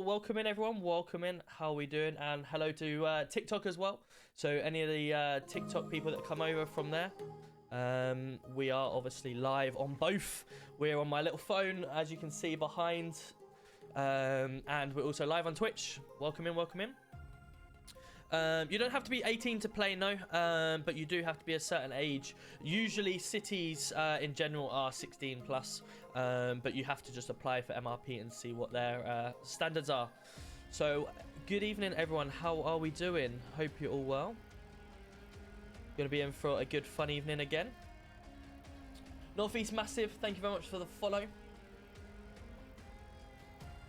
Welcome in everyone, welcome in, how are we doing? And hello to TikTok as well. So any of the TikTok people that come over from there, we are obviously live on both. We're on my little phone, as you can see behind, and we're also live on Twitch. Welcome in, welcome in. You don't have to be 18 to play, no, but you do have to be a certain age. Usually cities in general are 16 plus, but you have to just apply for MRP and see what their standards are. So good evening everyone, how are we doing? Hope you're all well. Gonna be in for a good fun evening again. Northeast Massive, thank you very much for the follow.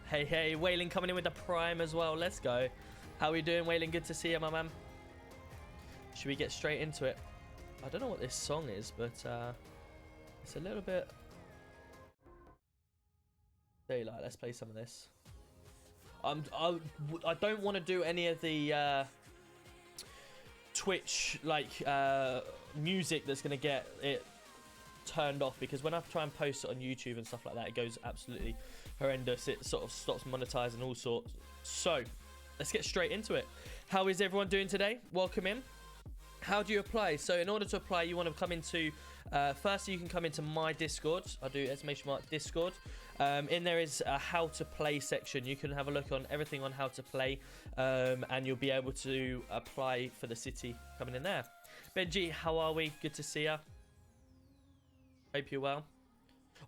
Hey, Wailing coming in with the prime as well, let's go. How are we doing, Wailing? Good to see you, my man. Should we get straight into it? I don't know what this song is, but it's a little bit daylight. Let's play some of this. I don't want to do any of the Twitch like music that's gonna get it turned off, because when I try and post it on YouTube and stuff like that, it goes absolutely horrendous. It sort of stops monetizing all sorts. So let's get straight into it. How is everyone doing today? Welcome in. How do you apply? So in order to apply, you want to come into, firstly you can come into my Discord. I'll do !Discord. In there is a how to play section. You can have a look on everything on how to play, and you'll be able to apply for the city coming in there. Benji, how are we? Good to see ya. Hope you're well.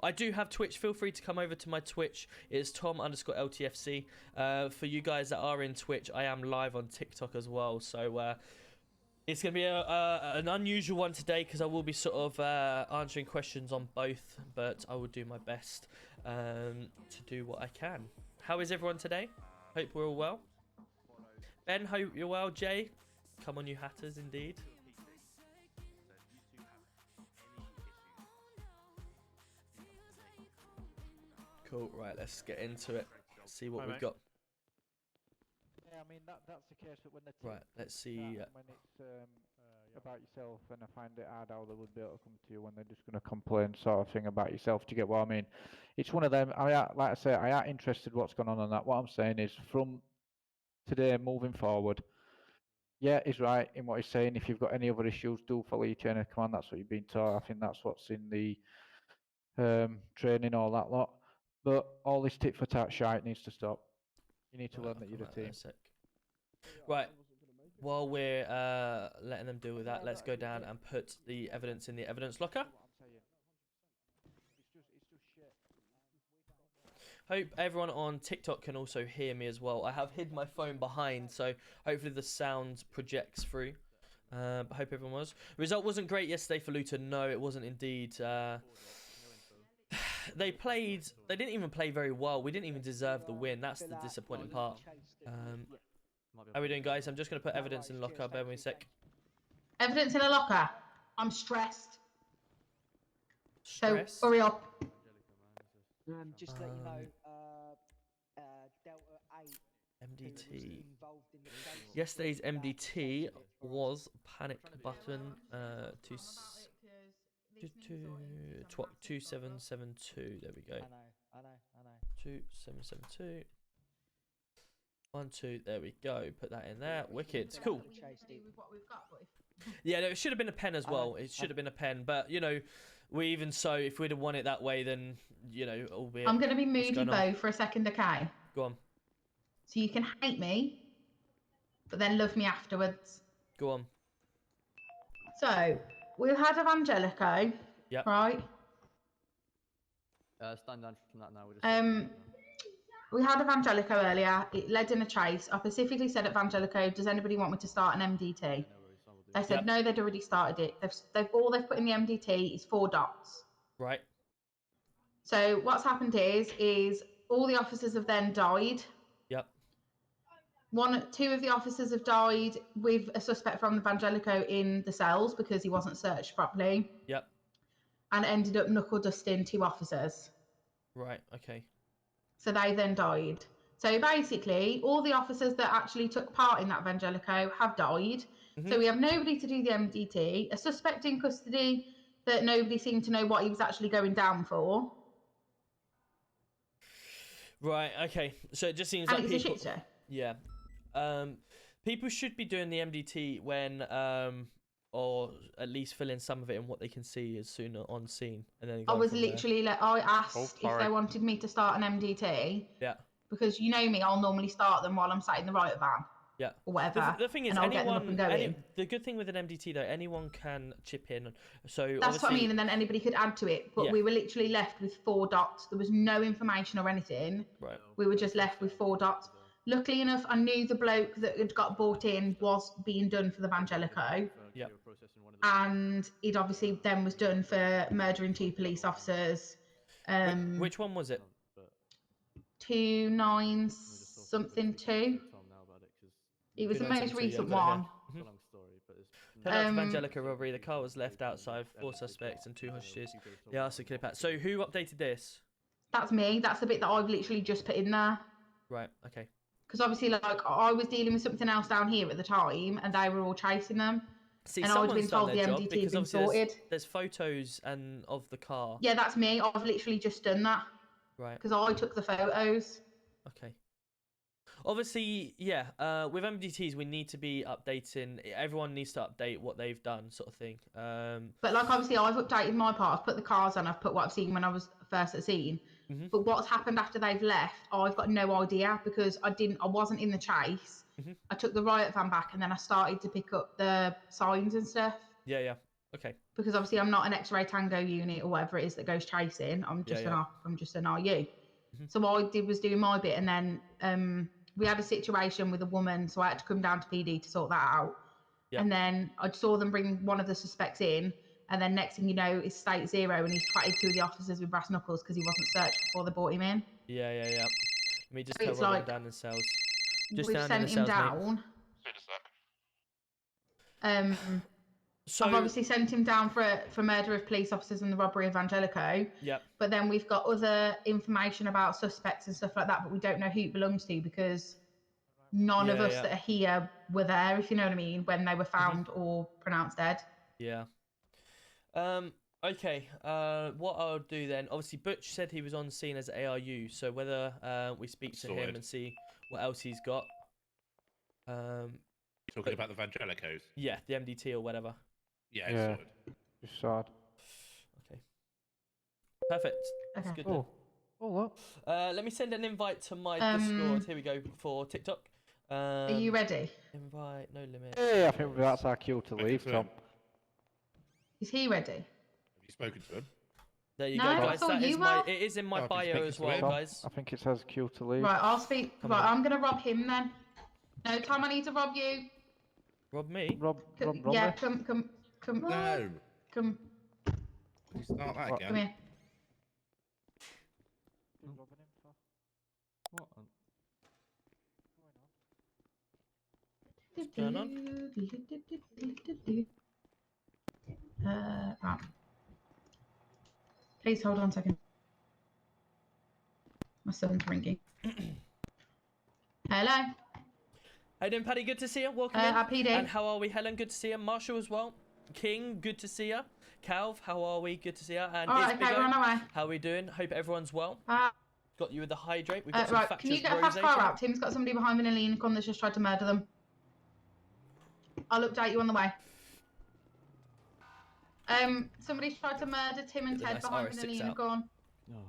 I do have Twitch. Feel free to come over to my Twitch. It's Tom_LTFC. For you guys that are in Twitch, I am live on TikTok as well. So it's going to be an unusual one today, because I will be sort of answering questions on both, but I will do my best to do what I can. How is everyone today? Hope we're all well. Ben, hope you're well. Jay, come on you hatters, indeed. Cool, right, let's get into it. See what we've got. Yeah, I mean that's the case, but when they Right, let's see. when it's about yourself, and I find it hard how they would be able to come to you when they're just going to complain sort of thing about yourself. Do you get what I mean? It's one of them. Like I say, I am interested what's going on that. What I'm saying is, from today moving forward, yeah, he's right in what he's saying. If you've got any other issues, do follow your chain of command. That's what you've been taught. I think that's what's in the training, all that lot. But all this tit for tat shite needs to stop. You need to learn that you're a team. Right, while we're letting them deal with that, let's go down and put the evidence in the evidence locker. Hope everyone on TikTok can also hear me as well. I have hid my phone behind, so hopefully the sound projects through. But hope everyone was. Result wasn't great yesterday for Luton. No, it wasn't indeed. They didn't even play very well. We didn't even deserve the win. That's the disappointing part. How are we doing, guys? I'm just going to put evidence in the locker. Bear with me a sec. Evidence in a locker. I'm stressed. Stress? So hurry up. Just to let you know, Delta 8 MDT. Yesterday's MDT was panic button 2772. There we go. I know. 2772. 1, 2. There we go. Put that in there. Wicked. Cool. Yeah, no, it should have been a pen as well. It should have been a pen, but you know, if we'd have won it that way, then you know, albeit. I'm going to be moody Bo for a second, okay? Go on. So you can hate me, but then love me afterwards. Go on. So we had Evangelico, Yep. right? Stand down from that now. We had Evangelico earlier. It led in a chase. I specifically said at Evangelico, does anybody want me to start an MDT? They said no, they'd already started it. All they've put in the MDT is 4 dots. Right. So what's happened is all the officers have then died. Yep. 2 of the officers have died with a suspect from Evangelico in the cells because he wasn't searched properly. Yep. And ended up knuckle dusting 2 officers. Right. Okay. So they then died. So basically, all the officers that actually took part in that Evangelico have died. Mm-hmm. So we have nobody to do the MDT, a suspect in custody that nobody seemed to know what he was actually going down for. Right, okay. So it just seems and like it's people... a shit show. Yeah. People should be doing the MDT when... or at least fill in some of it in what they can see as soon on scene. And then I was literally like, I asked if they wanted me to start an MDT. Yeah. Because you know me, I'll normally start them while I'm sat in the riot van. Yeah. Or whatever. The thing is, the good thing with an MDT though, anyone can chip in. So that's what I mean, and then anybody could add to it. But we were literally left with 4 dots. There was no information or anything. Right. We were just left with 4 dots. Luckily enough, I knew the bloke that had got brought in was being done for the Evangelico. Yeah. And it obviously then was done for murdering 2 police officers. Which one was it? 292. It was the most recent one. Evangelico robbery. The car was left outside. 4 suspects and 2 hostages. They asked to clip out. So who updated this? That's me. That's the bit that I've literally just put in there. Right. Okay. Because obviously, like, I was dealing with something else down here at the time, and they were all chasing them. See, and I would have someone's been done told the their job MDT because had been obviously sorted. there's photos and of the car. Yeah, that's me. I've literally just done that Right. because I took the photos. Okay. Obviously, yeah. With MDTs, we need to be updating. Everyone needs to update what they've done, sort of thing. But like, obviously, I've updated my part. I've put the cars on. I've put what I've seen when I was first at the scene. Mhm. But what's happened after they've left, I've got no idea because I wasn't in the chase. Mhm. I took the riot van back, and then I started to pick up the signs and stuff. Yeah, yeah. Okay. Because obviously, I'm not an X-ray Tango unit or whatever it is that goes chasing. I'm just Yeah, I'm just an RU. Mhm. So what I did was doing my bit, and then we had a situation with a woman, so I had to come down to PD to sort that out. Yep. And then I saw them bring one of the suspects in, and then next thing you know, it's state 0, and he's twatted 2 of the officers with brass knuckles because he wasn't searched before they brought him in. Yeah, yeah, yeah. Let me just So tell it's Rob I'm like, down in cells. Just we've down in sent the him cells, mate. down. So I've obviously sent him down for murder of police officers and the robbery of Angelico. Yep. But then we've got other information about suspects and stuff like that, but we don't know who it belongs to because none of Yeah, us yeah. that are here were there, if you know what I mean, when they were found or pronounced dead. Yeah. Okay. What I'll do then. Obviously, Butch said he was on scene as ARU, so whether we speak to him and see what else he's got. Talking about the Vangelicos. Yeah, the MDT or whatever. Yeah, Yeah. sorted. Just sad. Okay. Perfect. That's Okay. good then. Oh, look. Let me send an invite to my Discord. Here we go for TikTok. Are you ready? Invite, no limit. Hey, I think that's our cue to Spoken leave, to Tom. him. Is he ready? Have you spoken to him? There you No, go, I guys. thought That is you my. were. It is in my Oh, I've been bio speaking as to well, him. Tom, guys. I think it says cue to leave. Right, I'll speak. Come Right, on. I'm going to rob him then. No, Tom, I need to rob you. Rob me. Rob Yeah, me. come. No. Come Can you start that What? come again? here. What? What's going on? Right. Please hold on a second. My son's ringing. Hello. How you doing, Paddy? Good to see you. Welcome in. PD. And how are we, Helen? Good to see you. Marshall as well. King, good to see you. Calv, how are we? Good to see you. And All right, it's okay, Big we're O. on our way. How are we doing? Hope everyone's well. Got you with the hydrate. We've got some Right, factious can you get a rosé fast car coming. out? Tim's got somebody behind Vanilla Unicorn that's just tried to murder them. I'll update you on the way. Somebody's tried to murder Tim and Get the Ted nice behind RS6 Vanilla out. Unicorn. What's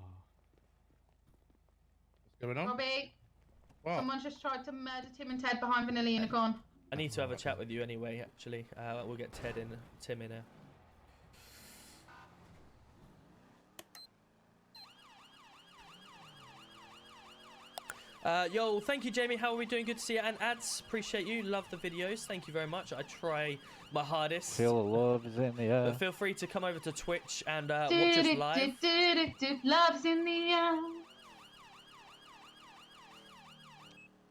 going on? Robbie, What? someone's just tried to murder Tim and Ted behind Vanilla Unicorn. I need to have a chat with you anyway, actually. We'll get Tim in here. Yo, thank you, Jamie. How are we doing? Good to see you. And ads, appreciate you. Love the videos. Thank you very much. I try my hardest. Feel the love is in the air. But feel free to come over to Twitch and watch us live. Love's in the air.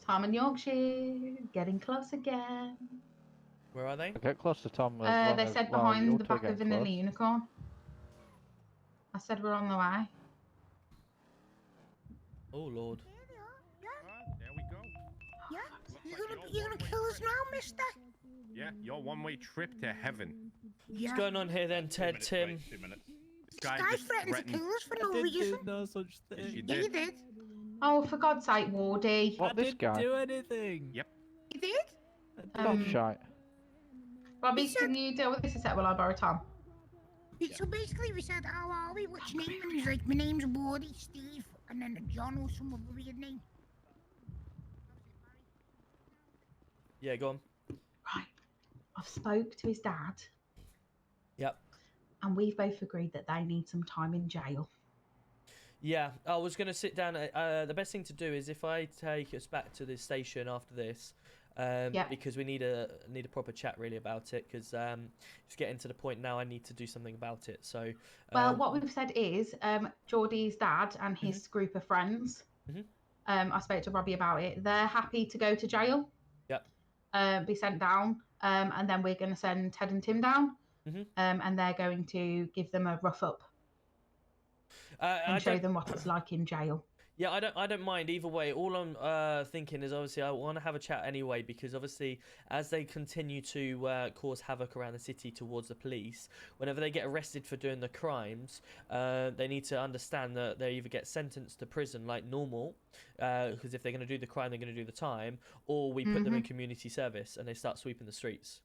Tom and Yorkshire getting close again. Where are they? Get close to Tom. As long They as, said well, behind you the two back get of Vanilla close. Unicorn. I said we're on the way. Oh, Lord. There we go. Yeah? You're gonna kill us now, mister? Yeah, your one-way trip to heaven. Yeah. What's going on here then, Ted, 2 minutes, Tim? mate, 2 minutes. This This guy guy just threatened to kill us for no reason. No such Yes, thing. you Yeah, he did. did. Oh, for God's sake, Wardy. What, I this didn't guy? do anything. Yep. He did? Tom shite. Robbie, He said- can you deal with this a sec while I borrow Tom? So basically we said, how are we? What's your name? And he's like, my name's Wardy, Steve, and then John or some other weird name. Yeah, go on. Right. I've spoke to his dad, Yep. and we've both agreed that they need some time in jail. Yeah, I was going to sit down. The best thing to do is if I take us back to the station after this, Yeah. because we need a proper chat really about it, because it's getting to the point now I need to do something about it. So, Well, what we've said is Geordie's dad and his group of friends, Mhm. I spoke to Robbie about it, they're happy to go to jail. Yep. Be sent down, and then we're going to send Ted and Tim down, Mhm. and they're going to give them a rough up and I show don't- them what it's like in jail. Yeah, I don't mind either way. All I'm thinking is obviously I want to have a chat anyway, because obviously as they continue to cause havoc around the city towards the police, whenever they get arrested for doing the crimes, they need to understand that they either get sentenced to prison like normal, because if they're going to do the crime, they're going to do the time, or we put them in community service and they start sweeping the streets.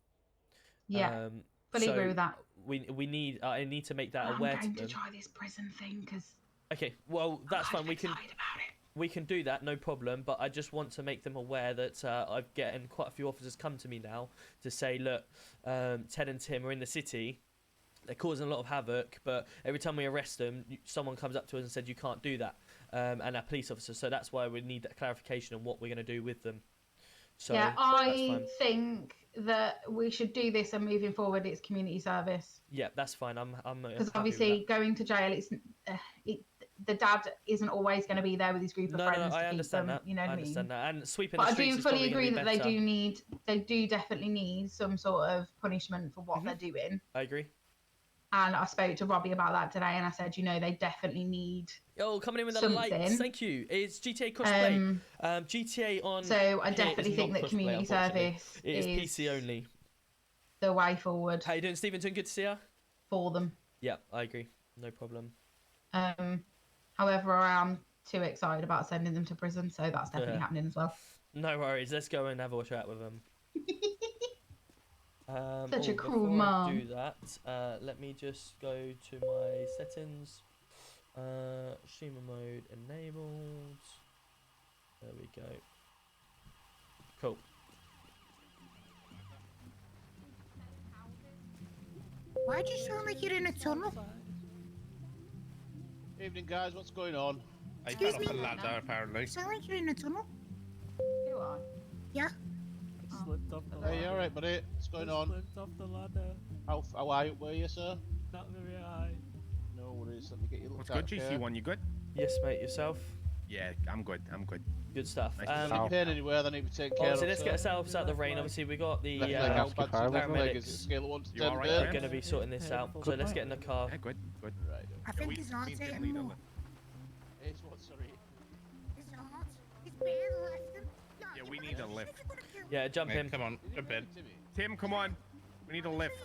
Yeah, fully agree with that. We need I need to make that I'm aware going to them. to try this prison thing because. Okay, well that's fine. We can. About it. We can do that, no problem, but I just want to make them aware that I've getting quite a few officers come to me now to say, look, Ted and Tim are in the city, they're causing a lot of havoc, but every time we arrest them, someone comes up to us and said you can't do that, and our police officers, so that's why we need that clarification on what we're going to do with them. So, yeah, I think that we should do this, and moving forward, it's community service. Yeah, that's fine. I'm because obviously going to jail, the dad isn't always going to be there with his group of friends. I to understand keep them, that. You know what I I mean? understand that. And sweeping but the I streets do is fully probably agree gonna that be they do definitely need some sort of punishment for what they're doing. I agree. And I spoke to Robbie about that today, and I said, they definitely need. Oh, coming in with the something. lights. Thank you. It's GTA crossplay. GTA on. So I definitely think that community service is PC only. The way forward. How you doing, Stevenson? Good to see you. For them. Yeah, I agree. No problem. However, I am too excited about sending them to prison, so that's definitely happening as well. No worries. Let's go and have a chat with them. Such a cruel before mom. I do that, let me just go to my settings. Streamer mode enabled. There we go. Cool. Why do you sound like you're in a tunnel? Evening, guys. What's going on? I Excuse fell off a me? ladder, apparently. You sound like you're in a tunnel. Do I? Yeah. Slipped off the ladder. Hey, you alright, buddy? What's going on? Slipped off the ladder. How high were you, sir? Not very high. No worries. Let me get you What's looked good, at. GC1? You good? Yes, mate. Yourself? Yeah, I'm good. I'm good. Good stuff. Nice to see If you're pain anywhere, then need to take care of. Obviously, let's get ourselves out of the rain. Obviously, we got the Left leg, how bad's your left leg? Is it paramedics. scale of 1 to You 10 alright, there? Are going to be sorting this out. So let's get in the car. Yeah, good. Good. Right. I Yeah, think we his heart's seem to hitting need a more. lift. It's what, sorry? His heart. His bear left him. No, Yeah, you we wanna- need a lift. you're gonna kill me. Yeah, jump in. Come on, jump in. Tim, come on. We need a lift.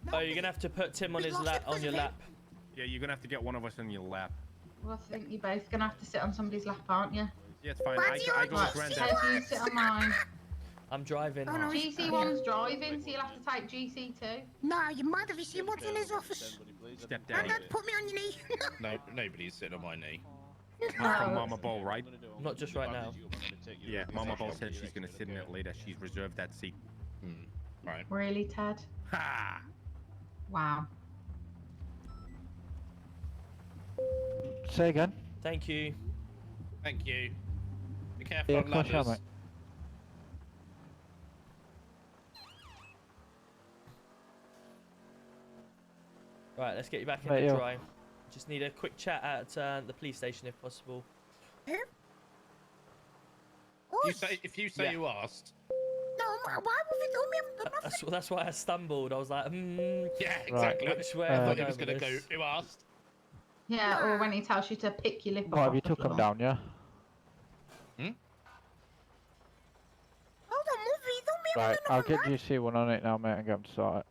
No, Oh, you're going to have to put Tim on We his lost lap, it, on your wasn't it? lap. Yeah, you're gonna have to get one of us on your lap. Well, I think you're both going to have to sit on somebody's lap, aren't you? Yeah, it's fine. Why I do you go with want Granddad. Ted, you sit on mine. I'm driving. Oh, no, he's- GC1's driving, so you'll have to take GC2. Nah, you're mad. Have you seen what's in his office? Step down. Granddad, put me on your knee. No, nobody's sitting on my knee. Oh, From Mama Ball, right? Not just right now. Yeah, Mama Ball said she's gonna sit in it later. She's reserved that seat. Right. Really, Ted? Ha! Wow. Say again. Thank you. Thank you. Be careful Yeah, on crash ladders. helmet. Right, let's get you back in Right, the yo. drive. Just need a quick chat at the police station if possible. Oh, If you say Yeah. you asked. no, why have we done? We haven't done nothing. That's why I stumbled. I was like, Yeah, exactly. which way I am I thought he was going gonna with go. this? Who asked? Yeah, or when he tells you to pick your lip What off. have you the took them floor. down? Yeah. Hold on, move me. Don't be Right. on I'll get man. GC1 on it now, mate, and get them to sort it.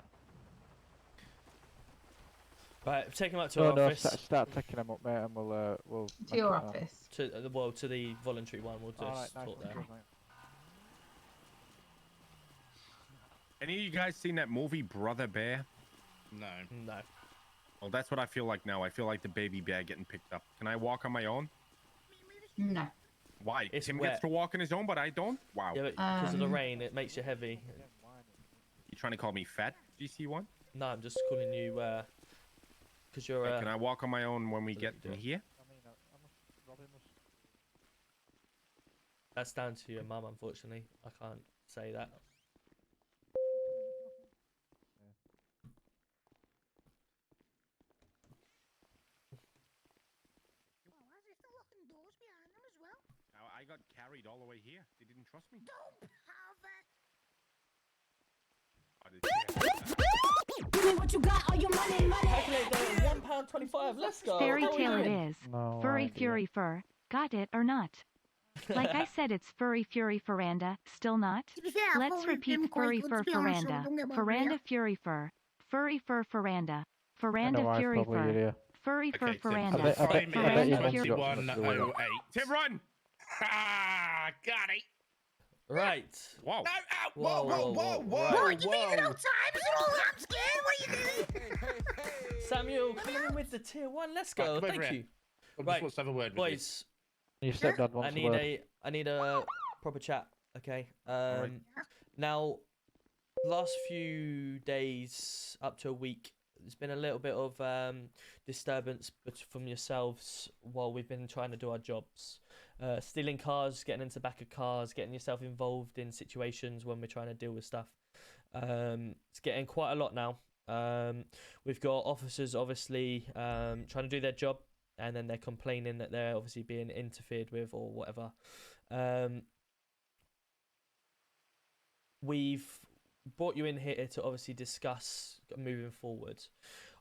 Right, take him up to No, our no. office. Start taking them up, mate, and we'll. To your office. To to the voluntary one. We'll just Alright, nice talk one, there. cheers, mate. Any of you guys seen that movie Brother Bear? No. No. Well, that's what I feel like now. I feel like the baby bear getting picked up. Can I walk on my own? No. Why? It's Tim wet. gets to walk on his own, but I don't? Wow. Yeah, but because of the Um, rain, it makes you heavy. You trying to call me fat, GC1? No, I'm just calling you because you're. Can I walk on my own when we get in here? That's down to your mum, unfortunately. I can't say that. Well, why is he still locking doors behind them as well? Now, I got carried all the way here. They didn't trust me. Don't have it. I did shit. Give me what you got, all your money, money. Calculate that £1.25. Let's go. Fairy How are we tale it doing? is. No. Furry idea. fury fur. Got it or not? Like I said, it's furry fury faranda, still not? To be fair, I Let's thought we'd repeat been quite furry good, fur to be honest, so faranda. don't get my Faranda rear. fury fur. Furry fur faranda. I know Faranda why fury probably fur. here. Furry fur Okay, Tim, faranda. I bet Faranda you fury- want to drop something 2108. Tim, run! Ha! Got it. Right. Whoa. No, ow, Whoa, whoa, whoa, whoa, whoa, whoa, whoa, What, you mean whoa. no time? Is it all I'm scared? What are you doing? Samuel, come in with the tier 1. Let's go. Right, come over Thank here. you. I Right, just want to have a word with boys. Your stepdad wants a word. I need a proper chat. Okay. right. Now, last few days up to a week, there's been a little bit of disturbance from yourselves while we've been trying to do our jobs. Stealing cars, getting into the back of cars, getting yourself involved in situations when we're trying to deal with stuff. It's getting quite a lot now. We've got officers obviously trying to do their job, and then they're complaining that they're obviously being interfered with or whatever. We've brought you in here to obviously discuss moving forward.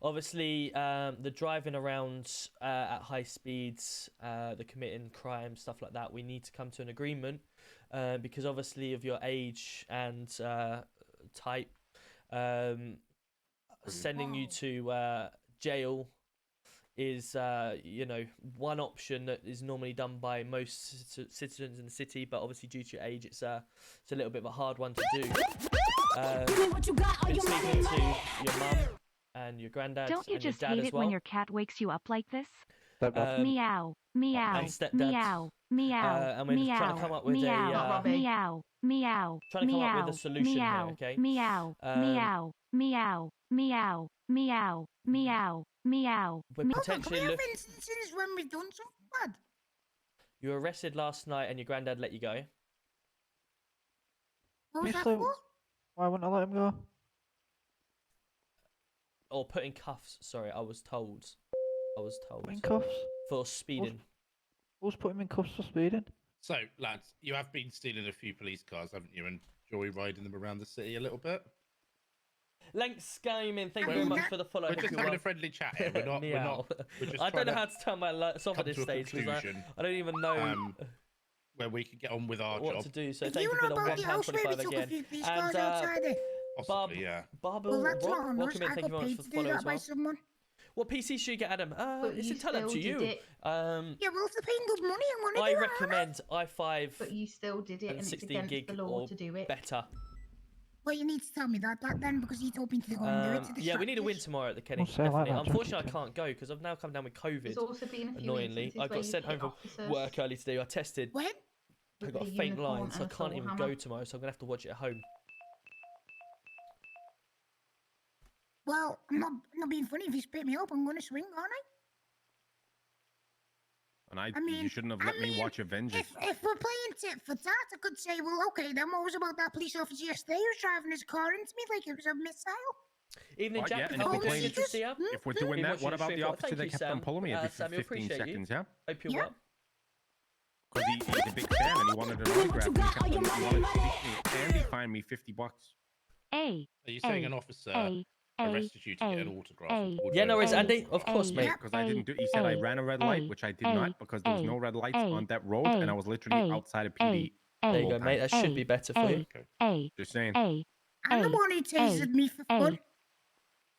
Obviously, the driving around at high speeds, the committing crime, stuff like that, we need to come to an agreement because obviously of your age and type, sending you to jail is one option that is normally done by most citizens in the city, but obviously due to your age it's a little bit of a hard one to do. Been speaking to your mum and your granddad. Don't you and your just dad hate as it well. when your cat wakes you up like this? Stepdad. Meow, meow, and stepdad. meow, meow, And we're meow, trying to come up with meow, a meow, meow, trying to come up with meow, a solution meow, here, okay? meow, meow, meow, meow, meow, meow, meow. We're Hold on, can potentially we have instances when we've done something bad? You were arrested last night and your granddad let you go. What was Yeah, that so- for? Why wouldn't I let him go? Or put in cuffs, sorry, I was told. In cuffs? For speeding. Who's put him in cuffs for speeding? So, lads, you have been stealing a few police cars, haven't you? And joyriding them around the city a little bit? Lanks Gaming, thank you Well, very much that- for the follow. We're just having a friendly chat here. We're not. Meow. We're just I don't know trying how to turn my lights off come at this to a stage because conclusion, I don't even know where we can get on with our what job. to do. So If thank you you for know the about the house where we £1.25 took a again. few police And cars outside it, Bob, Possibly, yeah. Barbel, well, that's Rob, not on us. welcome in. I Thank you got very much paid for to the do follow that as by well. someone. What PC should you get, Adam? But It's you entirely up still to you. did it. Yeah, well, if they're paying good money, I'm gonna I do recommend i5 But you still did it, and and it's 16 against gig the law or to do it. better. it. Well, you need to tell me that then, because he told me to go and do it to Yeah, we need a win distract us. tomorrow at the Kenny. say I like Definitely. that Unfortunately, jacket, I can't go because I've now come down with COVID. There's also been a few Annoyingly, instances I where got you've sent hit home from officers work early today. I tested. When? I with got a a faint unicorn line, so I and a can't even hammer. go tomorrow. So I'm gonna have to watch it at home. Well, I'm not being funny. If you spit me up, I'm gonna swing, aren't I? And I mean, you shouldn't have let me watch Avengers. If we're playing tit for tat, I could say, well, okay, then what was about that police officer yesterday who was driving his car into me like it was a missile? Evening, Right, Jack. yeah, and How if are we're we playing- doing? Good to see you. If we're doing Been that, watching what the about stream the for- officer thank that you, kept on Sam. pulling me every Samuel, 15 appreciate you. seconds, yeah? Hope you're Yeah. well. Because he's a big fan and he wanted an autograph. And he kept on, he wanted to speak to me and he fined me $50. A. Are you saying A, an officer A, arrested you to get an A, autograph? A, Yeah, no worries, A, Andy. Of course, A, mate. Because I didn't do. He said I ran a red light, which I did not, because there was no red lights on that road, and I was literally outside of PD. There the you whole go, mate. time. That should be better for you. A, Just saying. A, I'm the one who tasered me for fun.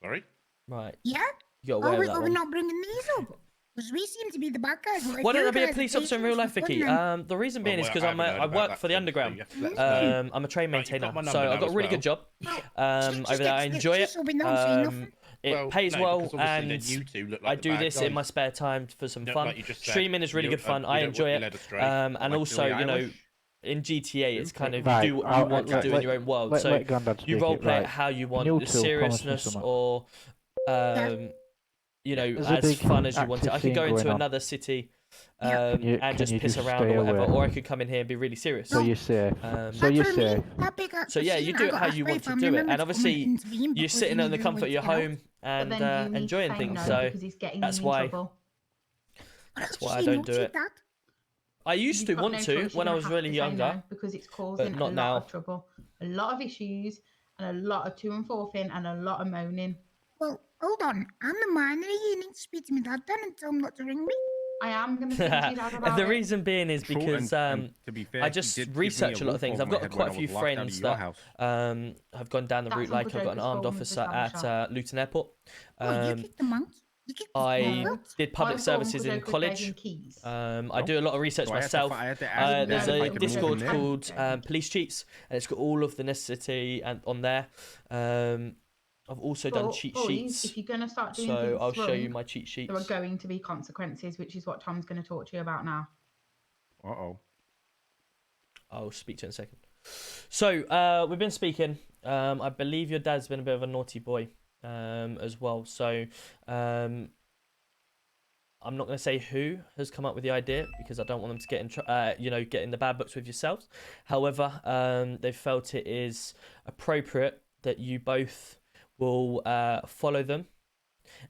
Sorry. Right. Yeah? You got away with that Are we one. not bringing these up? Because we seem to be the bad guys. but if Why don't you I be a guys are police officer in tasing real us life, for fun, Vicky? then- The reason being is because I haven't heard I about work that, for the so underground. you have to let us know. I'm a train Right, you've maintainer, got my so number I've now got a as really well. good job. Just Over there, I enjoy it. so we don't say nothing. It Well, pays no, well, because obviously then and you two look I like the do bad this in guys. my spare time for some No, fun. like you just said, Streaming is really you- good fun. you I don't enjoy want to it. be led astray, And like also, Billie you know, Eilish. in GTA, it's kind of Right, you do what you I'll- want to okay. do in your own world. Let So Grandad you speak role it, play it right. how you want, You the two promise me seriousness something. or you know, There's a as big fun as you want it. I active could go scene into going on. another city Can you and just piss just around stay or whatever, away? or I could come in here and be really serious. So you're safe. So That's you're what I safe. mean. That big So yeah, you do it how you want to do it, and obviously you're sitting in the comfort of your home and But then you need enjoying to say things. no So because he's getting that's you in why trouble. that's why I don't do it. I used to You've got want no to choice, when you're I gonna was have really to say younger. no because it's causing not a lot now. of trouble, a lot of issues, and a lot of to and forthing, and a lot of moaning. Well, hold on. I'm the minor. You need to speak to me dad then and tell him not to ring me. I am going to speak to your dad about The it. reason being is True, because and to be fair, I he just did give me research a lot of roof things. over I've my got head quite when a I few was locked out of friends your that house. have gone down the That's route. Uncle Like I've got an Jacob's armed phone with the officer travel shop. at Luton Airport. Oh, you kicked them out. You kicked them I out. did public I thought services Uncle in Jacob college. gave him keys. I do a lot of research So I had to myself. I had to ask There's Dad if I a could move him Discord there. called Police Cheats, and it's got all of the necessity and on there. I've also done But, cheat boys, sheets, if you're going to start doing so things I'll show you wrong, my cheat sheets. there are going to be consequences, which is what Tom's going to talk to you about now. Uh-oh. I'll speak to you in a second. So we've been speaking. I believe your dad's been a bit of a naughty boy as well. So I'm not going to say who has come up with the idea because I don't want them to get get in the bad books with yourselves. However, they felt it is appropriate that you both will follow them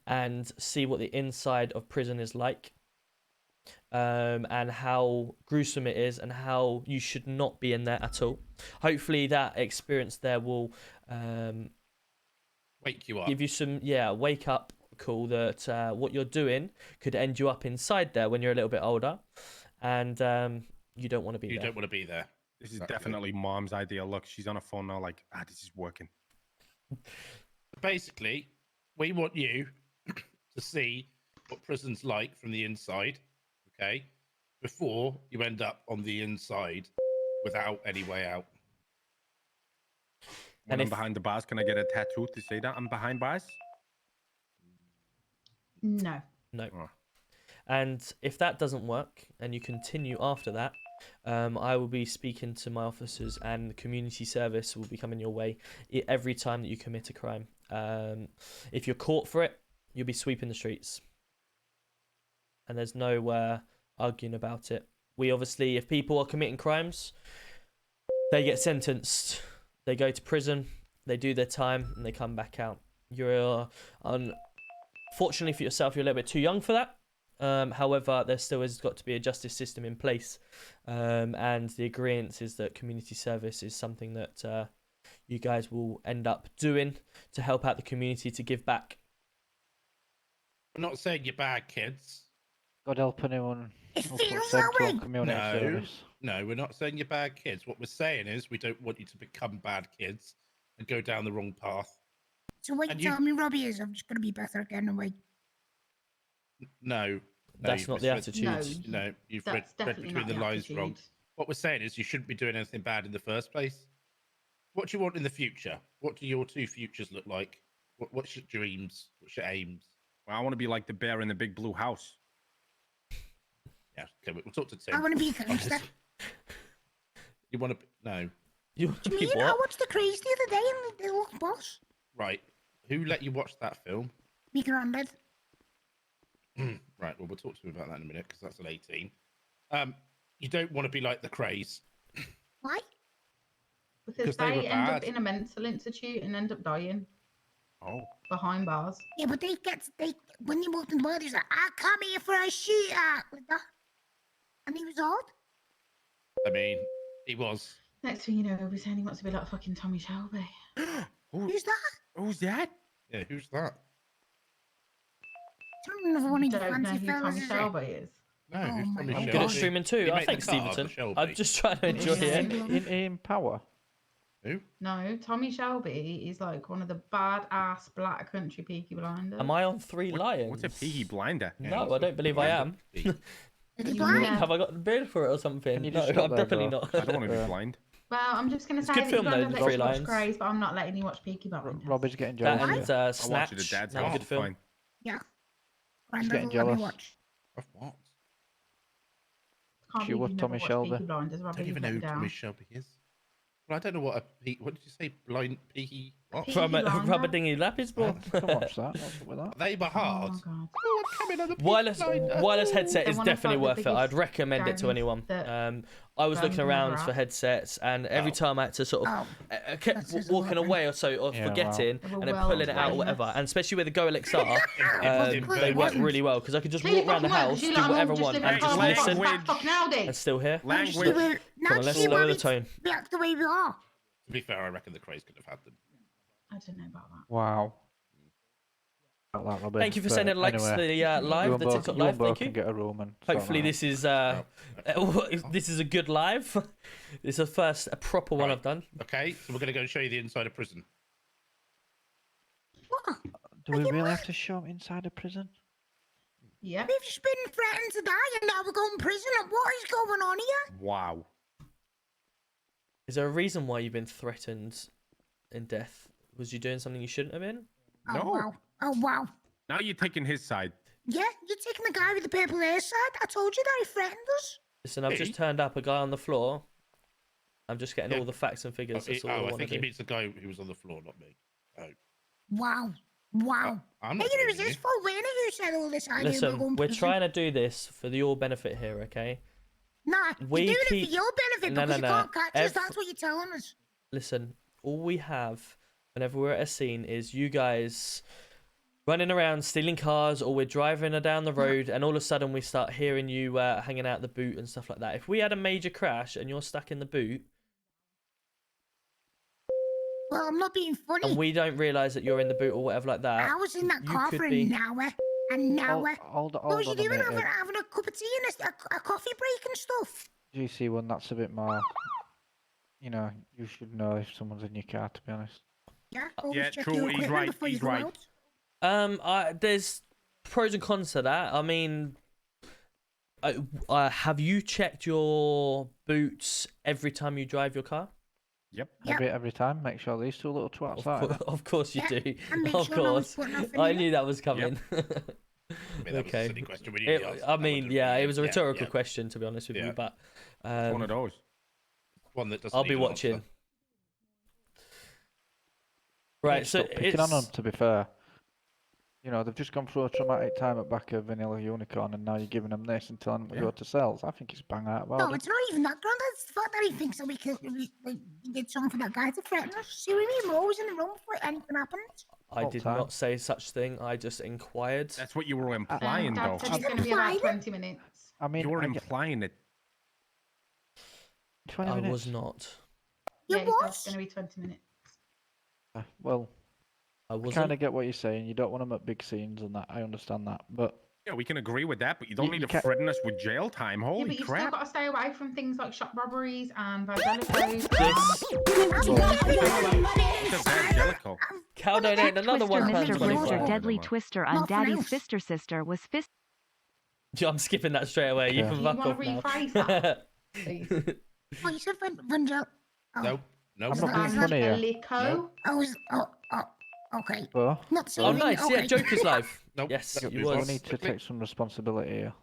and see what the inside of prison is like. And how gruesome it is and how you should not be in there at all. Hopefully that experience there will wake you up. Give you some, wake up call that what you're doing could end you up inside there when you're a little bit older. And you don't want to be there. You don't want to be there. This is definitely Mom's idea. Look, she's on a phone now like, this is working. Basically, we want you to see what prison's like from the inside, okay? Before you end up on the inside without any way out. When I'm behind the bars, can I get a tattoo to say that I'm behind bars? No. No. Oh. And if that doesn't work and you continue after that, I will be speaking to my officers and the community service will be coming your way every time that you commit a crime. If you're caught for it, you'll be sweeping the streets. And there's no arguing about it. We obviously, if people are committing crimes, they get sentenced. They go to prison, they do their time, and they come back out. You're, unfortunately for yourself, you're a little bit too young for that. However, there still has got to be a justice system in place. And the agreement is that community service is something that you guys will end up doing to help out the community, to give back. I'm not saying you're bad kids. God help anyone. It feels that way. No, we're not saying you're bad kids. What we're saying is we don't want you to become bad kids and go down the wrong path. So what you tell me, Robbie, is I'm just going to be better again away. No. That's not the attitude. No, you've read between the lines wrong. What we're saying is you shouldn't be doing anything bad in the first place. What do you want in the future? What do your two futures look like? What's your dreams? What's your aims? Well, I want to be like the bear in the big blue house. Yeah, okay, we'll talk to Tim. I want to be a gangster. You want to? No. You want to be what? I watched The Craze the other day and the Lost Boss. Right. Who let you watch that film? Me granddad. Right. Well, we'll talk to him about that in a minute because that's an 18. You don't want to be like the Craze. Why? Because they end up in a mental institute and end up dying. Oh. Behind bars. Yeah, but when they walked in the bar, they was like, I come here for a shootout. Like that. And he was odd. I mean, he was. Next thing you know, he'll be saying he wants to be like fucking Tommy Shelby. Who's that? Who's that? Yeah, who's that? Another one of You the don't know fancy who fellas, Tommy is Shelby is? No, who's Tommy I'm Shelby? good at streaming too. I think Stevenson. I'm just trying to enjoy it. In Power? Who? No, Tommy Shelby is like one of the badass black country Peaky Blinders. Am I on Three Lions? What's a Peaky Blinder? No, I don't believe I am. blind? Have I got the beard for it or something? No, I'm definitely not. I don't want to be blind. Well, I'm just going to say good that film, you're though, going The to Three let you watch Lions. Craze, but I'm not letting you watch Peaky Blinders. Robbie's getting That jealous. and I watched it at Snatch. Dad's Another house. good film. Fine. Yeah. He's getting Granddad will let me jealous. watch. Of what? Can't She believe was you've Tommy never watched Shelby. Peaky Blinders, I Robbie, don't even you've know let who me Tommy down. Shelby is. Well, I don't know what a what did you say? Blind Peaky? What? Peaky From a Blinder. rubber dinghy lap is born. Come watch that. What's up with that? They were hard. Oh, God. Oh, I'm coming on the Peaky Wireless Blinders. headset They're is one of, definitely like, the worth it. I'd biggest recommend it to gangs anyone. that I was gangs looking never around have. for headsets, and every time I had to sort of, I kept That's walking just away or so, or Yeah, forgetting, wow. and then pulling it out or whatever. And especially with the Go XR, they work really well because I could just walk around the house, do whatever I want, and just listen, and still hear. Language. Now let's see lower where the it's tone. back the way we are. To be fair, I reckon the Craze could have had them. I don't know about that. Wow. About that, Robbie. Thank you for But sending likes to the live, the TikTok live. Thank you. Can get a room and sort Hopefully that this is this is a good live. This is a proper one I've done. Okay, so we're gonna go show you the inside of prison. What? Do we really have to show him inside a prison? Yeah. We've just been threatened to die and now we're going to prison. What is going on here? Wow. Is there a reason why you've been threatened in death? Was you doing something you shouldn't have been? Oh, No. wow. Oh, wow. Now you're taking his side. Yeah, you're taking the guy with the purple hair side. I told you that he threatened us. Listen, I've just turned up a guy on the floor. I'm just getting all the facts and figures. That's all I I want to think do. he means the guy who was on the floor, not me. Oh. Wow. Wow. I'm Hey, not it was blaming his you. fault, wasn't it? You said all this idea Listen, going we're prison. trying to do this for your benefit here, okay? Nah, we you're doing keep- it for your benefit No, because no, you no. can't catch us. That's what you're telling us. Listen, all we have whenever we're at a scene is you guys running around stealing cars, or we're driving down the road and all of a sudden we start hearing you hanging out the boot and stuff like that. If we had a major crash and you're stuck in the boot Well, I'm not being funny. and we don't realise that you're in the boot or whatever like that, I was in that you car could for be... an hour. An hour. Hold What was you on a doing? minute. Having a cup of tea and a coffee break and stuff? GC one, that's a bit more. You know, you should know if someone's in your car, to be honest. Yeah, always Yeah, check true, your he's equipment right, before you he's go right. out. There's pros and cons to that. I mean, have you checked your boots every time you drive your car? Yep. Every time, make sure these two little twats are. Of course you Yeah, do. and make Of sure no one's course. putting nothing I in it. knew that was coming. I mean, that was a silly question. We knew the answer. I mean, yeah, it was a Yeah, rhetorical yeah. question, to be honest with you, Yeah. but It's one of those. One that doesn't I'll be even watching. answer. Right, so Stop picking on them, it's... to be fair. You know, they've just gone through a traumatic time at back of Vanilla Unicorn, and now you're giving them this and telling them to go to cells. I think it's bang out of order. No, it's not even that grand. It's the fact that he thinks that we did something for that guy to threaten us. See what I mean? We're always in the room before anything happens. I Whole did time. not say such thing. I just inquired. That's what you were implying, Dad though. said it's going to be about 20 minutes. I mean, You were I get- implying it. 20 I minutes. was not. You Yeah, he said was? it's going to be 20 minutes. Well, I I wasn't. kind of get what you're saying. You don't want them at big scenes and that. I understand that. But Yeah, we can agree with that, but you don't You need to can't- threaten us with jail time. Yeah, Holy but you've crap. still got to stay away from things like shop robberies and Vangelicos. It's evangelical. Cow donate another Twister, Mr. £1.25. Blister, £25. Deadly Twister on Nothing Daddy's else. Fister Sister was fist. I'm skipping that straight away. You Okay. can Do you fuck want off to now. rephrase that, please? Oh, you said Vangel. Oh, Nope. Nope. I'm not being funny here. Angelico. I was. Oh, okay. But Not Oh, saying. nice. Okay. Yeah, Joker's live. Nope. Yes, Nope. you There's I was. need to take some responsibility here.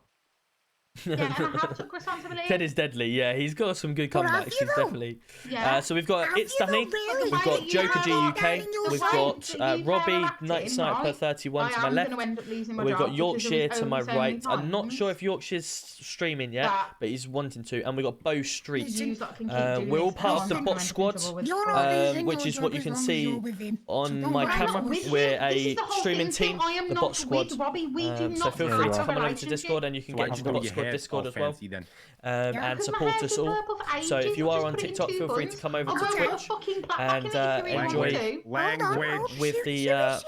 Yeah, and I have took responsibility. Ted is deadly. Yeah, he's got some good But have comebacks. you He's though? definitely. Yeah. So we've got Have It's you though, Danny. really? We've got You Joker have G all UK. that in your We've sight got that you Robbie fair acting, Night Sniper right? 31 to I my am left. gonna end up losing my We've got job because of Yorkshire his to my own so many right. I'm not times sure if Yorkshire's streaming yet, that but he's wanting to. And we've got Bow Street. yous lot can keep doing We're all this, part and of the I'm bot gonna squad, end up in trouble with You're this. not losing which your is what job you as can long as see you're with him. So on don't my worry I'm camera. not about with it. We're him. This is a the whole streaming thing, team, I am the not bot squad. with Robbie. We do So not feel have free a to come on over to relationship. Discord, and you can Why get do into you the do bot your squad hair Discord all as well. fancy then? And Because my support hair's us been all. purple for So if ages, you I've are just on put it in TikTok, two feel free to buns. come over I'll to go get a Twitch fucking black and packet if you really enjoy want to. Language. with the See what I mean?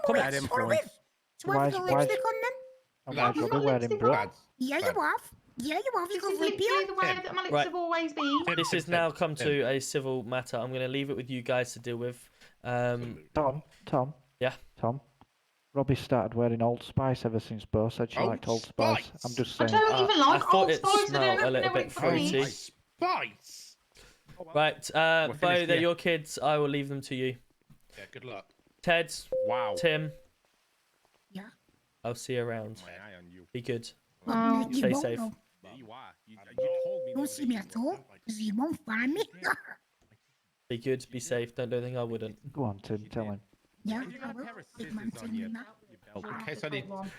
What comments. it's for with. So I've got Why- lipstick on then? And Yeah, why I've Robbie got wearing lipstick bro? on. Yeah, you Bad. have. Yeah, you have. You This got is lip literally here. the way that my lips Right. have always been. This has now come to a civil matter. I'm going to leave it with you guys to deal with. Tom. Yeah. Tom. Robbie started wearing Old Spice ever since Bo said she Old liked Old Spice. Spice? I'm just I saying. don't even I like thought Old it Spice. I smelled don't a know little what bit it's called. fruity. Spice. Right, We're Bo, finished they're here. your kids. I will leave them to you. Yeah, good luck. Ted, Wow. Tim, Yeah. I'll see you around. My eye on you. Be good. Well, Oh. you Stay won't safe. know. Yeah, you are. You told me. You won't see me at all because you won't find me. Be good. Be safe. Don't do anything I wouldn't. Go on, Tim. Tell him. Yeah, You I got a will. pair of Big man scissors on telling your me that. belt. I In have case to I need. put one.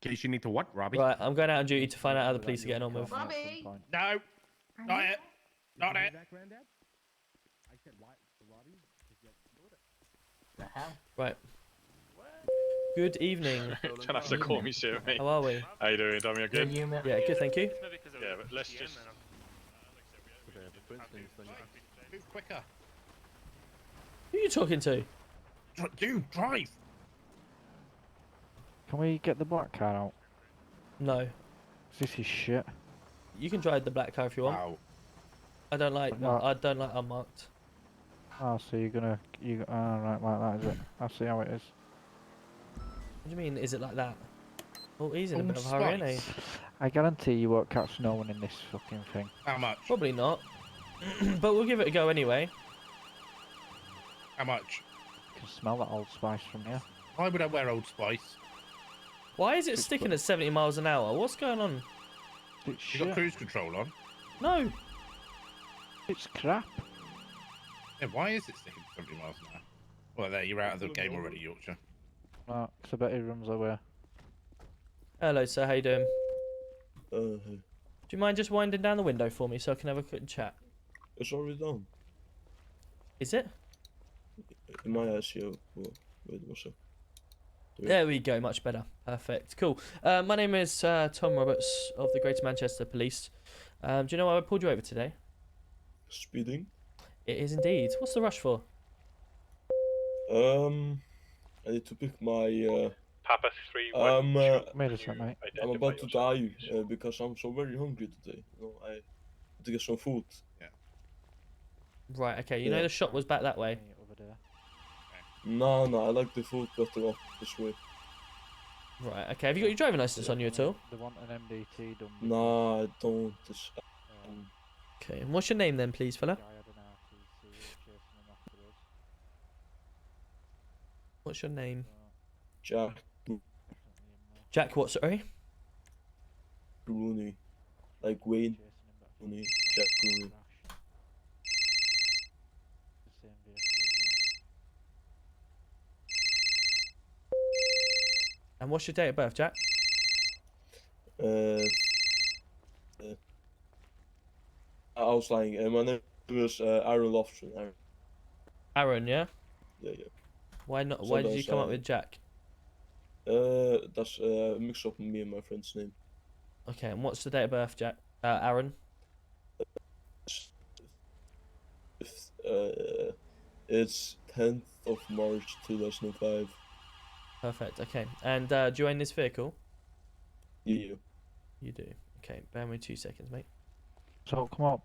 In case you need to what, Robbie? Right, I'm going out on duty to find out how the police are getting on with. Robbie. No, not it. Not it. Right. Good evening. Don't have to call me soon, mate. How are we? How you doing, Dom? You good? Yeah, good, thank you. Yeah, but let's just... Move quicker. Who are you talking to? Dude, drive. Can we get the black car out? No. This is shit. You can drive the black car if you want. Wow. I don't like I don't like unmarked. Oh, so you're gonna right like that, is it? I see how it is. What do you mean? Is it like that? Oh, he's in a bit of a hurry, isn't he? I guarantee you won't catch no one in this fucking thing. How much? Probably not. But we'll give it a go anyway. How much? You can smell that Old Spice from here. Why would I wear Old Spice? Why is it sticking at 70 miles an hour? What's going on? It's You got cruise control on? No. It's crap. Yeah, why is it sticking at 70 miles an hour? Well, there, you're out of the game already, Yorkshire. No, 'cause I bet he runs away. Hello, sir. How you doing? Hey. Do you mind just winding down the window for me so I can have a quick chat? It's already done. Is it? In my eyes, yeah. Well, wait a second. There we go. Much better. Perfect. Cool. My name is Tom Roberts of the Greater Manchester Police. Do you know why I pulled you over today? Speeding? It is indeed. What's the rush for? I need to pick my. Papa 3 Wait a second, mate. I'm about to die because I'm so very hungry today. You know, I have to get some food. Yeah. Right. Okay. You know the shop was back that way. No, I like the food better up this way. Right. Okay. Have you got your driving license on you at all? They want an MDT done. Nah, I don't. Okay. And what's your name then, please, fella? What's your name? Jack. Jack what, sorry? Rooney. Like Wayne Rooney. Jack Rooney. And what's your date of birth, Jack? I was lying. My name is Aaron Lofton. Aaron, yeah? Yeah. Why not? So Why did you that's, come up with Jack? That's a mix up me and my friend's name. Okay, and what's the date of birth, Jack? Aaron? It's 10th of March 2005. Perfect, okay. And do you own this vehicle? Yeah. You do. Okay, bear with me 2 seconds, mate. So, come on.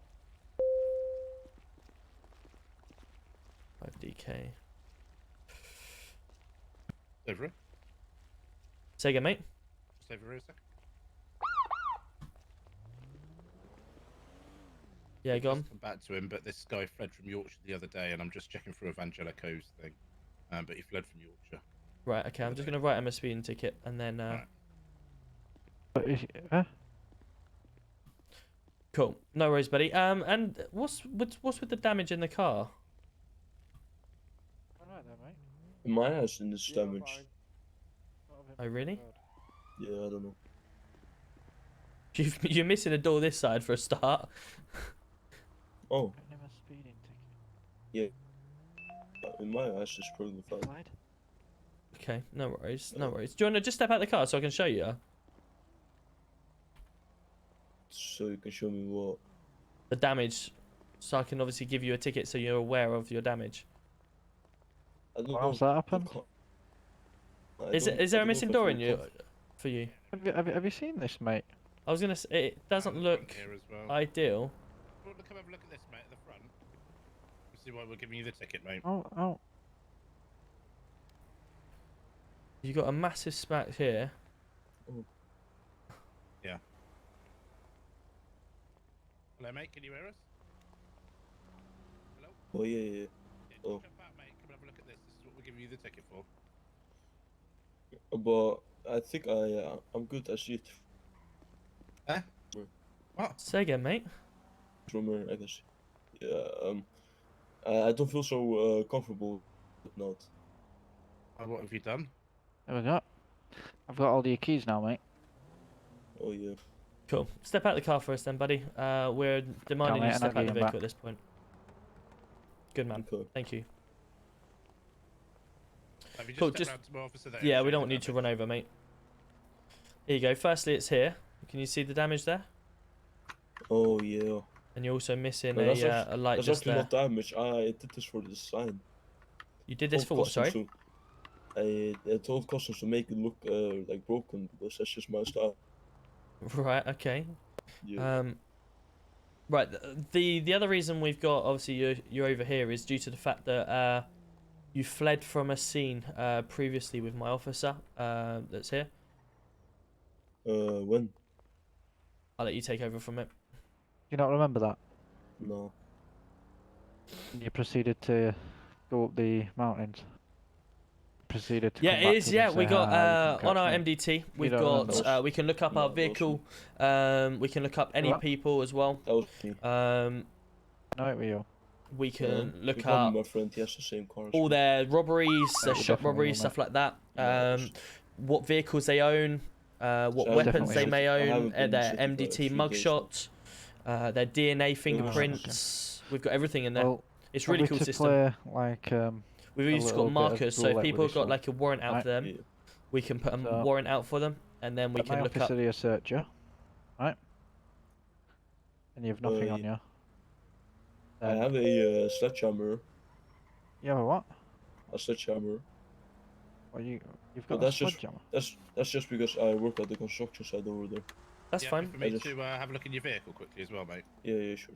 5DK. Over it. Say again, mate. Just over here a sec. Yeah, go on. Come back to him, but this guy fled from Yorkshire the other day, and I'm just checking through Evangelico's thing. But he fled from Yorkshire. Right, okay, I'm just going to write him a speeding ticket, and then... Right. But Cool. No worries, buddy. And what's with the damage in the car? Alright then, mate. My house in this damage. Oh, really? Yeah, I don't know. You're missing a door this side for a start. Oh. A speeding ticket. Yeah. In my house, it's probably fine. Okay, no worries, no worries. Do you want to just step out the car so I can show you? So you can show me what? The damage. So I can obviously give you a ticket so you're aware of your damage. I don't How's that happened? Is there a missing door in you? For you? Have you seen this, mate? I was gonna say, it doesn't look ideal. Come have a look at this, mate, at the front. See why we're giving you the ticket, mate. Oh. You got a massive smack here. Yeah. Hello, mate. Can you hear us? Hello? Oh, yeah. Oh. Jump out, mate. Come and have a look at this. This is what we're giving you the ticket for. But I think I'm good. I see it. What? Say again, mate. From here, I guess. Yeah. I don't feel so comfortable with not. What have you done? There we go. I've got all your keys now, mate. Oh yeah. Cool. Step out the car for us then, buddy. We're demanding you to step out the vehicle at this point. Good man. Okay. Thank you. Have you just Cool. stepped round to my officer there? Yeah, we don't want you to run over, mate. Here you go. Firstly, it's here. Can you see the damage there? Oh yeah. And you're also missing No, a light that's just actually there. not damage. I did this for the sign. You did this for what? Sorry. I told customers to make it look like broken because that's just my style. Right. Okay. Yeah. Right. The other reason we've got obviously you're over here is due to the fact that you fled from a scene previously with my officer that's here. When? I'll let you take over from it. You not remember that? No. You proceeded to go up the mountains. Proceeded to Yeah, come it back is. to them Yeah, and we say, got "Ha, you couldn't on our catch me." MDT. You We've don't remember got that? we can look up No, our that was vehicle. We can look up any What? people as well. That was me. No, it was you. We can look If I'm up my friend, he has the same car as all me. their robberies, Yeah, their we shop definitely robberies, will, stuff like that. Yeah, that's- What vehicles they own, what So I weapons definitely they will. may I own, haven't been their sitting for like MDT 3 days now. mugshot, their DNA fingerprints. We've got everything in there. Well, It's are really we cool to system. play like We've a just little got bit of markers, so if roulette people with have got this like a warrant out Right. for them, Yeah. we can put a So- warrant out for them, and then we Let can my look officer up. here search you, right? And you've nothing on yeah. you. I Then have a sledgehammer. you have a what? A sledgehammer. Well, you've But got a that's just sledgehammer. that's just because I work at the construction site over there. That's fine. For me I just- to have a look in your vehicle quickly as well, mate. Yeah, sure.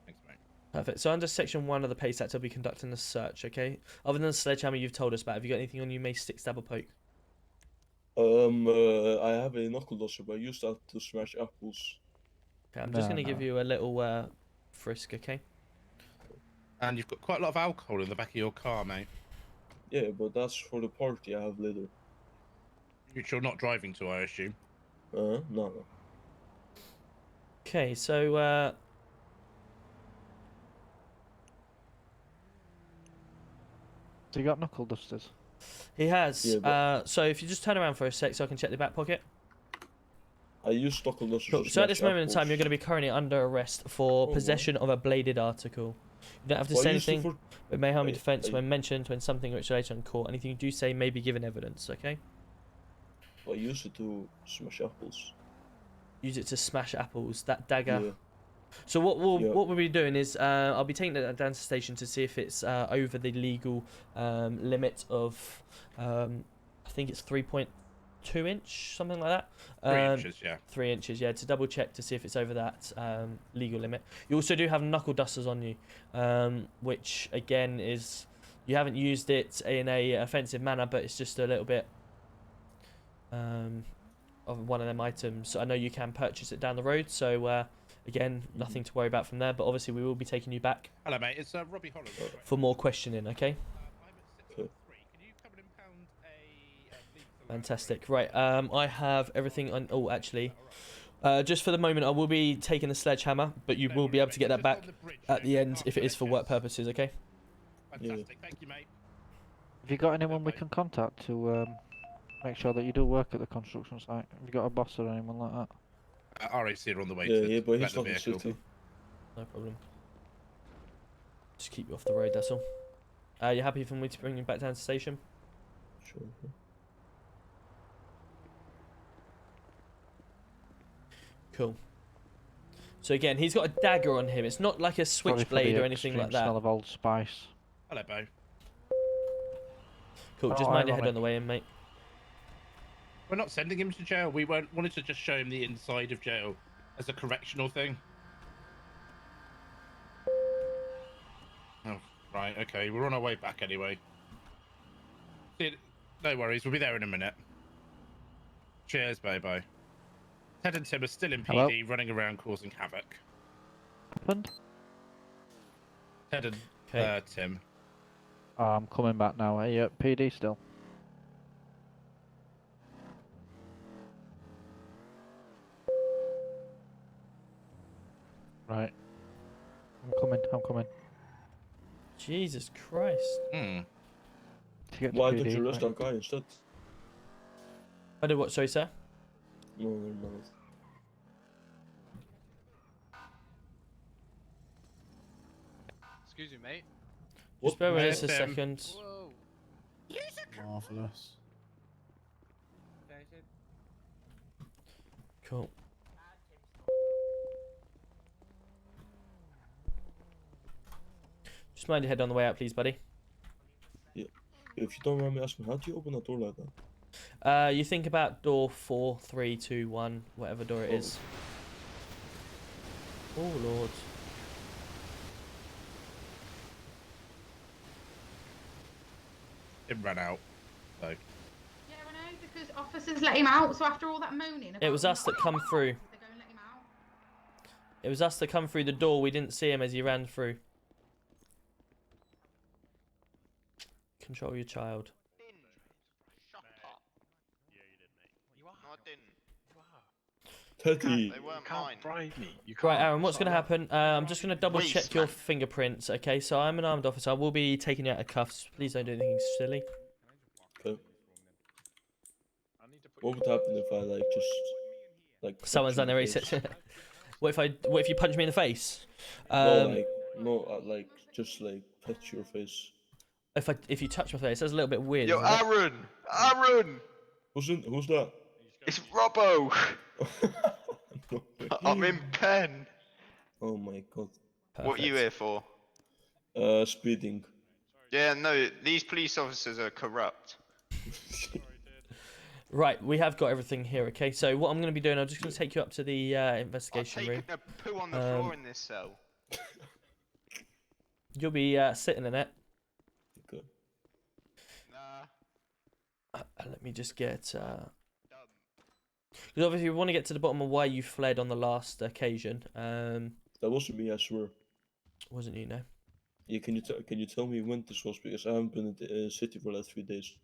Thanks, mate. Perfect. So under section 1 of the Pace Act, I'll be conducting a search. Okay. Other than the sledgehammer you've told us about, have you got anything on you? May stick, stab, or poke? I have a knuckle duster, but I use that to smash apples. Okay, I'm just No, going to give no. you a little frisk, okay? And you've got quite a lot of alcohol in the back of your car, mate. Yeah, but that's for the party I have later. Which you're not driving to, I assume. No. Okay, so So you got knuckle dusters? he has. Yeah, but- So if you just turn around for a sec so I can check the back pocket. I use knuckle dusters Cool. to So at smash this moment in time, apples. you're going to be currently under arrest for Oh, possession of a bladed article. You don't have to Well, I say used it anything. for- It may harm your I- defence I- when mentioned when something which relates on court. Anything you do say may be given evidence, okay? I use it to smash apples. Use it to smash apples. That dagger. Yeah. So what Yeah. we'll be doing is I'll be taking that down to the station to see if it's over the legal limit of I think it's 3.2 inch, something like that. 3 inches, yeah. 3 inches, yeah. To double check to see if it's over that legal limit. You also do have knuckle dusters on you, which again is you haven't used it in a offensive manner, but it's just a little bit of one of them items. So I know you can purchase it down the road, so again, nothing to worry about from there. But obviously, we will be taking you back Hello, mate. It's Robbie Holland. Right? for more questioning. Okay. I'm at 6.3. Can you come and impound a Fantastic. Right. I have everything on. Oh, actually, just for the moment, I will be taking the sledgehammer, but you will be able to get that back at the end if it is for work purposes. Okay. Fantastic. Thank you, mate. Have you got anyone we can contact to make sure that you do work at the construction site? Have you got a boss or anyone like that? RAC are on the way Yeah, to yeah, but collect he's the not in the vehicle. city. No problem. Just keep you off the road. That's all. You happy for me to bring you back down to the station? Sure. Cool. So again, he's got a dagger on him. It's not like a Sorry for switchblade the or anything like extreme that. smell of Old Spice. Hello, Bo. Cool. Just Oh, mind your hi, head on the way in, mate. We're not sending him to jail. We wanted to just show him the inside of jail as a correctional thing. Oh, right. Okay. We're on our way back anyway. No worries. We'll be there in a minute. Cheers. Bye-bye. Ted and Tim are still in Hello? PD, running around causing havoc. Happened? Ted and Okay. Tim. Oh, I'm coming back now. Are you at PD still? Right. I'm coming. Jesus Christ. Hmm. To get to Why PD, don't you arrest right? that guy instead? I did what? Sorry, sir. No, they're not. Excuse me, mate. Just bear with Hey, us a Tim. second. Whoa. Marvelous. Cool. Just mind your head on the way out, please, buddy. Yeah, if you don't mind me asking, how do you open a door like that? You think about door 4, 3, 2, 1, whatever door it is. Oh lord. It ran out. So. Yeah, I know, because officers let him out, so after all that moaning about It was us that come through. they go and let him out. It was us that come through the door. We didn't see him as he ran through. Control your child. Shut up. Yeah, you did, mate. You are. No, I didn't. You are. Teddy. They weren't You can't mine. bribe me. You can't. Right, Aaron, what's going to happen? I'm just going to double Waste, check your man. fingerprints, okay? So I'm an armed officer. I will be taking you out of cuffs. Please don't do anything silly. Okay. What would happen if I like Someone's done their punch you in research. the face? What if you punch me in the face? Like just like touch your face. If you touch my face, that's a little bit weird. Yo, isn't it? Aaron! Aaron! Who's that? It's Robbo! No way. I'm in pen. Oh my god. What are you here for? Speeding. Yeah, no, these police officers are corrupt. Right, we have got everything here, okay? So what I'm going to be doing, I'm just going to take you up to the I've investigation taken room. a poo on the floor in this cell. You'll be sitting in it. Okay. Nah. Let me just get... Because obviously we want to get to the bottom of why you fled on the last occasion. That wasn't me, I swear. Wasn't you, no? Yeah, can you tell me when this was, because I haven't been in the city for like 3 days.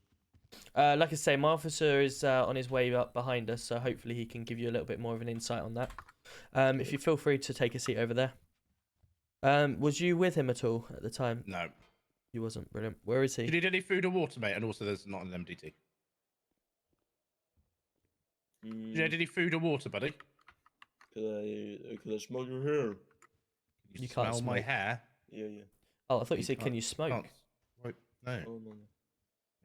Like I say, my officer is on his way up behind us, so hopefully he can give you a little bit more of an insight on that. If you feel free to take a seat over there. Was you with him at all at the time? No. He wasn't. Brilliant. Where is Do he? you need any food or water, mate? And also, there's not an MDT. Do you need any food or water, buddy? Could I smell your hair? You can't smell my smoke. hair? Yeah. Oh, I thought you said, can you smoke? Can't. Wait, no. Oh no.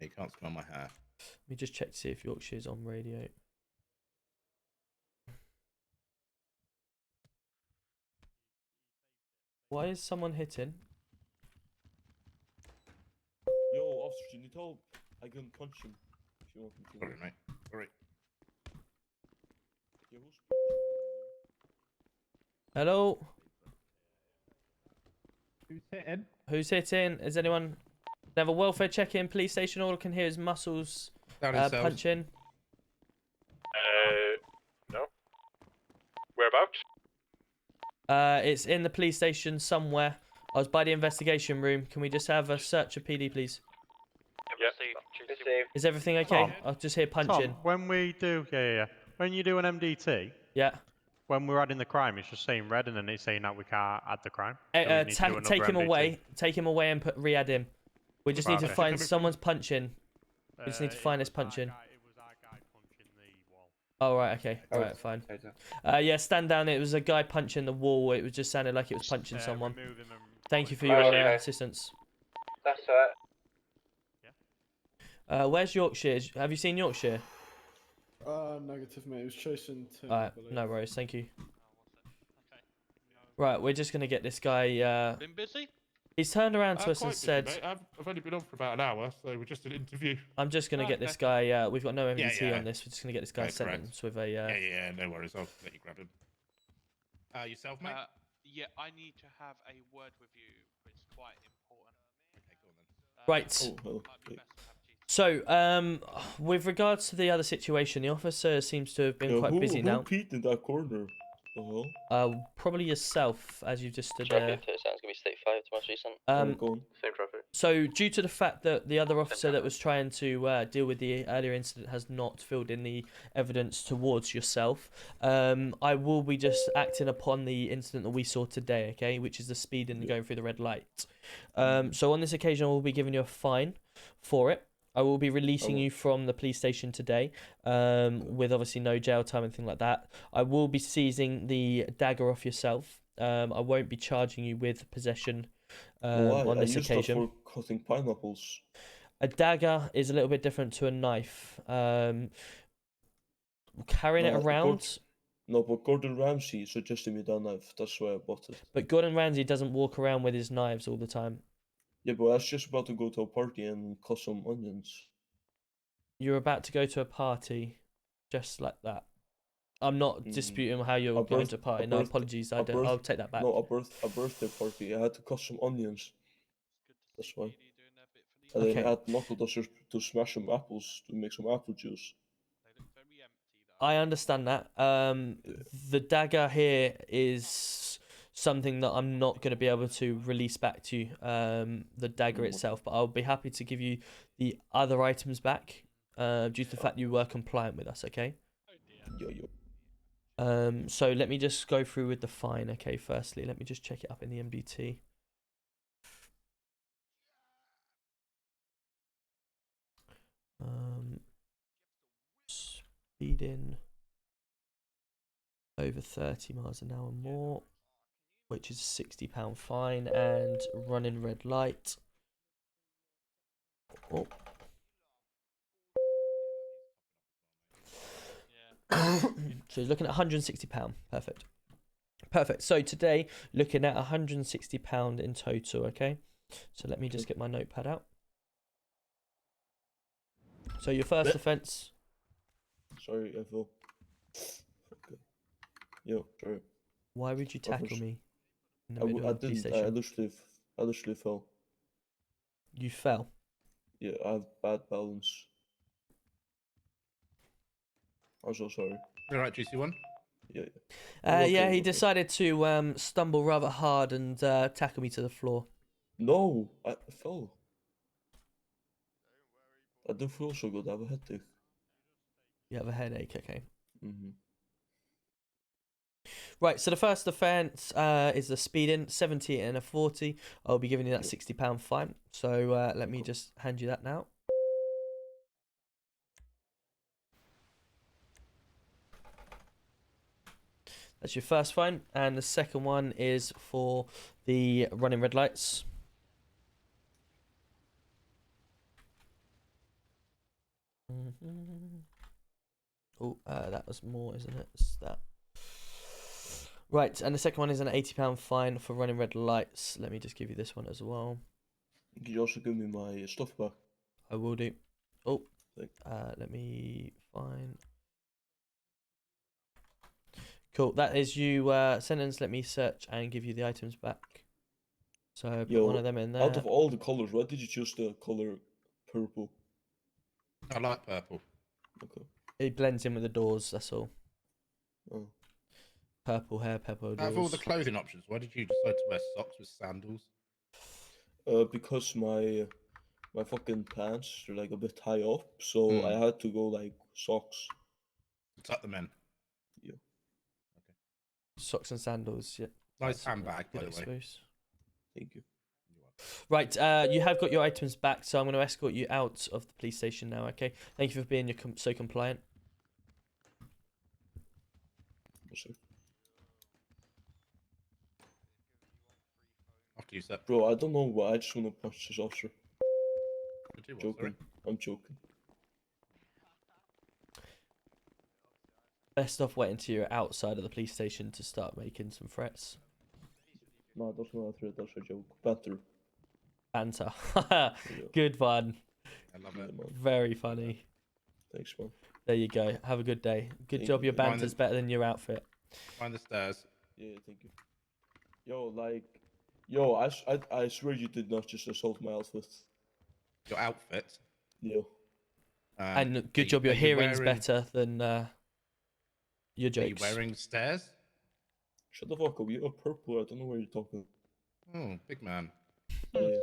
You can't smell my hair. Let me just check to see if Yorkshire's on radio. Why is someone hitting? Yo, officer, you need help. I can punch him if you want me to. Sorry, mate. Sorry. Yeah, who's Hello? Who's hitting? Who's hitting? Is anyone... They have a welfare check-in, police station. All I can hear is muscles Down in cells. punching. No. Whereabouts? It's in the police station somewhere. I was by the investigation room. Can we just have a search of PD, please? Yeah. Is everything okay? Tom? I'll just hear punching. Tom, when we do, when you do an MDT, Yeah. when we're adding the crime, it's just saying red, and then it's saying that we can't add the crime. So we need to do another Take him MDT. away. Take him away and re-add him. We just need to Okay. find someone's punching. We just need to find his punching. It was our guy punching the wall. Oh, right, okay. Right, fine. Yeah, stand down. It was a guy punching the wall. It was just sounded like it was punching someone. Remove him and Thank you for put him your away. assistance. That's alright. Where's Yorkshire? Have you seen Yorkshire? Negative, mate. It was chasing Tim. Alright, no worries. Thank you. Right, we're just going to get this guy... Been busy? He's turned around to us and said... I've only been on for about an hour, so we're just an interview. I'm just going to get this guy... we've got no Yeah, MDT yeah. on this. We're just going to get this guy Okay, correct. sentenced with a... Yeah, no worries. I'll let you grab him. Yourself, mate? Yeah, I need to have a word with you. It's quite important. Okay, go on then. Right. might be best So, with regards to the other situation, the officer seems to have been quite busy who now. peed in that corner? The hell? Probably yourself, as you've just stood Traffic there. to sounds gonna be state 5 to most recent. Go on. Same traffic. So, due to the fact that the other officer that was trying to deal with the earlier incident has not filled in the evidence towards yourself, I will be just acting upon the incident that we saw today, okay, which is the speed and going through the red light. So, on this occasion, I will be giving you a fine for it. I will be releasing you from the police station today, with obviously no jail time and things like that. I will be seizing the dagger off yourself. I won't be charging you with possession on this occasion. I used that for cutting pineapples. A dagger is a little bit different to a knife. Carrying it around... No, but Gordon Ramsay suggested me that knife. That's why I bought it. But Gordon Ramsay doesn't walk around with his knives all the time. Yeah, but I was just about to go to a party and cut some onions. You're about to go to a party, just like that. I'm not disputing how you're going to a party. No, apologies. I'll take that back. No, a birthday party. I had to cut some onions. That's why. And then add knuckle dusters to smash some apples to make some apple juice. I understand that. The dagger here is something that I'm not going to be able to release back to you. The dagger itself, but I'll be happy to give you the other items back. Due to the fact you were compliant with us. Okay. So let me just go through with the fine. Okay. Firstly, let me just check it up in the MDT. Speeding over 30 miles an hour more, which is a £60 fine, and running red light. Oh. So he's looking at £160. Perfect. Perfect. So today, looking at £160 in total, okay? So let me just get my notepad out. So your first offence... Sorry, I fell. Okay. Yo, sorry. Why would you tackle me in the I middle of the police didn't. station? I literally fell. You fell? Yeah, I have bad balance. I'm so sorry. You alright, GC1? Yeah. Yeah, he decided to stumble rather hard and tackle me to the floor. No, I fell. I don't feel so good. I have a headache. You have a headache, okay. Mm-hmm. Right, so the first offence is the speeding, 70 and a 40. I'll be giving you that £60 fine. So let me just hand you that now. That's your first fine. And the second one is for the running red lights. Oh, that was more, isn't it? It's that. Right, and the second one is an £80 fine for running red lights. Let me just give you this one as well. Can you also give me my stuff back? I will do. Oh, let me find. Cool, that is you sentence. Let me search and give you the items back. So put one of them in there. Out of all the colors, why did you choose the color purple? I like purple. Okay. It blends in with the doors, that's all. Oh. Purple hair, purple doors. Out of all the clothing options, why did you decide to wear socks with sandals? Because my fucking pants are like a bit high up, so I had to go like socks. It's up the men. Yeah. Okay. Socks and sandals, yeah. Nice handbag, by the way. Thank you. Right, you have got your items back, so I'm going to escort you out of the police station now, okay? Thank you for being so compliant. Yes, sir. After you, sir. Bro, I don't know why. I just want to punch this officer. Joking. I'm joking. Best off waiting until you're outside of the police station to start making some threats. No, that's not a threat, that's a joke. Banter. Banter. Good one. I love it. Very funny. Thanks, man. There you go. Have a good day. Good job. Your banter's better than your outfit. Find the stairs. Yeah, thank you. I swear you did not just assault my outfit. Your outfit? Yeah. And good job. Your hearing's better than your jokes. Are you wearing stairs? Shut the fuck up. You're purple. I don't know where you're talking. Oh, big man. Yeah.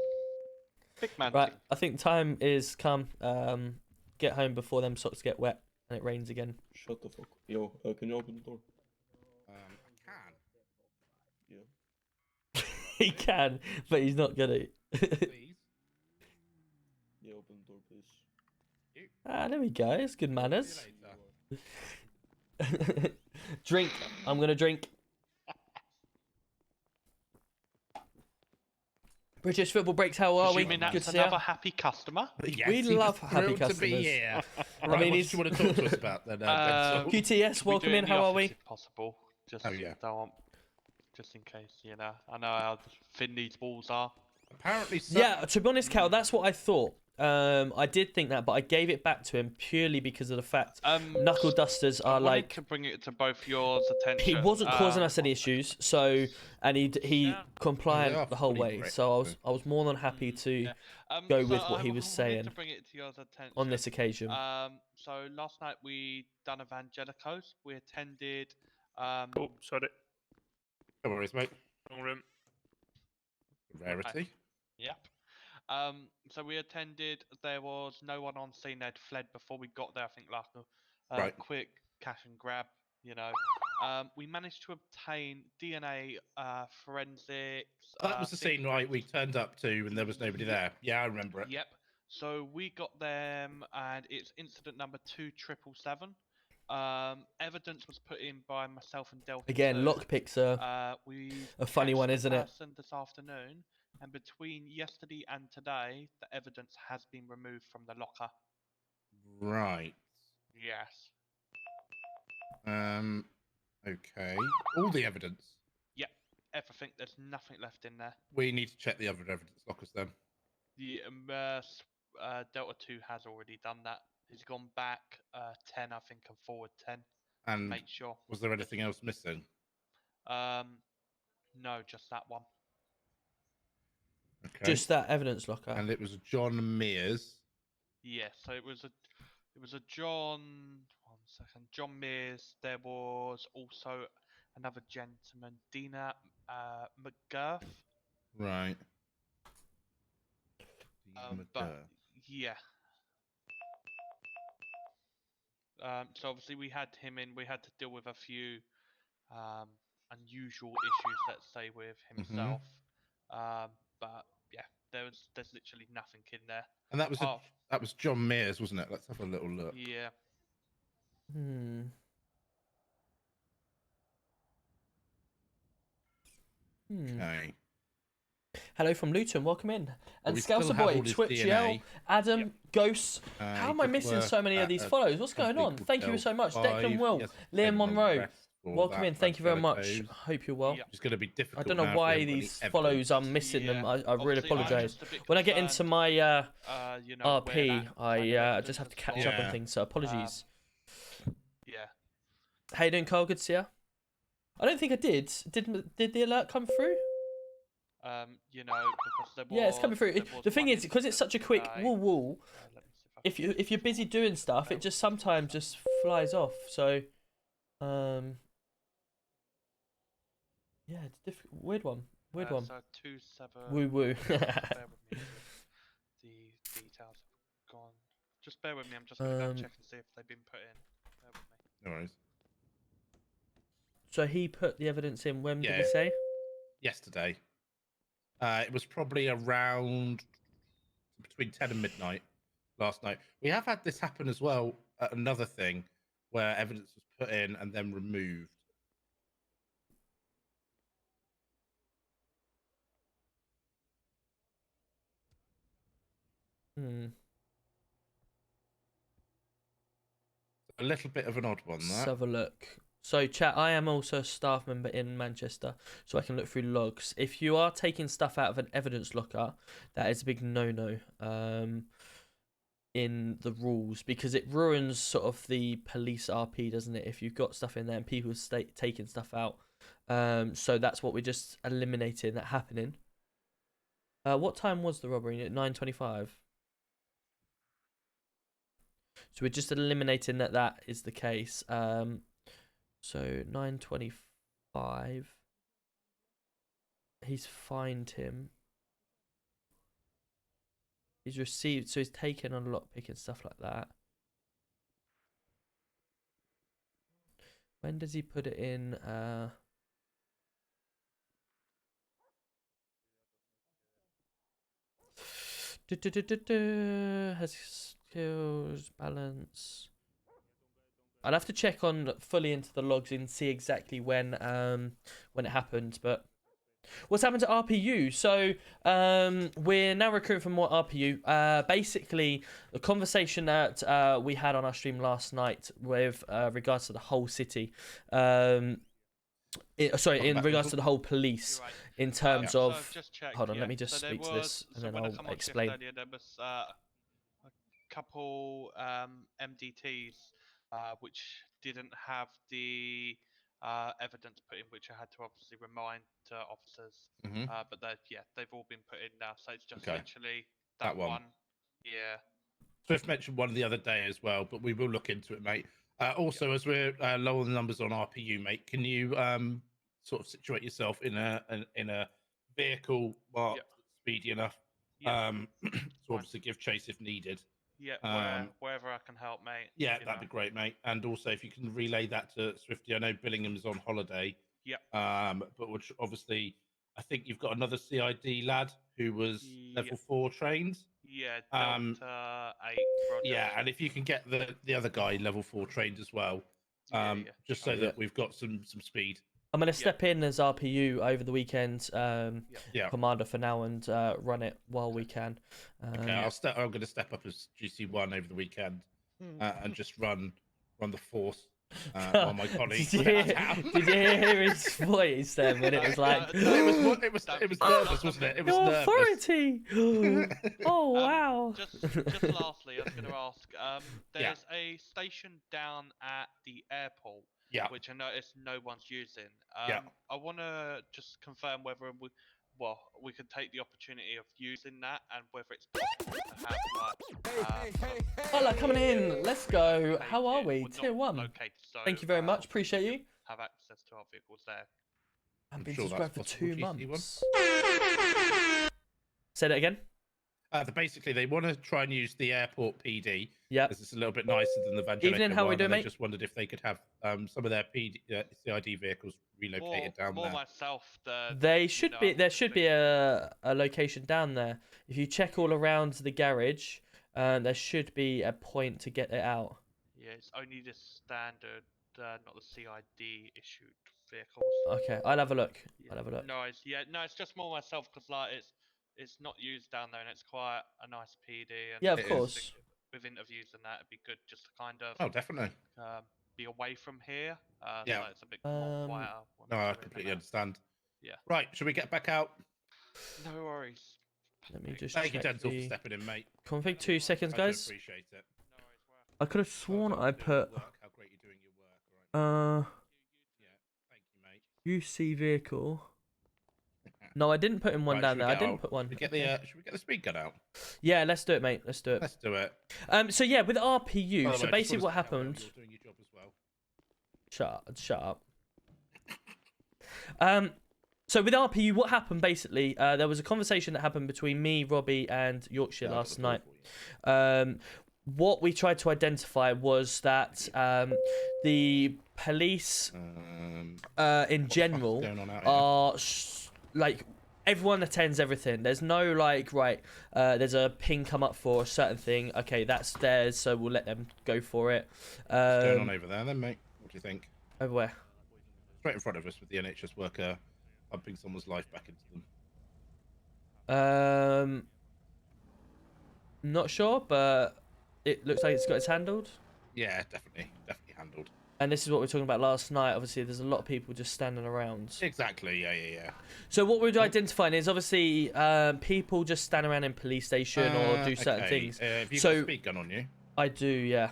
Big man. Right, I think time is come. Get home before them socks get wet and it rains again. Shut the fuck up. Yo, can you open the door? I can. Yeah. He can, but he's not gonna. Please. Yeah, open the door, please. There we go. It's good manners. Drink. I'm gonna drink. British football breaks. How are we? Assuming that's Good to see another ya. happy customer. Yes, We love happy thrilled to be customers. here. I Right, mean, what do you want to talk to us about then? QTS, We welcome do it in. the How are office we? If possible. Just Oh, yeah. don't want, just in case, you know. I know how thin these walls are. Apparently so. Yeah, to be honest, Cal, that's what I thought. I did think that, but I gave it back to him purely because of the fact knuckle dusters are I wanted like to bring it to both yours attention. he wasn't causing us any issues, so and he compliant the whole fully way. bricked, So so. I was more than happy to go with what he was saying to bring it to yours attention on this occasion. So last night we done Evangelicos. We attended. Oh, sorry. No worries, mate. Wrong room. Rarity. Yep. So we attended. There was no one on scene. They'd fled before we got there. I think like a Right. quick cash and grab. You know. We managed to obtain DNA forensics. That was the scene, right? We turned up to and there was nobody there. Yeah, I remember it. Yep. So we got them, and it's incident number 2777. Evidence was put in by myself and Delta. Again, 2. lockpicks are a funny one, isn't it? This afternoon, and between yesterday and today, the evidence has been removed from the locker. Right. Yes. Okay. All the evidence. Yep. Everything. There's nothing left in there. We need to check the other evidence lockers then. The Delta 2 has already done that. He's gone back 10, I think, and forward 10. And make sure. was there anything else missing? No, just that one. Okay. Just that evidence locker. And it was John Mears. Yeah, so it was a John. 1 second, John Mears. There was also another gentleman, Dina McGurf. Right. But yeah. So obviously we had him in. We had to deal with a few unusual issues, let's say, with himself. But yeah, there's literally nothing in there. And that was John Mears, wasn't it? Let's have a little look. Yeah. Okay. Hello from Luton, welcome in. And we still Scouser have Boy, all his Twitch DNA. Yell, Adam, Ghosts. How am I he missing worked so many of at these a follows? What's going company on? called Thank you so much. Declan Five. Will, Yes, Liam pending Monroe. arrest for Welcome that in. Thank you very much. Angelico's. Hope you're well. It's going to be difficult. I don't know now if we why haven't got any these evidence. follows, I'm missing them. I really Obviously, I'm apologise. just a bit When I get into concerned, my you know, where RP, that kind of I evidence just have to has catch gone. up on things, so apologies. Yeah. How you doing, Carl? Good to see you. I don't think I did. Did the alert come through? You know, because there was, Yeah, it's coming through. there was The thing one is, because it's such a quick guy- woo. let me see if I If you're busy doing stuff, it just sometimes just flies off. So, yeah, it's weird one. Weird one. So 27. Woo woo. Bear with me. The details have gone. Just bear with me. I'm just gonna go check and see if they've been put in. Bear with me. No worries. So he put the evidence in when did Yeah. he say? Yesterday. It was probably around between 10 and midnight last night. We have had this happen as well at another thing where evidence was put in and then removed. A little bit of an odd one, Let's that. have a look. So, chat, I am also a staff member in Manchester, so I can look through logs. If you are taking stuff out of an evidence locker, that is a big no-no in the rules, because it ruins sort of the police RP, doesn't it? If you've got stuff in there and people taking stuff out. So that's what we're just eliminating that happening. What time was the robbery? At 9:25. So we're just eliminating that is the case. So 9:25. He's fined him. He's received, so he's taken on lockpick and stuff like that. When does he put it in? Has skills, balance. I'd have to check on fully into the logs and see exactly when it happened. But what's happened to RPU? So we're now recruiting for more RPU. Basically, the conversation that we had on our stream last night with regards to the whole city. Sorry, in regards to the whole police, in terms of. So I've just checked, Hold on, yeah. let me just so there speak to was, this, and so then when I I'll come on shift explain. earlier, there was a couple MDTs which didn't have the evidence put in, which I had to obviously remind officers. Mhm. But they've all been put in now, so it's just Okay. literally That that one. one. Yeah. Swift mentioned one the other day as well, but we will look into it, mate. Also, as we're low on the numbers on RPU, mate, can you sort of situate yourself in a vehicle marked speedy enough to obviously give chase if needed? Yeah, wherever I can help, mate. Yeah, you that'd know. be great, mate. And also, if you can relay that to Swifty, I know Billingham's on holiday. Yep. But which obviously, I think you've got another CID lad who was level 4 trained. Yeah, Delta 8. Roger. Yeah, and if you can get the other guy level 4 trained as well, just so that we've got some speed. I'm going to step in as RPU over the weekend, commander for now, and run it while we can. Okay, I'm going to step up as GC1 over the weekend and just run the force while my colleagues. Did you hear his voice then when it was like? It was nervous, wasn't it? It was nervous. Authority. Oh wow. Just lastly, I was going to ask. There's a station down at the airport. Yeah. Which I noticed no one's using. Yeah. I want to just confirm whether we could take the opportunity of using that, and whether it's possible to have like. Hola, coming in. Let's go. How are we? Tier 1. Thank you very much. Appreciate you. Have access to our vehicles there. I've been subscribed for 2 months. Say that again. Basically, they want to try and use the airport PD. Yeah. Because it's a little bit nicer than the Vangelica. Evening, how we doing, They mate? just wondered if they could have some of their CID vehicles relocated down there. Myself. There should be a location down there. If you check all around the garage, there should be a point to get it out. Yeah, it's only the standard, not the CID issued vehicles. Okay, I'll have a look. No, it's just more myself because it's not used down there, and it's quite a nice PD. And yeah, of course. With interviews and that, it'd be good just to kind of. Oh, definitely. Be away from here. Yeah. So it's a bit more quieter. No, I completely understand. Yeah. Right, should we get back out? No worries. Let me just Thank you, check Denzel, for stepping in, mate. Config 2 seconds, I guys. appreciate it. I could have sworn I put. How great you're doing your work. Yeah, thank you, mate. UC vehicle. No, I didn't put in one down there. I didn't put one. Should we get the speed gun out? Yeah, let's do it, mate. Let's do it. Let's do it. So yeah, with RPU, By the so way, basically what happened. You're doing your job as well. Shut up. So with RPU, what happened basically? There was a conversation that happened between me, Robbie, and Yorkshire last night. What we tried to identify was that the police, in general, are like everyone attends everything. There's no like there's a ping come up for a certain thing. Okay, that's theirs, so we'll let them go for it. What's going on over there, then, mate? What do you think? Over where? Straight in front of us with the NHS worker pumping someone's life back into them. Not sure, but it looks like it's got its handled. Yeah, definitely handled. And this is what we were talking about last night. Obviously, there's a lot of people just standing around. Exactly, yeah. So what we're identifying is obviously people just stand around in police station or do certain things. Have you got a speed gun on you? I do, yeah.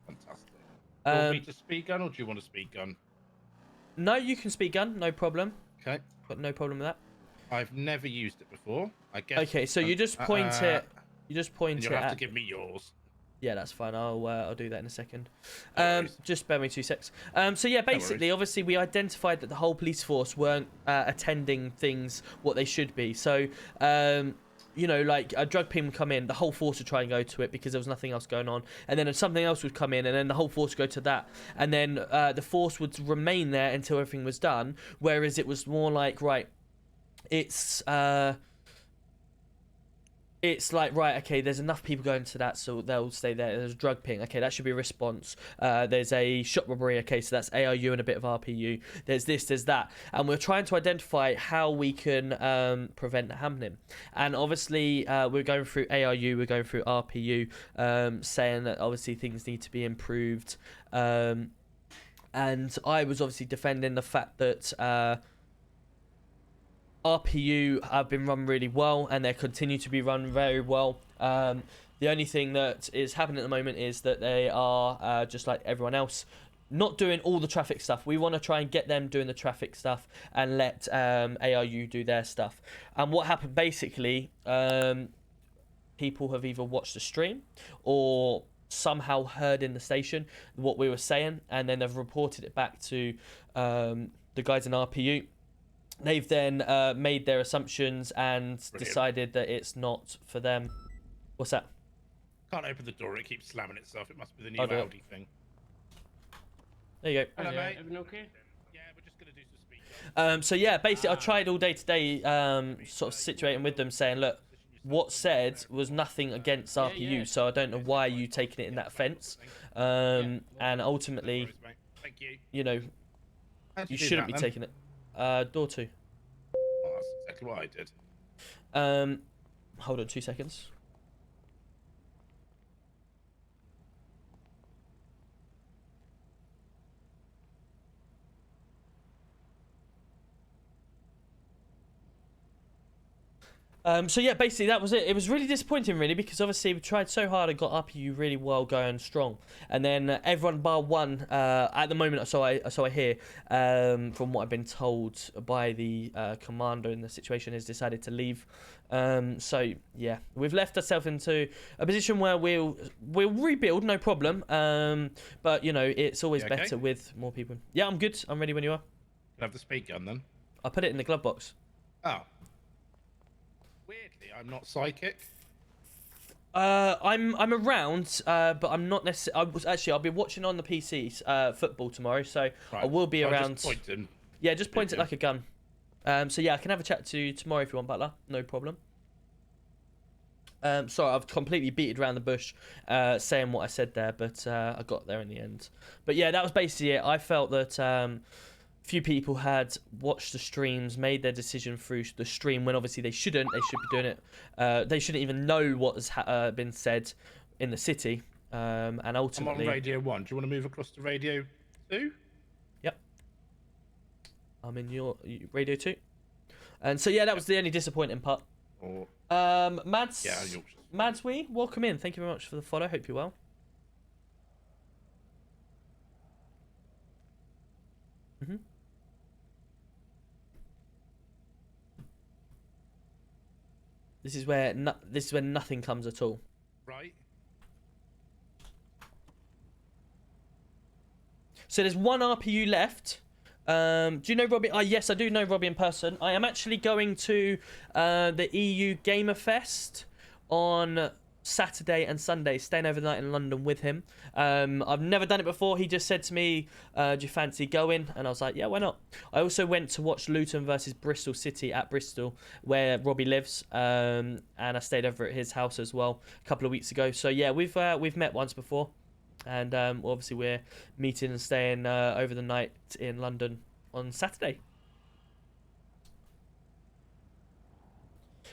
Fantastic. Do you want me to speed gun or do you want a speed gun? No, you can speed gun, no problem. Okay. Got no problem with that. I've never used it before. I guess. Okay, so you just point it. You just point you'll it. have at... to give me yours. Yeah, that's fine. I'll do that in a second. Just bear me 2 secs. So yeah, basically, obviously, we identified that the whole police force weren't attending things what they should be. So, you know, like a drug ping would come in, the whole force would try and go to it because there was nothing else going on, and then something else would come in, and then the whole force would go to that, and then the force would remain there until everything was done. Whereas it was more like, right, it's like, right, okay, there's enough people going to that, so they'll stay there. There's a drug ping, okay, that should be a response. There's a shop robbery, okay, so that's ARU and a bit of RPU. There's this, there's that. And we're trying to identify how we can prevent that happening. And obviously, we're going through ARU, we're going through RPU, saying that obviously things need to be improved. And and I was obviously defending the fact that RPU have been run really well, and they continue to be run very well. The only thing that is happening at the moment is that they are just like everyone else, not doing all the traffic stuff. We want to try and get them doing the traffic stuff and let ARU do their stuff. And what happened basically, people have either watched the stream or somehow heard in the station what we were saying, and then they've reported it back to the guys in RPU. They've then made their assumptions and decided that it's not for them. What's that? Can't open the door, it keeps slamming itself. It must be the new I'll do it. Audi thing. There you go. Hello, mate. Everything okay? Yeah, we're just going to do some speaking. So yeah, basically I tried all day today, sort of situating with them, saying, look, what said was nothing against RPU, so I don't know why you taking it in that offence. And ultimately, you know, you shouldn't be taking it. Door 2. Oh, that's exactly what I did. Hold on 2 seconds. So yeah, basically that was it. It was really disappointing, really, because obviously we tried so hard and got RPU really well going strong, and then everyone bar one at the moment. So I hear from what I've been told by the commander in the situation has decided to leave. So yeah, we've left ourselves into a position where we'll rebuild, no problem. But you know, it's always better with more people. Yeah, I'm good. I'm ready when you are. Can I have the speed gun then? I put it in the glove box. Oh. Weirdly, I'm not psychic. I'm around, but I'm not necessarily. I'll be watching on the PCs football tomorrow, so I will be around. Just point him. Yeah, just point it like a gun. So yeah, I can have a chat to you tomorrow if you want, Butler. No problem. Sorry, I've completely beated around the bush, saying what I said there, but I got there in the end. But yeah, that was basically it. I felt that few people had watched the streams, made their decision through the stream, when obviously they shouldn't. They should be doing it. They shouldn't even know what has been said in the city. And ultimately, I'm on Radio 1. Do you want to move across to Radio 2? Yep. I'm in your Radio 2. And so yeah, that was the only disappointing part. Mads. Yeah, Mads, welcome in. Thank you very much for the follow. Hope you're well. This is where nothing comes at all. Right. So there's one RPU left. Do you know Robbie? Yes, I do know Robbie in person. I am actually going to the EU Gamer Fest on Saturday and Sunday, staying over the night in London with him. I've never done it before. He just said to me, do you fancy going? And I was like, yeah, why not? I also went to watch Luton versus Bristol City at Bristol, where Robbie lives, and I stayed over at his house as well a couple of weeks ago. So yeah, we've met once before, and obviously we're meeting and staying over the night in London on Saturday.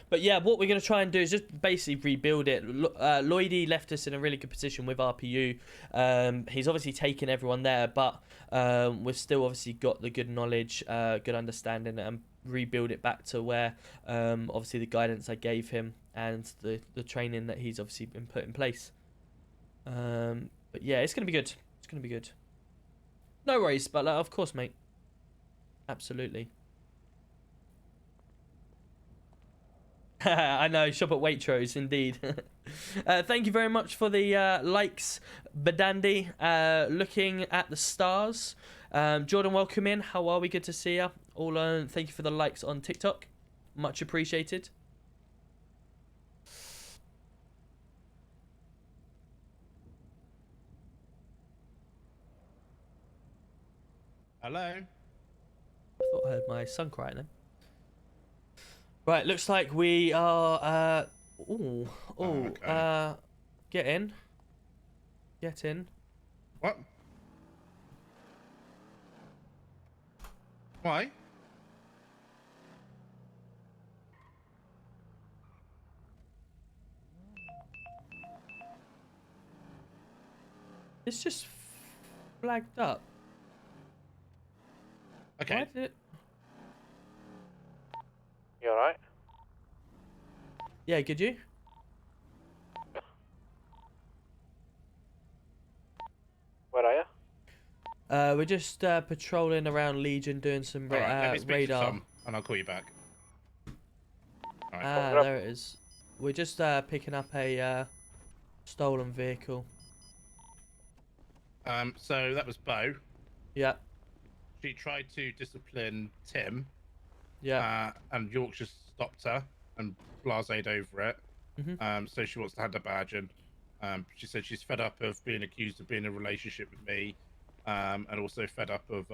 But yeah, what we're going to try and do is just basically rebuild it. Lloydie left us in a really good position with RPU. He's obviously taken everyone there, but we've still obviously got the good knowledge, good understanding, and rebuild it back to where obviously the guidance I gave him and the training that he's obviously been put in place. But yeah, it's going to be good. It's going to be good. No worries, but of course, mate. Absolutely. I know, shop at Waitrose, indeed. Thank you very much for the likes, Badandi. Looking at the stars. Jordan, welcome in. How are we? Good to see you. All thank you for the likes on TikTok. Much appreciated. Hello? I thought I heard my son crying then. Right, looks like we are, get in. Get in. What? Why? It's just flagged up. Okay. Why did it... You alright? Yeah, could you? Where are you? We're just patrolling around Legion, doing some All right, let me speak to radar. Tom, and I'll call you back. All right. Ah, there it is. We're just picking up a stolen vehicle. So that was Bo. Yeah. She tried to discipline Tim. Yeah. And Yorkshire stopped her and blased over it. Mhm. So she wants to hand her badge in. She said she's fed up of being accused of being in a relationship with me, and also fed up of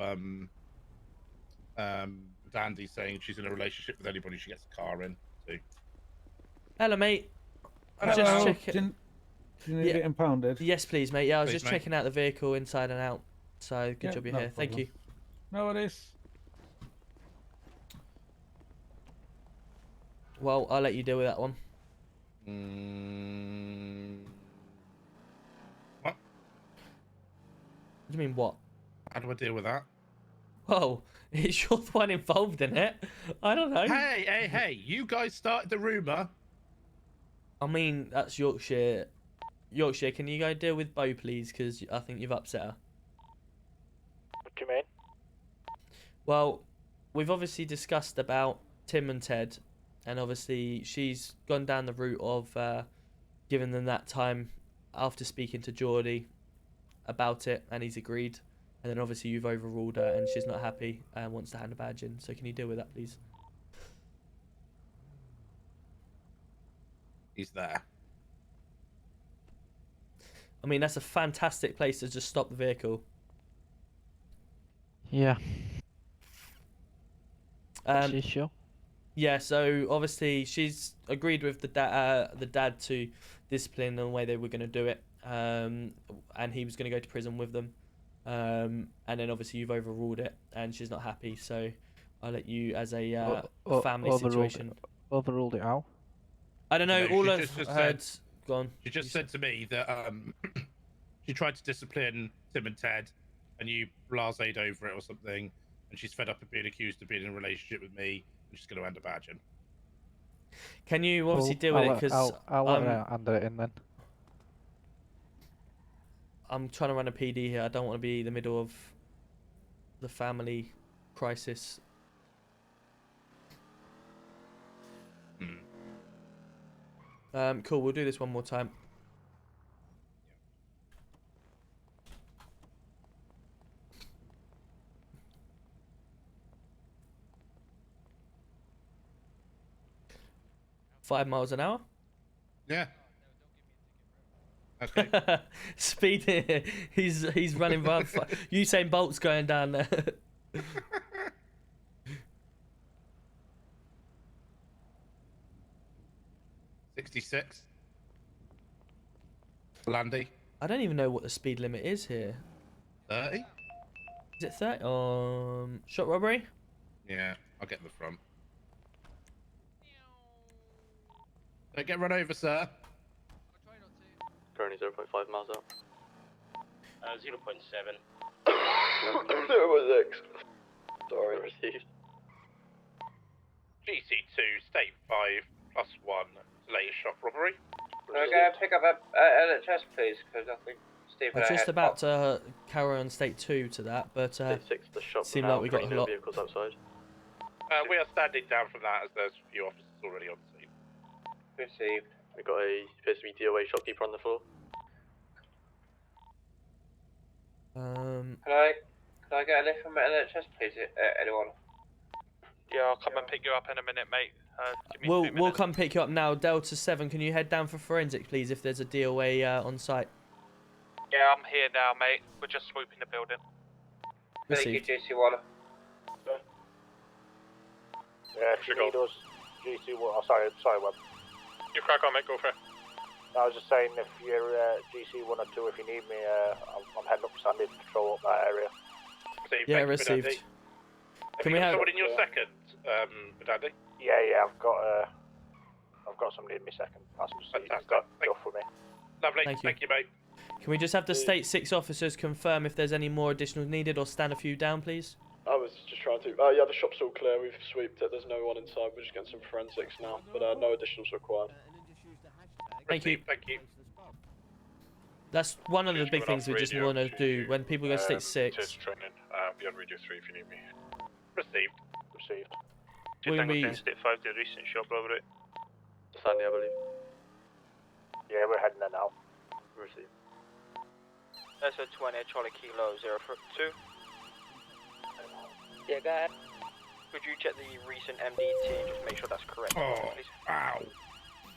Dandy saying she's in a relationship with anybody she gets a car in too. Hello, mate. I'm Hello. just checking. Do you need it impounded? Yes, please, mate. Yeah, I was Please, just mate. checking out the vehicle inside and out. So good Yeah, job you're no here. Thank problem. you. No, it is. Well, I'll let you deal with that one. What? What do you mean, what? How do I deal with that? Whoa, it's your one involved in it. I don't know. Hey! You guys started the rumor. I mean, that's Yorkshire. Yorkshire, can you go deal with Bo, please? Because I think you've upset her. What do you mean? Well, we've obviously discussed about Tim and Ted, and obviously she's gone down the route of giving them that time after speaking to Geordie about it, and he's agreed. And then obviously you've overruled her, and she's not happy and wants to hand a badge in. So can you deal with that, please? He's there. I mean, that's a fantastic place to just stop the vehicle. Yeah. What's the Um, issue? Yeah, so obviously she's agreed with the dad to discipline the way they were going to do it, and he was going to go to prison with them, and then obviously you've overruled it, and she's not happy. So I'll let you, as a family situation. Overruled it how? I don't know. No, All she I've just heard. said- Go on. She just said to me that she tried to discipline Tim and Ted, and you blased over it or something, and she's fed up of being accused of being in a relationship with me, and she's going to hand a badge in. Can you obviously deal with it? Because I'll let her under it in then. I'm trying to run a PD here. I don't want to be in the middle of the family crisis. Cool. We'll do this one more time. $5 miles an hour. Yeah. Okay. Speed. He's running by. Usain Bolt's going down there. 66. Landy. I don't even know what the speed limit is here. 30. Is it 30? Shot robbery. Yeah, I'll get in the front. Don't get run over, sir. Currently 0.5 miles out. 0.7. 0.6. Sorry. Received. GC2, state 5, +1, delayed shop robbery. Can I go pick up a LHS, please? Because I think Steve. I was just about to carry on state 2 to that, but State 6, the shop. seemed like we got a lot. Vehicles outside. We are standing down from that as there's a few officers already on scene. Received. We got a appears to be DOA shopkeeper on the floor. Um. Can I get a lift from LHS, please? Anyone? Yeah, I'll come and pick you up in a minute, mate. Give me 2 minutes. We'll come pick you up now. Delta 7, can you head down for forensic, please, if there's a DOA on site? Yeah, I'm here now, mate. We're just swooping the building. Received. Thank you, GC1. Yeah, if you need us, GC1. Oh, sorry, Web. You crack on, mate. Go for it. I was just saying, if you're GC1 or 2, if you need me, I'm heading up Sandy to patrol up that area. Yeah, received. Can we have someone in your second, Daddy? Yeah, I've got somebody in my second. That's I've got stuff for me. Lovely, Thank you. mate. Can we just have the state 6 officers confirm if there's any more additional needed or stand a few down, please? I was just trying 2. Yeah, the shop's all clear. We've sweeped it. There's no one inside. We're just getting some forensics now, but no additionals required. Thank you. Thank you. That's one of the big things we just want to do when people go state 6. Training. Beyond radio 3 if you need me. Received. Received. When we... State 5 to recent shop robbery. Sandy, I believe. Yeah, we're heading there now. Received. SO20 Charlie Kilo 02. Yeah, go ahead. Could you check the recent MDT and just make sure that's correct, please? Ow.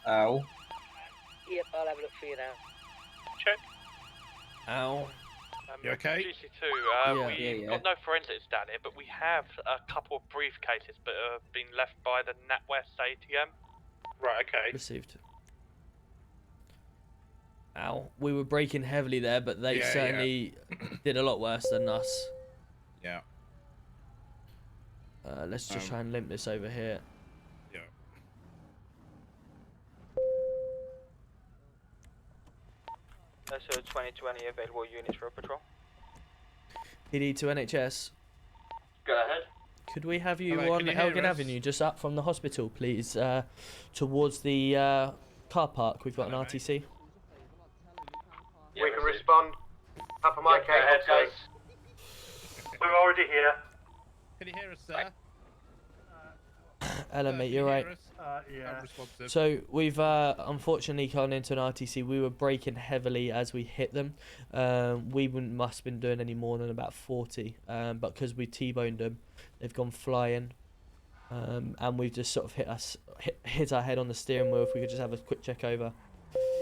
Ow. Yep, I'll have a look for you now. Check. Ow. You okay? GC2, Yeah. we've got no forensics down here, but we have a couple of briefcases that have been left by the NatWest ATM. Right, okay. Received. Ow. We were braking heavily there, but they certainly did a lot worse than us. Yeah. Let's just try and limp this over here. Yeah. SO20 available units for a patrol. PD to NHS. Go ahead. Could we have you Hello, on can you hear Elgin us? Avenue, just up from the hospital, please, towards the car park? We've got an RTC. We can respond. Up on my case, guys. We're already here. Can you hear us, sir? Hello, mate, you're right. Yeah. So we've unfortunately gone into an RTC. We were braking heavily as we hit them. We must have been doing any more than about 40, but because we T-boned them, they've gone flying, and we've just sort of hit our head on the steering wheel. If we could just have a quick check over.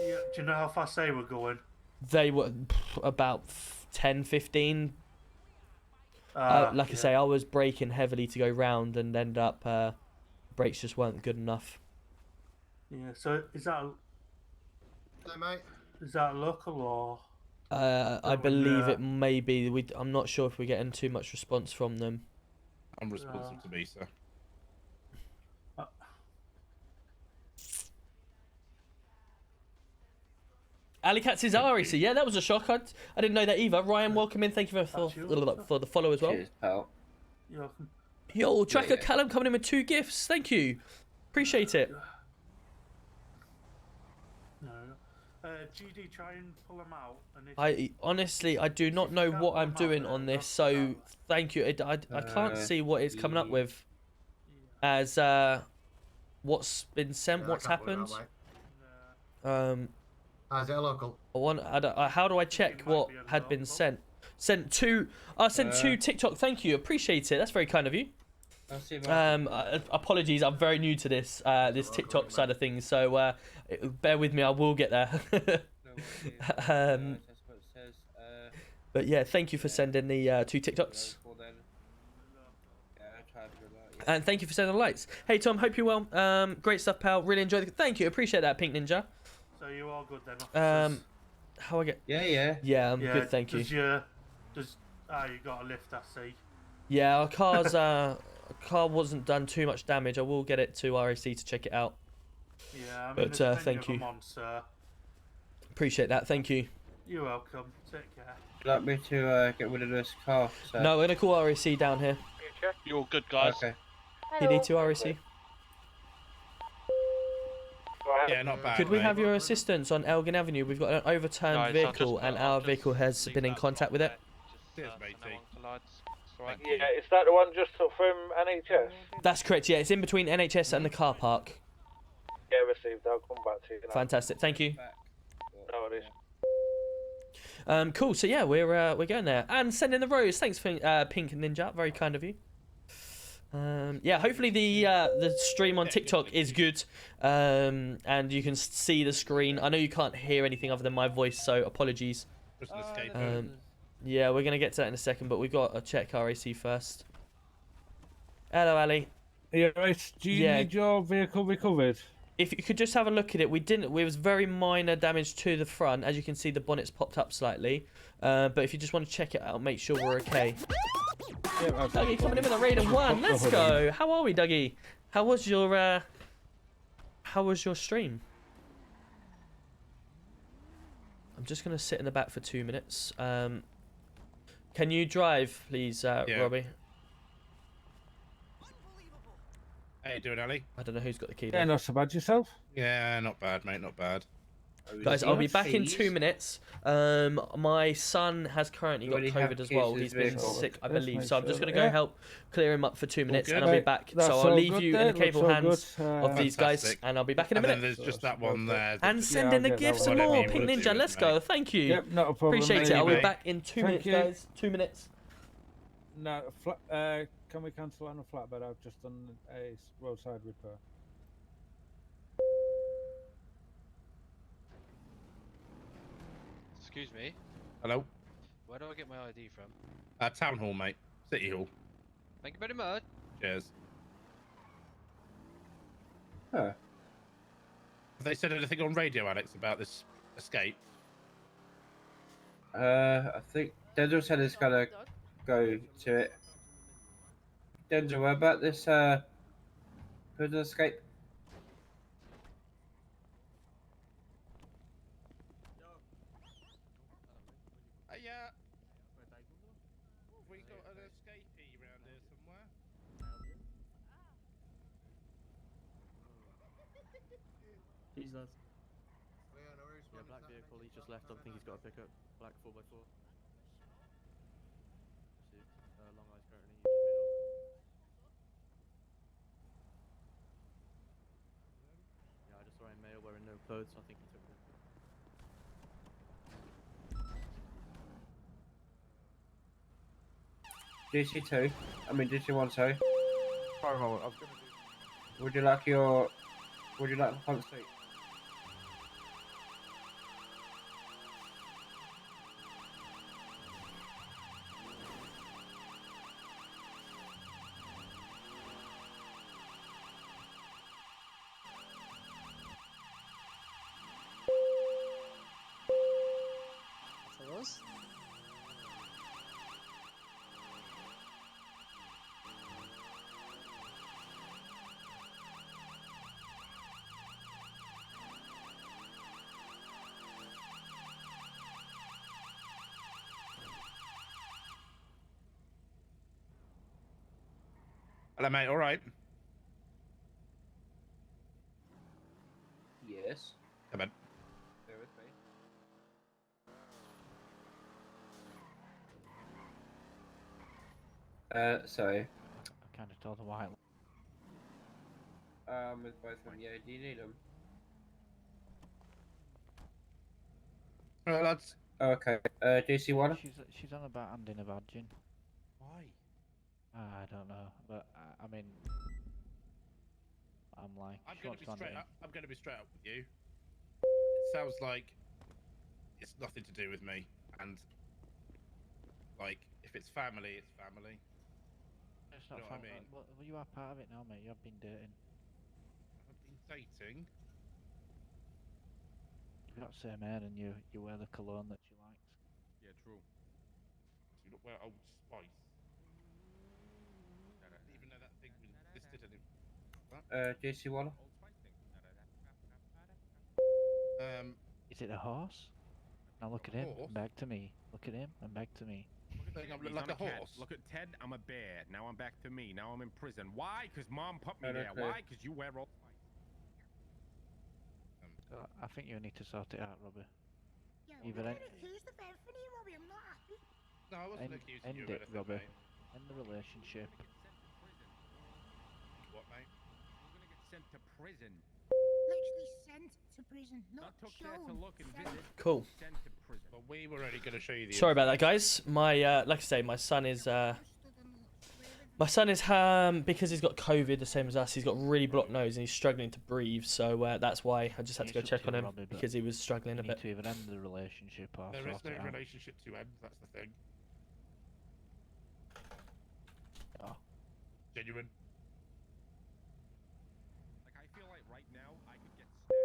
Yeah. Do you know how fast they were going? They were about 10, 15. Like I say, I was braking heavily to go round and end up brakes just weren't good enough. Yeah. So is that? Hello, mate. Is that local or? I believe it may be. I'm not sure if we're getting too much response from them. I'm responsible to me, sir. Ali Katz is REC. Yeah, that was a shock. I didn't know that either. Ryan, welcome in. Thank you for the follow as well. Cheers, pal. You're welcome. Yo, Tracker Callum coming in with 2 gifts. Thank you. Appreciate it. No. GD, try and pull them out. And if I honestly, I do not know what I'm doing on this, so thank you. I can't see what it's coming up with as what's been sent, what's happened. Is it a local? How do I check what had been sent? Sent two TikTok. Thank you, appreciate it. That's very kind of you. Apologies, I'm very new to this TikTok side of things, so bear with me. I will get there. But yeah, thank you for sending the 2 TikToks. And thank you for sending the lights. Hey Tom, hope you're well. Great stuff, pal. Really enjoyed it. Thank you, appreciate that, Pink Ninja. So you are good then. Officers? How I get? Yeah, I'm good, thank you. You got a lift, I see. Yeah, our car wasn't done too much damage. I will get it to RAC to check it out. Yeah, I mean, but thank you. Appreciate that. Thank you. You're welcome. Take care. Would you like me to get rid of this car? Sir? No, we're gonna call RAC down here. You're all good, guys. Okay. PD to RAC. Yeah, not bad. Could we mate. have your assistance on Elgin Avenue? We've got an overturned vehicle, and our vehicle has been in contact with it. Cheers, matey. Yeah, is that the one just from NHS? That's correct. Yeah, it's in between NHS and the car park. Yeah, received. I'll come back to you now. Fantastic. Thank you. No worries. Cool. So yeah, we're going there and sending the rose. Thanks for Pink Ninja. Very kind of you. Yeah, hopefully the stream on TikTok is good, and you can see the screen. I know you can't hear anything other than my voice, so apologies. Just an escape. Yeah, we're gonna get to that in a second, but we've got to check RAC first. Hello, Ali. Yeah, right. Do you need your vehicle recovered? If you could just have a look at it, it was very minor damage to the front. As you can see, the bonnet's popped up slightly. But if you just want to check it out, make sure we're okay. Yeah, Dougie coming in with a raid of 1. Let's go. How are we, Dougie? How was your stream? I'm just gonna sit in the back for 2 minutes. Can you drive, please, Robbie? How you doing, Ali? I don't know who's got the key Yeah, there. not so bad yourself. Yeah, not bad, mate. Not bad. Guys, I'll be back in 2 minutes. My son has currently got COVID as well. He's been sick, I believe. So I'm just going to go help clear him up for 2 minutes, and I'll be back. So I'll leave you in the capable hands of these guys, and I'll be back in a minute. And then there's just that one there. And send in the gifts and more. Pink Ninja, let's go. Thank you. Yep, not a problem. Appreciate it. I'll be back in 2 minutes, guys. 2 minutes. No, can we cancel on a flatbed? I've just done a roadside repair. Excuse me. Hello. Where do I get my ID from? Town hall, mate. City hall. Thank you very much. Cheers. Huh. Have they said anything on radio, Alex, about this escape? I think Denzel said it's gonna go to it. Denzel, what about this prison escape? Yeah. We got an escapee around here somewhere. He's lads. Yeah, black vehicle, he's just left. I think he's got a pickup. Black 4x4. Long eyes currently, you just made up. Yeah, I just saw him male wearing no clothes, so I think he took it. DC2. I mean DC1, sorry. Sorry, I was gonna do. Would you like the front seat? Hello, mate. All right. Yes. Come on. Bear with me. Sorry. I kind of told the white. With both of them. Yeah. Do you need them? Alright, lads. Okay. DC1. She's on about handing a badge in. Why? I don't know, but I mean, I'm like, I'm she going wants to be to hand it straight in. up. I'm going to be straight up with you. It sounds like it's nothing to do with me, and like if it's family, it's family. It's not You know what I fault, mean? well, you are part of it now, mate. You have been dating. I've been dating. You've got the same hair, and you wear the cologne that she likes. Yeah, true. Do you not wear Old Spice? I didn't even know that thing was listed in it. DC1. Is it a horse? Now look at him, horse? and back to me. Look at him, and back to me. Think I'm He's like on a cat. horse. Look at Ted, I'm a bear. Now I'm back to me. Now I'm in prison. Why? Because mom put me there. Okay. Why? Because you wear Old I think you need to sort it out, Robbie. Yeah, Either we're end, getting accused of everything, Robbie. I'm not happy. No, I wasn't accusing end you of it, anything, Robbie. mate. End the relationship. What, mate? You're gonna get sent to prison. Literally sent to prison. Not took there to shown. look and visit. Cool. Sent to prison. But we were only going to show you the. Sorry about that, guys. My like I say, my son is because he's got COVID, the same as us. He's got really blocked nose and he's struggling to breathe. So that's why I just had to go check on him because he was struggling a You bit. need to either end the relationship or There is sort no it out. relationship to end. That's the thing. Oh. Genuine. Like I feel like right now I could get snatched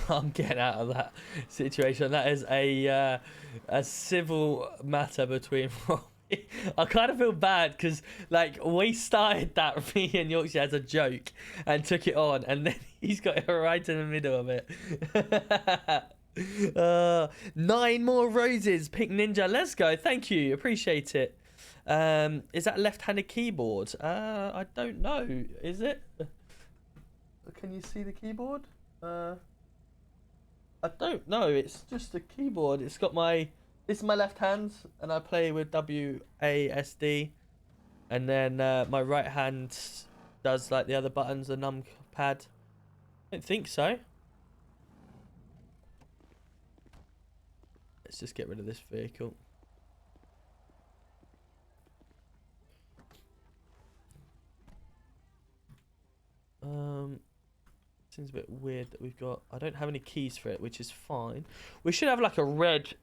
by I'm getting out of that situation. That is a civil matter between. I kind of feel bad because like we started that me and Yorkshire as a joke and took it on, and then he's got it right in the middle of it. 9 more roses, Pink Ninja. Let's go. Thank you. Appreciate it. Is that a left-handed keyboard? I don't know. Is it? Can you see the keyboard? I don't know. It's just a keyboard. It's got my... This is my left hand, and I play with WASD. And then my right hand does like the other buttons, the numpad. I don't think so. Let's just get rid of this vehicle. Seems a bit weird that we've got... I don't have any keys for it, which is fine. We should have like a red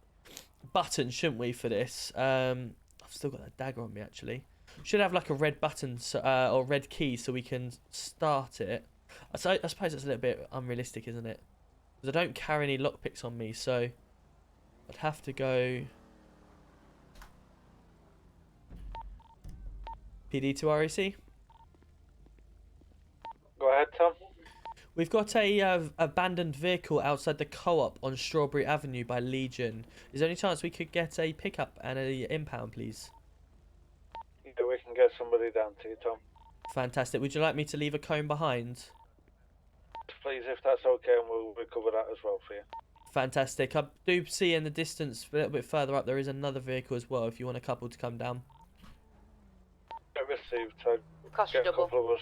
button, shouldn't we, for this? I've still got that dagger on me, actually. Should have like a red button or red key so we can start it. I suppose it's a little bit unrealistic, isn't it? Because I don't carry any lockpicks on me, so I'd have to go PD to REC. Go ahead, Tom. We've got a abandoned vehicle outside the co-op on Strawberry Avenue by Legion. Is there any chance we could get a pickup and a impound, please? Yeah, we can get somebody down to you, Tom. Fantastic. Would you like me to leave a cone behind? Please, if that's okay, and we'll recover that as well for you. Fantastic. I do see in the distance, a little bit further up, there is another vehicle as well, if you want a couple to come down. Get received, so Cost get a double. couple of us.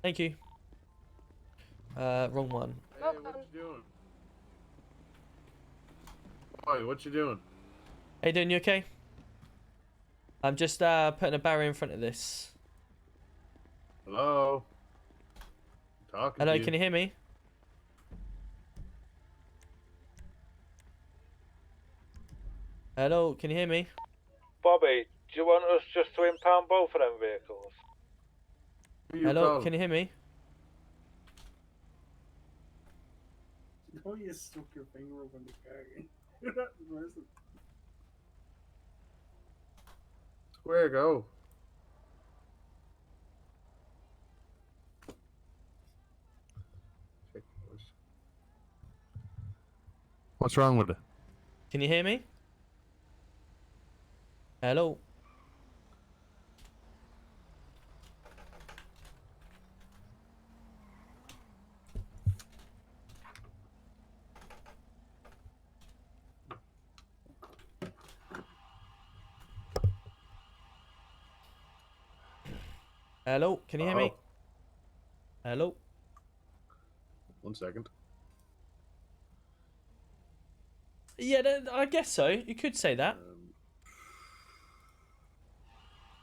Thank you. Wrong one. Hey, what you doing? Boy, what you doing? How you doing? You okay? I'm just putting a barrier in front of this. Hello? I'm talking Hello, to you. can you hear me? Hello, can you hear me? Bobby, do you want us just to impound both of them vehicles? Hello, can you hear me? Oh, you stuck your finger up on the car. You're not impressive. Square, go. What's wrong with it? Can you hear me? Hello? Hello, can you hear me? Hello? 1 second. Yeah, I guess so. You could say that.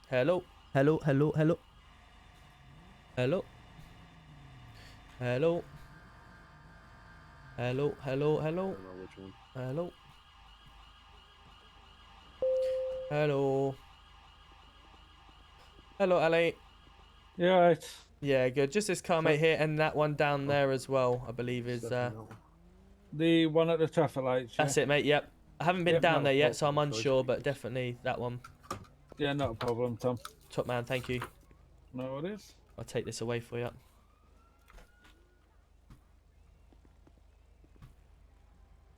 Hello? Hello, hello, hello? Hello? Hello? Hello, hello, hello? I don't know which one. Hello? Hello? Hello, Ali. Yeah, right. Yeah, good. Just this car, mate, here, and that one down there as well, I believe is... The one at the traffic lights. Yeah? That's it, mate, yep. I haven't been Yep, down no there yet, so I'm problem. unsure, but definitely that one. Yeah, not a problem, Tom. Top man, thank you. No, it is. I'll take this away for you.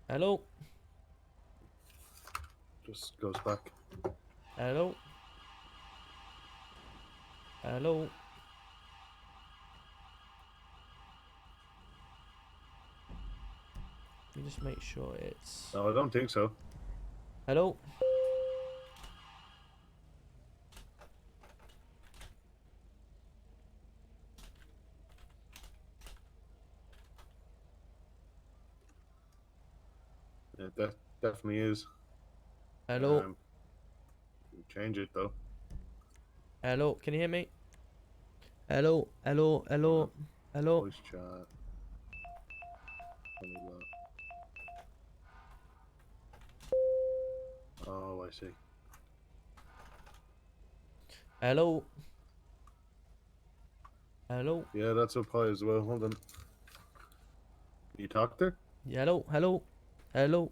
Hello? Just goes back. Hello? Hello? Let me just make sure it's... No, I don't think so. Hello? Yeah, that definitely is. Hello? Change it though. Hello? Can you hear me? Hello? Hello? Hello? Hello? Voice chat. Oh, I see. Hello? Hello? Yeah, that's up high as well. Hold on. You talked there? Yeah, hello? Hello? Hello?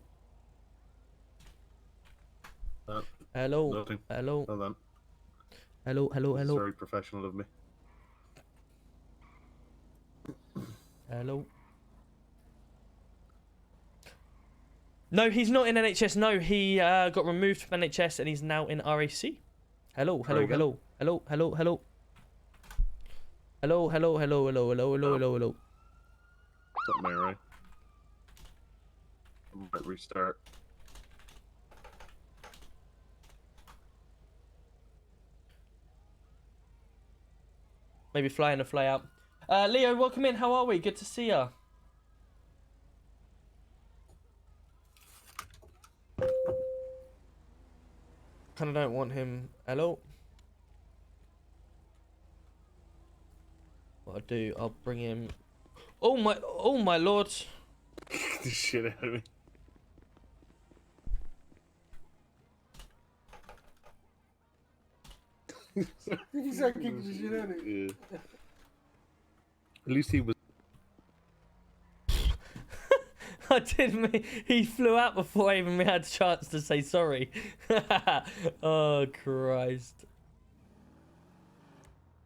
Hello? Nothing. Hello? Hold on. Hello? Hello? This is Hello? very professional of me. Hello? No, he's not in NHS. No, he got removed from NHS and he's now in RAC. Hello, hello, hello, hello, hello, hello. Hello, hello, hello, hello, hello, hello, hello, hello. What's up, Mary? I might restart. Maybe fly in or fly out. Leo, welcome in. How are we? Good to see ya. Kind of don't want him. Hello. What I'll do, I'll bring him. Oh my lord. Get the shit out of me. He's like kicking the shit out of you. Yeah. At least he was. I didn't. He flew out before I even had a chance to say sorry. Oh Christ.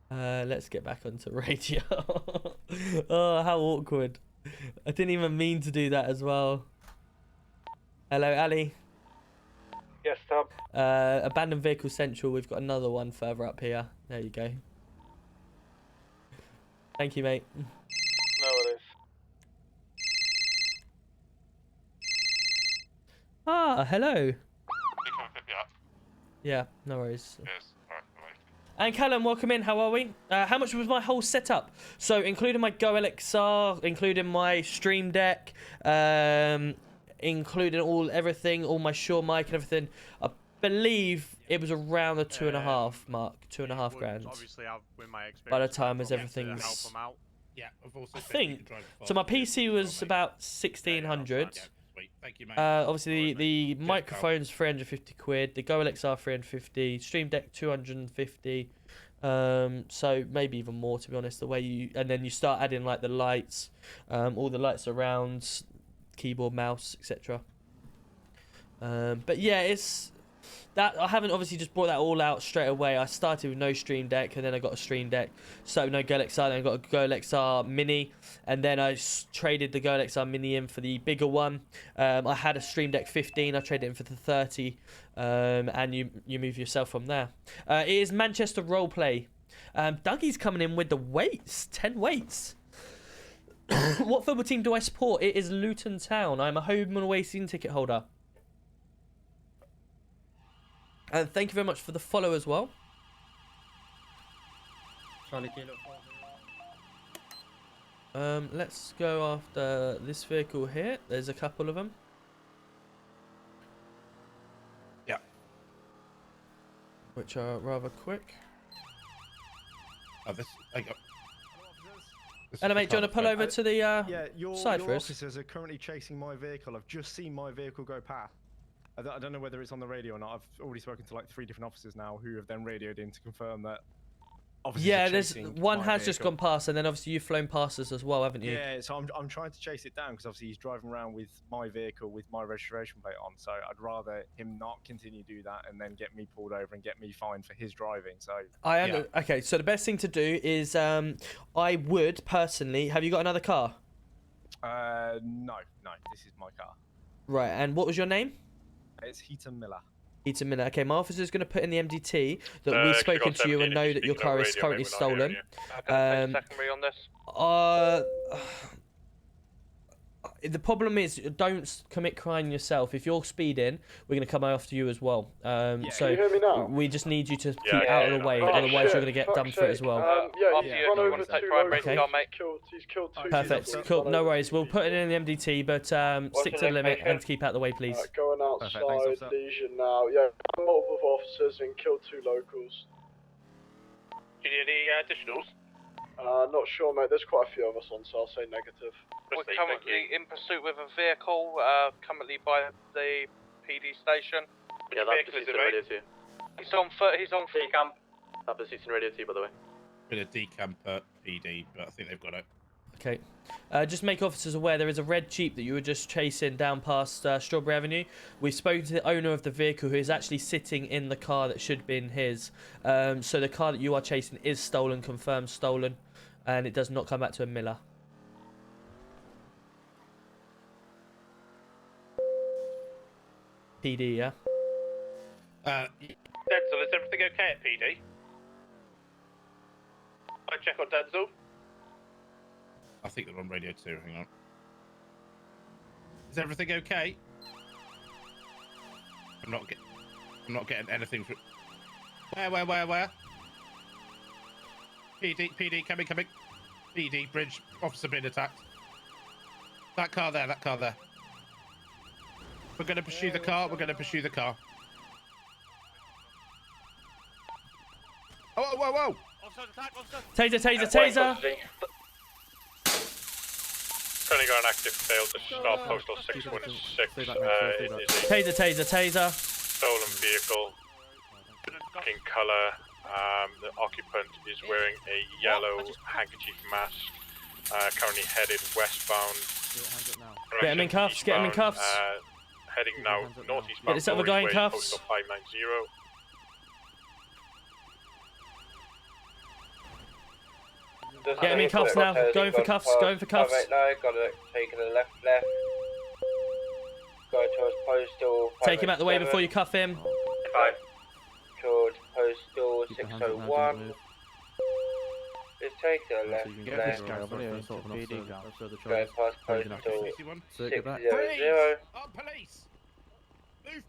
Let's get back onto radio. Oh, how awkward. I didn't even mean to do that as well. Hello, Ali. Yes, Tom. Abandoned vehicle central. We've got another one further up here. There you go. Thank you, mate. No, it is. Ah, hello. Yeah, no worries. Yes. And Callum, welcome in. How are we? How much was my whole setup? So, including my Go LXR, including my Stream Deck, including everything, all my Shure mic and everything. I believe it was around the 2.5 mark, 2.5 grand. Obviously, with my experience, By the time as everything's. Yeah, I've also I think so. My PC was about 1,600. Sweet. Thank you, mate. Obviously the microphone's 350 quid. The Go LXR 350. Stream Deck 250. So maybe even more, to be honest. The way you and then you start adding like the lights, all the lights around, keyboard, mouse, etc. But yeah, it's that I haven't obviously just brought that all out straight away. I started with no Stream Deck, and then I got a Stream Deck. So no Go LXR, then I got a Go LXR Mini, and then I traded the Go LXR Mini in for the bigger one. I had a Stream Deck 15. I traded it in for the 30, and you move yourself from there. It is Manchester Roleplay. Dougie's coming in with the weights, 10 weights. What football team do I support? It is Luton Town. I'm a home and away season ticket holder. And thank you very much for the follow as well. Let's go after this vehicle here. There's a couple of them. Yeah. Which are rather quick. Oh, this I got. Hello, mate. Do you want to pull over to the yeah, your side for us? officers are currently chasing my vehicle. I've just seen my vehicle go past. I don't know whether it's on the radio or not. I've already spoken to like 3 different officers now who have then radioed in to confirm that. Yeah, there's one has just gone past, and then obviously you've flown past us as well, haven't you? Yeah, so I'm trying to chase it down because obviously he's driving around with my vehicle with my registration plate on. So I'd rather him not continue to do that and then get me pulled over and get me fined for his driving. So Okay, so the best thing to do is I would personally. Have you got another car? No, this is my car. Right, and what was your name? It's Heaton Miller. Heaton Miller. Okay, my officer's going to put in the MDT that we've spoken to you and know that your car is currently stolen. Secondary on this. The problem is, don't commit crime yourself. If you're speeding, we're going to come after you as well. So Can you hear me now? we just need you to keep out of the way, otherwise you're going to get done for it as well. He's run over 2 locals. He's killed 2. Perfect. Cool. No worries. We'll put it in the MDT, but stick to the limit and keep out of the way, please. Going outside Legion now. Yeah, multiple officers and killed 2 locals. Do you need any additionals? Not sure, mate. There's quite a few of us on, so I'll say negative. We're currently in pursuit with a vehicle, currently by the PD station. Yeah, that's the radio too. He's on decamp. That was in radio too, by the way. Been a decamp at PD, but I think they've got it. Okay. Just make officers aware there is a red Jeep that you were just chasing down past Strawberry Avenue. We've spoken to the owner of the vehicle who is actually sitting in the car that should have been his. So the car that you are chasing is stolen, confirmed stolen, and it does not come back to a Miller. PD, yeah. Denzel, is everything okay at PD? I check on Denzel. I think they're on radio too. Hang on. Is everything okay? I'm not getting anything from. Where? PD, coming. PD, bridge, officer being attacked. That car there. We're gonna pursue the car. Whoa! Taser! Currently got an active failed to stop postal 616. Taser! Stolen vehicle. In colour. The occupant is wearing a yellow handkerchief mask. Currently headed westbound. Get him in cuffs, Heading now northeastbound. Get this other guy in cuffs. Postal 590. Get him in cuffs now. Going for cuffs. Right now, gotta take a left. Go towards postal. Take him out the way before you cuff him. Towards postal 601. Just take a left. Go past postal 600. Police! Move!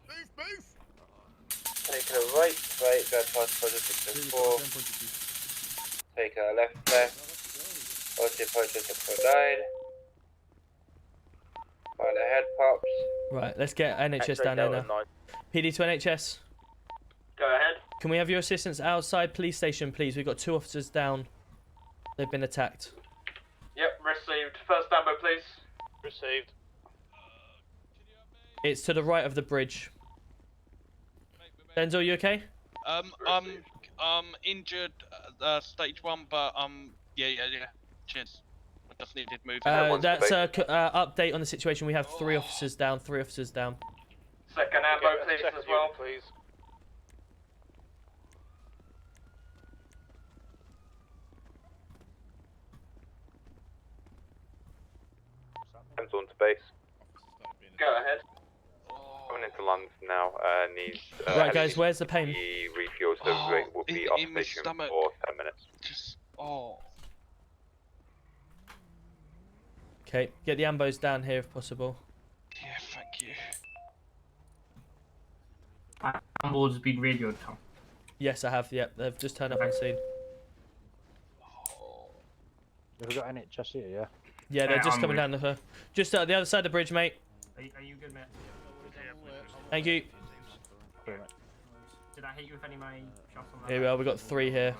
Take a right, go past postal 604. Take a left. Postal 609. Find the head pops. Right, let's get NHS down here now. PD to NHS. Go ahead. Can we have your assistance outside police station, please? We've got 2 officers down. They've been attacked. Yep, received. First number, please. Received. It's to the right of the bridge. Denzel, you okay? I'm injured, stage 1, but yeah. Cheers. I just needed moving. That's a update on the situation. We have 3 officers down. Second ambo, please, as well. Please. On to base. Go ahead. Coming into London now. Needs. Right, guys. Where's the pain? The refuel service will be off station for 10 minutes. Okay, get the ambos down here if possible. Yeah, thank you. Ambo's been radioed, Tom. Yes, I have. Yep, they've just turned up on scene. Have we got NHS here? Yeah. Yeah, they're just coming down the hood. Just at the other side of the bridge, mate. Are you good, mate? Thank you. Did I hit you with any of my shots on that? Here we are. We've got 3 here.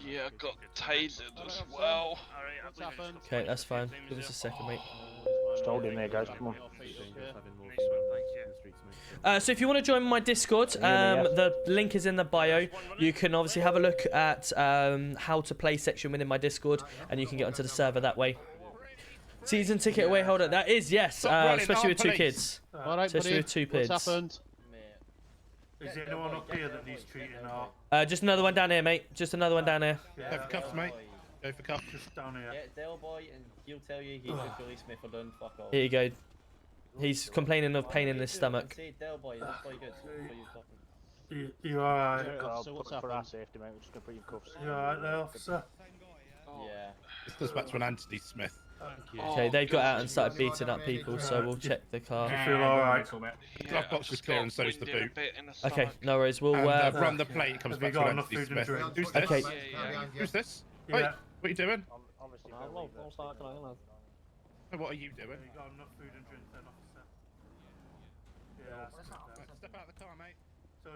Yeah, I got tasered as well. What's happened? Okay, that's fine. Give us a second, mate. Just hold in there, guys. Come on. So if you want to join my Discord, the link is in the bio. You can obviously have a look at how to play section within my Discord, and you can get onto the server that way. Season ticket away holder. That is, yes, especially with 2 kids. Alright, Especially with 2 kids. What's happened? Is there anyone up here that needs treating or? Just another one down here, mate. Just another one down here. Go for cuffs, mate. Go for cuffs. Just down here. Get Dale Boy and he'll tell you he's a Billy Smith or done. Fuck off. Here you go. He's complaining of pain in his stomach. Say Dale Boy, that's quite good. You alright? So what's happened? For our safety, mate. We're just gonna put you in cuffs. You alright there, officer? Yeah. This goes back to an Anthony Smith. Okay, they've got out and started beating up people, so we'll check the car. You feel alright? The glove box is clear and so is the boot. Okay, no worries. We'll run the plate. It comes Have back you to got enough Anthony food and Smith. drink? Who's this? Okay. Who's this? Yeah. Wait, what are you doing? Obviously, What are you doing? You got enough food and drink then, officer? Yeah. Step out of the car, mate. So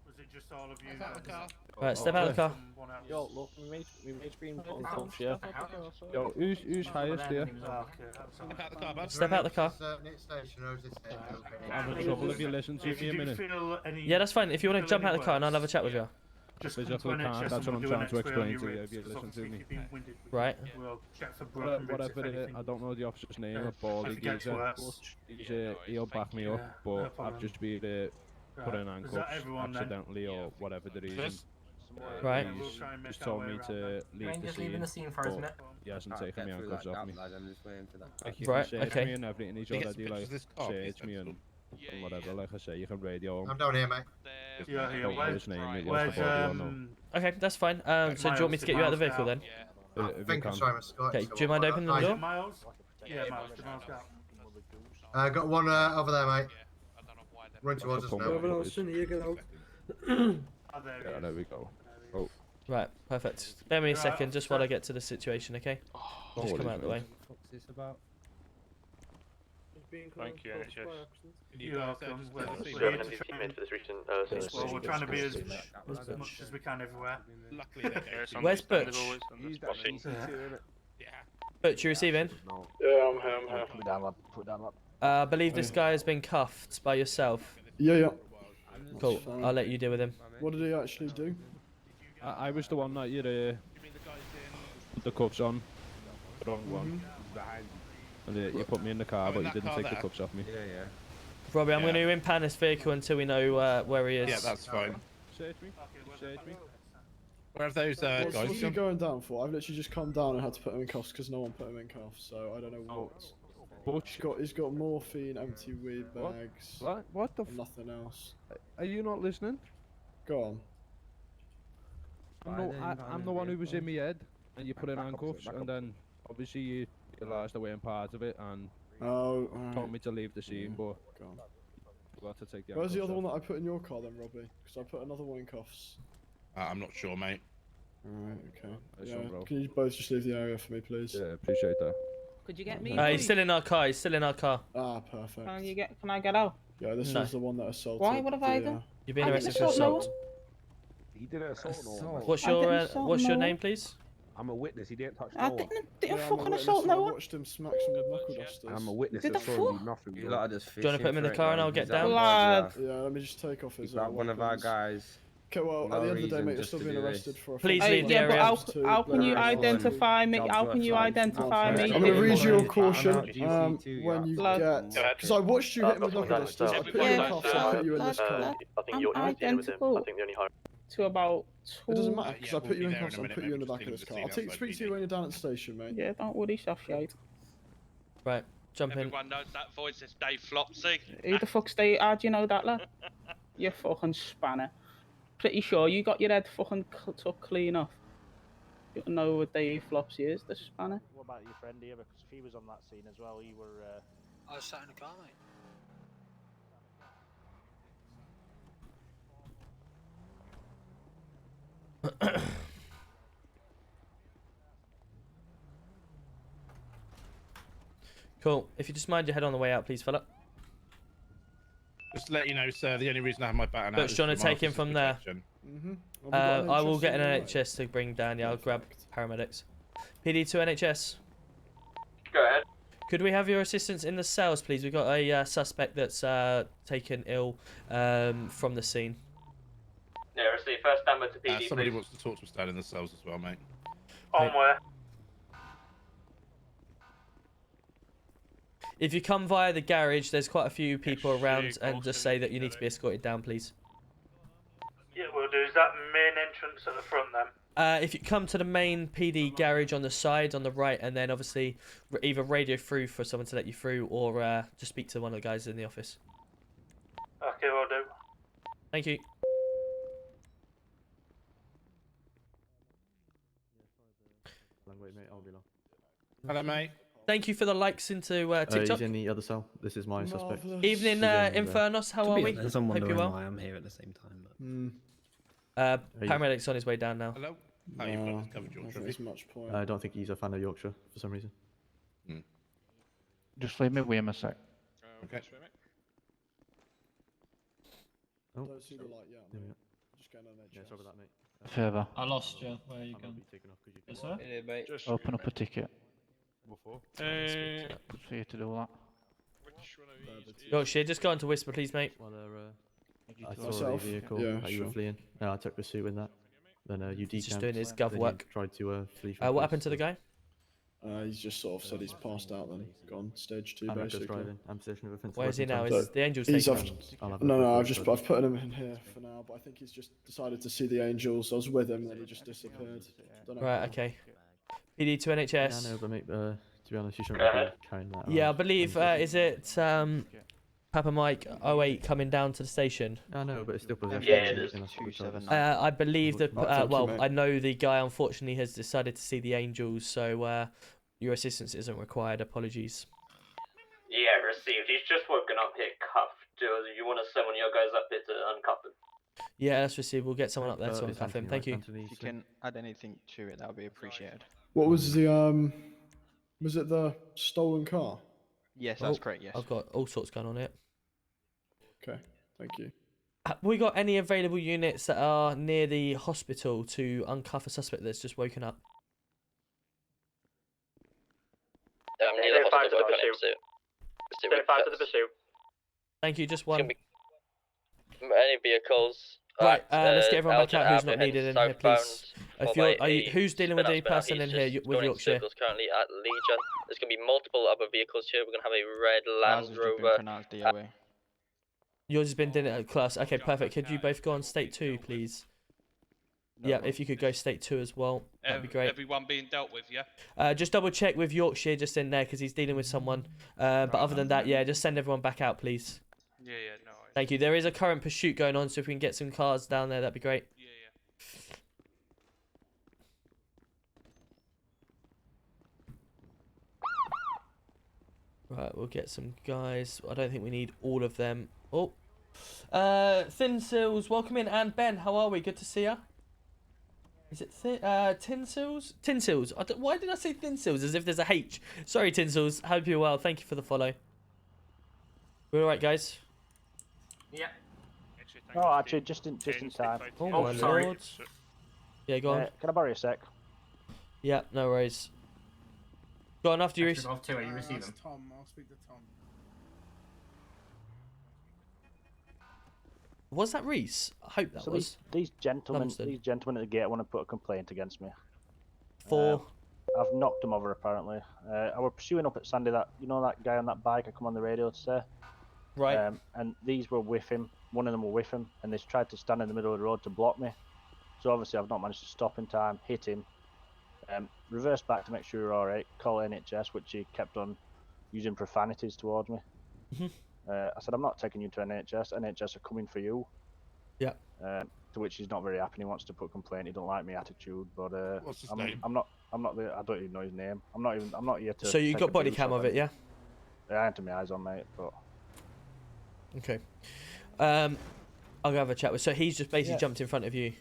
was it just all of you? Step out of the car. Right, step out of the car. Yo, look, we made been put in touch, yeah. Yo, who's highest here? Step out of the car, bud. Step out of the car. I'm in trouble if you listen to me a minute. Yeah, that's fine. If you want to jump out of the car and I'll have a chat with you. Just That's what I'm trying to explain to you if you listen to me. Right. We'll check for broken ribs if Whatever it is, anything. I don't know the officer's name, a baldy geezer. He'll back me up, but I've just been put in handcuffs accidentally or whatever the reason. Right. He's just told me to leave the scene, but he hasn't taken me handcuffs off me. Right, He searched okay. me and everything, he's already like searched me and and whatever. Like I say, you can radio him. I'm down here, mate. Yeah, here. Don't know his name. It was the body or no. Okay, that's fine. So do you want me to get you out of the vehicle then? I If think you I'm can. sorry, Mr. Okay, do you mind opening the door? Miles? Yeah, Miles. Miles out. Got one over there, mate. Run towards us now. Yeah, there we go. Oh. Right, perfect. Bear me a second, just while I get to the situation, okay? Just come out of the way. What's this about? Thank you, You're welcome. for this recent, Well, we're trying to be as much as we can everywhere. Where's Butch? Butch, you receiving? Yeah, I'm here. Put down, lad. Put down, lad. I believe this guy has been cuffed by yourself. Yeah. Cool, I'll let you deal with him. What did he actually do? I was the one that you put the cuffs on. The wrong one. And you put me in the car, but you didn't take the cuffs off me. Yeah. Robbie, I'm going to impound this vehicle until we know where he is. Yeah, that's fine. Search me. Search me. Where have those What's guys he gone? going down for? I've literally just come down and had to put him in cuffs because no one put him in cuffs, so I don't know what. He's got morphine, empty weed bags. What the? Nothing else. Are you not listening? Go on. I'm the one who was in my head, and you put in handcuffs, and then obviously you realised I weren't part of it, and told me to leave the scene, but we'll have to take the. Where's the handcuffs other one off. that I put in your car then, Robbie? Because I put another one in cuffs. I'm not sure, mate. Alright, okay. That's Yeah, all, bro. can you both just leave the area for me, please? Yeah, appreciate that. Could you get me? He's still in our car, he's still in our car. Ah, perfect. Can I get out? Yeah, this No. is the one that assaulted. Why? What have I done? You've been I arrested didn't for assault no assault. He did an assault. What's I didn't your assault what's no your one. name, please? I'm a witness. He didn't touch I no one. didn't I'm a fucking witness, assault I no one. watched him smack some with knuckle dusters. I'm a witness. Did I the saw him do fuck? nothing. You lot are just Do you want to put him in the car and I'll get down? Lad. Yeah, let me just take off his. He's like one of our weapons. guys. Okay, well, No at the end of the day, reason mate, you're just still to being do arrested this. for a Please felony leave the Yeah, but area. how can you Very identify me? Jobs How can you website. identify Jobs me? I'm gonna read you a Yeah. caution GC2, when you Lad. get. Because I watched you hit him with knuckle dusters. I put you in Yeah, cuffs. I put you in this car. I think I'm you're dealing with him. I identical. think the only hope. To about It doesn't two. matter because Yeah, I put we'll you be in there cuffs. in a I'll minute, put you mate. in the We're back just of this cleaning car. the I'll scene speak to you outside when you're down at the station, mate. Yeah, don't worry, stuff, shite. Right, jump in. Everyone knows that voice is Dave Flopsy. Who the fuck's they? How do you know that, lad? You fucking spanner. Pretty sure you got your head fucking took clean off. You don't know what Dave Flopsy is, the spanner. What about your friend here? Because if he was on that scene as well, you were. I was sat in the car, mate. Cool. If you just mind your head on the way out, please, fella. Just to let you know, sir, the only reason I have my baton out Butch, is do you want for to take him Marcus's from there? protection. I will get an NHS to bring down. Yeah, I'll grab paramedics. PD to NHS. Go ahead. Could we have your assistance in the cells, please? We've got a suspect that's taken ill from the scene. Yeah, receive first number to PD, Somebody please. wants to talk to us down in the cells as well, mate. On where? If you come via the garage, there's quite a few people around, and just say that you need to be escorted down, please. Yeah, we'll do. Is that main entrance at the front then? If you come to the main PD garage on the side, on the right, and then obviously either radio through for someone to let you through, or just speak to one of the guys in the office. Okay, we'll do. Thank you. Wait, mate, I'll be long. Hello, mate. Thank you for the likes into TikTok. He's in the other cell. This is my suspect. Evening, Infernos. How are we? There's someone Hope you're wondering well. why I'm here at the same time. But... Paramedic's on his way down now. Hello? No, you've got I this covered, don't think Yorkshire. there's much point. I don't think he's a fan of Yorkshire for some reason. Just leave me with him a sec. Okay. Oh, Don't see the light yet, there we mate. go. Just getting on Yeah, sorry about that, mate. Further. I lost you. Where are you I might going? be taken off 'cause you Yes, can- sir? Yeah, mate. Open up a ticket. Before? It's for you to do that. Yorkshire, just go on to Whisper, please, mate. Well, I saw Myself? the vehicle Yeah, that you were sure. fleeing. I took pursuit in that. Then you He's just decamped, doing his gov then you work. tried to flee from What police, happened to the guy? He's just sort of said he's passed out then. Gone. Stage 2, I'm reckless basically. driving. I'm possession of offensive Where is he weapon, now? so- Is the Angels He's taking off. him? I'll have No, a no, quick I've put him in here for now, but I think he's just decided to see the Angels. I was with him, then he just disappeared. Don't know Right, how. okay. PD to NHS. Yeah, I know, but mate, to be honest, you shouldn't really be carrying that Yeah, I around. believe, is it, Papa Mike 08 coming down to the station? I know, but it's still possession. I believe that. Thank you, Well, mate. I know the guy unfortunately has decided to see the Angels, so your assistance isn't required. Apologies. Yeah, received. He's just woken up here cuffed. Do you want to send one of your guys up here to uncuff him? Yeah, that's received. We'll get someone up there to It's uncuff him. Anthony, Thank you. Anthony, If you can add anything to it, that would be appreciated. What was the Was it the stolen car? Yes, that's correct. Yes. I've got all sorts going on it. Okay, thank you. Have we got any available units that are near the hospital to uncuff a suspect that's just woken up? Near the hospital, to the pursuit. Stand 5 to the pursuit. Thank you. Just one. Any vehicles? Right, let's get everyone back out who's not needed in here, please. If you're, who's dealing with the person in here with Yorkshire? Currently at Legion. There's going to be multiple other vehicles here. We're going to have a red Land Rover. Pronounced DOA. Yours has been done at class. Okay, perfect. Could you both go on state 2, please? Yeah, if you could go state 2 as well, that'd be great. Everyone being dealt with, yeah? Just double check with Yorkshire just in there because he's dealing with someone. But other than that, yeah, just send everyone back out, please. Yeah, no worries. Thank you. There is a current pursuit going on, so if we can get some cars down there, that'd be great. Right, we'll get some guys. I don't think we need all of them. Oh, Thin Sills, welcome in, and Ben, how are we? Good to see ya. Is it Tin Sills? Tin Sills. Why did I say Thin Sills as if there's a H? Sorry, Tin Sills. Hope you're well. Thank you for the follow. We're all right, guys. Yeah. Oh, actually, just in time. Oh, my sorry. lord. Yeah, go on. Can I borrow a sec? Yeah, no worries. Go on after you. Off too, you receive them. Tom, I'll speak to Tom. Was that Reese? I hope that So was. these gentlemen at the gate want to put a complaint against me. I've knocked them over apparently. I was pursuing up at Sandy that guy on that bike I come on the radio to say. Right. And these were with him. One of them were with him, and they tried to stand in the middle of the road to block me. So obviously I've not managed to stop in time, hit him, reversed back to make sure we're alright, call NHS, which he kept on using profanities towards me. I said, I'm not taking you to NHS. NHS are coming for you. Yeah. To which he's not very happy. He wants to put a complaint. He don't like my attitude. But What's his name? I'm not the. I don't even know his name. I'm not here to. So you take got body abuse cam of it, yeah? Yeah, I had to my eyes on, mate. But Okay. I'll go have a chat with. So he's just basically Yeah. jumped in front of you.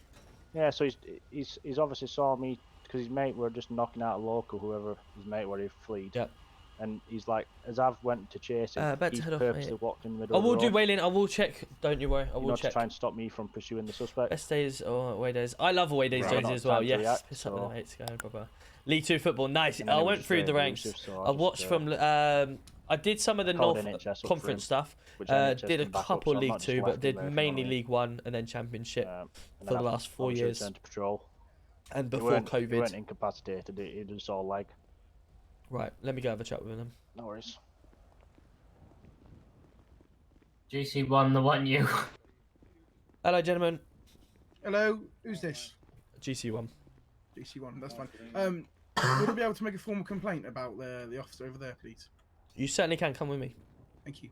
yeah, so he's obviously saw me because his mate were just knocking out a local, whoever his mate were, he fleed. Yep. And he's like, as I've went to chase him, About to he's head off, purposely mate. walked in the middle I of the will do road. Waylon. I will check. Don't you worry. I will to check. try and stop me from pursuing the suspect. Best days or away days. I love away days Right. Jonesy Not as well. time to Yes. react, Piss up so- the mates going proper. League 2 football. Nice. And then I he was went just through the very ranks. elusive, so I watched from. I did some of the called North NHS up for Conference him, stuff. which NHS Did a come back up, couple so I've League not just 2, left but him did there, if you know mainly what I mean. League 1 and then Championship And for then the I've last 4 obviously years. returned to patrol. And He before weren't- He COVID. weren't incapacitated. He just all leg. Right. Let me go have a chat with them. No worries. GC1, the one you. Hello, gentlemen. Hello, who's this? GC1. GC1, that's fine. Would I be able to make a formal complaint about the officer over there, please? You certainly can come with me. Thank you.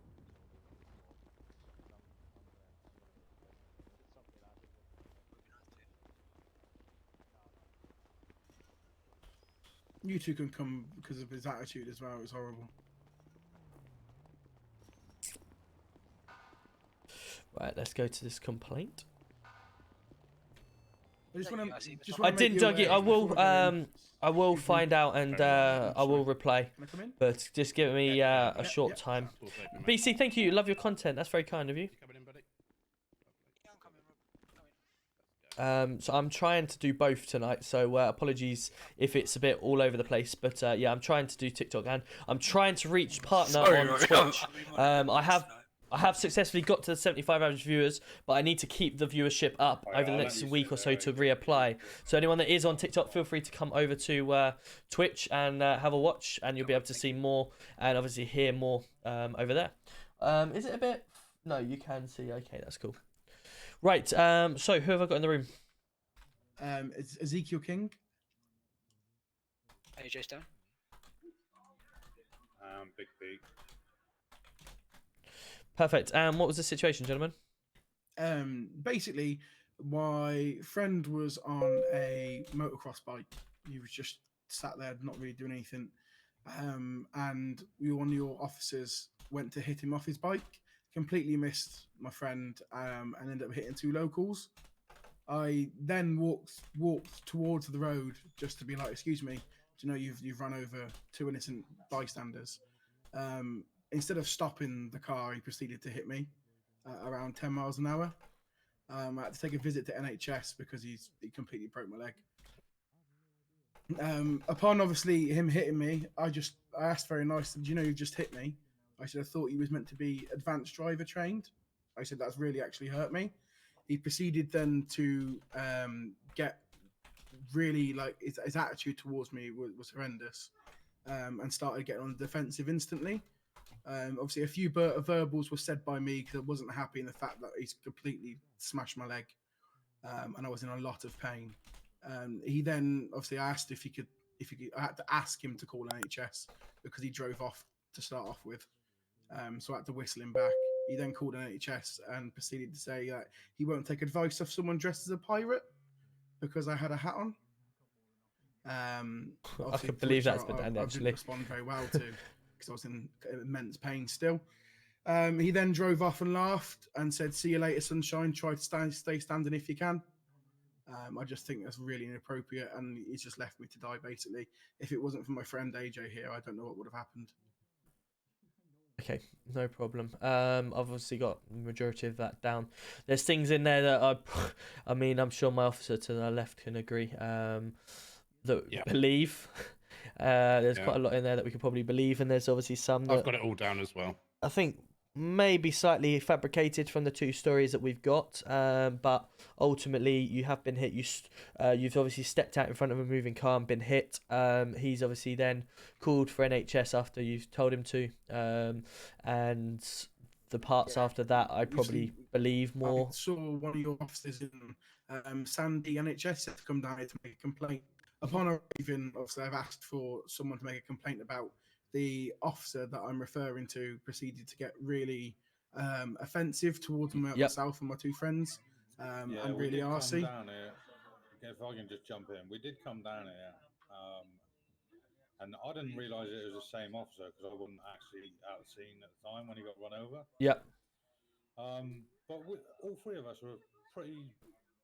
You two can come because of his attitude as well. It was horrible. Right. Let's go to this complaint. I just want to. I didn't, Dougie. I will find out and I will reply. Can I come in? But just give me a short time. BC, thank you. Love your content. That's very kind of you. So I'm trying to do both tonight. So apologies if it's a bit all over the place. But yeah, I'm trying to do TikTok and I'm trying to reach partner on Twitch. I have successfully got to the 75 average viewers, but I need to keep the viewership up over the next week or so to reapply. So anyone that is on TikTok, feel free to come over to Twitch and have a watch, and you'll be able to see more and obviously hear more over there. Is it a bit? No, you can see. Okay, that's cool. Right. So who have I got in the room? It's Ezekiel King. AJ Stone. Big B. Perfect. And what was the situation, gentlemen? Basically, my friend was on a motocross bike. He was just sat there, not really doing anything. And one of your officers went to hit him off his bike, completely missed my friend, and ended up hitting two locals. I then walked towards the road just to be like, "Excuse me, do you know you've run over two innocent bystanders?" Instead of stopping the car, he proceeded to hit me around 10 miles an hour. I had to take a visit to NHS because he completely broke my leg. Upon obviously him hitting me, I asked very nicely, "Do you know you just hit me?" I said, "I thought he was meant to be advanced driver trained." I said, "That's really actually hurt me." He proceeded then to get really like his attitude towards me was horrendous, and started getting on the defensive instantly. Obviously, a few verbals were said by me because I wasn't happy in the fact that he's completely smashed my leg, and I was in a lot of pain. He then obviously asked if he could. I had to ask him to call NHS because he drove off to start off with. So I had to whistle him back. He then called NHS and proceeded to say that he won't take advice off someone dressed as a pirate because I had a hat on. I can believe that's been done, I actually. didn't respond very well to because I was in immense pain still. He then drove off and laughed and said, "See you later, sunshine. Try to stay standing if you can." I just think that's really inappropriate, and he's just left me to die, basically. If it wasn't for my friend AJ here, I don't know what would have happened. Okay, no problem. I've obviously got the majority of that down. There's things in there that I mean, I'm sure my officer to the left can agree. That believe. There's quite a lot in there that we could probably believe, and there's obviously some that I've got it all down as well. I think maybe slightly fabricated from the two stories that we've got, but ultimately you have been hit. You've obviously stepped out in front of a moving car and been hit. He's obviously then called for NHS after you've told him to, and the parts after that I probably believe more. I saw one of your officers in Sandy NHS had to come down here to make a complaint. Upon arriving, obviously I've asked for someone to make a complaint about the officer that I'm referring to proceeded to get really offensive towards myself and my two friends, and really arsey. Down here, if I can just jump in, we did come down here, and I didn't realise it was the same officer because I wasn't actually at the scene at the time when he got run over. Yep. But all three of us were pretty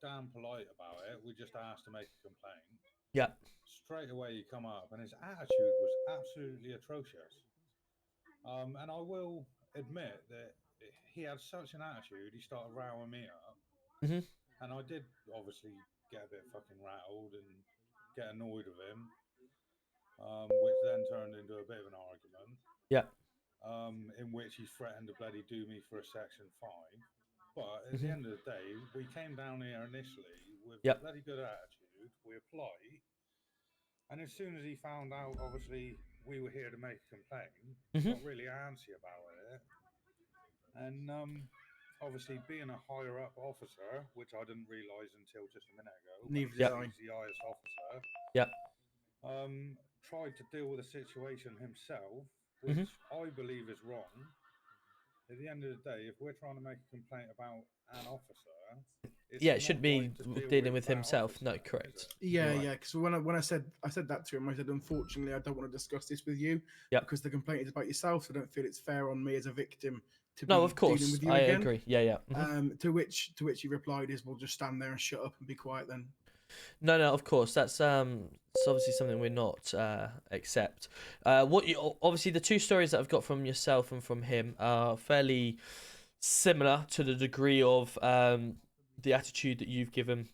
damn polite about it. We just asked to make a complaint. Yep. Straight away you come up and his attitude was absolutely atrocious. And I will admit that he had such an attitude, he started rowing me up. Mm-hmm. And I did obviously get a bit fucking rattled and get annoyed with him, which then turned into a bit of an argument. Yeah. In which he threatened to bloody do me for a Section 5. But at the end of the day, we came down here initially with a bloody good attitude. We were polite. And as soon as he found out, obviously, we were here to make a complaint, he got really antsy about it. And obviously, being a higher up officer, which I didn't realise until just a minute ago, Neither did I. he's the highest officer. Yep. Tried to deal with the situation himself, which I believe is wrong. At the end of the day, if we're trying to make a complaint about an officer, it should be dealing with himself. No, correct. Yeah, because when I said that to him, I said, unfortunately, I don't want to discuss this with you because the complaint is about yourself. So I don't feel it's fair on me as a victim to be of course, dealing with you I again. agree. Yeah. Mm-hmm. To which he replied is, "We'll just stand there and shut up and be quiet then." No, of course. That's it's obviously something we're not accept. Obviously the two stories that I've got from yourself and from him are fairly similar to the degree of the attitude that you've given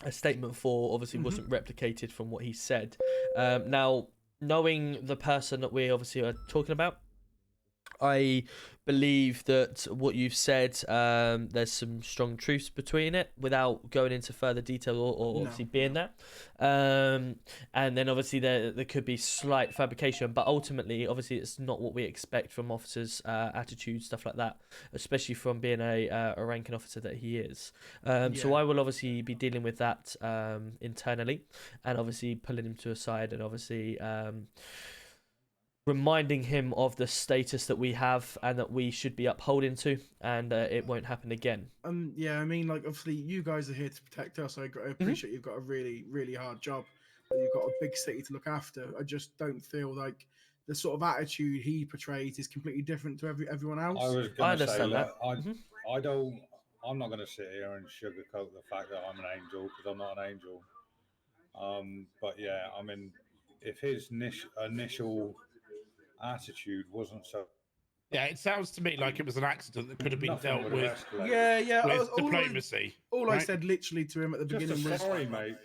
a statement for. Obviously wasn't replicated from what he said. Now, knowing the person that we obviously are talking about, I believe that what you've said, there's some strong truths between it without going into further detail or obviously being that. And then obviously there could be slight fabrication, but ultimately, obviously, it's not what we expect from officers' attitudes, stuff like that, especially from being a ranking officer that he is. So I will obviously be dealing with that internally and obviously pulling him to a side and obviously reminding him of the status that we have and that we should be upholding to, and it won't happen again. Yeah, I mean, like, obviously, you guys are here to protect us. I appreciate you've got a really, really hard job. And you've got a big city to look after. I just don't feel like the sort of attitude he portrays is completely different to everyone else. I understand that. I'm not going to sit here and sugarcoat the fact that I'm an angel, because I'm not an angel. But yeah, I mean, if his initial attitude wasn't so... Yeah, it sounds to me like it was an accident that could have been dealt with. Yeah. With diplomacy. All I said literally to him at the beginning was, sorry, mate.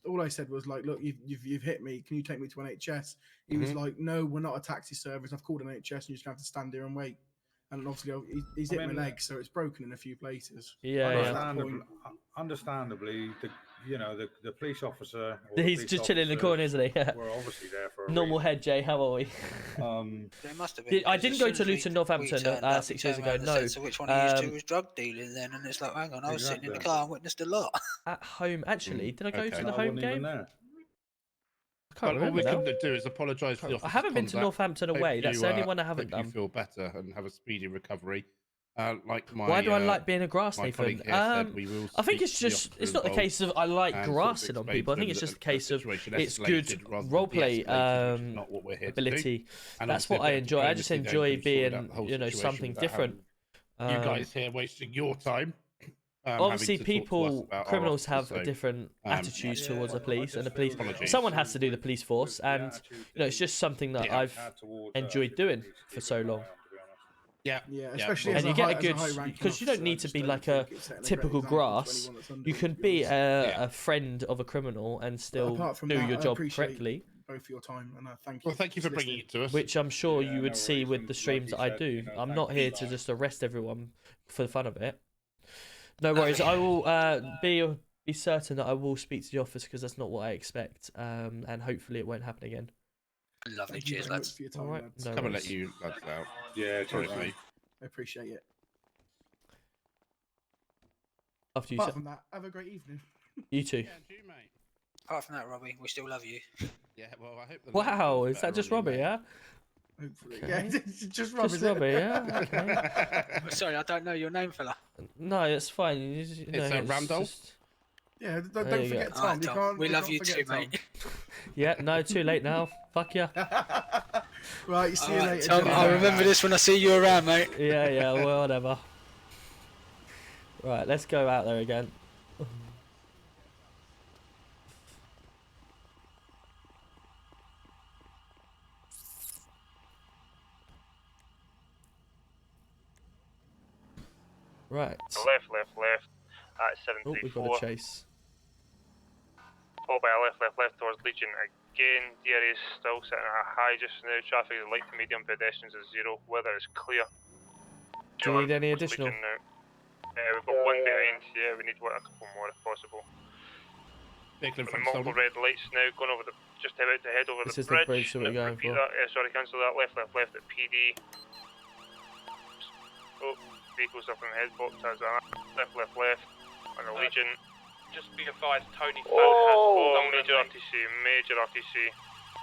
All I said was like, look, you've hit me. Can you take me to NHS? He was like, no, we're not a taxi service. I've called NHS, and you're just gonna have to stand here and wait. And obviously, he's hit my leg, so it's broken in a few places. Understandably, the police officer. He's just chilling in the corner, isn't he? We're obviously there for a normal head, Jay. How are we? There must have been. I didn't go to Luton, Northampton 6 years ago. No. So which one of you two was drug dealing then? And it's like, hang on, I was sitting in the car and witnessed a lot. At home, actually, did I go to the home game? All we can do is apologise for the officer's I haven't been to conduct. Northampton away. That's the only one I haven't done. You feel better and have a speedy recovery. Why do I like being a grass, Nathan? I think it's not the case of I like grassing on people. I think it's just a case of it's good roleplay ability. That's what I enjoy. I just enjoy being, something different. You guys here wasting your time. Obviously, criminals have a different attitudes towards the police, and the police. Someone has to do the police force, and it's just something that I've enjoyed doing for so long. Yeah, especially and you get a good, because you don't need to be like a typical grass. You can be a friend of a criminal and still do your job correctly. Both for your time, and thank you. Well, thank you for bringing it to us. Which I'm sure you would see with the streams that I do. I'm not here to just arrest everyone for the fun of it. No worries. I will be certain that I will speak to the office, because that's not what I expect, and hopefully it won't happen again. Lovely, cheers, lads. All right, Come and let you lads out. Yeah, sorry, mate. I appreciate it. After you, Apart from that, have a great evening. You too. Yeah, you, mate. Apart from that, Robbie, we still love you. Yeah, well, I hope. Wow, is that just Robbie? Yeah. Hopefully, Okay. yeah, just Robbie. Just Robbie, yeah. Okay. Sorry, I don't know your name, fella. No, it's fine. It's Randolph. Yeah, There don't you forget go. Tom. You can't. We you love can't you forget too, Tom. mate. Yeah, no, too late now. Fuck ya. Right, see you later. Tom, I'll remember this when I see you around, mate. Yeah, well, whatever. Right, let's go out there again. Right. Left at Oh, we've 734. got a chase. Followed by a left towards Legion again. DRA is still sitting at a high just now. Traffic is light to medium, pedestrians is 0. Weather is clear. Do you need any additional? Legion now. We've got one behind. Yeah, we need a couple more if possible. Multiple red lights now going over just about to head over This the is bridge. the bridge that we're going for. Sorry, cancel that. Left at PD. Oh, vehicles up on the head box as a left on the Legion. Just be advised, Tony Fat Major RTC.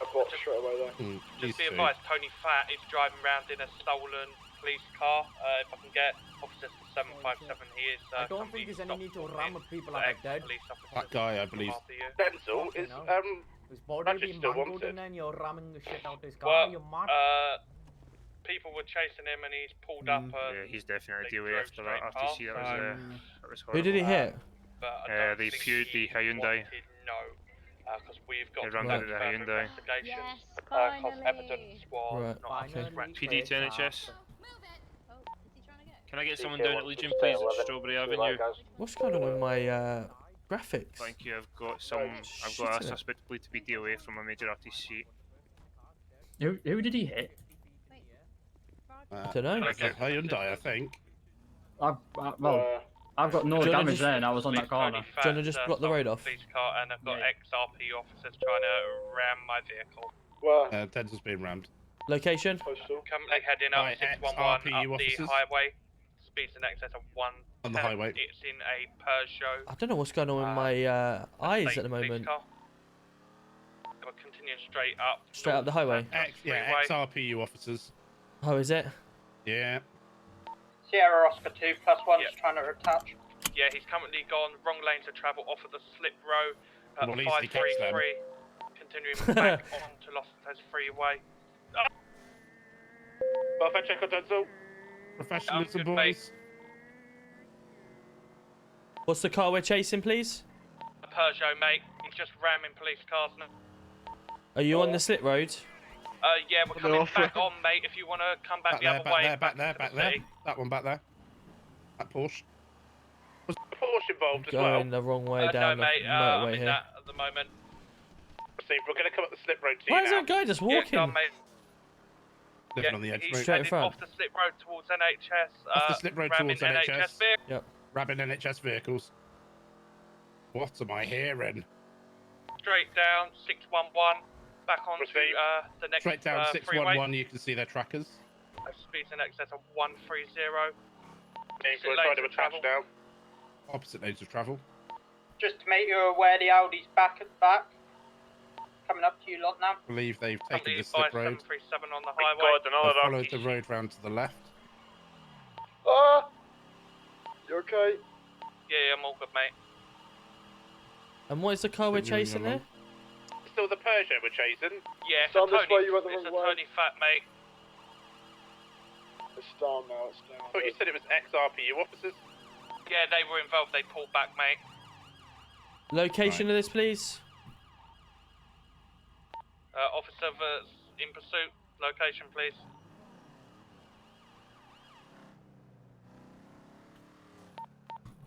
I've got straight away there. Just be advised, Tony Fat is driving around in a stolen police car. If I can get officers to 757, he is. I don't think there's any need to ram with people like that. That guy, I believe. Denzel is His body being still mangled wanted. and then you're ramming the shit out of his car. You're mad. People were chasing him and he's pulled up. Yeah, he's definitely DOA after that RTC. That was horrible. Who did he hit? The Hyundai. No, because we've got They ran into the Hyundai. investigations. Because evidence was not Okay. PD to NHS. Can I get someone down at Legion, please, at Strawberry Avenue? What's going on with my graphics? Thank you. I've got a suspect believed to be DOA from a major RTC. Who did he hit? I don't know. Hyundai, I think. I've got no damage there, and I was on that corner. Do you want to just block the road off? Police car, and I've got XRP officers trying to ram my vehicle. Denzel's being rammed. Location? Currently heading up 611 up the highway. Speeds in excess of 1. On the highway. It's in a Peugeot. I don't know what's going on with my eyes at the moment. We're continuing straight up. Straight up the highway? Yeah, ex-RPU officers. Oh, is it? Yeah. Sierra Oscar 2 +1 is trying to attach. Yeah, he's currently gone wrong lane to travel off of the slip row at We'll easily catch them. 533. Continuing back onto Los Santos Freeway. Perfect, check on Denzel. Professionalism, boys. What's the car we're chasing, please? A Peugeot, mate. He's just ramming police cars now. Are you on the slip road? Yeah, we're coming back on, mate. If you want to come back the other way. Back there. That one back there. That Porsche. Was the Porsche involved as well? Going the wrong way down no, mate. the I'm motorway in here. that at the moment. See, we're going to come up the slip road to you Why is now. that guy just Yeah, walking? go on, mate. Living on the edge, he's mate. Straight in heading front. off the slip road towards NHS. Off the slip road ramming towards NHS. vehicles. Yep. Ramming NHS vehicles. What am I hearing? Straight down 611. Back onto the next Straight down freeway. 611, you can see their trackers. Speeds in excess of 130. We're trying to attach now. Opposite lanes of travel. Just to make you aware, the Audi's back at the back. Coming up to you lot now. I believe they've taken the By slip road. 737 on the highway. They followed the road round to the left. Ah! You okay? Yeah, I'm all good, mate. And what is the car we're chasing there? Still the Peugeot we're chasing. Yeah, it's Down this way, Tony. you went the It's a wrong way. Tony Fat, mate. It's down now, it's down. I thought you said it was ex-RPU officers. Yeah, they were involved. They pulled back, mate. Location of this, please. Officer in pursuit. Location, please.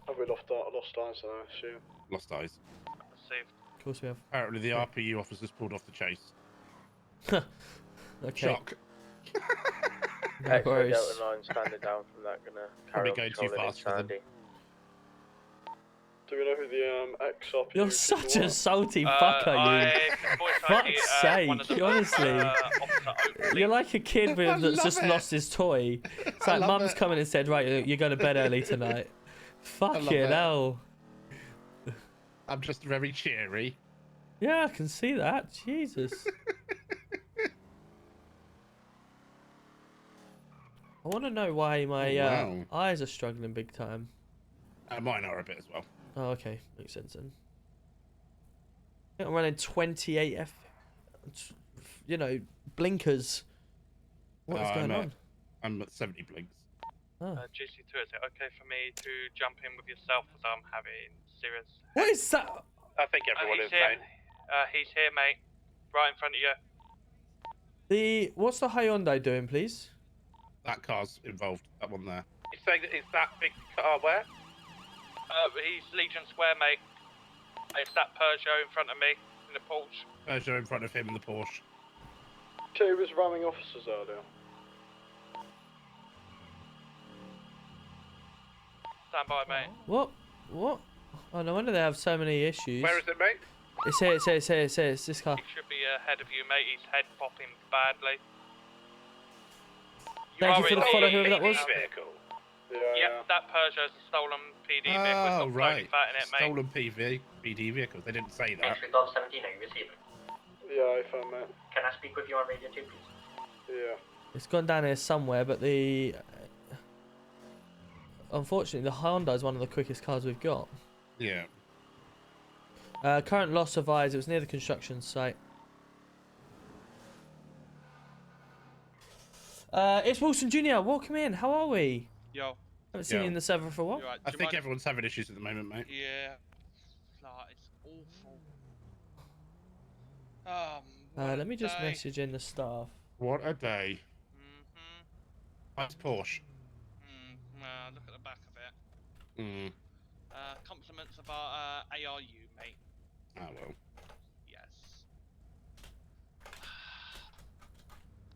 Have we lost eyes, I assume? Lost eyes. Received. Of course we have. Apparently the RPU officers pulled off the chase. Okay. Shock. No X-ray worries. Delta 9 standing down from that, gonna Probably carry on going too patrolling fast for them. Sandy. Do we know who the ex-RPU You're such a salty fucker, you. Fuck's sake, honestly. You're like a kid that's just lost his toy. It's like mum's coming and said, right, you're going to bed early tonight. Fucking hell. I'm just very cheery. Yeah, I can see that. Jesus. I want to know why my eyes are struggling big time. Mine are a bit as well. Oh, okay. Makes sense then. I think I'm running 28 blinkers. What is going on? I'm at 70 blinks. Oh. GC2, is it okay for me to jump in with yourself as I'm having serious... What is that? I think everyone he's is, here. mate. He's here, mate. Right in front of you. What's the Hyundai doing, please? That car's involved. That one there. You're saying that it's that big car where? He's Legion Square, mate. It's that Peugeot in front of me, in the Porsche. Peugeot in front of him in the Porsche. Two was ramming officers earlier. Stand by, mate. What? Oh, no wonder they have so many issues. Where is it, mate? It's here, it's this car. He should be ahead of you, mate. He's head popping badly. Thank you for the follow, whoever that was. Vehicle. Yeah, that Peugeot's a stolen PD vehicle. It's Oh, got right. fat in it, mate. Stolen PD vehicles. They didn't say that. Entry Golf 17, are you receiving? Yeah, I found that. Can I speak with you on radio 2, please? Yeah. It's gone down here somewhere, but unfortunately, the Honda is one of the quickest cars we've got. Yeah. Current loss of eyes. It was near the construction site. It's Wilson Jr. Welcome in. How are we? Yo. Haven't seen you in the server for a while. Right, I think everyone's having issues at the moment, mate. Yeah. Like, it's awful. Let me just message in the staff. What a day. That's Porsche. Look at the back of it. Mm. Compliments of our ARU, mate. Oh, well. Yes.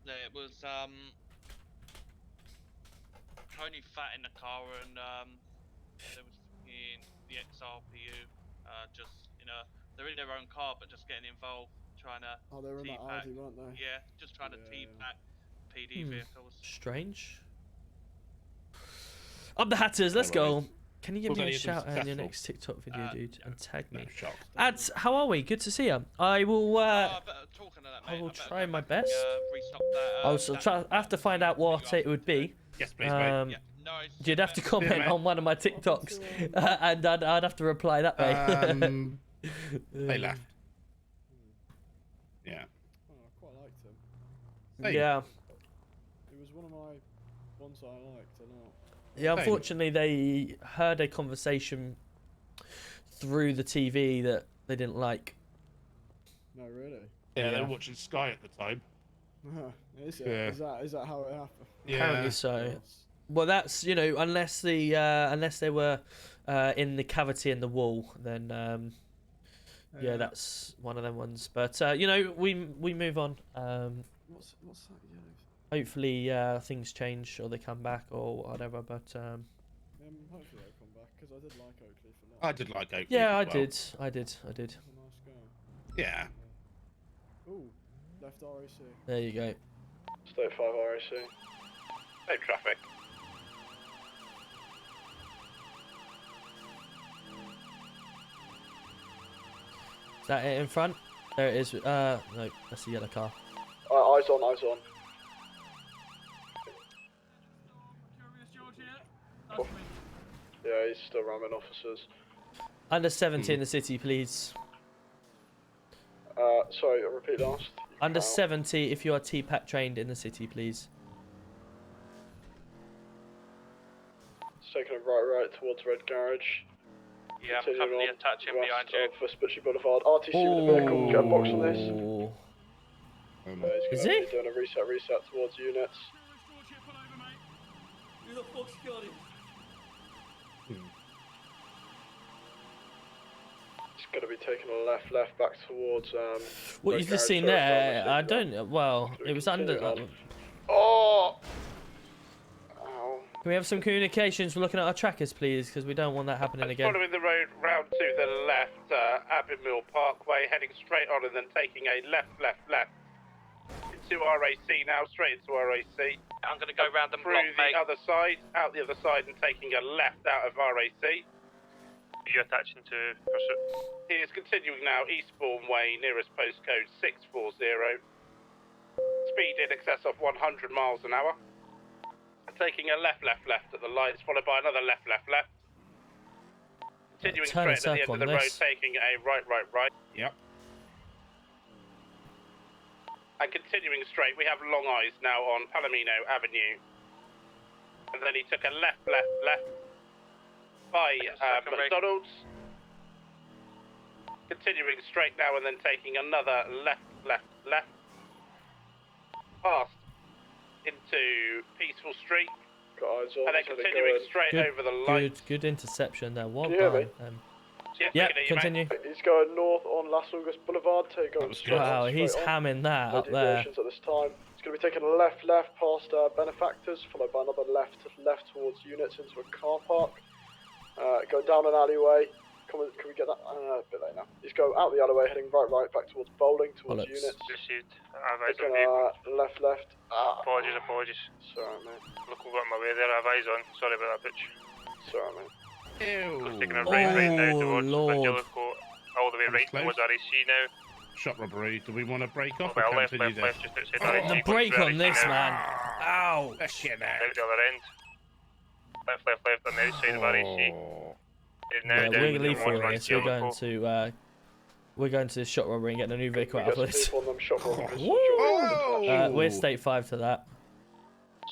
There was, Tony Fat in the car, and, there was the ex-RPU, just, they're in their own car, but just getting involved, trying to Oh, they were in that T-pack. Audi, weren't they? Yeah, just trying to T-pack PD vehicles. Strange. Up the Hatters, let's go. Can you give Was me any a of them shout out in your successful? next TikTok video, dude, and tag me? Shots. Ads, how are we? Good to see you. I will. I will try my best. I have to find out what it would be. Yes, please, mate. You'd have to comment on one of my TikToks, and I'd have to reply that way. They left. Yeah. Oh, I quite liked him. Hey. Yeah. It was one of my ones that I liked a lot. Yeah, unfortunately, they heard a conversation through the TV that they didn't like. No, really? Yeah, they were watching Sky at the time. Is it? Yeah. Is that how it happened? Apparently so. Well, that's, you know, unless they were in the cavity in the wall, then yeah, that's one of them ones. But you know, we move on. What's that yellow? Hopefully things change or they come back or whatever. But Hopefully they'll come back because I did like Oakley for that. I did like Oakley. yeah, I as well. did. I did. He's a nice guy. Yeah. Ooh, left RAC. There you go. State 5 RAC. No traffic. Is that it in front? There it is. No, that's the yellow car. Eyes on, eyes on. Cool. Yeah, he's still ramming officers. Under 70 in the city, please. Sorry, repeat last. Under 70 if you are TPAT trained in the city, please. It's taking a right towards Red Garage. Yeah, I'm currently attaching behind you. Vespucci Boulevard. RTC with a vehicle. Get a box on this. Is He's he? doing a reset towards units. Who the fuck's got him? It's going to be taking a left back towards. What Red you've just Garage seen Circle. there, I don't. Well, it was under. Oh! Can we have some communications? We're looking at our trackers, please, because we don't want that happening again. Following the road round to the left, Abbey Mill Parkway, heading straight on and then taking a left. Into RAC now, straight into RAC. I'm going to go round the block, Through mate. the other side, out the other side and taking a left out of RAC. Are you attaching to pursuit? He is continuing now, Eastbourne Way, nearest postcode 640. Speed in excess of 100 miles an hour. Taking a left at the lights, followed by another left. Continuing Turn a straight at the end of circle the on road, this. taking a right. Yep. And continuing straight, we have Long Eyes now on Palomino Avenue. And then he took a left by McDonald's. Continuing straight now and then taking another left. Past into Peaceful Street. Got eyes on. And then continuing straight over the lights. Good interception there. Well Can you hear me? done. Yes, Yeah, we can hear you, continue. He's going north on Las Vegas Boulevard. Wow, he's hamming that up there. At this time. It's going to be taking a left past Benefactors, followed by another left towards units into a car park. Going down an alleyway. Can we get that? A bit late now. He's going out the alleyway, heading right back towards Bowling, towards units. Received. I've eyes Taking on vehicle. left. Apologies. Sorry, mate. Look, we've got in my way there. I've eyes on. Sorry about that, bitch. Sorry, mate. Taking a right now towards Lord. Evangelico, all the way right close. towards RAC now. Shot robbery. Do we want to break off Well, or left, continue this? just outside RAC. The going brake through on RAC this, now. man. Ow. Let's get Out that. the other end. Left on the outside of RAC. Now Yeah, down we're towards leaving for this. Evangelico. We're going to shot robbery and getting a new vehicle out of this. People on them shot robbers. We're state 5 to that.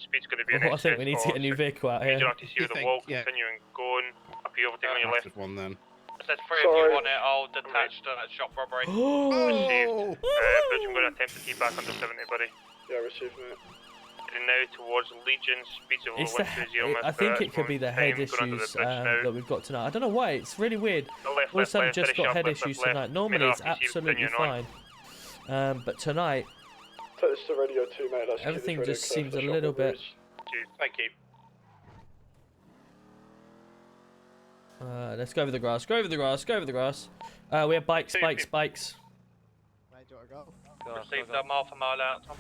Speed's going to be an I think we need to get a new vehicle out Major here. RTC with the wall, continuing going. Up you overtaking on your left. One then. I said three of you want it, I'll detach to that shop robbery. Received. Bridge, I'm going to attempt to keep back under 70, buddy. Yeah, received, mate. Heading now towards Legion, speeds of It's 120 I think it could be the head going under the issues bridge now. that we've got tonight. I don't know why. It's really weird. Left, All of a sudden, left, just finish got off, head left, issues left. tonight. Normally, Middle it's RTC absolutely continuing fine. But tonight, Take this to radio 2, mate. Let's keep everything this radio just clear seems for a the shop little bit. robberies. Thank you. Let's go over the grass. Go over the grass. We have bikes. Where do you want to go? Received a half a mile out, Tom.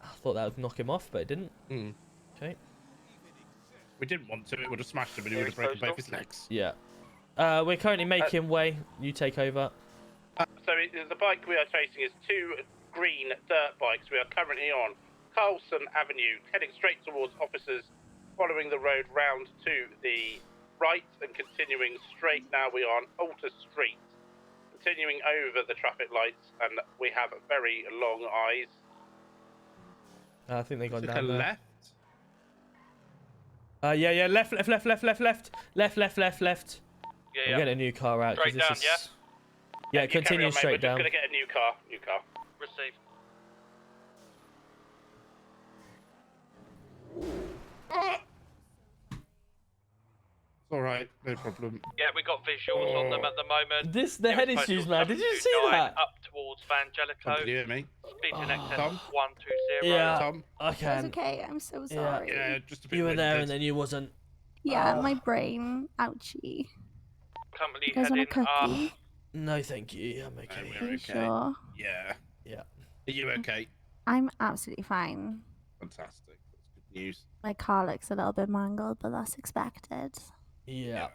I thought that would knock him off, but it didn't. Okay. we didn't want to, it would have smashed him and he would have broken both his legs. Yeah. We're currently making way. You take over. So the bike we are chasing is 2 green dirt bikes. We are currently on Carlson Avenue, heading straight towards officers, following the road round to the right and continuing straight. Now we are on Alter Street, continuing over the traffic lights, and we have very long eyes. I think they got Took down a there. left. Yeah, left. Yeah, We'll get a new car out. 'cause Straight this down, is... yeah? Yeah, You carry continue on, mate. straight We're down. just going to get a new car. Receive. It's alright, no problem. Yeah, we got visuals on them at the moment. The head issues, man. Did you see that? Up towards Vangelico. Can you hear me? Speed in excess Tom? 120. Yeah, Tom? I It's can. okay, I'm so sorry. Yeah, just a bit You were there winded. and then you wasn't. Yeah, my brain. Ouchie. Currently You guys want a heading up. cookie? No, thank you. I'm okay. We're You okay. sure? Yeah. Yeah. Are you okay? I'm absolutely fine. Fantastic. That's good news. My car looks a little bit mangled, but that's expected. Yeah.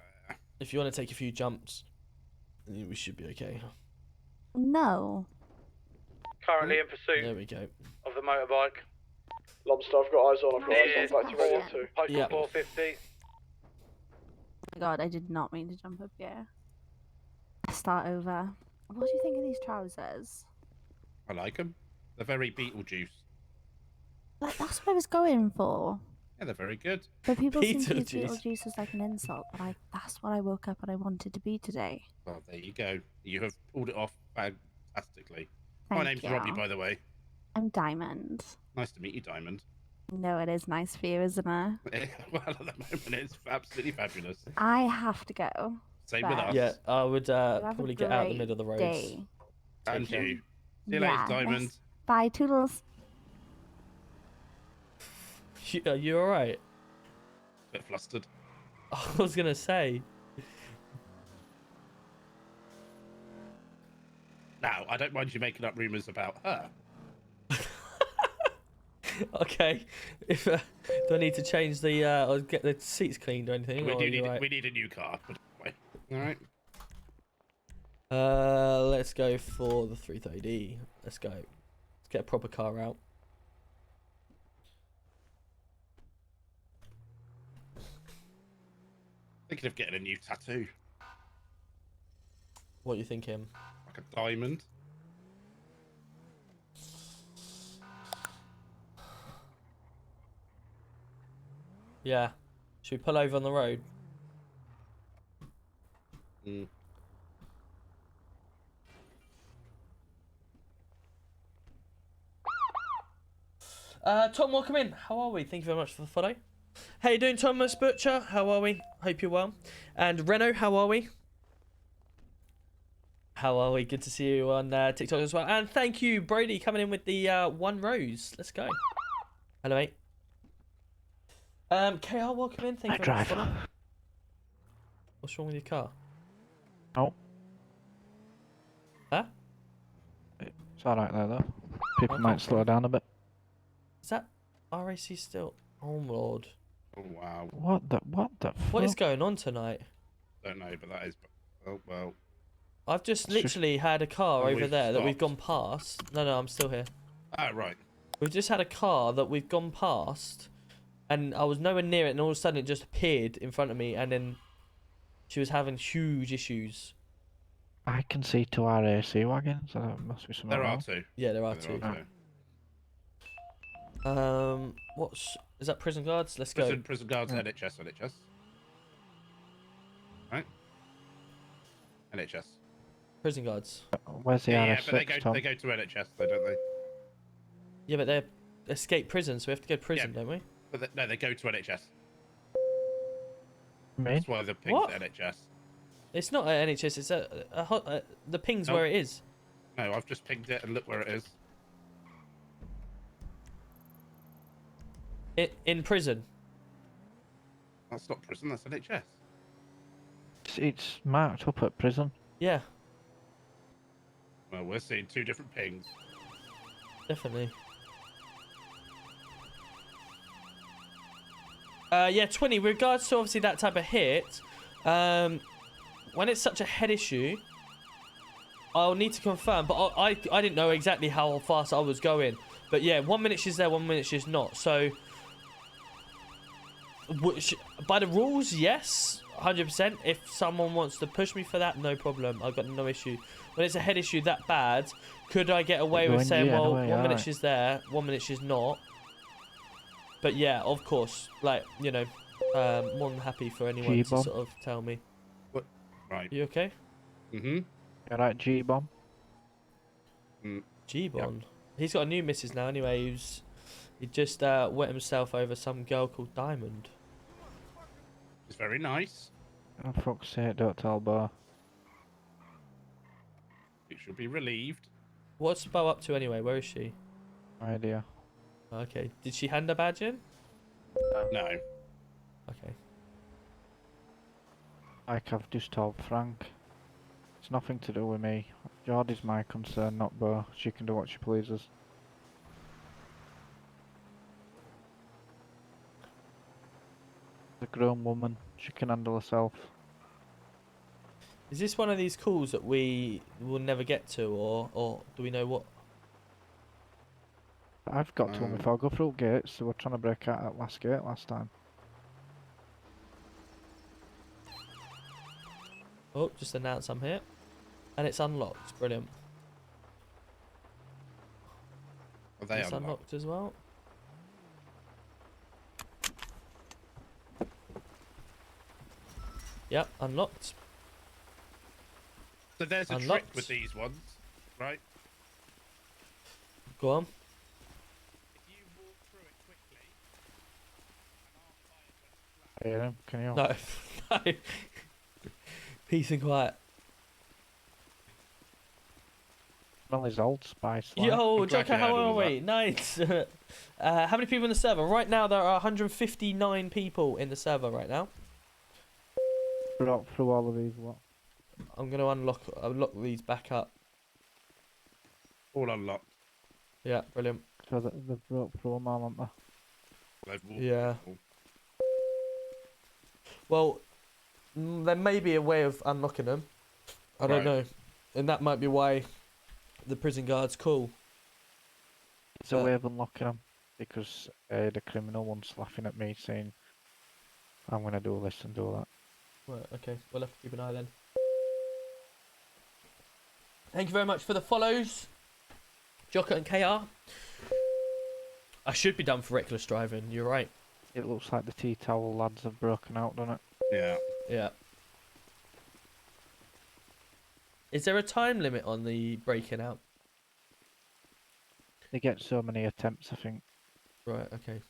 If you want to take a few jumps, we should be okay. No. Currently in pursuit There we go. of the motorbike. Lobster, I've got eyes on. I've got eyes on. Back to radio 2. Postal Yeah. 450. Oh my god, I did not mean to jump up here. Start over. What do you think of these trousers? I like them. They're very Beetlejuice. Like, that's what I was going for. Yeah, they're very good. But people seem to use Beetlejuice. Beetlejuice as like an insult, but that's what I woke up and I wanted to be today. Well, there you go. You have pulled it off fantastically. My Thank name's you. Robbie, by the way. I'm Diamond. Nice to meet you, Diamond. No, it is nice for you, isn't it? Well, at the moment, it's absolutely fabulous. I have to go. Same with us. Yeah, I would have a probably get out in the great middle of the roads. day. And Take you. care. See you later, Yeah, Diamond. yes. Bye, toodles. Are you alright? Bit flustered. I was gonna say. Now, I don't mind you making up rumours about her. Okay. If do I need to change the or get the seats cleaned or anything? We or do are you need right? we need a new car. All right. Let's go for the 330D. Let's go. Let's get a proper car out. Thinking of getting a new tattoo, What are you thinking? like a diamond. Yeah. Should we pull over on the road? Mm. Tom, welcome in. How are we? Thank you very much for the follow. How you doing, Thomas Butcher? How are we? Hope you're well. And Reno, how are we? How are we? Good to see you on TikTok as well. And thank you, Brody, coming in with the 1 rose. Let's go. Hello, mate. KR, welcome in. Thank you very much for that. What's wrong with your car? Oh. Huh? It's alright there, though. People might slow down a bit. Is that RAC still? Oh, Lord. Oh wow. What the What is fuck? going on tonight? Don't know, but that is. Oh well. I've just It's just- literally had a car Oh, over we've there that we've stopped. gone past. No, I'm still here. Ah, right. We've just had a car that we've gone past, and I was nowhere near it, and all of a sudden it just appeared in front of me, and then she was having huge issues. I can see 2 RAC wagons, so there must be something There are wrong. 2. Yeah, there are There 2. are 2. Is that prison guards? Let's Prison, go. prison guards, Yeah. NHS. Right? NHS. Prison guards. Where's the Yeah, RS6, but Tom? they go to NHS though, don't they? Yeah, but they're escape prison, so we have to go to prison, don't we? But no, they go to NHS. Me? That's why the ping's What? NHS. It's not at NHS. It's at the ping's Nope. where it is. No, I've just pinged it and look where it is. In prison. That's not prison, that's NHS. It's marked up at prison. Yeah, Well, we're seeing 2 different pings. definitely. Yeah, 20. With regards to obviously that type of hit, when it's such a head issue, I'll need to confirm. But I didn't know exactly how fast I was going. But yeah, 1 minute she's there, 1 minute she's not. So by the rules, yes, 100%. If someone wants to push me for that, no problem. I've got no issue. When it's a head issue that bad, could I get away with saying, well, anyway, 1 minute alright. she's there, 1 minute she's not? But yeah, of course, like, you know, more than happy for anyone to G-bomb. sort of tell me. What? Right. You okay? Mm-hmm. Alright, G-bomb. G-bomb. He's got a new missus now anyway. He just wet himself over some girl called Diamond. It's very nice. Oh, fuck's sake, don't tell Bo. It should be relieved. What's Bo up to anyway? Where is she? No idea. Okay. Did she hand her badge in? No. Okay. Like I've just told Frank. It's nothing to do with me. Geordie's my concern, not Bo. She can do what she pleases. A grown woman. She can handle herself. Is this one of these calls that we will never get to, or do we know what? I've got to them if I go through gates, so we're trying to break out that last gate last time. Oh, just announce I'm here. And it's unlocked. Brilliant. Are they It's unlocked as well. Yep, unlocked. So there's a trick Unlocked. with these ones, right? Go on. Hear him? Can you? No. No. Peace and quiet. Smell his Old Spice. Like. Yo, I'm glad Joker, you how heard all are of we? Nice. How many people in the server? Right now, there are 159 people in the server right now. Brought through all of these, what? I'm going to unlock these back up. All unlocked. Yeah, brilliant. So they've brought through them all, haven't they? They've walked Yeah. people. Well, there may be a way of unlocking them. I don't Right. know. And that might be why the prison guards call. It's a way of unlocking them. Because the criminal one's laughing at me saying, I'm going to do this and do that. Right, okay. We'll have to keep an eye then. Thank you very much for the follows, Joker and KR. I should be done for reckless driving, you're right. It looks like the tea towel lads have broken out, doesn't it? Yeah. Yeah. Is there a time limit on the breaking out? They get so many attempts, I think. Right, okay.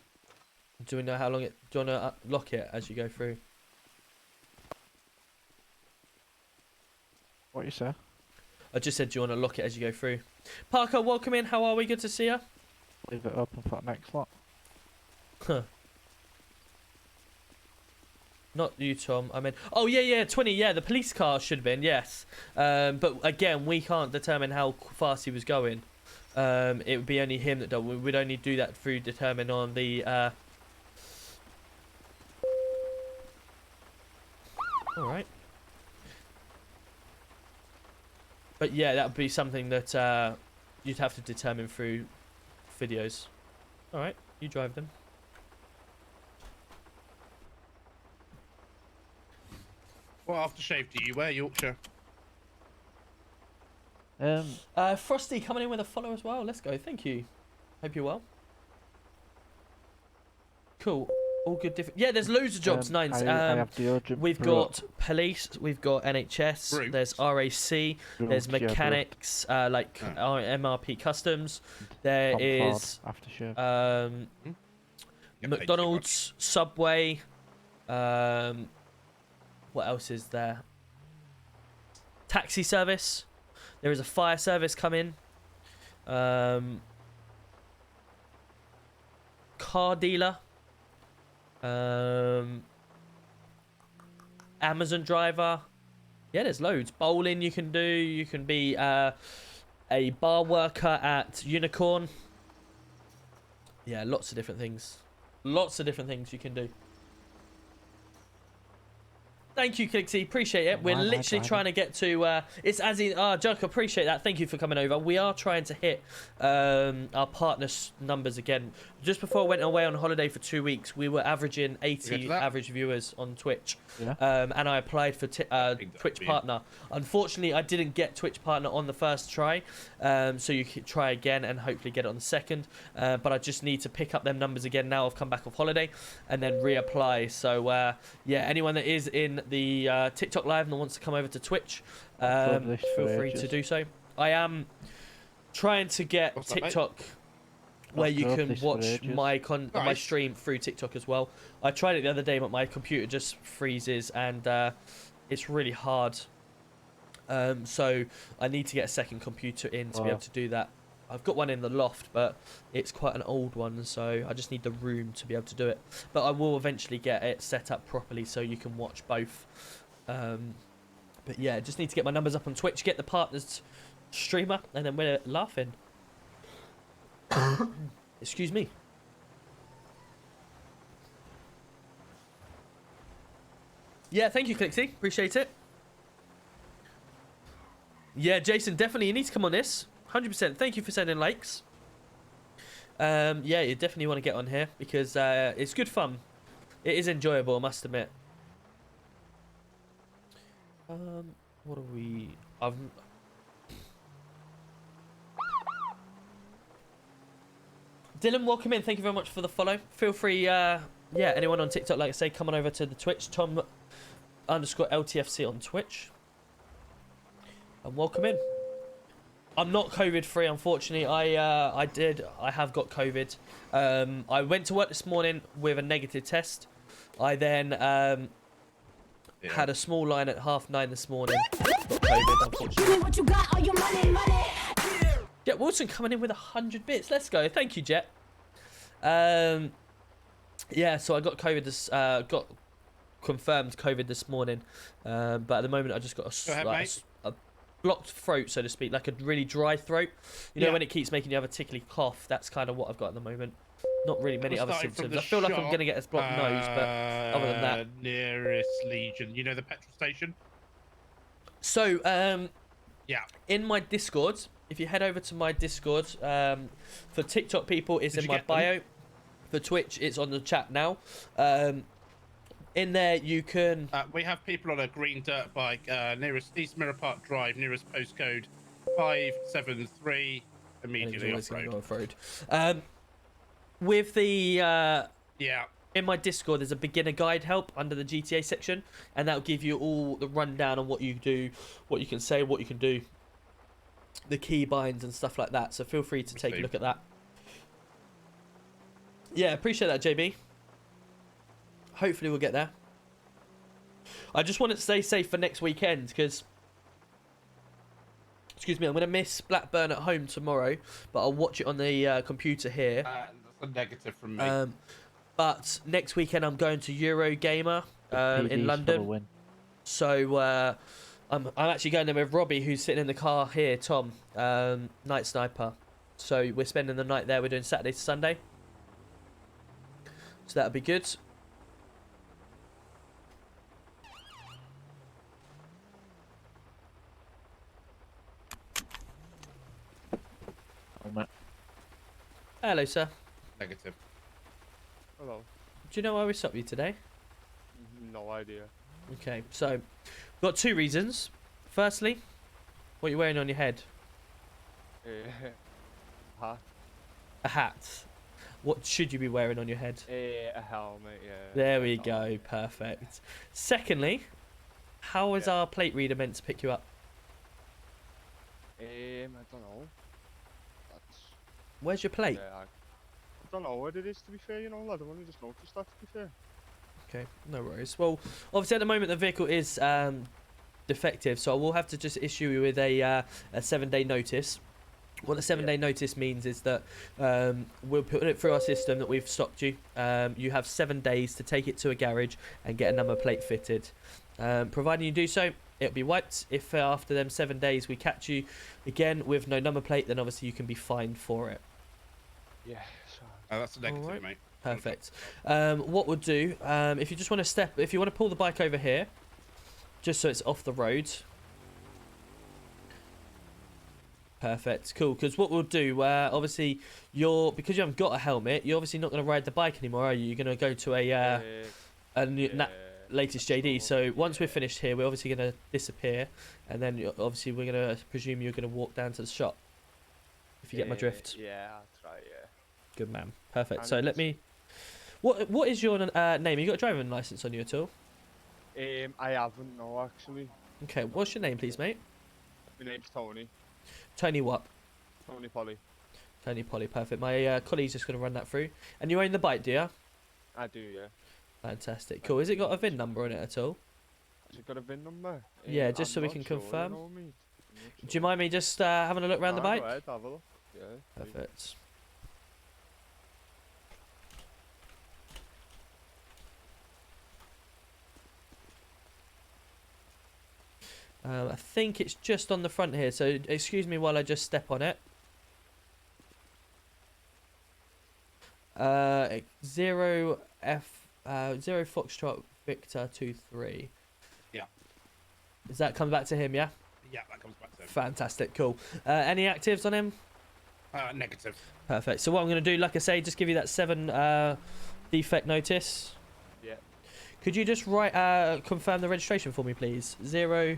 Do we know how long it... Do you want to lock it as you go through? What you say? I just said, do you want to lock it as you go through? Parker, welcome in. How are we? Good to see you. Leave it open for the next lot. Huh. Not you, Tom. I mean... Oh, yeah, 20. Yeah, the police car should have been, yes. But again, we can't determine how fast he was going. It would be only him that done. We would only do that through determine on the... Alright. But yeah, that would be something that you'd have to determine through videos. Alright, you drive them. What aftershave do you wear, Yorkshire? Frosty coming in with a follow as well. Let's go. Thank you. Hope you're well. Cool. All good. Different. Yeah, there's loads of jobs. Nice. I have deodorant. We've got police. We've got NHS. Brutes. There's RAC. There's Brutes, yeah, mechanics. Like MRP Customs. There Tom is Ford, aftershave. McDonald's, Subway. What else is there? Taxi service. There is a fire service coming. Car dealer. Amazon driver. Yeah, there's loads. Bowling you can do. You can be a bar worker at Unicorn. Yeah, lots of different things. Lots of different things you can do. Thank you, Clixie. Appreciate it. We're literally trying to get to... it's as in... Joke, appreciate that. Thank you for coming over. We are trying to hit our partner numbers again. Just before I went away on holiday for 2 weeks, we were averaging 80 average viewers on Twitch. Yeah. And I applied for Twitch Partner. Unfortunately, I didn't get Twitch Partner on the first try. So you can try again and hopefully get it on the second. But I just need to pick up them numbers again now I've come back off holiday. And then reapply. So, yeah, anyone that is in the TikTok live and wants to come over to Twitch, feel free to do so. I am trying to get TikTok where you can watch my stream through TikTok as well. I tried it the other day, but my computer just freezes and it's really hard. So I need to get a second computer in to be able to do that. I've got one in the loft, but it's quite an old one, so I just need the room to be able to do it. But I will eventually get it set up properly so you can watch both. But yeah, just need to get my numbers up on Twitch, get the partners streamer, and then we're laughing. Excuse me. Yeah, thank you, Clixie. Appreciate it. Yeah, Jason, definitely you need to come on this. 100%. Thank you for sending likes. Yeah, you definitely want to get on here because it's good fun. It is enjoyable, I must admit. What are we? Dylan, welcome in. Thank you very much for the follow. Feel free, yeah, anyone on TikTok, like I say, come on over to the Twitch. Tom_LTFC on Twitch. And welcome in. I'm not COVID free, unfortunately. I have got COVID. I went to work this morning with a negative test. I then had a small line at 9:30 this morning. Got COVID, unfortunately. Jet Wilson coming in with 100 bits. Let's go. Thank you, Jet. Yeah, so I got COVID. Got confirmed COVID this morning. But at the moment, I just got a blocked throat, so to speak, like a really dry throat. You know when it keeps making you have a tickly cough. That's kind of what I've got at the moment. Not really many other symptoms. I feel like I'm gonna get a blocked nose, but other than that, nearest Legion. You know the petrol station. So yeah, in my Discord, if you head over to my Discord, for TikTok people, it's in my bio. For Twitch, it's on the chat now. In there, you can... we have people on a green dirt bike nearest East Mirror Park Drive, nearest postcode 573, immediately off-road. With the... in my Discord, there's a beginner guide help under the GTA section, and that'll give you all the rundown on what you do, what you can say, what you can do, the key binds and stuff like that. So feel free to take a look at that. Yeah, appreciate that, JB. Hopefully we'll get there. I just want to stay safe for next weekend because, excuse me, I'm going to miss Blackburn at home tomorrow, but I'll watch it on the computer here. That's a negative from me. But next weekend I'm going to Eurogamer in London. So I'm actually going there with Robbie, who's sitting in the car here, Tom, Night Sniper. So we're spending the night there. We're doing Saturday to Sunday. So that'll be good. Hello, sir. Negative. Hello. Do you know why we stopped you today? No idea. Okay, so we've got two reasons. Firstly, what you're wearing on your head? Hat. A hat. What should you be wearing on your head? A helmet, yeah. There we go, perfect. Secondly, how is our plate reader meant to pick you up? I don't know. Where's your plate? I don't know what it is, to be fair, you know, lad. I've only just noticed that, to be fair. Okay, no worries. Well, obviously at the moment the vehicle is defective, so I will have to just issue you with a 7-day notice. What the 7-day notice means is that we'll put it through our system that we've stopped you. You have 7 days to take it to a garage and get a number plate fitted. Providing you do so, it'll be wiped. If after them 7 days we catch you again with no number plate, then obviously you can be fined for it. Yeah. That's a negative, mate. Perfect. What we'll do, if you just want to if you want to pull the bike over here, just so it's off the road. Perfect, cool. Because what we'll do, obviously, because you haven't got a helmet, you're obviously not going to ride the bike anymore, are you? You're going to go to latest JD. So once we're finished here, we're obviously going to disappear, and then obviously we're going to presume you're going to walk down to the shop. If you get my drift. Yeah, that's right. Yeah. Good man. Perfect. So let me. What is your name? You got a driving license on you at all? I haven't, no, actually. Okay. What's your name, please, mate? My name's Tony. Tony what? Tony Polly. Tony Polly. Perfect. My colleague's just going to run that through. And you own the bike, do you? I do, yeah. Fantastic. Cool. Has it got a VIN number on it at all? Has it got a VIN number? Yeah, just so we can confirm. Do you mind me just having a look around the bike? Go ahead, have a look. Yeah. Perfect. I think it's just on the front here, so excuse me while I just step on it. 0 Foxtrot Victor 23. Yeah. Does that come back to him? Yeah. Yeah, that comes back to him. Fantastic, cool. Any actives on him? Negative. Perfect. So what I'm going to do, like I say, just give you that 7 defect notice. Yeah. Could you just confirm the registration for me, please? 0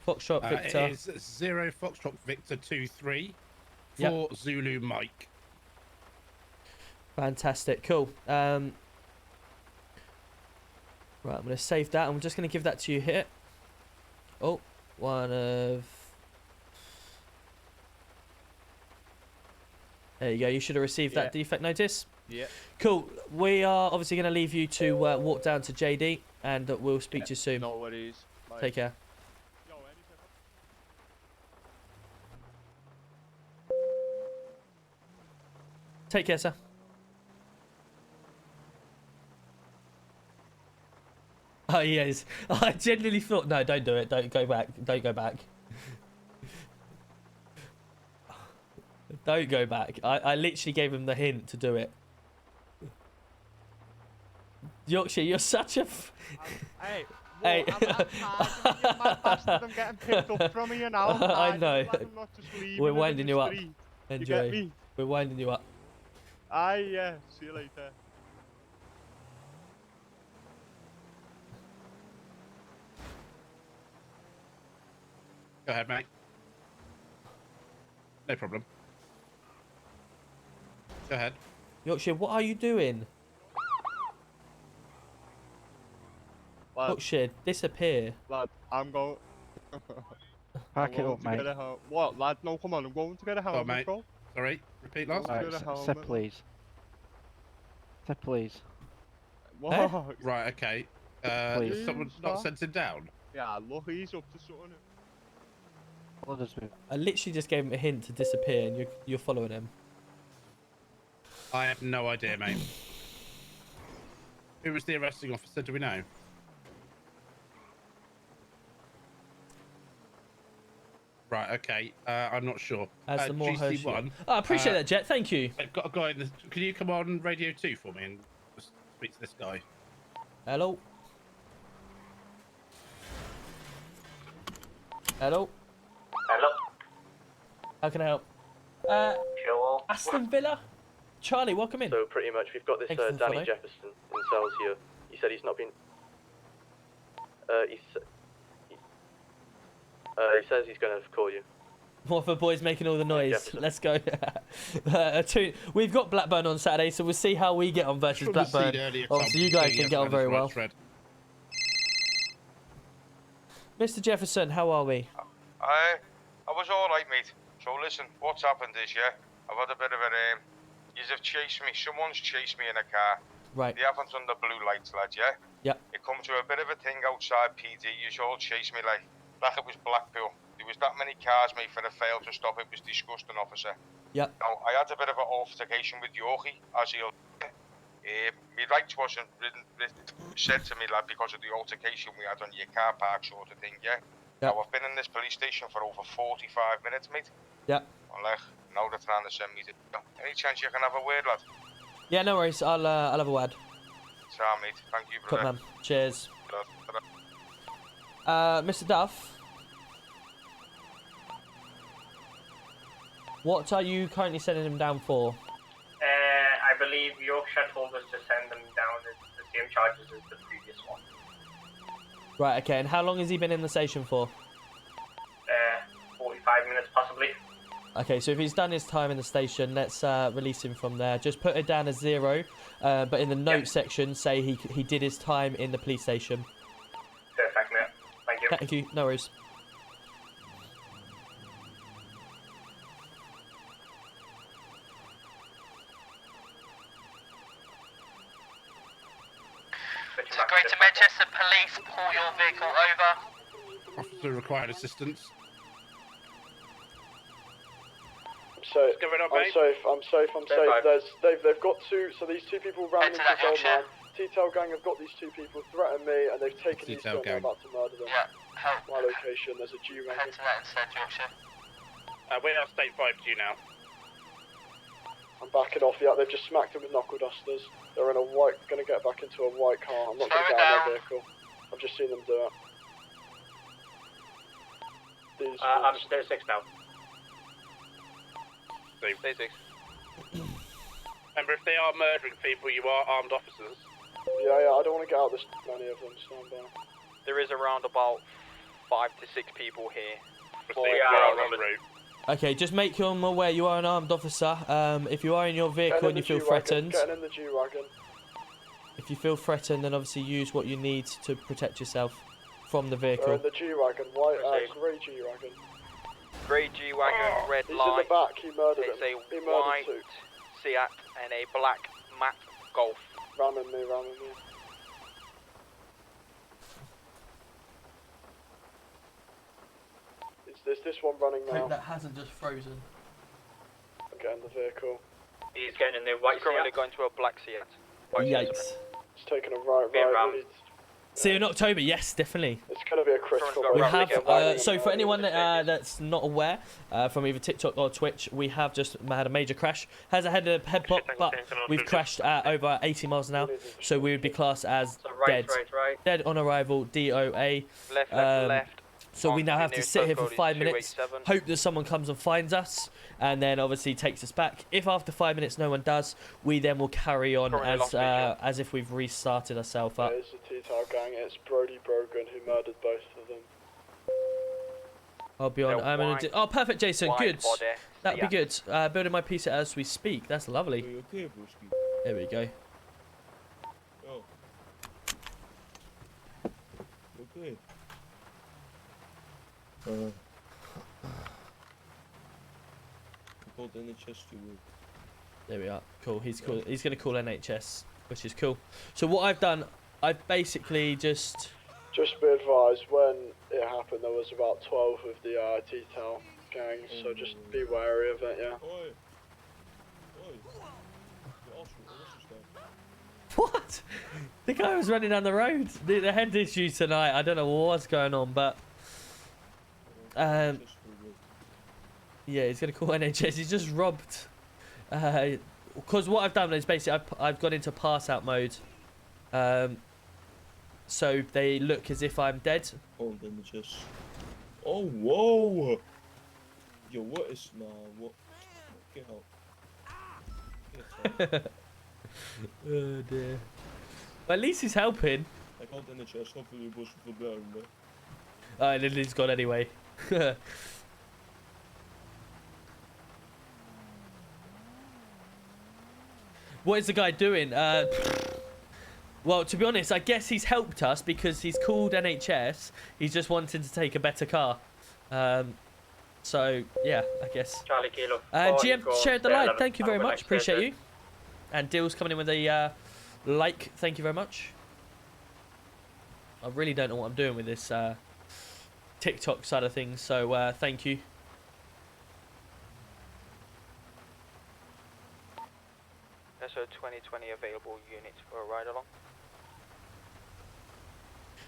Foxtrot Victor. It is 0 Foxtrot Victor 23 for Zulu Mike. Fantastic, cool. Right, I'm going to save that. I'm just going to give that to you here. Oh, one of... There you go. You should have received that defect notice. Yeah. Cool. We are obviously going to leave you to walk down to JD, and we'll speak to you soon. No worries. Bye. Take care. Take care, sir. Oh, yes. I genuinely thought, no, don't do it. Don't go back. Don't go back. Don't go back. I literally gave him the hint to do it. Yorkshire, you're such a... Hey, hey. I'm getting picked up from you now. I know. We're winding you up. Enjoy. You get me? We're winding you up. Aye, yeah. See you later. Go ahead, mate. No problem. Go ahead. Yorkshire, what are you doing? Lad, Yorkshire, disappear. Lad, I'm going... Pack it up, mate. What, lad? No, come on, I'm going to get a helmet, mate. bro. Sorry, repeat last. Right, step please. Step please. What? Hey? Right, okay. Please. Someone not sent him down? Yeah, look, he's up to something. I literally just gave him a hint to disappear, and you're following him. I have no idea, mate. Who was the arresting officer? Do we know? Right, okay. I'm not sure. As the more GC1. Oh, I appreciate that, Jet. Thank you. I've got a guy in the... Can you come on Radio 2 for me and just speak to this guy? Hello? Hello? Hello? How can I help? Sure. Aston Villa? Charlie, welcome in. So pretty much we've got this Thanks for the Danny follow. Jefferson in cells here. He said he's not been... He says he's going to call you. What for boys making all the noise? Jefferson. Let's go. We've got Blackburn on Saturday, so we'll see how we get on versus Should have seen Blackburn. earlier, Obviously, you Tom. guys can get on very well. Thread. Mr. Jefferson, how are we? I was alright, mate. So listen, what's happened is, I've had a bit of a yous have chased me. Someone's chased me in a car. Right. They haven't done the blue lights, lad, yeah? Yep. It come to a bit of a thing outside PD. Yous all chased me like it was Blackpool. There was that many cars, mate, for the fail to stop. It was disgusting, officer. Yep. Now, I had a bit of an altercation with Yorkie, as he'll... my rights wasn't said to me, lad, because of the altercation we had on your car park sort of thing, yeah? Yep. Now, I've been in this police station for over 45 minutes, mate. Yep. Well, now they're trying to send me to... Any chance you can have a word, lad? Yeah, no worries. I'll have a wad. Sorry, mate. Thank you, Cut, brother. man. Cheers. Mr. Duff, what are you currently sending him down for? I believe Yorkshire told us to send them down the same charges as the previous one. Right, okay, and how long has he been in the station for? 45 minutes possibly. Okay, so if he's done his time in the station, let's release him from there. Just put it down as 0, but in the note section, say he did his time in the police station. Perfect, mate. Thank you. Thank you, no worries. So Greater Manchester Police, pull your vehicle over. Officer required assistance. I'm safe. They've got two. So these two people ran into the gold mine. T-Tail gang have got these two people, threatened me, and they've taken these two and they're about to murder them. Yeah, help. My location. There's a G wagon. Head to that instead, Yorkshire. We're on state 5G now. I'm backing off. Yeah, they've just smacked them with knuckle dusters. They're in a white. Going to get back into a white car. I'm not going to get out of their vehicle. I've just seen them do it. These I'm stage 6 now. Stage 6. Remember, if they are murdering people, you are armed officers. Yeah, I don't want to get out this many of them. Stand by. There is around about 5 to 6 people here. Okay, just make him aware you are an armed officer. If you are in your vehicle and you feel threatened, Getting in the G-Wagon. if you feel threatened, then obviously use what you need to protect yourself from the They're vehicle. in the G-Wagon. Grey G-Wagon. Grey G-Wagon, red He's light. in the back. He murdered It's him. a He murdered white two. Seat and a black matte Golf. Ramming me. Is this one running now? Hope that hasn't just frozen. I'm getting the vehicle. He's getting in the white Currently Seat. going to a black Seat. Yikes. It's taking a right. See you in October, yes, definitely. It's going to be a critical. We have, so for anyone that, that's not aware, from either TikTok or Twitch, we have just had a major crash. Has had a head pop, but we've crashed at over 80 miles an hour, so we would be classed as dead. Dead on arrival, DOA. Left. So we now have to sit here for 5 minutes, hope that someone comes and finds us, and then obviously takes us back. If after 5 minutes no one does, we then will carry on as if we've restarted ourselves up. It's the T-Tail gang. It's Brody Brogan who murdered both of them. I'll be on. I'm gonna do. Oh, perfect, Jason. Good. That'd be good. Building my PC as we speak. That's lovely. There we go. Okay. Called NHS to work. There we are. Cool. He's cool. He's gonna call NHS, which is cool. So what I've done, I've basically just. Just be advised, when it happened, there was about 12 of the T-Tail gang, so just be wary of it. Yeah. What? The guy was running down the road. The head issue tonight. I don't know what's going on, but yeah, he's gonna call NHS. He's just robbed. Because what I've done is basically I've gone into pass out mode. So they look as if I'm dead. Hold NHS. Oh whoa! Yo, what is now? What? Get out. Oh dear. Well, at least he's helping. I called NHS. Hopefully, it was for there. And then he's gone anyway. What is the guy doing? Well, to be honest, I guess he's helped us because he's called NHS. He's just wanting to take a better car. So, yeah, I guess. Charlie Kilo. GM shared the like. Thank you very much. Appreciate you. And Dill's coming in with a like. Thank you very much. I really don't know what I'm doing with this TikTok side of things, so thank you. SO 2020 available units for a ride along.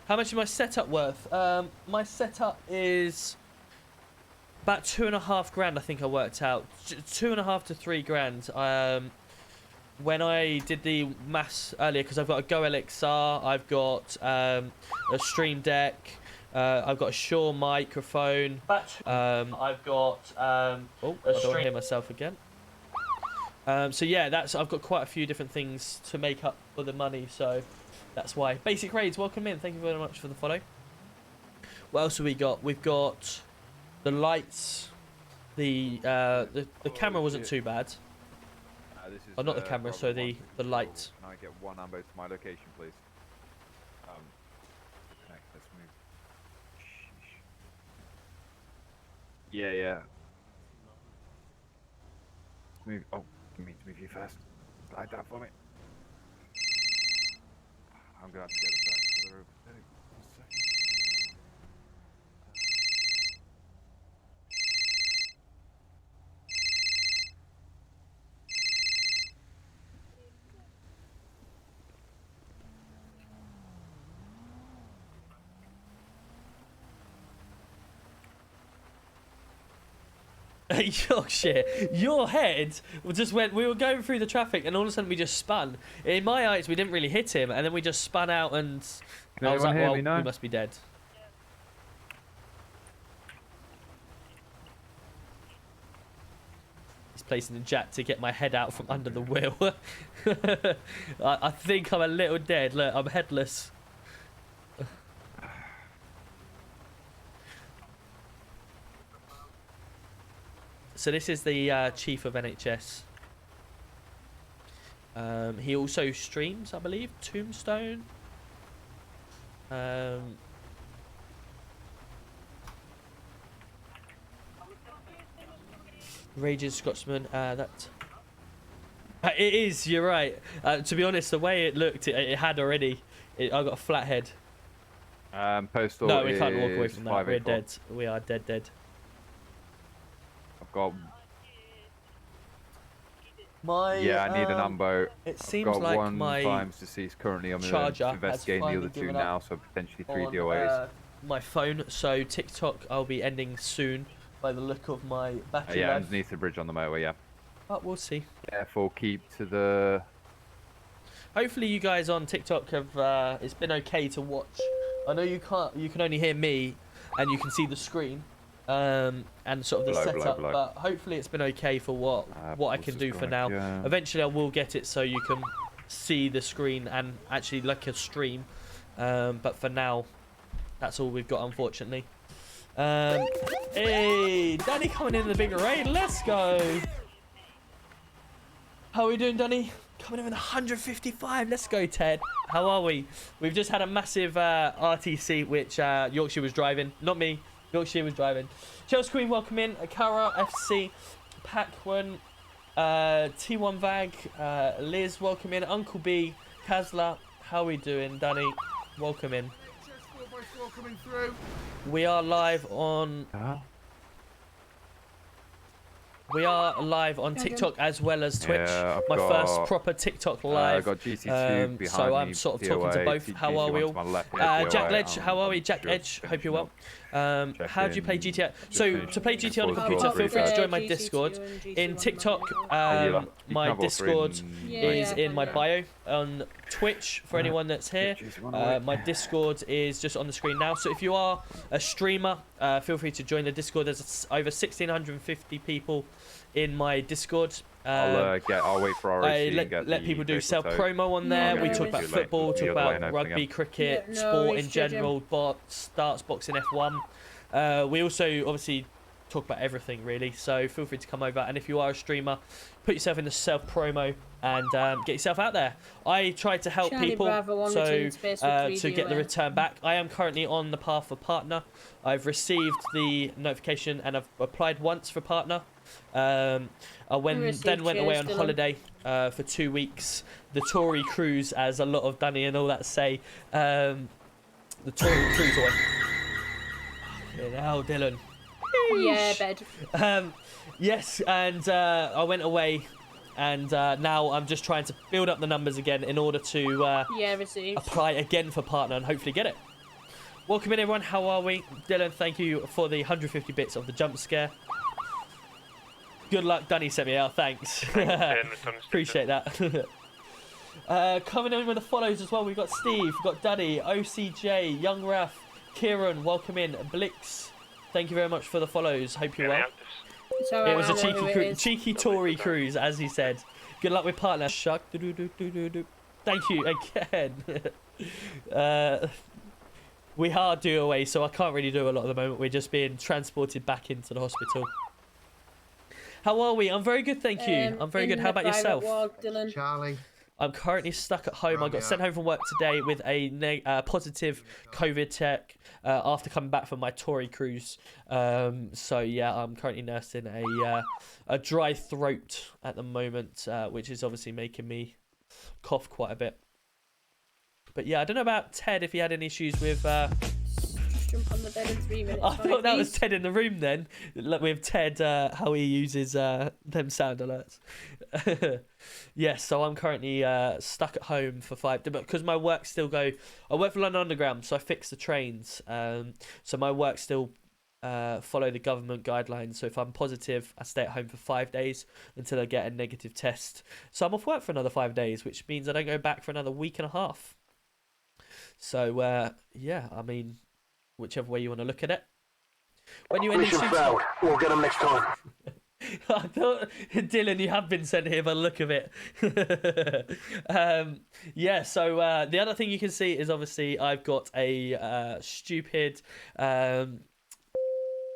How much is my setup worth? My setup is about $2.5 grand. I think I worked out 2.5 to 3 grand. When I did the maths earlier, because I've got a Go LXR, I've got a Stream Deck, I've got a Shure microphone. I've got oh, I don't want to hear myself again. So yeah, I've got quite a few different things to make up for the money, so that's why. Basic Raids, welcome in. Thank you very much for the follow. What else have we got? We've got the lights. The camera wasn't too bad. This is, oh, not the camera, so the light. Can I get one ambo to my location, please? Connect, let's move. Sheesh. Yeah. Move. Oh, you mean to move you first? Slide that for me. I'm gonna have to get this back to the room. One second. Yorkshire, your head just went. We were going through the traffic, and all of a sudden we just spun. In my eyes, we didn't really hit him, and then we just spun out, and I was like, "Well, we must be dead." He's placing the jack to get my head out from under the wheel. I think I'm a little dead. Look, I'm headless. So this is the chief of NHS. He also streams, I believe, Tombstone. Raging Scotsman. That. It is. You're right. To be honest, the way it looked, it had already. I got a flat head. Postal. No, we can't walk away from that. We're 584. dead. We are dead. I've got. Yeah, I need an ambo. It seems I've got like one my FiveM's deceased currently. I'm charger investigating the other two now, so potentially 3 DOAs. My phone, so TikTok I'll be ending soon by the look of my battery Yeah, life. underneath the bridge on the motorway, yeah. But we'll see. Therefore, keep to the... Hopefully you guys on TikTok have, it's been okay to watch. I know you can only hear me and you can see the screen. And sort of the setup, but hopefully it's been okay for what I can do for now. Yeah. Eventually I will get it so you can see the screen and actually like a stream, but for now that's all we've got, unfortunately. Hey, Danny coming in the big raid, let's go. How are we doing, Danny? Coming in with 155, let's go, Ted. How are we? We've just had a massive RTC which Yorkshire was driving, not me. Yorkshire was driving. Chelsea Queen, welcome in. Akara, FC, Pac1, T1 Vag, Liz, welcome in. Uncle B, Kazla, how are we doing? Danny, welcome in. We are live on... We are live on TikTok as well as Twitch. Yeah, my first proper TikTok live. I've got GT2 behind so I'm me, sort of DOA, talking to both. How are we all? Jack Ledge, how are we? Jack Edge, hope you're well. How do you play GTA? So to play GTA on a computer, feel free to join my Discord. In TikTok, my Discord is in my bio. On Twitch, for anyone that's here, my Discord is just on the screen now. So if you are a streamer, feel free to join the Discord. There's over 1,650 people in my Discord. I'll wait for our I let people do self promo on there. We talk about football, talk about rugby, cricket, sport in general, darts, boxing, F1. We also obviously talk about everything really. So feel free to come over, and if you are a streamer, put yourself in the self promo and get yourself out there. I try to help people to get the return back. I am currently on the path for partner. I've received the notification and I've applied once for partner. I then went away on holiday for 2 weeks. The Tory cruise, as a lot of Danny and all that say. The Tory cruise away. Now, Dylan. Yeah, bed. Yes, and I went away, and now I'm just trying to build up the numbers again in order to apply again for partner and hopefully get it. Welcome in, everyone. How are we? Dylan, thank you for the 150 bits of the jump scare. Good luck, Danny sent me out. Thanks. Appreciate that. Coming in with the follows as well. We've got Steve, we've got Daddy, OCJ, Young Raf, Kieran, welcome in. Blix, thank you very much for the follows. Hope you're well. It's alright, It was a I know who it is. cheeky Tory cruise, as he said. Good luck with partner. Shuck. Thank you again. We are due away, so I can't really do a lot at the moment. We're just being transported back into the hospital. How are we? I'm very good, thank you. I'm very good. How about yourself? Charlie. I'm currently stuck at home. I got sent home from work today with a positive COVID check after coming back from my Tory cruise. So yeah, I'm currently nursing a dry throat at the moment, which is obviously making me cough quite a bit. But yeah, I don't know about Ted if he had any issues with. Just jump on the bed in 3 minutes. I thought that was Ted in the room then, with Ted how he uses them sound alerts. Yes, so I'm currently stuck at home for 5 days because my work still go. I work for London Underground, so I fix the trains. So my work still follow the government guidelines. So if I'm positive, I stay at home for 5 days until I get a negative test. So I'm off work for another 5 days, which means I don't go back for another week and a half. So yeah, I mean, whichever way you want to look at it. When you Mission failed. We'll get them next time. I thought, Dylan, you have been sent here by the look of it. Yeah, so the other thing you can see is obviously I've got a stupid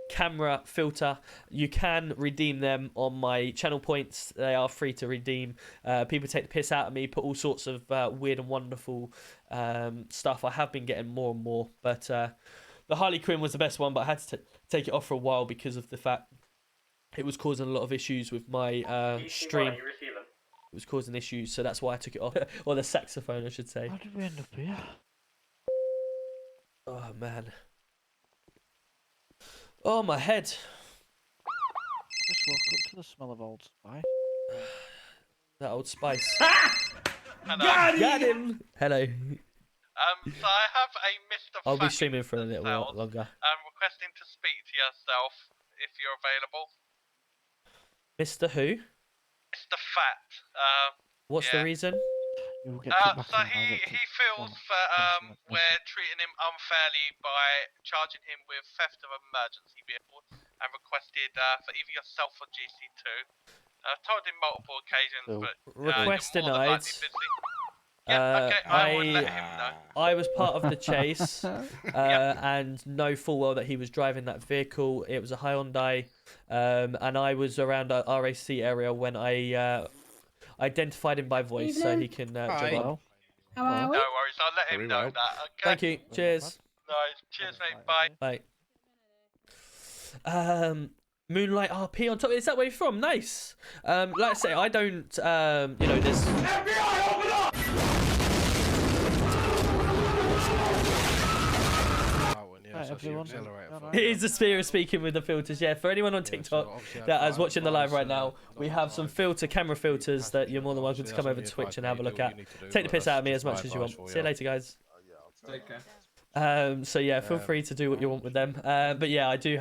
camera filter. You can redeem them on my channel points. They are free to redeem. People take the piss out of me, put all sorts of weird and wonderful stuff. I have been getting more and more, but the Harley Quinn was the best one, but I had to take it off for a while because of the fact it was causing a lot of issues with my stream. It was causing issues, so that's why I took it off. Or the saxophone, I should say. How did we end up here? Oh, man. Oh, my head. Just woke up to the smell of Old Spice. That Old Spice. Hello. Got him! Hello. So I have a Mr. I'll be streaming for a little while longer. requesting to speak to yourself if you're available. Mr. Who? Mr. Fat. What's the reason? So he feels that we're treating him unfairly by charging him with theft of emergency vehicle and requested for either yourself or GC2. I've told him multiple occasions, but Request you're more than denied. likely busy. Yeah, okay, I will let him know. I was part of the chase, and know full well that he was driving that vehicle. It was a Hyundai, and I was around our RAC area when I identified him by voice, so he can jump up. How are we? No worries, I'll let him know that. Okay. Thank you. Cheers. No, cheers, mate. Bye. Bye. Moonlight RP on top. Is that where you're from? Nice. Like I say, I don't. You know, there's. FBI, open up! It is the spirit speaking with the filters. Yeah, for anyone on TikTok that is watching the live right now, we have some camera filters that you're more than welcome to come over to Twitch and have a look at. Take the piss out of me as much as you want. See you later, guys. Take care. So yeah, feel free to do what you want with them. But yeah, I do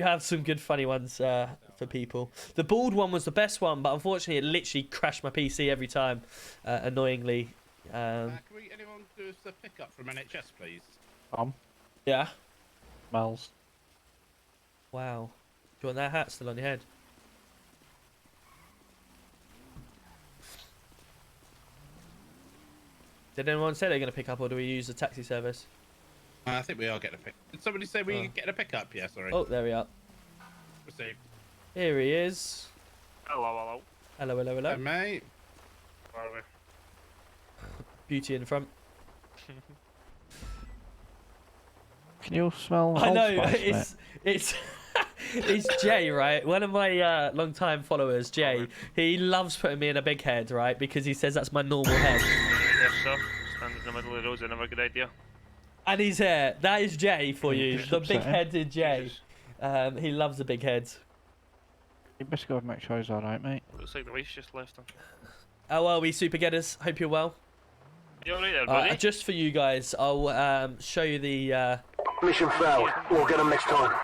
have some good funny ones for people. The bald one was the best one, but unfortunately it literally crashed my PC every time, annoyingly. Can anyone do us a pickup from NHS, please? Yeah. Smells. Wow. Do you want that hat still on your head? Did anyone say they're going to pick up, or do we use the taxi service? I think we are getting a pick. Did somebody say we get a pickup? Yeah, sorry. Oh, there we are. Received. Here he is. Hello. Hello. Hey, mate. Beauty in the front. Can you smell? I know, Old Spice, it's Jay, right? One of my long-time followers, Jay. He loves putting me in a big head, right? Because he says that's my normal head. Yes, sir. Stand in the middle of the road is never a good idea. And his hair. That is Jay for you. Just The upsetting. big-headed Jay. He loves the big heads. You best go and make sure he's alright, mate. Looks like the wife's just left him. How are we, super getters? Hope you're well. You alright there, buddy? Just for you guys, I'll show you the. Mission failed. We'll get them next time.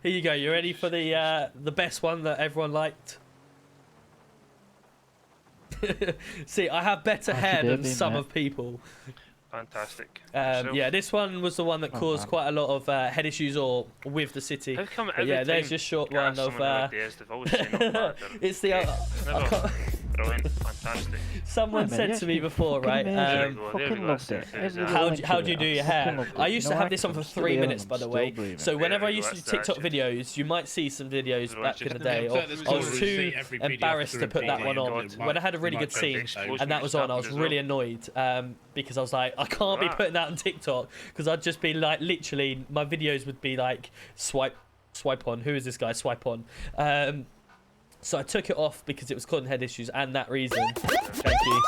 Here you go. You ready for the best one that everyone liked? See, I have better hair than some of people. Fantastic. Yeah, this one was the one that caused quite a lot of head issues or with the city. How come But yeah, every there's time just short you ask one of. someone who ideas, they've always said not bad, then It's the. brilliant, fantastic. Someone said to me before, right? How do you do your hair? I used to have this on for 3 minutes, by the way. So whenever I used to do TikTok videos, you might see some videos back in the day. Or I was too embarrassed to put that one on. When I had a really good scene and that was on, I was really annoyed because I was like, I can't be putting that on TikTok because I'd just be like, literally, my videos would be like, swipe on. Who is this guy? Swipe on. So I took it off because it was causing head issues and that reason. Thank you.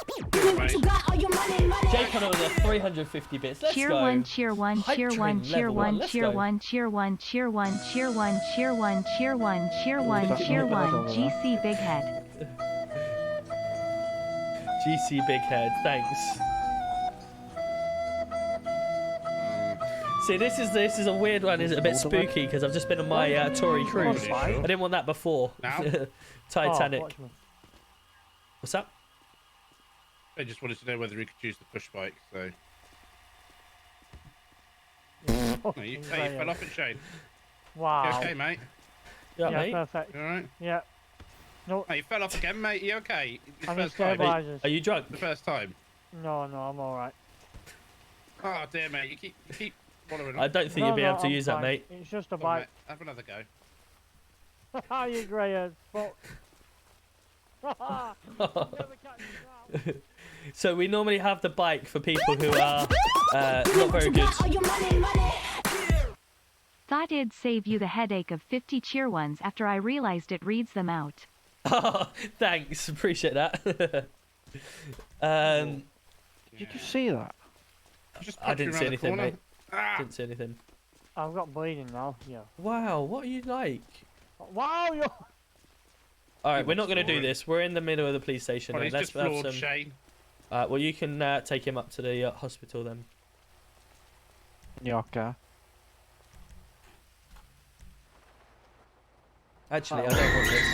Jake on the 350 bits. Let's cheer go. One, cheer one, cheer one, cheer one, cheer one, cheer one, cheer one, cheer one, cheer one, cheer one, cheer one, cheer one. GC Big Head. GC Big Head. Thanks. See, this is a weird one. It's a bit spooky because I've just been on my Tory cruise. I didn't want that before. Titanic. What's up? I just wanted to know whether he could use the push bike. So. No, you fell off it, Shane. Wow. You okay, mate? Yeah, mate. Perfect. You alright? Yeah. No. Oh, you fell off again, mate. You okay? I need stabilizers. Are you drunk? The first time. No, I'm alright. Oh dear, mate. You keep. I don't think you'll be able to use that, mate. It's just a Come on, bike. mate. Have another go. How you grey fuck? So we normally have the bike for people who are not very good. Thought it'd save you the headache of 50 cheer ones after I realized it reads them out. Thanks, appreciate that. Did you see that? I didn't see anything, mate. Didn't see anything. I've got bleeding now. Yeah. Wow, what are you like? Wow, you're. All right, we're not going to do this. We're in the middle of the police station. Well, he's Let's just have floored, some. Shane. Well, you can take him up to the hospital then. In your car. Actually, I don't want this.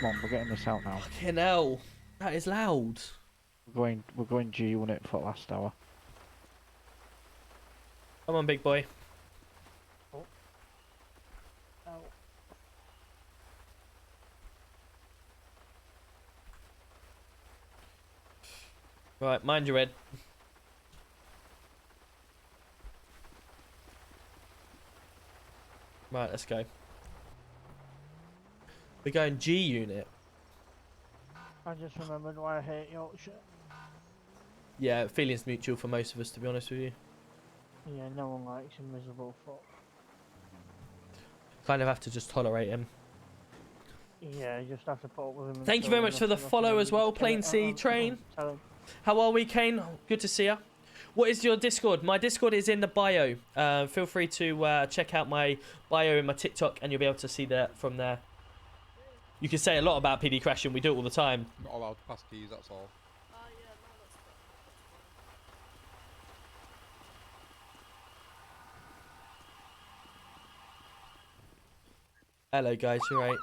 Come on, we're getting this out now. Fucking hell, that is loud. We're going G unit for last hour. Come on, big boy. Right, mind your head. Right, let's go. We're going G unit. I just remembered why I hate Yorkshire. Yeah, feelings mutual for most of us, to be honest with you. Yeah, no one likes a miserable fuck. Kind of have to just tolerate him. Yeah, you just have to put up with him. Thank you very much for the follow as well, Plain Sea Train. How are we, Kane? Good to see you. What is your Discord? My Discord is in the bio. Feel free to check out my bio in my TikTok and you'll be able to see that from there. You can say a lot about PD crashing. We do it all the time. Not allowed to pass keys, that's all. Hello, guys. You're right.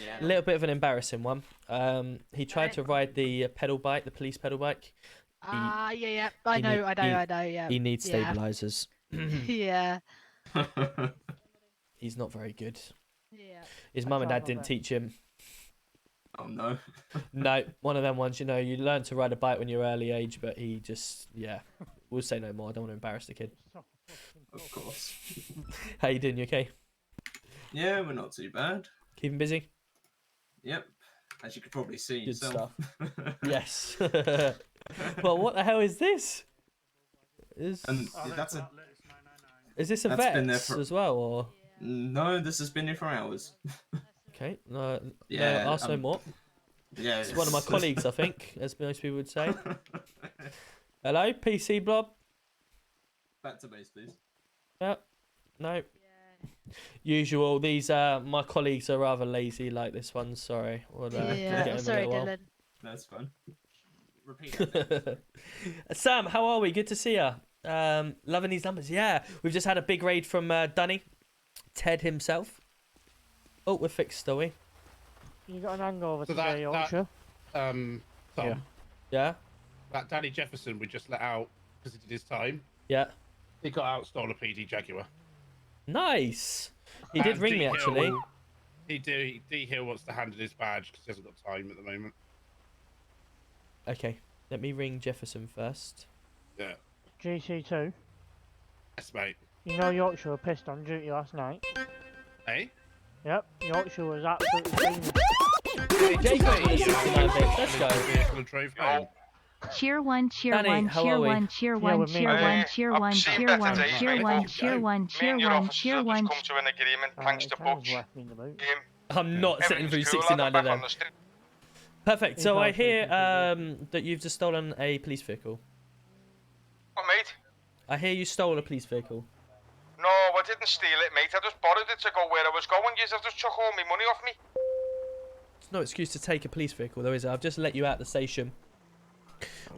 Yeah. A little bit of an embarrassing one. He tried to ride the pedal bike, the police pedal bike. Yeah. I know, yeah. He needs stabilizers. Yeah. He's not very good. Yeah. His mum and dad didn't teach him. Oh no. No, one of them ones, you know, you learn to ride a bike when you're early age, but he just, yeah. We'll say no more. I don't want to embarrass the kid. Of course. How you doing? You okay? Yeah, we're not too bad. Keeping busy? Yep. As you could probably see Good yourself. stuff. Yes. Well, what the hell is this? That's a. Is this a that's vet been there for... as well, or? No, this has been here for hours. Okay. No. Yeah. No, ask no more. Yeah. It's one of my colleagues, I think, as most people would say. Hello, PC Blob. Back to base, please. Yep. No. Usual. These my colleagues are rather lazy like this one. Sorry. We'll, yeah. Sorry, Dylan. That's fun. Repeat that. Sam, how are we? Good to see you. Loving these numbers. Yeah, we've just had a big raid from Dunny, Ted himself. Oh, we're fixed, are we? You got an hangover So today, Yorkshire? Tom. Yeah. That Danny Jefferson we just let out because he did his time. Yeah. He got out, stole a PD Jaguar. Nice. He did ring me actually. D Hill wants to hand in his badge because he hasn't got time at the moment. Okay, let me ring Jefferson first. Yeah. GC2. Yes, mate. You know Yorkshire were pissed on duty last night. Hey? Yep, Yorkshire was absolutely steaming. Let's go. Cheer one, cheer Danny, one, how cheer are we? one, cheer one, cheer one, cheer one, cheer one, cheer one, cheer one, cheer one, cheer one. Come to an agreement, thanks to Butch. I'm not sitting through 69 of them. Perfect. So I hear that you've just stolen a police vehicle. What, mate? I hear you stole a police vehicle. No, I didn't steal it, mate. I just borrowed it to go where I was going. You just took all my money off me. There's no excuse to take a police vehicle, though, is it? I've just let you out the station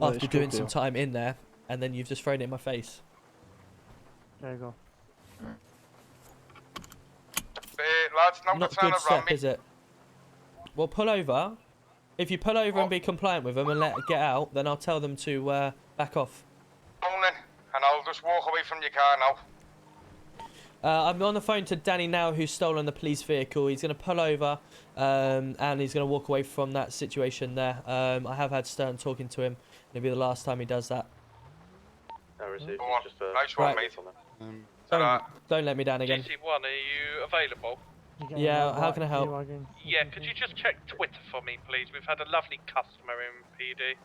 after doing some time in there, and then you've just thrown it in my face. There you go. Lads, now Not a good step, is it? Well, pull over. If you pull over and be compliant with them and let it get out, then I'll tell them to back off. And I'll just walk away from your car now. I'm on the phone to Danny now, who's stolen the police vehicle. He's going to pull over and he's going to walk away from that situation there. I have had Stern talking to him. It'll be the last time he does that. No receipt. Nice one, mate. Don't let me down again. GC1, are you available? Yeah, how can I help? Yeah, could you just check Twitter for me, please? We've had a lovely customer in PD.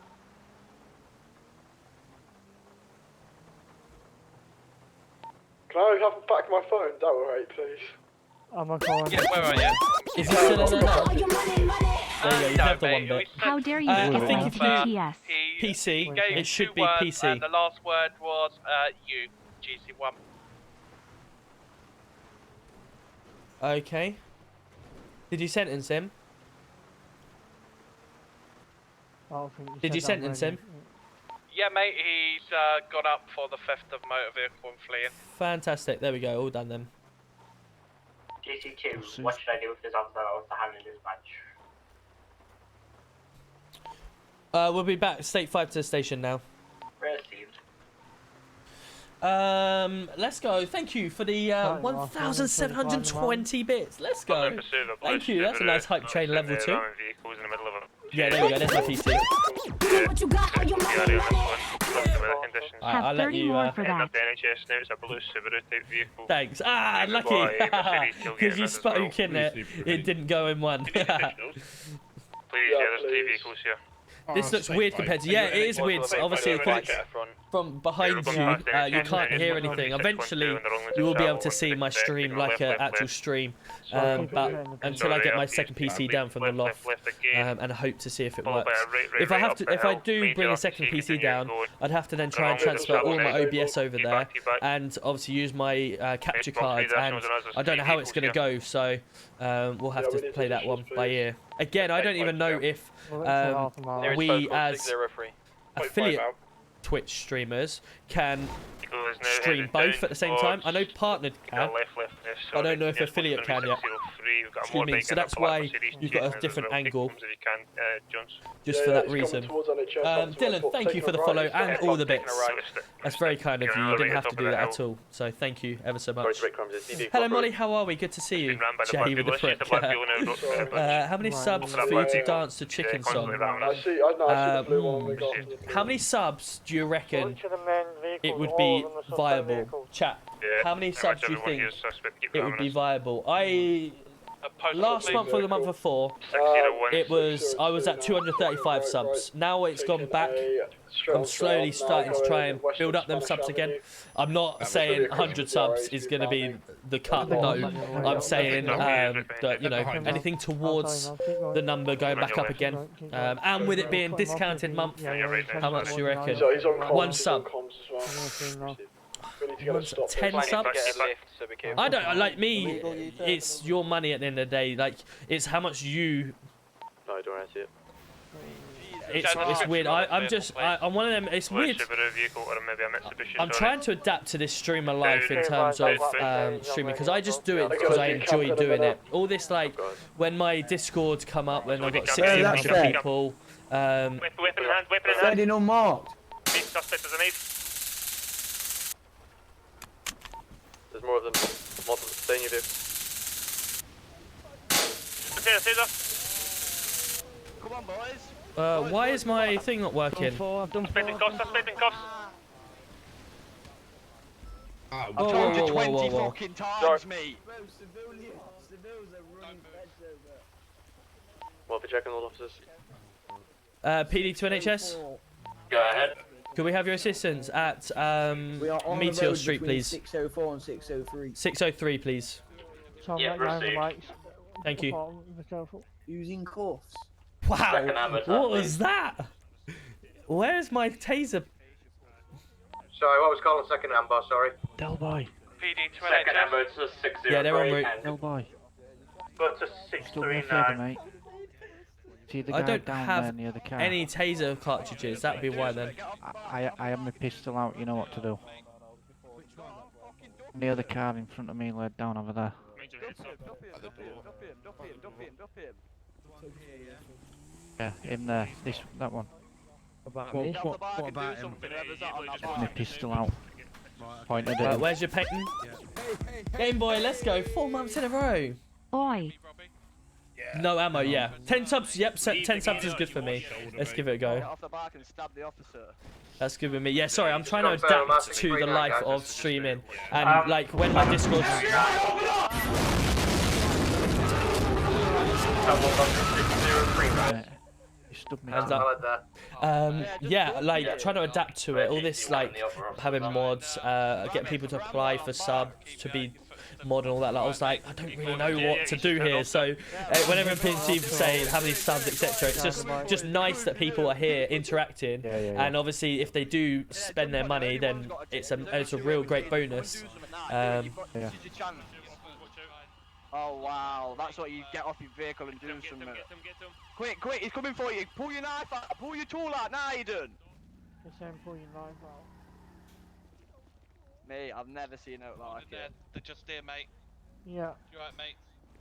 Can I have back my phone? That will right, please. I'm a calling. Yeah, where are you? Is he still in there now? There you go, you have the one bit. How dare you I skip think on if you do PTS? PC, Gave it should 2 be words, PC. And the last word was you, GC1. Okay. Did you sentence him? Did you sentence him? Yeah, mate, he's gone up for the theft of motor vehicle and fleeing. Fantastic. There we go. All done then. GC2, what should I do if this officer wants to hand in his badge? We'll be back. State 5 to the station now. Received. Let's go. Thank you for the 1,720 bits. Let's go. Thank you. That's a nice hype train level 2. Yeah, there we go. There's my PC. I'll let you. Thanks. Ah, lucky. Because you spoke in it. It didn't go in one. Please, yeah, there's 3 vehicles here. This looks weird compared to... Yeah, it is weird. Obviously, because it's from behind you, you can't hear anything. Eventually, you will be able to see my stream like an actual stream. But until I get my second PC down from the loft, and I hope to see if it works. If I do bring a second PC down, I'd have to then try and transfer all my OBS over there, and obviously use my capture cards. And I don't know how it's going to go, so we'll have to play that one by ear. Again, I don't even know if we as affiliate Twitch streamers can stream both at the same time. I know partnered can. I don't know if affiliate can yet. Excuse me. So that's why you've got a different angle. Just for that reason. Dylan, thank you for the follow and all the bits. That's very kind of you. You didn't have to do that at all. So thank you ever so much. Hello Molly, how are we? Good to see you. Jay with the prick. How many subs for you to dance to Chicken Song? How many subs do you reckon it would be viable? Chat. How many subs do you think it would be viable? Last month or the month before, I was at 235 subs. Now it's gone back. I'm slowly starting to try and build up them subs again. I'm not saying 100 subs is going to be the cut. No, I'm saying that, you know, anything towards the number going back up again. And with it being discounted month, how much do you reckon? 1 sub. 10 subs? I don't like me. It's your money at the end of the day. Like, it's how much you. No, I don't want to see it. It's weird. I'm one of them. It's weird. I'm trying to adapt to this streamer life in terms of streaming, because I just do it because I enjoy doing it. All this, like, when my Discords come up, when I've got 1,600 people. Ready, no marked. There's more of them than you do. Come on, boys. Why is my thing not working? I've done 4. Suspending cuffs, suspending cuffs. I've told you 20 fucking times, mate. What, be checking all officers? PD to NHS. Go ahead. Could we have your assistance at We are on Meteor the road Street, between please? 604 and 603. 603, please. Tom, Yeah, that guy on the proceed. bikes. Thank you. Be careful. Using cuffs. Wow, what was that? Where's my taser? Sorry, what was calling second amber, sorry? Del boy. PD to Second NHS. amber, it's a 603. Yeah, they're en route. Del boy. Go to Still me a favour, mate. See the guy I don't down have there near the car. any taser cartridges. That'd be why then. I have my pistol out. You know what to do. Near the car in front of me, laid down over there. Yeah, in there. That one. What about him? My pistol out. Pointed at Right, him. where's your painting? Game Boy, let's go. 4 months in a row. Oi. No ammo, yeah. 10 subs, yep, 10 subs is good for me. Let's give it a Get go. off the bike and stab the officer. That's good with me. Yeah, sorry, I'm trying to adapt to the life of streaming. And, like, when my Discord... Hands up. Yeah, like trying to adapt to it. All this like having mods, getting people to apply for subs to be mod and all that. Like, I was like, I don't really know what to do here. So whenever people say how many subs, etc., it's just nice that people are here interacting. And obviously, if they do spend their money, then it's a real great bonus. Oh wow, that's what you get off your vehicle and do something. Quick, he's coming for you. Pull your knife out. Pull your tool out. Now you done. The same pull your knife out. Mate, I've never seen it like it. They're just here, mate. Yeah. You alright, mate?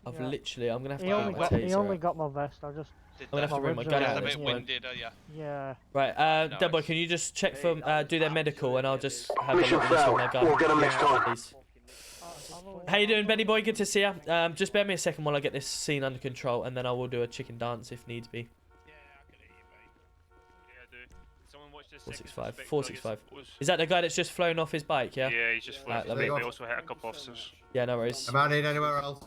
I've literally, I'm gonna have to He only put my got, he taser only out. got my vest. I just. I'm gonna have to bring my gun out. A bit winded, are ya? Yeah. Right, Debo, can you just check for do their medical, and I'll just have a Mission look at this with my failed. gun. We'll get 'em next time. Please. How you doing, Benny boy? Good to see ya. Just bear me a second while I get this scene under control, and then I will do a chicken dance if needs be. 465. 465. Is that the guy that's just flown off his bike? Yeah. Yeah, he's just flown. Right, We also hit a couple officers. Yeah, no worries. Am I need anywhere else?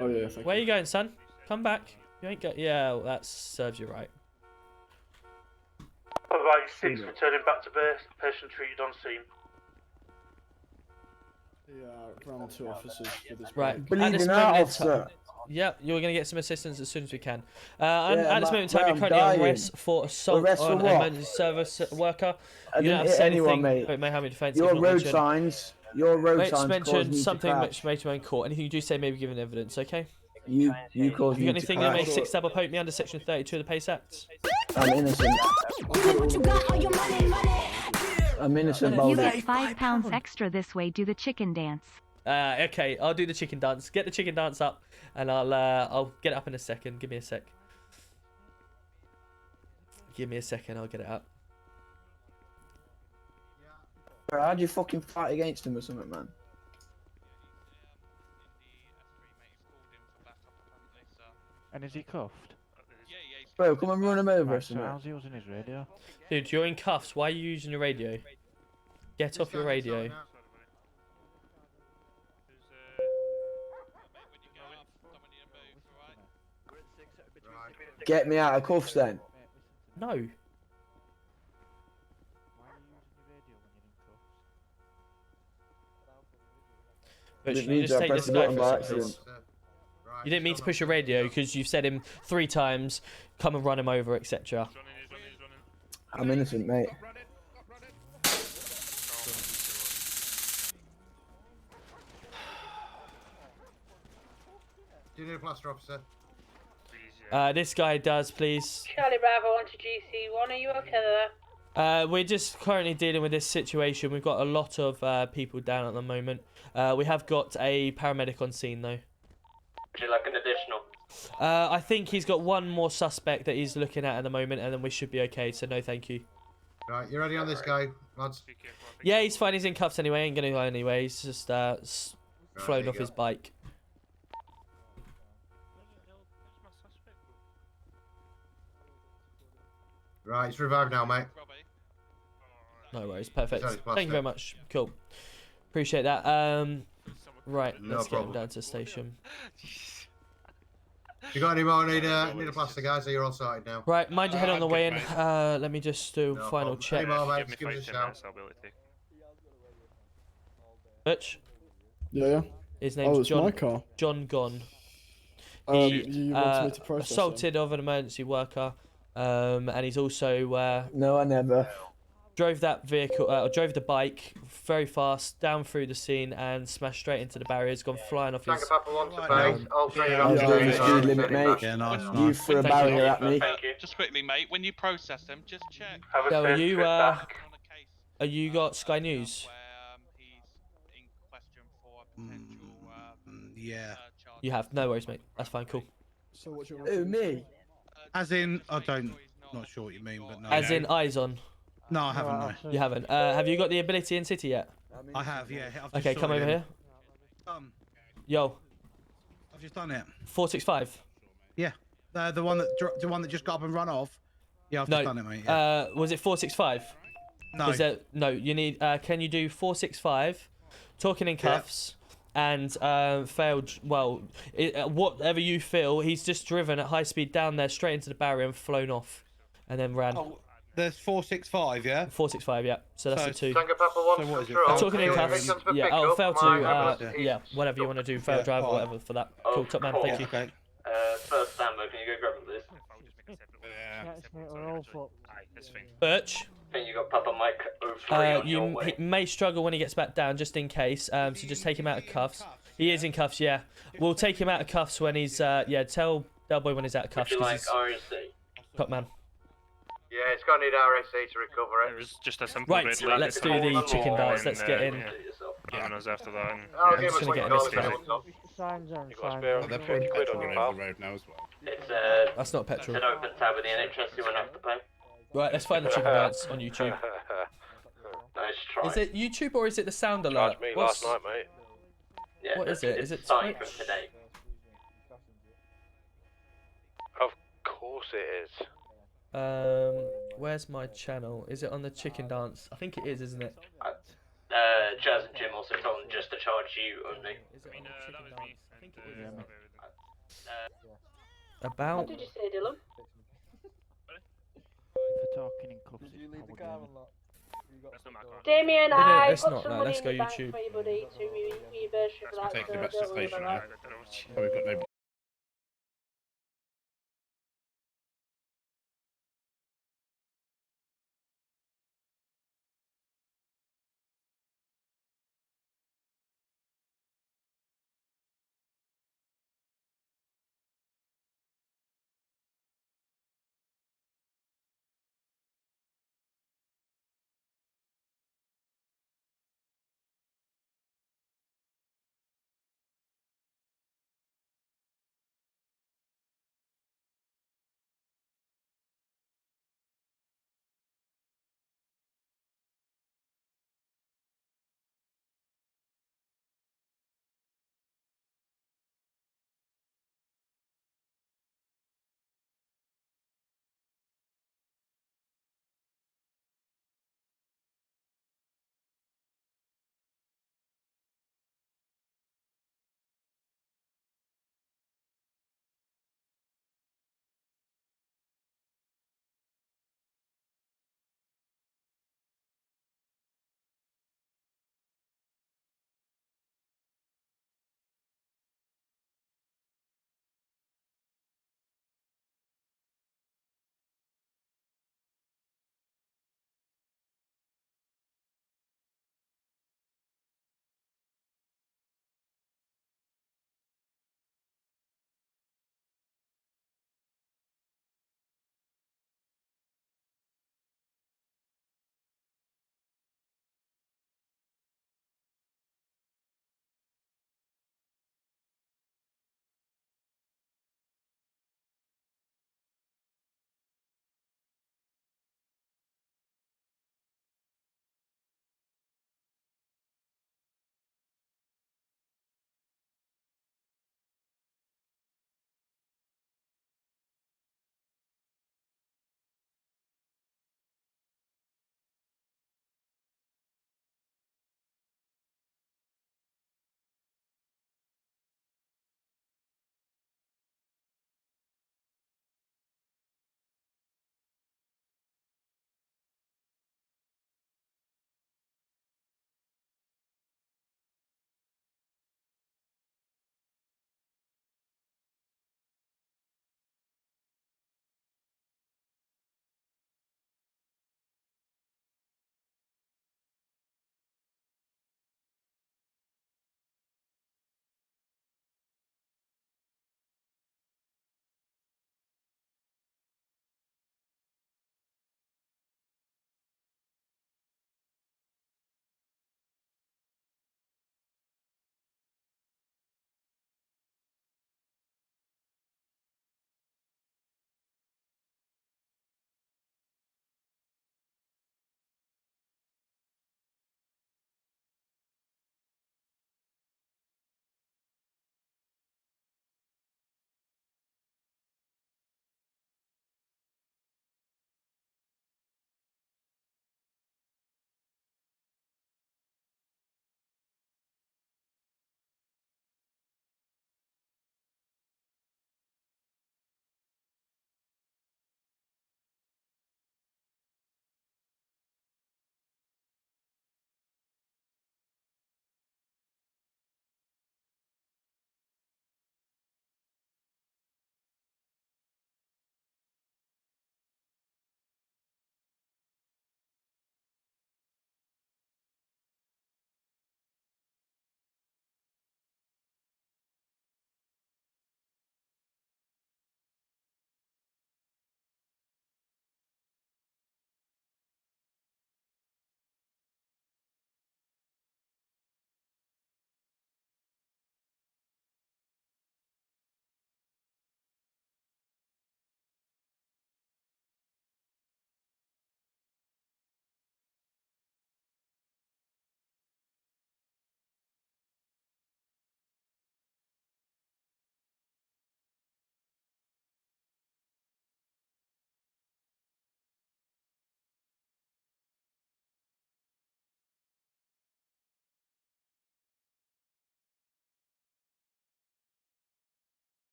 Oh yeah. Where are you going, son? Come back. You ain't go. Yeah, well, that serves you right. Alright, 6 returning back to base. Patient treated on scene. Yeah, round 2 officers for this. Right. bike. At this Bleeding out, moment in officer. time, yep, you're going to get some assistance as soon as we can. At Yeah, this moment in time, I'm you're currently on dying. arrest for assault Arrest for on an what? emergency service worker. I You don't didn't have to hit say anyone, anything, mate. but it may have a defense. Your if not road mentioned. signs. Your road Let's signs mention caused me something to which crash. made you in court. Anything you do say may be given evidence, okay? You caused Have you me got to anything that may crash. 6 double poke me under section 32 of the Pace Act? I'm innocent. I'm innocent, You Baldy. get £5 extra this way. Do the chicken dance. Okay, I'll do the chicken dance. Get the chicken dance up, and I'll get it up in a second. Give me a sec. Give me a second. I'll get it up. Bro, how'd you fucking fight against him or something, man? And is he cuffed? Bro, come and run him over or Right, so something. how's he using his radio? Dude, you're in cuffs. Why are you using your radio? Get off your radio. Get me out of cuffs then. No. But Didn't should you mean just to, I take this pressed the guy button for by a second? accident. You didn't mean to push your radio because you've said him 3 times, come and run him over, etc. I'm innocent, mate. Do you need a plaster, officer? This guy does, please. Charlie Bravo on to GC1. Are you okay there? We're just currently dealing with this situation. We've got a lot of people down at the moment. We have got a paramedic on scene, though. Would you like an additional? I think he's got one more suspect that he's looking at the moment, and then we should be okay. So no, thank you. Right, you ready on this guy, lads? Yeah, he's fine. He's in cuffs anyway. Ain't gonna go anyway. He's just flown there off you his go. bike. Right, it's revived now, mate. No worries. Perfect. He's on his Thank you very plastic. much. Cool. Appreciate that. Right, No let's get him problem. down to the station. If you got any more, need a plaster, guys, or you're all sorted now? Right, mind your head on I'm the way good, in. mate. Let me just do No final problem. check. Any more, mate, Give me just give us a 5-10 shout. minutes, I'll be able to take. Butch. Yeah. His name's it's John. my car. John Gone. You wanted me to process assaulted of an emergency worker, and he's also No, I never. drove that vehicle, or drove the bike very fast down through the scene and smashed straight into the barriers, gone flying off his. Tango Papa 1 to base, all 3 I was doing the officers speed are limit, sending mate. back. Yeah, nice, You nice. threw a Thank you. barrier at me. Thank you. Just quickly, mate, when you process them, just check. Have a Yo, safe trip back. are you got Sky News? He's in question for potential. Yeah. You have. No worries, mate. That's fine. Cool. So what you me? As in, I don't. Not sure what you mean, but no. As in eyes on. No, I haven't. No. You haven't. Have you got the ability in city yet? I have. Yeah. I've just Okay, come sorted over him. here. Yo. I've just done it. 465. Yeah. The one that just got up and run off. Yeah, I've just done it, mate. Yeah. Was it 465? No. No, you need. Can you do 465? Talking in cuffs. And failed. Well, whatever you feel, he's just driven at high speed down there, straight into the barrier and flown off, and then ran. Oh, there's 465, yeah. 465, yeah. So that's the two. Tango Papa 1 to control. Talking in cuffs. Yeah. Oh, fail to. Yeah. Whatever you want to do, fail drive or whatever for that. Cool, top man. Thank you. Okay. First Sambo, can you go grab him, please? We're all fucked. Birch. I think you got Papa Mike 03 on your way. He may struggle when he gets back down, just in case. So just take him out of cuffs. He is in cuffs, yeah. We'll take him out of cuffs when he's. Yeah, tell Delboy when he's out of cuffs. Would you like He's RSC? top man. Yeah, it's going to need RSC to recover it. It was just a simple Right, bit. let's do the chicken dance. Let's get in. Giving us after that. And, I'll I'm give just us gonna what get you in this call it. Signs on. You got a spare They're 40 putting quid petrol on your over pal. the road now as well. It's That's not it's petrol. an open tab with the NHS you won't have to pay. Right, let's find the chicken dance on YouTube. Nice try. Is it YouTube or is it the sound alert? Charged me What's- last night, mate. Yeah, what is it? Is it's it starting Twitch? from today. Of course it is. Where's my channel? Is it on the chicken dance? I think it is, isn't it? Jazz and Jim also told them just to charge you only. Is it on the chicken dance? I think it is. What About. did you say, Dylan? For talking in cuffs, it's probably Damien, No, I let's put not, some no, money let's in the go bank YouTube. for you, buddy, to reimburse you for that, Take so you back to the don't worry station about now. that. Oh, we've got no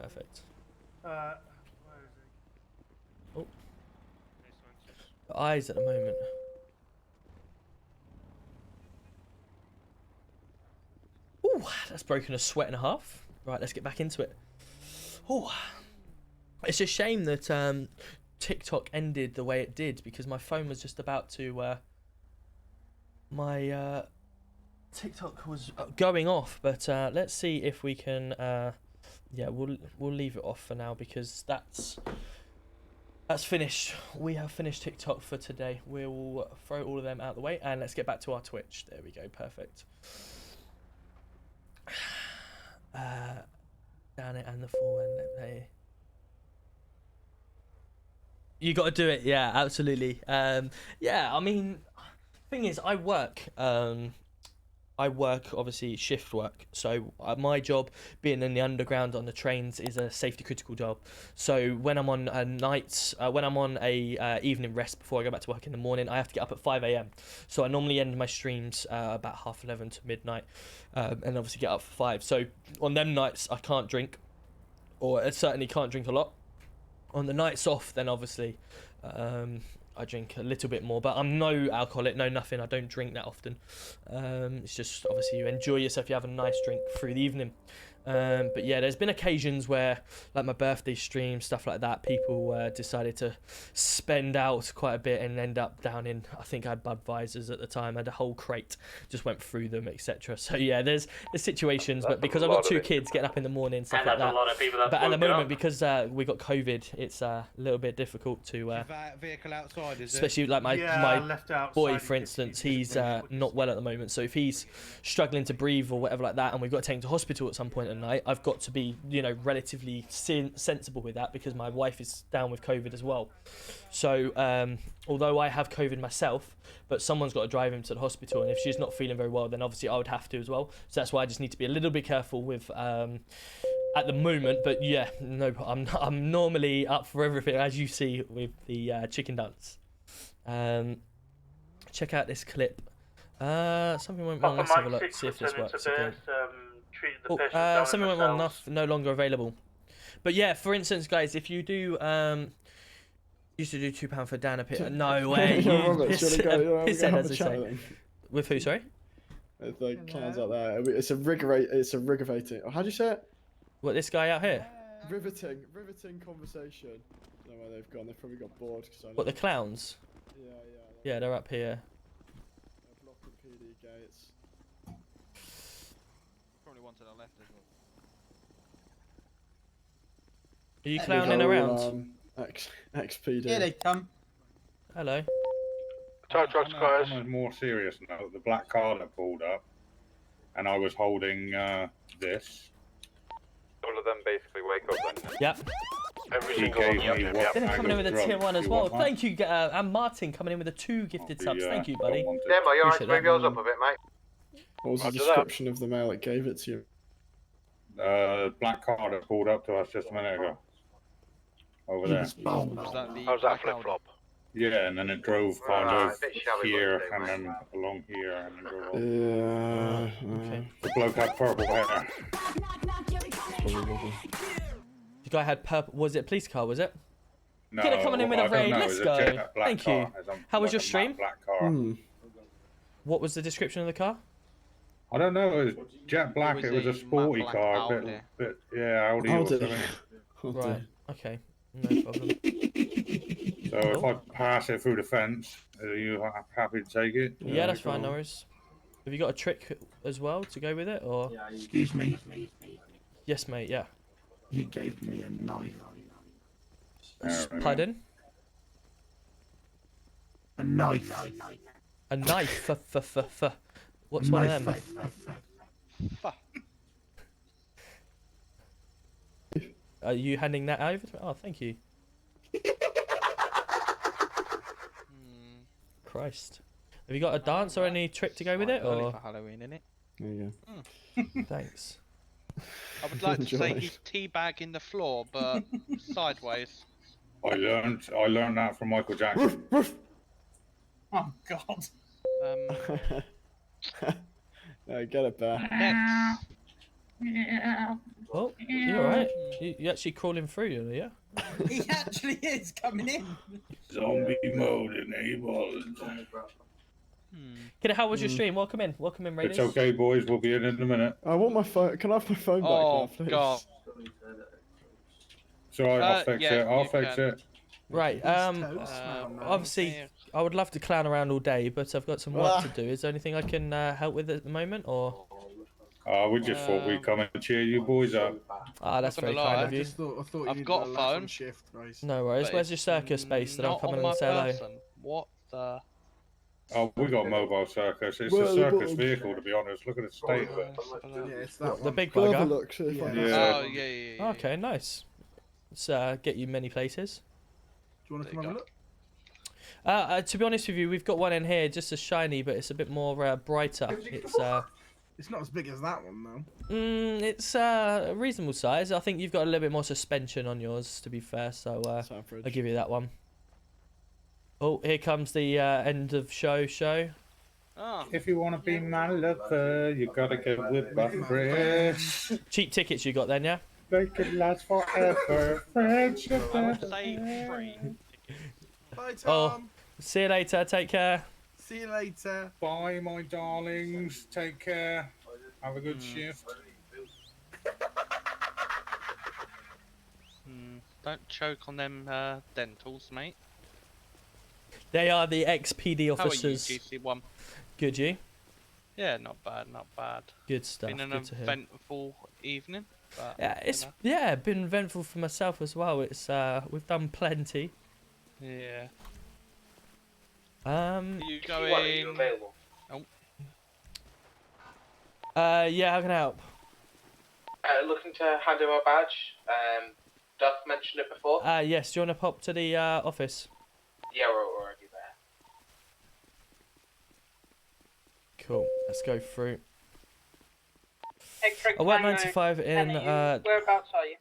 Perfect. Where is Oh. The eyes at the moment. Ooh, that's broken a sweat and a half. Right, let's get back into it. Ooh. It's a shame that TikTok ended the way it did because my phone was just about to. My TikTok was going off, but let's see if we can. Yeah, we'll leave it off for now because that's finished. We have finished TikTok for today. We'll throw all of them out of the way and let's get back to our Twitch. There we go, perfect. Down it and the forward. You got to do it, yeah, absolutely. Yeah, I mean, thing is, I work obviously shift work, so my job being in the underground on the trains is a safety critical job. So when I'm on nights, when I'm on a evening rest before I go back to work in the morning, I have to get up at 5 AM. So I normally end my streams about 11:30 to midnight, and obviously get up for 5. So on them nights I can't drink, or I certainly can't drink a lot. On the nights off, then obviously I drink a little bit more, but I'm no alcoholic, no nothing. I don't drink that often. It's just obviously you enjoy yourself, you have a nice drink through the evening. But yeah, there's been occasions where, like my birthday stream, stuff like that, people decided to spend out quite a bit and end up down in, I think I had Budweisers at the time, I had a whole crate, just went through them, etc. So yeah, there's situations, but because I've got 2 kids getting up in the morning, stuff like that. But at the moment, because we got COVID, it's a little bit difficult to, vehicle outside, is especially like my boy, for instance, he's not well at the moment. So if he's struggling to breathe or whatever like that, and we've got to take him to hospital at some point at night, I've got to be, you know, relatively sensible with that because my wife is down with COVID as well. So although I have COVID myself, but someone's got to drive him to the hospital, and if she's not feeling very well, then obviously I would have to as well. So that's why I just need to be a little bit careful with at the moment. But yeah, no, I'm normally up for everything, as you see with the chicken dance. Check out this clip. Something went wrong. Let's have a look, see if this works again. Something went wrong, no longer available. But yeah, for instance, guys, if you do used to do £2 for Dan a pit. No way. With who, sorry? With the clowns out there. It's a riveting. How do you say it? What, this guy out here? Riveting conversation. I don't know where they've gone. They've probably got bored. What, the clowns? Yeah. Yeah, they're up here. They're blocking PD gates. Probably one to the left as well. Are you clowning around? XPD. Here they come. Hello. I'm more serious now. The black car that pulled up, and I was holding this. All of them basically wake up then. Yep. Every single one. They're coming in with a tier 1 as well. Thank you, and Martin coming in with the 2 gifted subs. Thank you, buddy. Demo, you alright to move yours up a bit, mate? What was the description of the male that gave it to you? Black car that pulled up to us just a minute ago. Over there. How's that flip flop? Yeah, and then it drove kind of here and then along here and then drove off. Okay. The bloke had purple hair. The guy had purple. Was it a police car? Was it? No, Get it coming in with a raid. Let's go. Thank you. How was your stream? Black car. What was the description of the car? I don't know. It was jet black. It was a sporty car. Bit, yeah, Audi or something. Right. Okay. No problem. So if I pass it through the fence, are you happy to take it? Yeah, that's fine, no worries. Have you got a trick as well to go with it, or? Excuse me. Yes, mate. Yeah. You gave me a knife. Pardon? A knife. A knife. What's one of them? Are you handing that over to me? Oh, thank you. Christ. Have you got a dance or any trick to go with it? Or? For Halloween, innit? There you go. Thanks. I would like to say he's teabagging the floor, but sideways. I learned that from Michael Jackson. Oh God. No, get it back. Next. Oh, you alright? You actually crawling through, yeah? He actually is coming in. Zombie mode enabled. Kiddo, how was your stream? Welcome in, Raiders. It's okay, boys. We'll be in a minute. I want my phone. Can I have my phone back now, please? God. It's alright, I'll fix yeah, it. I'll you fix can. it. Right, obviously, I would love to clown around all day, but I've got some work to do. Is there anything I can help with at the moment, or? We just thought we'd come and cheer you boys up. Ah, that's very kind of you. I thought I've got a phone. Shift, right? No worries. But Where's your circus base that I'll come in and say hello? What the? Oh, we got mobile circus. It's a circus vehicle, to be honest. Look at the state of it. Yeah, it's that The one. big Can I have a bugger? look? See if I can- Oh, yeah. Okay, nice. Let's get you many places. Do you want to come have a look? To be honest with you, we've got one in here, just as shiny, but it's a bit more brighter. It's not as big as that one, though. It's a reasonable size. I think you've got a little bit more suspension on yours, to be fair, so I'll give you that one. Oh, here comes the end of show. Oh. If you want to be my lover, you gotta get with my friends. Cheap tickets you got then, yeah? They could last forever. Friendship. I would say free. Bye, Tom. Oh, see you later. Take care. See you later. Bye, my darlings. Take care. Have a good shift. Don't choke on them dentals, mate. They are the ex-PD officers. How are you, GC1? Good, you? Yeah, not bad, not bad. Good stuff. Been an Good to hear. eventful evening. But, Yeah, it's been eventful for myself as well. It's we've done plenty. Yeah. You going? Are you available? Oh. Yeah, how can I help? Looking to hand over a badge. Duff mentioned it before. Yes. Do you want to pop to the office? Yeah, we're already there. Cool. Let's go through. X-ray I work Tango, 9 to 5 in. Whereabouts are you?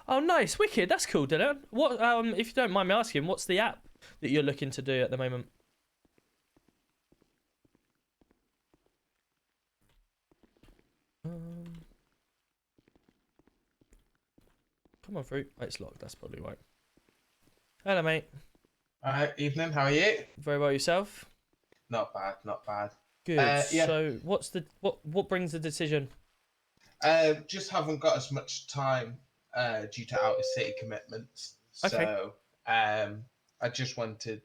Oh, nice, wicked. That's cool, Dylan. What? If you don't mind me asking, what's the app that you're looking to do at the moment? Come on through. Oh, it's locked. That's probably right. Hello, mate. Evening. How are you? Very well, yourself? Not bad. Not bad. Good. Yeah. So, what brings the decision? Just haven't got as much time due to out of city commitments. Okay. So I just wanted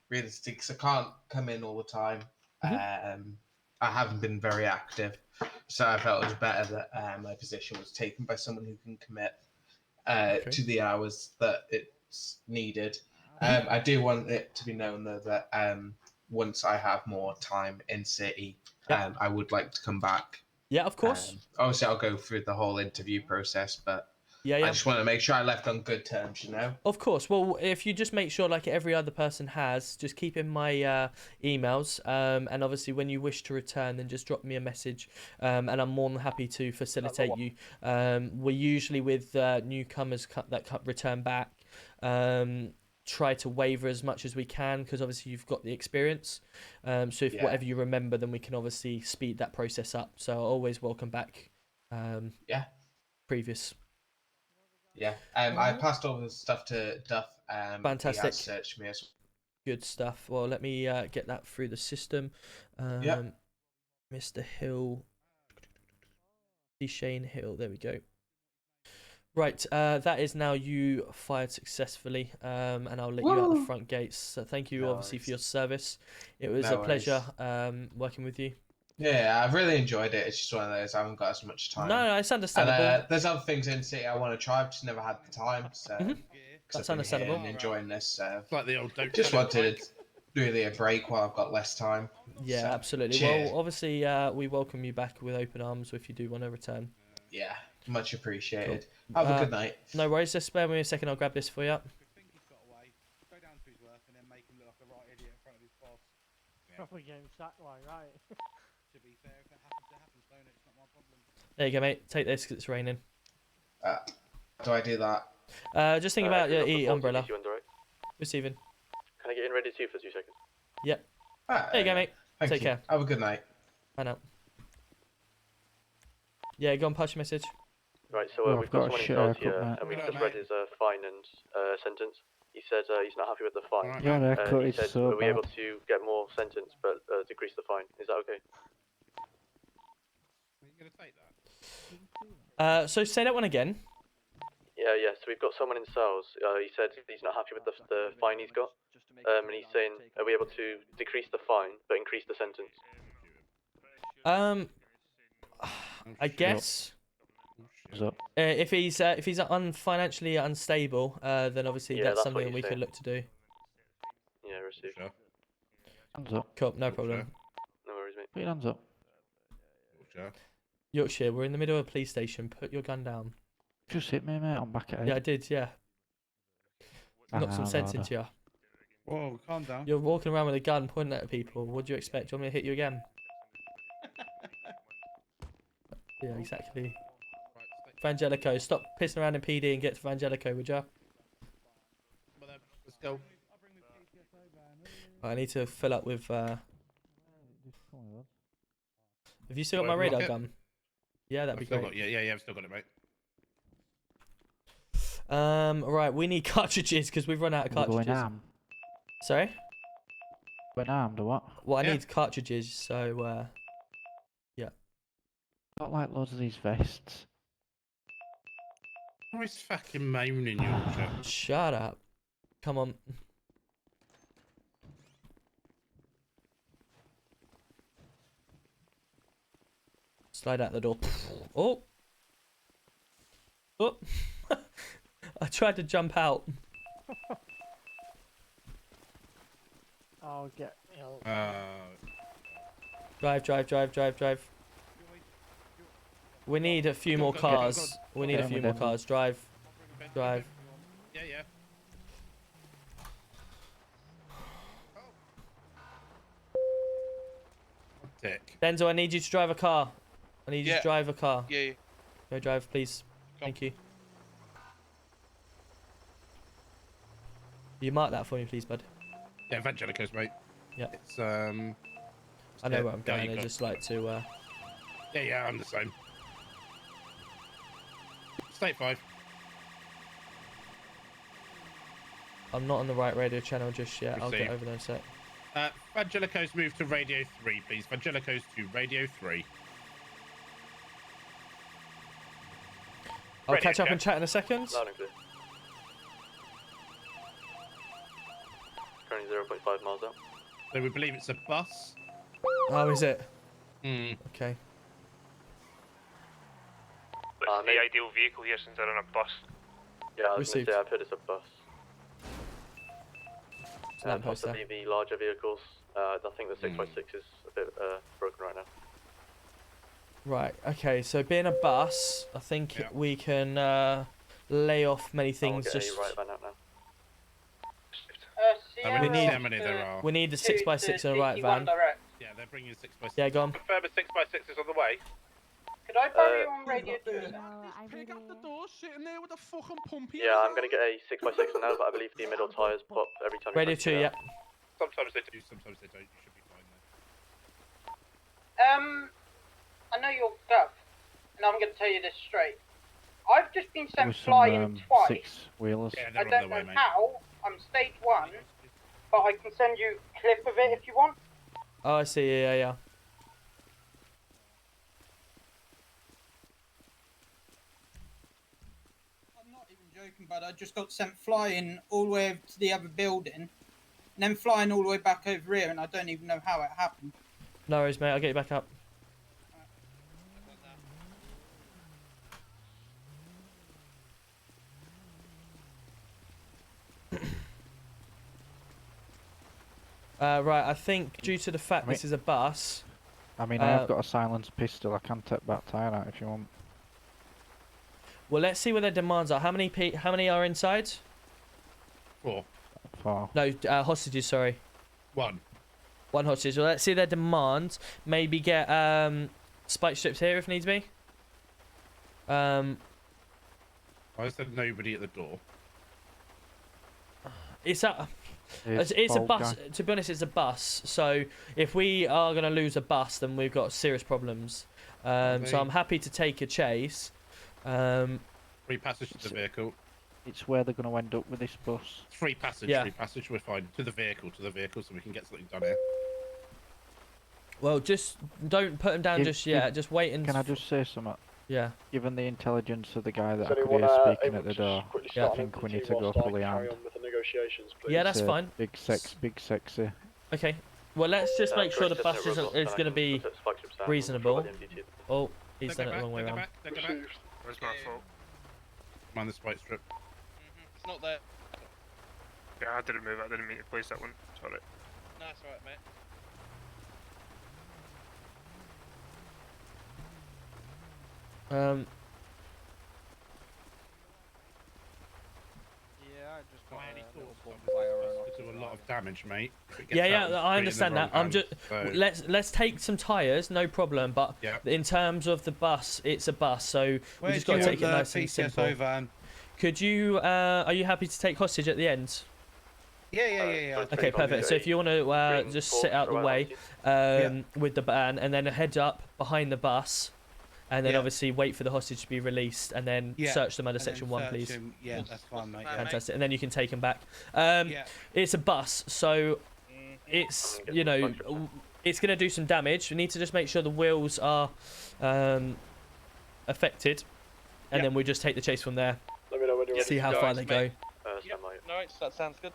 realistic because I can't come in all the time. I haven't been very active, so I felt it was better that my position was taken by someone who can commit to the hours that it's needed. I do want it to be known though that once I have more time in city, I would like to come back. Yeah, of course. Obviously, I'll go through the whole interview process, but I just want to make sure I left on good terms, you know? Of course. Well, if you just make sure, like every other person has, just keep in my emails. And obviously, when you wish to return, then just drop me a message. And I'm more than happy to facilitate you. We usually, with newcomers that return back, try to waiver as much as we can because obviously you've got the experience. So if whatever you remember, then we can obviously speed that process up. So always welcome back. Previous. Yeah. I passed all the stuff to Duff. Fantastic. He has searched me as well. Good stuff. Well, let me get that through the system. Mr. Hill. Shane Hill. There we go. Right, that is now you fired successfully, and I'll let you out the front gates. So thank you, obviously, for your service. It was a pleasure working with you. Yeah, I've really enjoyed it. It's just one of those, I haven't got as much time. No, it's understandable. And, there's other things in City I want to try, I've just never had the time. So That's understandable. And enjoying this, so Like the old just wanted really a break while I've got less time. Yeah, So, absolutely. cheers. Well, obviously, we welcome you back with open arms if you do want to return. Yeah, much appreciated. Cool. Have a good night. No worries. Just spare me a second. I'll grab this for you. Proper game sack line, right? To be fair, if it happens, it happens, don't it? It's not my problem. There you go, mate. Take this because it's raining. Do I do that? Just think about your umbrella. You under, right? Receiving. Can I get in ready too for 2 seconds? Yep. There you go, mate. Thank Take you. care. Have a good night. Bye now. Yeah, go and pass your message. Right, so Well, we've I've got got a someone in shit cells haircut, here, mate. and we've Right, just mate. read his fine and sentence. He said he's not happy with the fine. Alright, Your mate. haircut He is said, so are we bad. able to get more sentence but decrease the fine? Is that okay? Are you gonna take that? So say that one again. Yeah, yeah. So we've got someone in cells. He said he's not happy with the fine he's got. And he's saying, are we able to decrease the fine but increase the sentence? I guess if he's financially unstable, then obviously Yeah, that's that's what something he's we could saying. look to do. Yeah, received. Sure. Hands up. Cool, no problem. No worries, mate. Put your hands up. Sure. Yorkshire, we're in the middle of a police station. Put your gun down. Just hit me, mate. I'm back at Yeah, I head. did. Yeah. Knock some sense into you. Whoa, calm down. You're walking around with a gun pointing at people. What do you expect? Do you want me to hit you again? Yeah, exactly. Vangelico, stop pissing around in PD and get to Vangelico, would ya? Let's go. I need to fill up with. Have you still got my Wait, radar rocket? gun? Yeah, that'd be I've still great. got, yeah, I've still got it, mate. Right, we need cartridges because we've run out of We're going cartridges. armed. Sorry? Going armed or what? Well, I Yeah. need cartridges, so yeah. Got like loads of these vests. Always fucking moaning, Yorkshire. Shut up. Come on. Slide out the door. Oh. Oh. I tried to jump out. I'll get. Drive. We need a few more cars. We need a few more cars. Drive. Yeah, yeah. Dick. Denzel, I need you to drive a car. I need you to drive a car. Yeah. Go drive, please. Thank you. You mark that for me, please, bud. Yeah, Evangelicals, mate. Yeah. It's I know where I'm yeah, going. you I got- just like to. Yeah, I'm the same. State 5. I'm not on the right radio channel just yet. I'll get Received. over there in a sec. Vangelicos move to Radio 3, please. Vangelicos to Radio 3. I'll Radio catch up check. and chat in a second. Loud and clear. Currently 0.5 miles out. So we believe it's a bus. Oh, is it? Hmm. Okay. It's the ideal vehicle here since they're on a bus. Yeah, I was going Received. to say, I've heard it's a bus. It's a lamppost there. Possibly the larger vehicles. I think the 6x6 is a bit broken right now. Right. Okay. So being a bus, I think we can lay off many things. I'll get Just a right van out now. we need how many there are. we need the 6x6 and a right van. Yeah, they're bringing 6x6. Yeah, go on. Confirm a 6x6 is on the way. Could I borrow you on radio 2? Pick up the door, sitting there with a fucking pump. Yeah, I'm going to get a 6x6 now, but I believe the middle tyres pop every time. you Radio press 2, it yeah. out. Sometimes they do, sometimes they don't. You should be fine there. I know you're Gov, and I'm going to tell you this straight. I've just been sent With flying some twice. 6-wheelers. Yeah, I they're on don't their know way, mate. how. I'm stage 1, but I can send you a clip of it if you want. Oh, I see. Yeah. I'm not even joking, bud. I just got sent flying all the way over to the other building, and then flying all the way back over here, and I don't even know how it happened. No worries, mate. I'll get you back up. Right, I think due to the fact this is a bus. I mean, I have got a silenced pistol. I can take that tire out if you want. Well, let's see what their demands are. How many are inside? 4. 4. No, hostages. Sorry. 1. 1 hostage. Well, let's see their demands. Maybe get spike strips here if needs be. I said nobody at the door. It's up. It's a bus. Guy. To be honest, it's a bus. So if we are going to lose a bus, then we've got serious problems. So I'm happy to take a chase. Free passage to the vehicle. It's where they're going to end up with this bus. Free passage. Yeah. Free passage. We're fine. To the vehicle. So we can get something done here. Well, just don't put him down just yet. Just wait and. Can I just say something? Yeah. Given the intelligence of the guy that Is I could anyone, hear speaking able at the to door, quickly I start think an we need MDT to go whilst I fully carry armed. on with the negotiations, please? Yeah, that's fine. Big sexy. Okay. Well, let's just make sure the bus is going to be reasonable. Oh, he's done it the wrong way around. Where's my fault? I'm on the spike strip. It's not there. Yeah, I didn't move. I didn't mean to place that one. Sorry. No, it's alright, mate. Yeah, I just got Could do a lot of damage, mate. Yeah, I understand that. I'm just let's take some tires, no problem. But in terms of the bus, it's a bus, so we just got to take it nice and simple. Could you? Are you happy to take hostage at the end? Yeah. Okay, perfect. So if you want to just sit out the way with the van, and then head up behind the bus, and then obviously wait for the hostage to be released, and then search them under section 1, please. Yeah, that's fine, mate. Fantastic. And then you can take them back. It's a bus, so it's it's going to do some damage. We need to just make sure the wheels are affected, and then we just take the chase from there. Let me know when you're ready. See how far they go. Nice, that sounds good.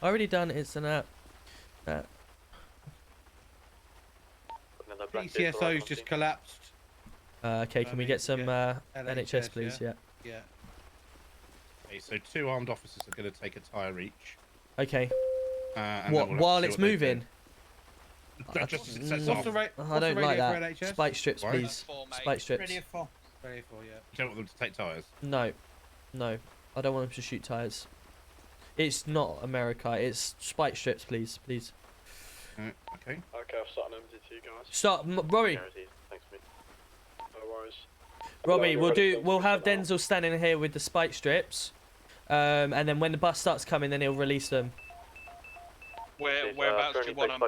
Already done. It's an app. PCSO's just collapsed. Okay, can we get some NHS, please? Yeah. Okay, so 2 armed officers are going to take a tire each. Okay. And what? then we'll While see it's what they moving? do. Just as it sets off. I don't like that. Spike strips, Why? please. Spike strips. Ready at 4. Ready for, yeah. You don't want them to take tires? No. I don't want them to shoot tires. It's not America. It's spike strips, please. Okay. Okay, I've started an MDT, guys. Start, Robbie. No worries. Robbie, we'll have Denzel standing here with the spike strips, and then when the bus starts coming, then he'll release them. Whereabouts do you want them?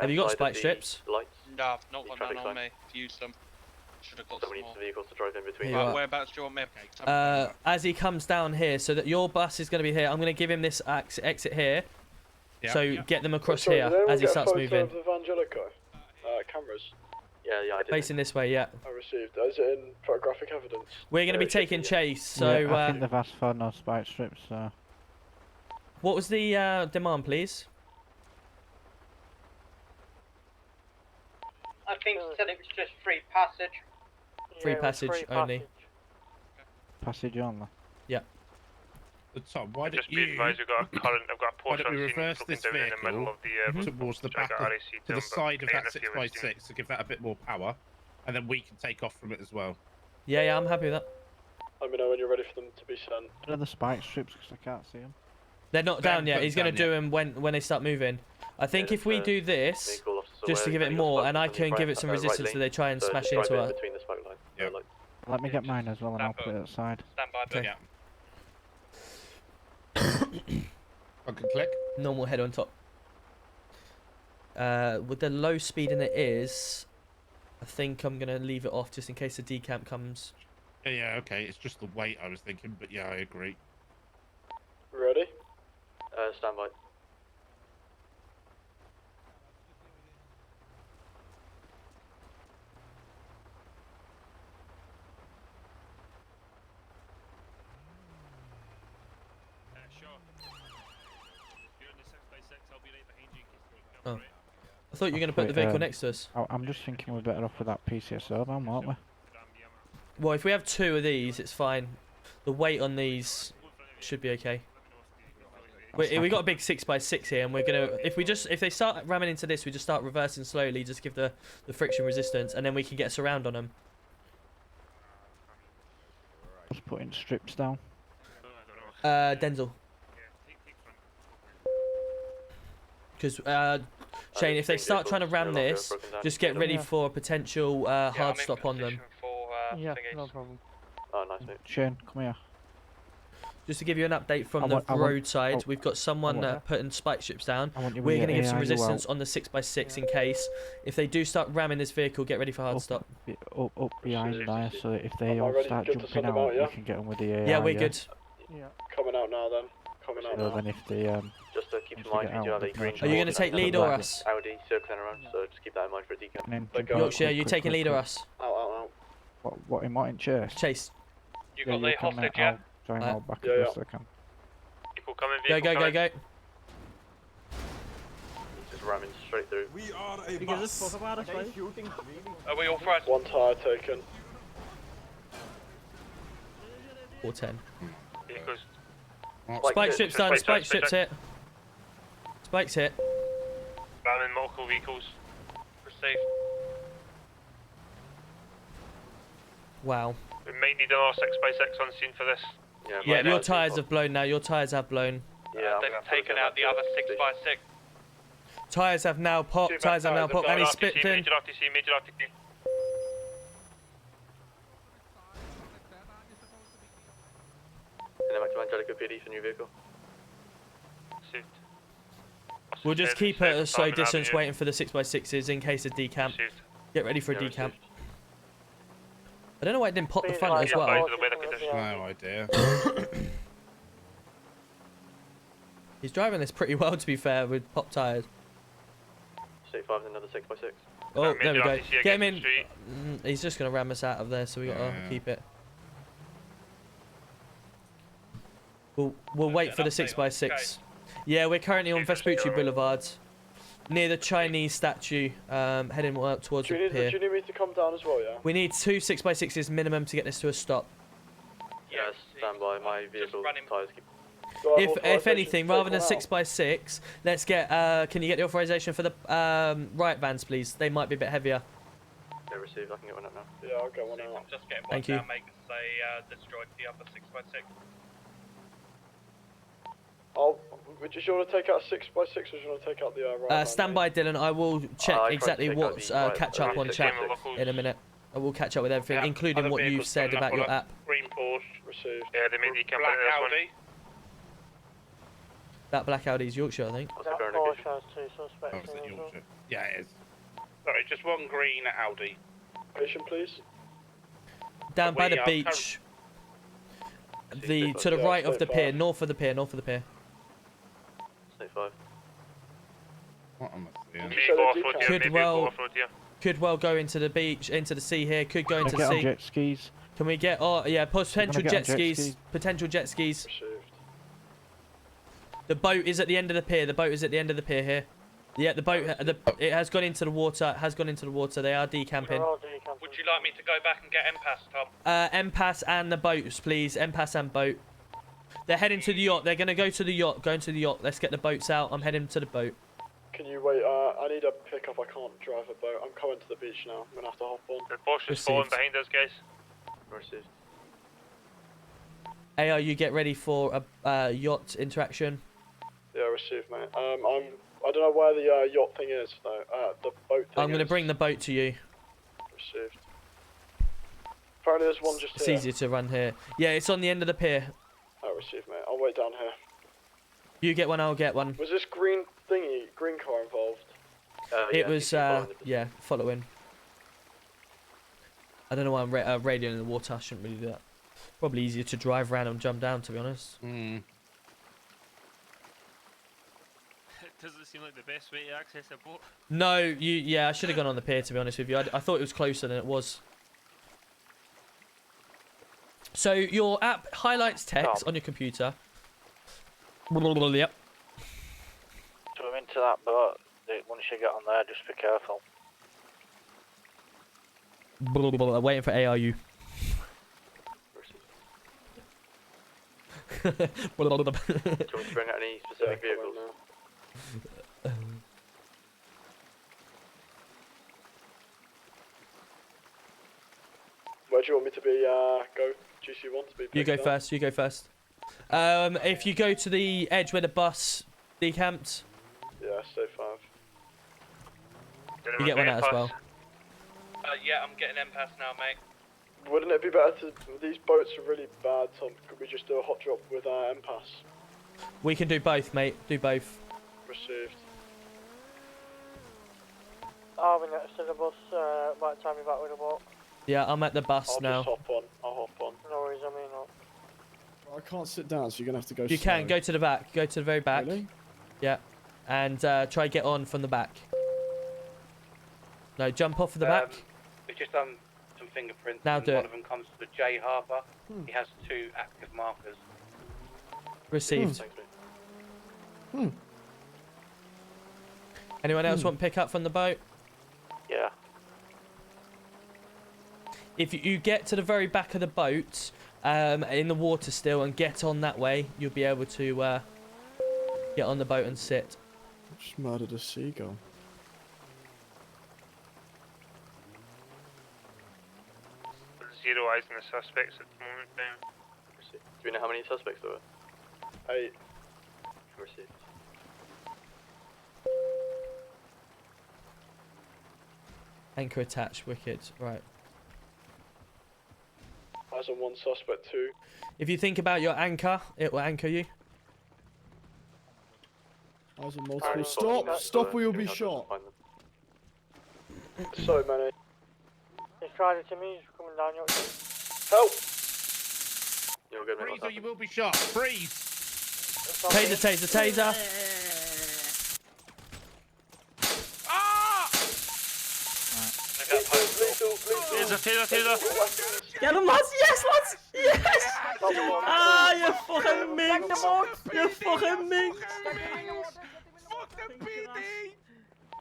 Have you got spike strips? No, I've not got none on me. I've used them. Should have got some more. Vehicles to drive in between. Whereabouts do you want me? As he comes down here, so that your bus is going to be here, I'm going to give him this exit here. So get them across here as he starts moving. Of Evangelico? Cameras? Yeah, I did. Facing this way, yeah. I received. Is it in photographic evidence? We're going to be taking chase, so... Yeah, I think they've asked for no spike strips, so... What was the demand, please? I think he said it was just free passage. Free passage only. Passage only? Yeah. Tom, why don't Just be advised, I've got a why Porsche don't we on scene reverse this looking down in the middle vehicle of the towards the back of, to the side of that 6x6 to give that a bit more power, and then we can take off from it as well. Yeah, I'm happy with that. Let me know when you're ready for them to be sent. What are the spike strips? Because I can't see them. They're not down yet. He's going to do them when they start moving. I think if we do this, just to give it more, and I can give it some resistance so they try and smash into her. Let me get mine as well, and I'll put it aside. Stand by, Okay. I can click. Normal head on top. With the low speed in it is, I think I'm going to leave it off just in case the decamp comes. Yeah, okay. It's just the weight I was thinking, but yeah, I agree. Ready? Stand by. Oh. I thought you were going to put the vehicle next to us. I'm just thinking we're better off with that PCSO van, aren't we? Well, if we have 2 of these, it's fine. The weight on these should be okay. We got a big 6x6 here, and we're gonna if they start ramming into this, we just start reversing slowly, just give the friction resistance, and then we can get a surround on them. Just putting strips down. Denzel. Because Shane, if they start trying to ram this, just get ready for a potential hard stop on them. Yeah, no problem. Oh, nice, mate. Shane, come here. Just to give you an update from the roadside, we've got someone putting spike strips down. We're going to give some resistance on the 6x6 in case. If they do start ramming this vehicle, get ready for hard stop. Up behind there, so if they all start jumping out, we can get on with the AI. Yeah, we're good. Yeah. Coming out now then. Coming out now. Then if they just to keep in mind, we do have a green. Are you going to take lead or us? Audi circling around, so just keep that in mind for a decamp. Yorkshire, are you taking lead or us? Out. What in chase? Chase. You got the hostage, yeah? Try and hold back yeah, as best I can. People coming, Go. Just ramming straight through. We are a bus. Are we all friends? One tire taken. 410. Vehicles. Spike strips done, spike strips hit. Spikes hit. Ramming multiple vehicles. Received. Wow. We may need an R6x6 on scene for this. Yeah, your tyres have blown now, your tyres have blown. Yeah, they've taken out the other 6x6. Tyres have now popped, and he's spit in. Major RTC. And then back to Angelica PD for new vehicle. We'll just keep at a slow distance waiting for the 6x6s in case of decamp. Get ready for a decamp. I don't know why it didn't pop the front as well. No idea. He's driving this pretty well, to be fair, with pop tyres. State 5 and another 6x6. Oh, there we go. Get him in. He's just going to ram us out of there, so we got to keep it. We'll wait for the 6x6. Yeah, we're currently on Vespucci Boulevard, near the Chinese statue, heading towards the pier. Do you need me to come down as well, yeah? We need 2 6x6s minimum to get this to a stop. Yes, stand by. My vehicle tyres keep... If anything, rather than 6x6, let's get. Can you get the authorization for the riot vans, please? They might be a bit heavier. Yeah, received. I can get one up now. Yeah, I'll get one out. I'm just getting one Thank you. down, mate, because they destroyed the other 6x6. Would you want to take out 6x6 or do you want to take out the right Stand by, Dylan. I will check exactly what's catch up on chat in a minute. I will catch up with everything, including what you've said about your app. Green Porsche. Received. Yeah, they made decamp. Black Audi. That black Audi's Yorkshire, I think. That Porsche has 2 suspects Oh, is it in as well. Yorkshire? Yeah, it is. Sorry, just one green Audi. Patient, please. Down by the beach. To the right of the pier, north of the pier. State 5. What am I seeing? Could well go into the beach, into the sea here. Could go into the sea. Jet skis. Can we get? Oh yeah, potential jet skis. Potential jet skis. The boat is at the end of the pier. Here. Yeah, the boat. It has gone into the water. They are decamping. Would you like me to go back and get MPAS, Tom? MPAS and the boats, please. MPAS and boat. They're heading to the yacht. They're going to go to the yacht. Let's get the boats out. I'm heading to the boat. Can you wait? I need a pickup. I can't drive a boat. I'm coming to the beach now. I'm going to have to hop on. The Porsche is falling behind us, guys. Received. AR, you get ready for a yacht interaction. Yeah, received, mate. I don't know where the yacht thing is, though. The boat thing. I'm going to bring the boat to you. Received. Apparently there's one just It's here. easier to run here. Yeah, it's on the end of the pier. Oh, received, mate. I'll wait down here. You get one, I'll get one. Was this green car involved? It was, yeah, following. I don't know why I'm radioing in the water. I shouldn't really do that. Probably easier to drive around and jump down, to be honest. Mm. Doesn't seem like the best way to access a boat. No, yeah, I should have gone on the pier, to be honest with you. I thought it was closer than it was. So your app highlights text on your computer. Yep. Swim into that boat. Once you get on there, just be careful. Waiting for ARU. Do you want me to bring out any specific vehicles? Where do you want me to be? Go GC1 to be. You go first. You go first. If you go to the edge where the bus decamped. Yeah, stay 5. You get one out as well. Yeah, I'm getting MPAS now, mate. Wouldn't it be better to... These boats are really bad, Tom. Could we just do a hot drop with our impasse? We can do both, mate. Do both. Received. Oh, we next to the bus. Right time you back with the boat. Yeah, I'm at the bus now. I'll just hop on. I'll hop on. No worries, I mean, no. I can't sit down, so you're gonna have to go. You can go to the back. Go to the very back. Really? Yeah, and try get on from the back. No, jump off of the back. We've just done some fingerprints. Now and do one it. of them comes to the J Harbour. He has 2 active markers. Received. Anyone else want pick up from the boat? Yeah. If you get to the very back of the boat, in the water still, and get on that way, you'll be able to get on the boat and sit. Just murdered a seagull. Zero eyes on the suspects at the moment. Do we know how many suspects there were? 8. Received. Anchor attached, wicked. Right. Eyes on 1 suspect, 2. If you think about your anchor, it will anchor you. Eyes on multiple. Stop! Stop or you'll be shot. So many. He's trying to me, he's coming down your Help! You're good, mate. Freeze or you will be shot. Freeze! Taser. Ah! Taser. Get him, lads! Yes, lads! Yes! Ah, you fucking minx! You fucking minx!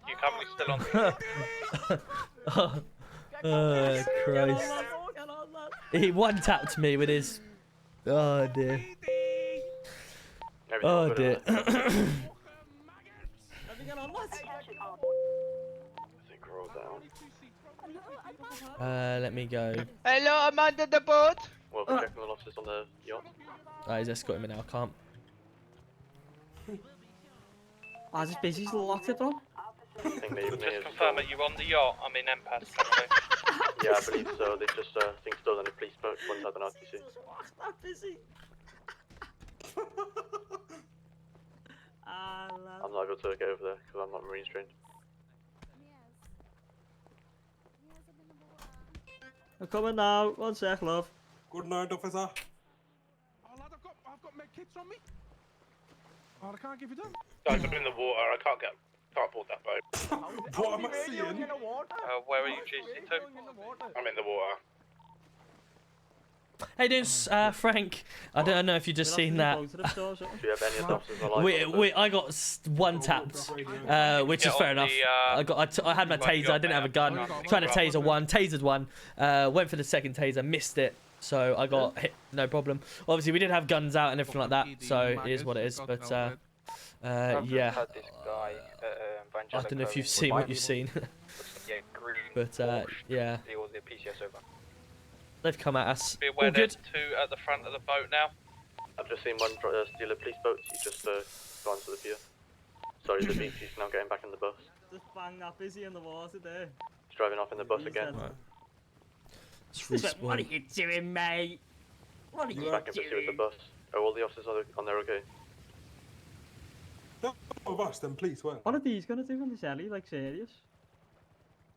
You currently still on Oh, Christ. He one-tapped me with his... Oh, dear. Oh, dear. I think we're all down. Let me go. Hello, I'm under the boat. Well, we're checking the losses on the yacht. He's escorting me now, I can't. I just basically locked it on. I think they Just confirm that you're on the yacht. I'm in Empath. Yeah, I believe so. They just think stolen a police boat once had an RTC. I'm busy. I'm not able to get over there because I'm not marine trained. I'm coming now. 1 sec, love. Good night, officer. Oh, lad, I've got med kits on me. Oh, I can't give you them. Guys, I'm in the water. I can't board that boat. What am I seeing? Where are you, GC2? I'm in the water. Hey, there's Frank. I don't know if you just seen that. Do you have any of the officers alive? I got one tapped, which is fair enough. I had my taser. I didn't have a gun. Trying to taser one, tasered one. Went for the second taser, missed it. So I got hit, no problem. Obviously, we did have guns out and everything like that. So it is what it is. But yeah. I don't know if you've seen what you've seen. But yeah. They've come at us. Be aware All good. there's 2 at the front of the boat now. I've just seen one steal a police boat. He's just gone to the pier. Sorry, the beach. He's now getting back in the bus. Just bang that busy in the water there. He's driving off in the bus again. What are you doing, mate? What are He's you back in pursuit with the bus. Are all the officers on there okay? That was more of us than police, weren't What are these gonna do in this alley? Like, serious?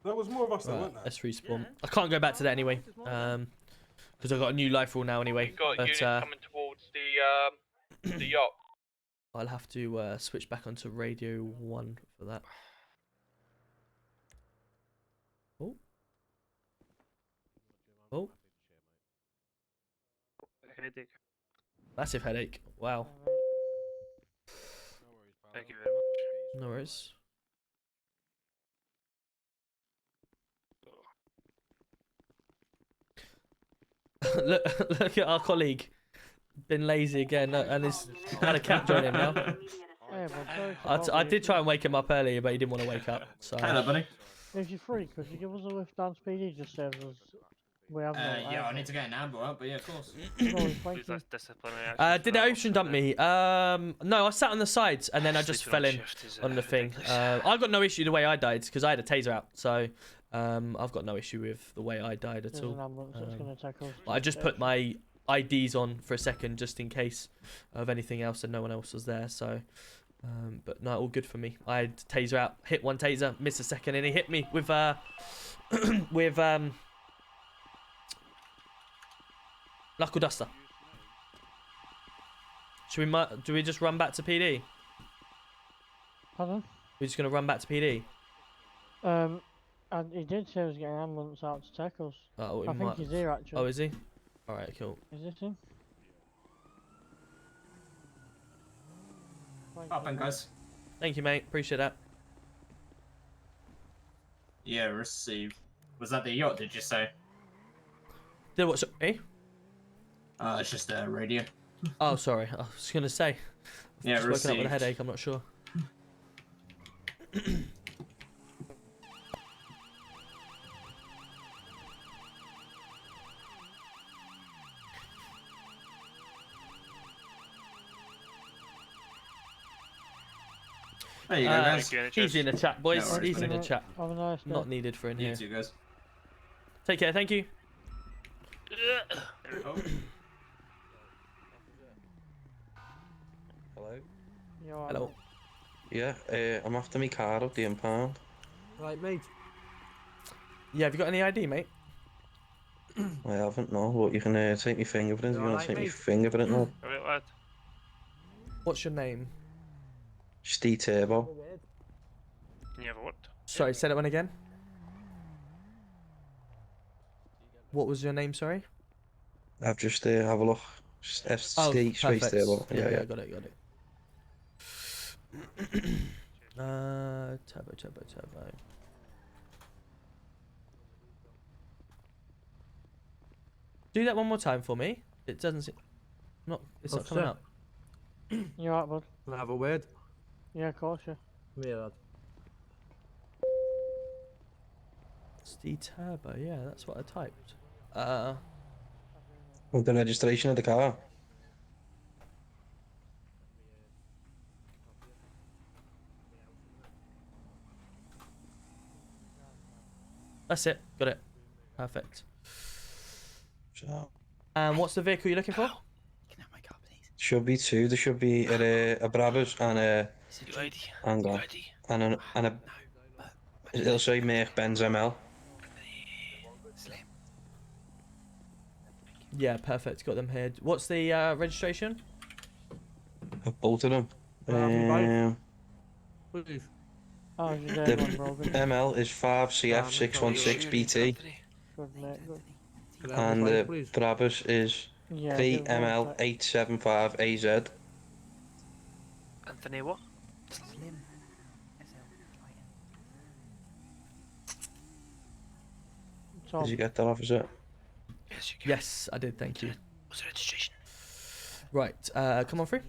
That was more of us than, Right, weren't they? let's respawn. I can't go back to that anyway. Because I've got a new life rule now anyway. You've got But, units coming towards the yacht. I'll have to switch back onto radio 1 for that. Oh. Oh. Headache. Massive headache. Wow. Thank you very much. No worries. look at our colleague. Been lazy again and he's had a cat join him now. I did try and wake him up earlier, but he didn't want to wake up. So. Hello, buddy. If you're free, could you give us a lift down PD just saves us? We have yeah, I need to get an amber out, but yeah, of course. Did the ocean dump me? No, I sat on the sides and then I just fell in on the thing. I got no issue the way I died because I had a taser out. So, I've got no issue with the way I died at There's all. an ambulance that's gonna take us to I just the put my IDs on for a second just in case of anything else and no one else was there. So, but no, all good for me. I had taser out, hit one taser, missed a second, and he hit me with with knuckle duster. Should we do we just run back to PD? Pardon? We're just gonna run back to PD. And he did say he was getting an ambulance out to take us. Oh, I think he's here actually. Oh, is he? All right, cool. Is this him? Up and guys. Thank you, mate. Appreciate that. Yeah, received. Was that the yacht? Did you say? Did what? Eh? It's just a radio. Oh, sorry. I was gonna say. Yeah, just woken up with a received. headache. I'm not sure. There you go, guys. He's in the chat, boys. No worries, He's in the buddy. chat. Have a nice day. Not needed for in You here. too, guys. Take care. Thank you. Hello? Hello. Yeah, I'm after my car up the impound. Right, mate. Yeah, have you got any ID, mate? I haven't, no. What, you can take me fingerprint? You want alright, to take me mate? fingerprint now? Alright, lad. What's your name? Steve Turbo. Can you have a what? Sorry, say that one again. What was your name, sorry? I've just, have a look. Steve Space perfect. Turbo. Yeah, got it. Turbo. Do that one more time for me. It doesn't seem... It's not coming up. You alright, bud? Can I have a word? Yeah, of course, yeah. Yeah, lad. Steve Turbo, yeah, that's what I typed. With the registration of the car. That's it. Got it. Perfect. So, What's the vehicle you're looking for? should be two. There should be a Brabus and a... Hang on. And a... It'll say Merc Benz ML. Yeah, perfect. Got them here. What's the registration? Of both of them. Please. Oh, you The did one, Brogan. ML is 5CF616BT. Good, mate, good. Can I have And a the word, please? Brabus is Yeah, give one sec. PML875AZ. Anthony, what? Tom. Did you get that, officer? Yes, I did. Thank you. What's the registration? Right. Come on through.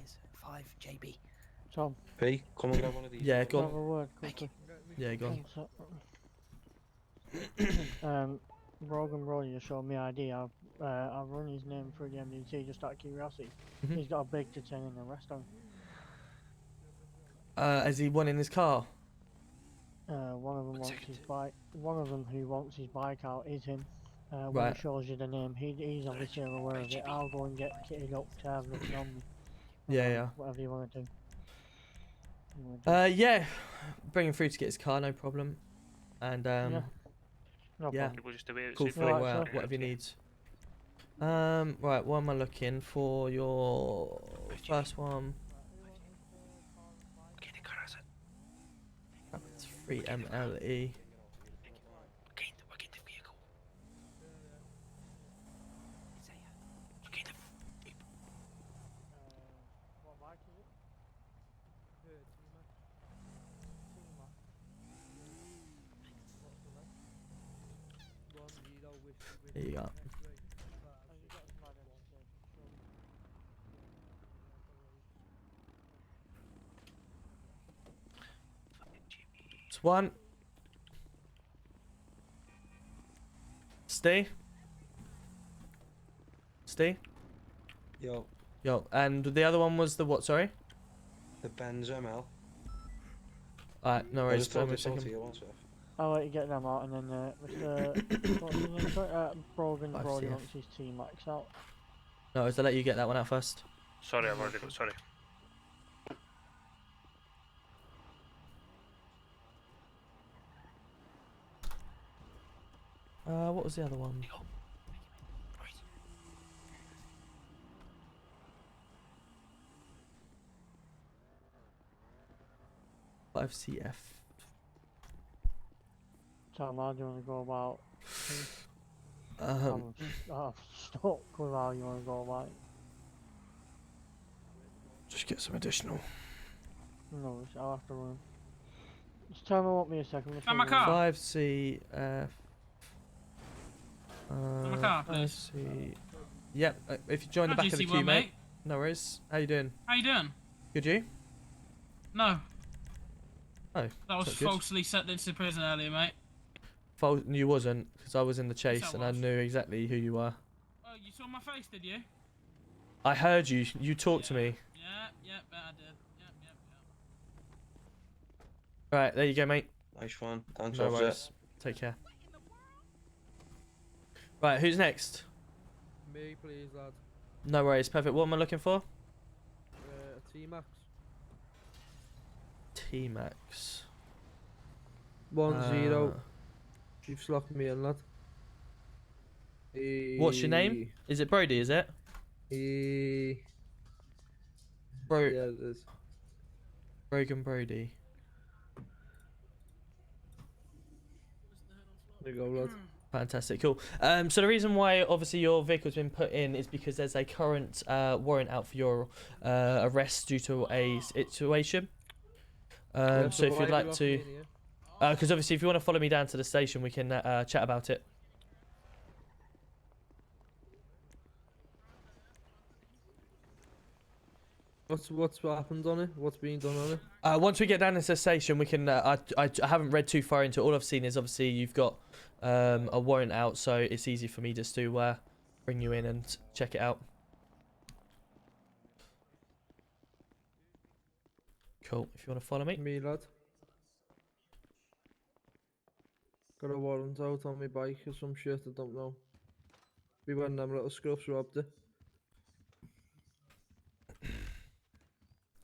5JB. Tom. P, come and grab one of these. Yeah, go Have a on. word, quickly. Yeah, go on. Brogan Bro, you showed me ID. I've run his name through the MDT just out of curiosity. Mhm. He's got a big detaining arrest on. Has he won in his car? One of them wants his bike. One of them who wants his bike out is him. When Right. it shows you the name, he's obviously aware of it. I'll go and get kitted up to have nothing on me. Yeah. Whatever you want to do. Yeah. Bring him through to get his car, no problem. And Yeah. No yeah. problem. We'll just do it. Cool see if thing. we- Right, so- Whatever you need. Right. What am I looking for? Your first one. It's 3MLE. What bike is it? There you go. It's one. Stay. Yo, Yo, and the other one was the what? Sorry. the Benz ML. Alright, no I worries. just Bear told with me a this all to second. you, one sec. I'll let you get them out, and then Mr. what's his name? Sorry, Brogan Brody 5CF. wants his T-Max out. No, I'll let you get that one out first. Sorry, I've already got. Sorry. What was the other one? FiveCF. Tom, how do you want to go about? Um, I'm stuck with how you want to go about it. Just get some additional. No, I'll have to run. Just tell me what me a second. Found my car. 5CF. my car, please. 5C. Yep. If you join the How'd back you of the see queue, one, mate. mate? No worries. How you doing? How you doing? Good, you? No. Oh. That was that's good. falsely sent into prison earlier, mate. You wasn't, because I was in the chase Yes, I and I was. knew exactly who you were. Oh, you saw my face, did you? I heard you. You talked to me. Yeah, bet I did. Yep. Right, there you go, mate. Nice one. Thanks, No officer. worries. Take care. Right, who's next? Me, please, lad. No worries. Perfect. What am I looking for? T-Max. T-Max. 1-0. You've locked me in, lad. What's your name? Is it Brody, is it? Bro. Yeah, it is. Brogan Brody. There you go, lad. Fantastic, cool. So the reason why obviously your vehicle's been put in is because there's a current warrant out for your arrest due to a situation. So if you'd like to, because obviously if you want to follow me down to the station, we can chat about it. What's happened on it? What's being done on it? Once we get down to the station, we can. I haven't read too far into it. All I've seen is obviously you've got a warrant out, so it's easy for me just to bring you in and check it out. Cool. If you want to follow me. Me, lad. Got a warrant out on my bike or some shit, I don't know. We went them little scruffs robbed it.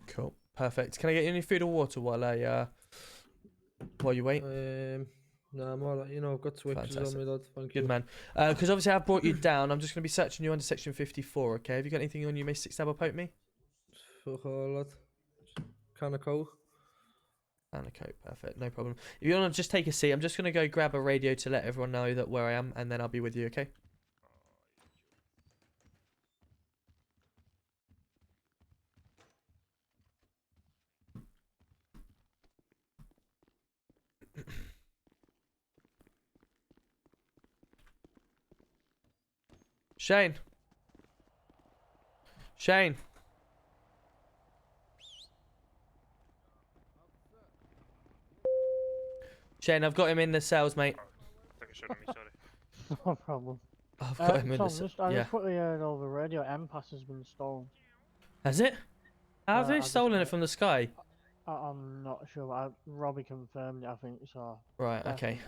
Cool. Perfect. Can I get you any food or water while you wait? No, I'm alright. You know, I've got Twixes on me, lad. Thank you. Good man. Because obviously I've brought you down. I'm just going to be searching you under section 54, okay? Have you got anything on you, may stick, stab or poke me? Fuck all, lad. Can of coke. Can of coke, perfect. No problem. If you want to just take a seat, I'm just going to go grab a radio to let everyone know that where I am, and then I'll be with you, okay? Shane. Shane. Shane, I've got him in the cells, mate. I think it should have me, sorry. No problem. I've got him in Tom, the cells. I Yeah. just quickly heard over the radio, M-Pass has been stolen. Has it? How have I they just stolen it from the sky? I'm not sure, but Robbie confirmed it, I think, so... Right, okay.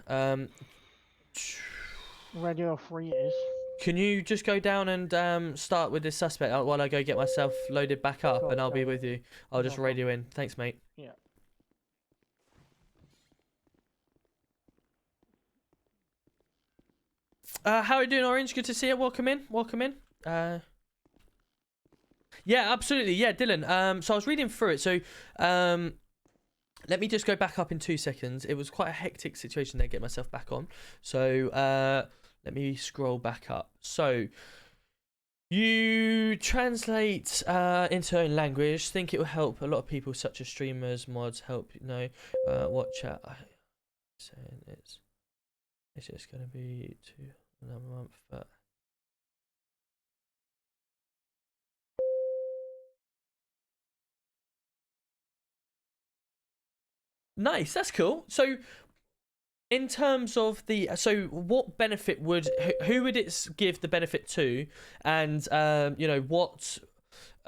Radio 3 it is. Can you just go down and start with this suspect while I go get myself loaded back up, and I'll be with you. I'll just radio in. Thanks, mate. Yeah. How are you doing, Orange? Good to see you. Welcome in. Welcome in. Yeah, absolutely. Yeah, Dylan. So I was reading through it. So, let me just go back up in 2 seconds. It was quite a hectic situation there. Get myself back on. So, let me scroll back up. So, you translate into your own language. Think it will help a lot of people, such as streamers, mods. Help know what chat. Saying it's just gonna be another month, but. Nice, that's cool. So, in terms of so what benefit would who would it give the benefit to, and you know what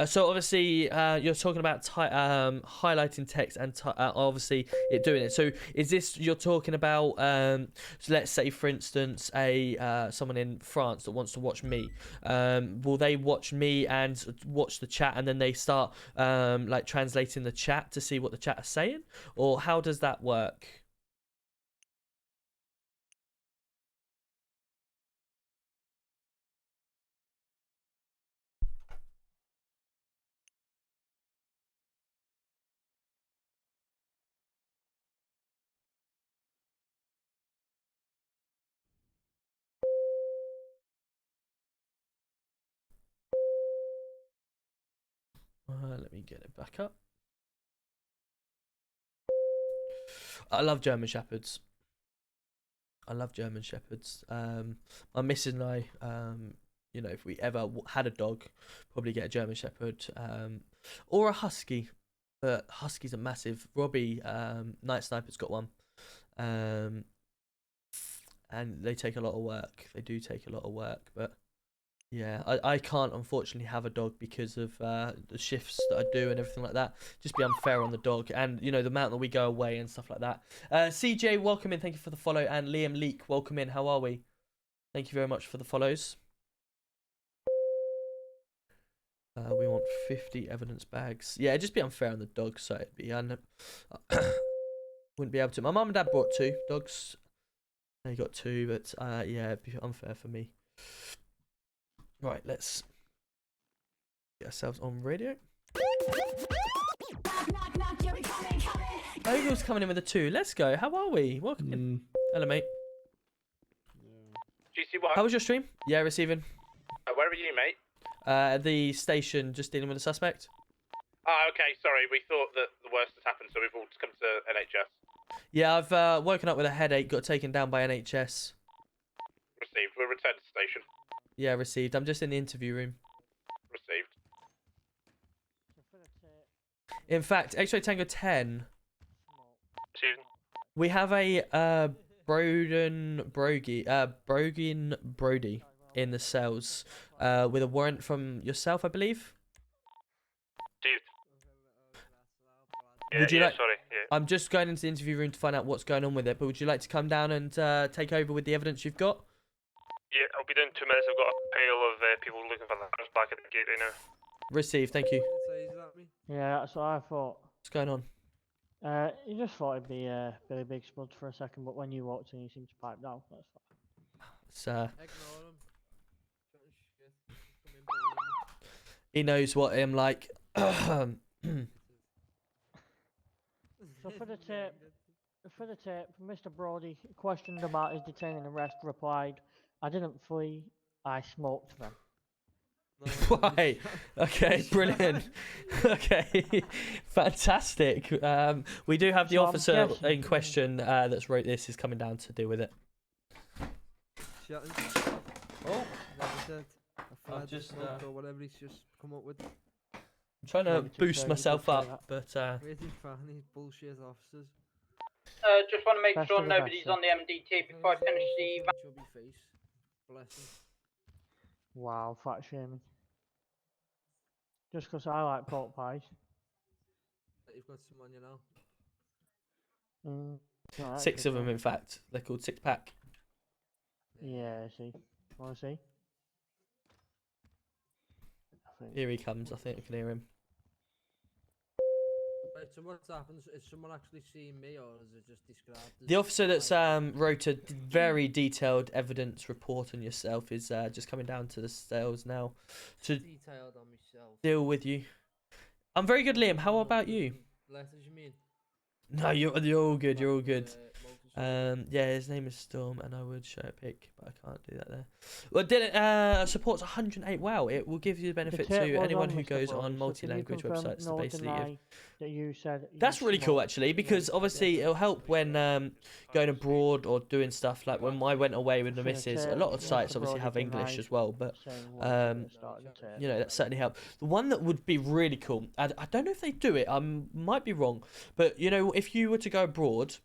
So obviously, you're talking about highlighting text and obviously it doing it. So is this you're talking about? So let's say, for instance, someone in France that wants to watch me. Will they watch me and watch the chat, and then they start like translating the chat to see what the chat is saying, or how does that work? Let me get it back up. I love German Shepherds. I love German Shepherds. My missus and I, you know, if we ever had a dog, probably get a German Shepherd or a Husky. But Huskies are massive. Robbie, Night Sniper's got one. And they take a lot of work. They do take a lot of work, but yeah, I can't unfortunately have a dog because of the shifts that I do and everything like that. Just be unfair on the dog, and you know the amount that we go away and stuff like that. CJ, welcome in. Thank you for the follow, and Liam Leek, welcome in. How are we? Thank you very much for the follows. We want 50 evidence bags. Yeah, just be unfair on the dog, so it'd be wouldn't be able to. My mum and dad brought 2 dogs. They got 2, but yeah, it'd be unfair for me. Right, let's get ourselves on radio. Ogal's coming in with a 2. Let's go. How are we? Welcome in. Hello, mate. GC what? How was your stream? Yeah, receiving. Where are you, mate? The station, just dealing with a suspect. Ah, okay, sorry. We thought that the worst has happened, so we've all come to NHS. Yeah, I've woken up with a headache, got taken down by NHS. Received. We'll return to station. Yeah, received. I'm just in the interview room. Received. In fact, X-Ray Tango 10. Received. We have a Brogan Brody in the cells with a warrant from yourself, I believe. Received. Would you like? Sorry. Yeah. I'm just going into the interview room to find out what's going on with it. But would you like to come down and take over with the evidence you've got? Yeah, I'll be down in 2 minutes. I've got a pile of people looking for the house back at the gate right now. Received. Thank you. Yeah, that's what I thought. What's going on? You just thought it'd be Billy Big Spuds for a second, but when you walked in, you seemed to pipe down. That's fine. It's, he knows what I'm like. So for the tape, Mr. Brody, questioned about his detaining arrest, replied, "I didn't flee, I smoked them." Right. Okay. Brilliant. Okay. Fantastic. We do have the So I'm officer guessing- in question that's wrote this is coming down to deal with it. Oh, like I said, a flat just, or whatever he's just come up with. I'm trying to boost myself up, but Waiting for any bullshit officers. Just want to make Best sure of the nobody's best, on the MDT before I finish the. Chubby face. Bless him. Wow, fat shaming. Just 'cause I like pork pies. You've got some on you now. Alright, 6 of them, okay. in fact. They're called 6-pack. Yeah, I see. Wanna see? Here he comes. I think I can hear him. Wait, so what's happened? Is someone actually seeing me, or is it just described? The officer that's wrote a very detailed evidence report on yourself is just coming down to the cells now to Detailed on myself. deal with you. I'm very good, Liam. How about you? Letters, you mean? No, you're all good. You're all good. Yeah, his name is Storm, and I would show a pic, but I can't do that there. Well, Dylan supports 108. Wow, it will give you the benefit tape to was anyone on, who Mr. goes Brody, on so multi-language can you confirm websites to nor basically. deny that you said you That's really cool, smoked actually, because obviously it'll help when going abroad or doing stuff like when I went away with the missus. A lot of sites obviously have English as well, but you know that certainly helped. The one that would be really cool, I don't know if they do it. I might be wrong, but you know, if you were to go abroad.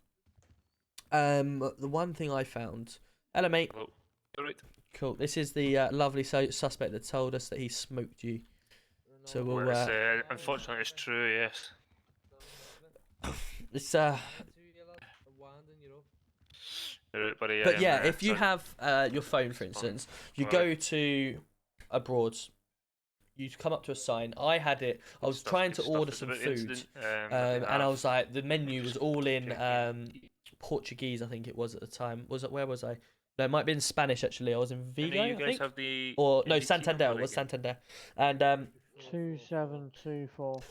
The one thing I found. Hello, mate. Hello. Alright. Cool. This is the lovely suspect that told us that he smoked you. So we'll. Well, unfortunately, it's true. Yes. It's Right, buddy, But yeah, if you so- have your phone, for instance, you go to abroad, you come up to a sign. I had it. I was trying to order some about the food, incident, that we and I have. was like, the menu was all in Portuguese. I think it was at the time. Was it? Where was I? No, it might have been Spanish actually. I was in Vigo, you I guys think. have the Or no, NDT Santander. number It was again? Santander, and 2724.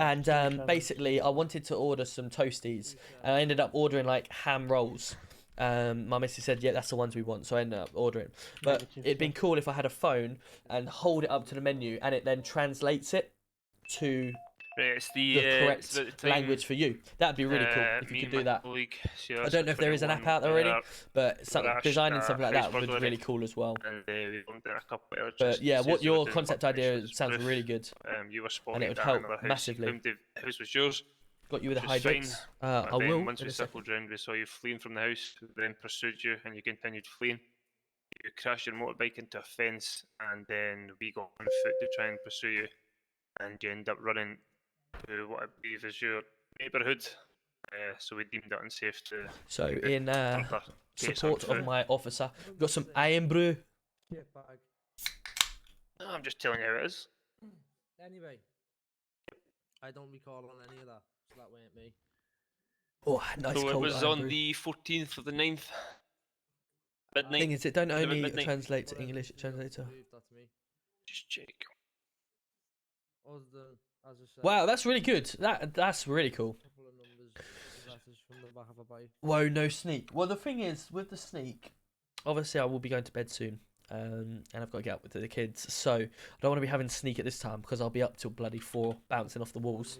and basically I wanted to order some toasties, and I ended up ordering like ham rolls. My missus said, yeah, that's the ones we want, so I ended up ordering. But it'd been cool if I had a phone and hold it up to the menu, and it then translates it to Right, it's the the correct it's about the time, language for you. That'd be really cool if you me could and do my that. colleague, I don't know if there is an app out there already, but something, designing something like that would be really cool as well. And we bumped into a couple of But yeah, says what they your were doing concept population idea as sounds proof. really good, You were spotted and it would at help another house. massively. You claimed the house was yours. Got you with a which is fine. Hydrix. But I then will once in we a second. circled round, we saw you fleeing from the house. We then pursued you, and you continued fleeing. You crashed your motorbike into a fence, and then we got on foot to try and pursue you, and you end up running to what I believe is your neighbourhood. So we deemed it unsafe to. So keep in it further case support on of foot. my officer, we've got some iron brew. No, I'm just telling you how it is. Anyway, I don't recall on any of that, so that weren't me. Oh, nice So it cold was iron on brew. the 14th of the 9th. Midnight. Thing is, it don't Was about only midnight? translate to English, it translates to. Just check. Other than, as I said, Wow, that's really good. That's really cool. couple of numbers, letters from the back of a bike. Whoa, no sneak. Well, the thing is, with the sneak, obviously I will be going to bed soon, and I've got to get up with the kids, so I don't want to be having sneak at this time because I'll be up till bloody 4, bouncing off the walls.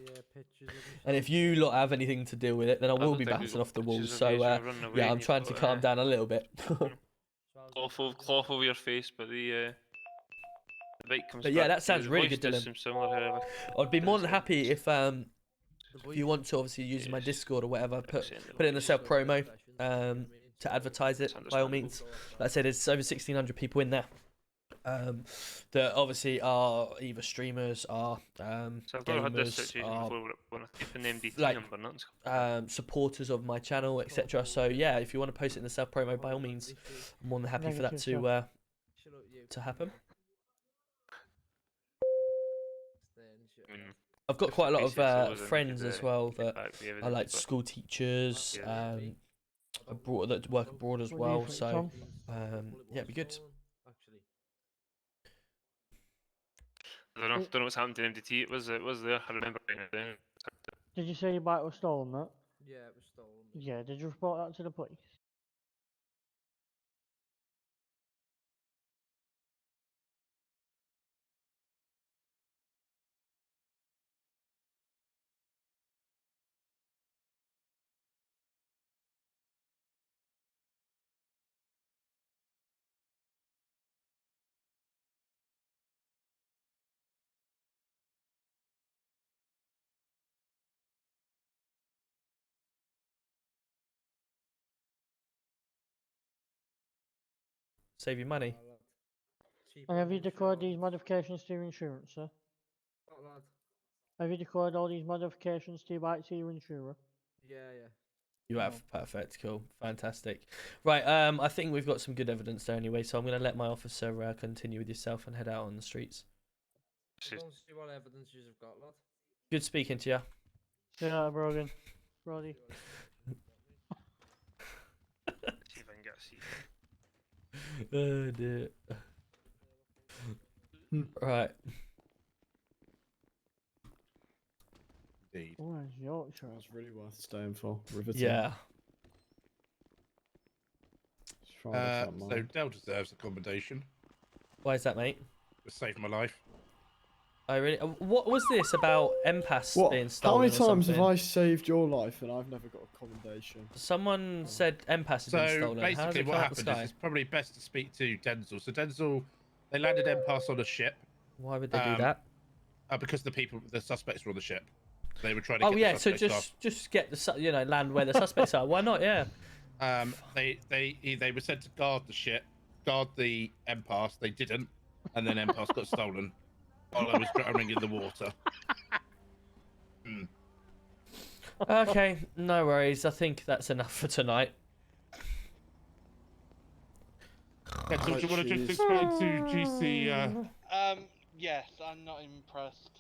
And if you lot have anything to deal with it, then I will don't be think we've bouncing got off the walls. pictures of So you as you're running away yeah, and I'm you've trying to got, calm down a little bit. Cloth over your face, but the bike comes But yeah, back that to sounds the really voice good, does Dylan. seem similar, however. I'd be more than happy if you want to obviously use my Discord or whatever, put it in the self promo to advertise it by all means. Like I said, there's over 1,600 people in there that obviously are either streamers, are So I've never had this gamers, situation are before when I type in the MDT like number, nothing's supporters of my channel, etc. So yeah, if you want to post it in the self promo, by all means, I'm more than happy for that to happen. I've got quite a lot of friends as well that are like school teachers, abroad that work abroad as What do you well. think, So Tom? yeah, it'd be good. I don't know what's happened to MDT. It was there. I remember it then. Did you say your bike was stolen, Matt? Yeah, it was stolen. Yeah, did you report that to the police? Save you money. And have you declared these modifications to your insurance, sir? What, lad? Have you declared all these modifications to your bike to your insurer? Yeah, yeah. You have. Perfect. Cool. Fantastic. Right. I think we've got some good evidence there anyway. So I'm going to let my officer continue with yourself and head out on the streets. I don't see what evidence you've got, lad. Good speaking to you. Yeah, Brogan. Brody. See if I can get a seat. Oh dear. Right. Indeed. Where's Yorkshire? That's really worth staying for. Riveting. Yeah. So Dell deserves accommodation. Why is that, mate? It saved my life. I really. What was this about Empass What? being How stolen? many or times have something? I saved your life and I've never got a commendation? Someone said Empass has been So stolen. How does basically, it what come out the happened is sky? it's probably best to speak to Denzel. So Denzel, they landed Empass on a ship. Why would they do that? Because the suspects were on the ship. They were trying to. Oh get yeah, the so suspects just get the land where the suspects are. Why not? Yeah. off. They were sent to guard the ship, guard the Empass. They didn't, and then Empass got stolen. while I was drowning in the water. Okay, no worries. I think that's enough for tonight. So do you want to just explain to GC? Yes, I'm not impressed.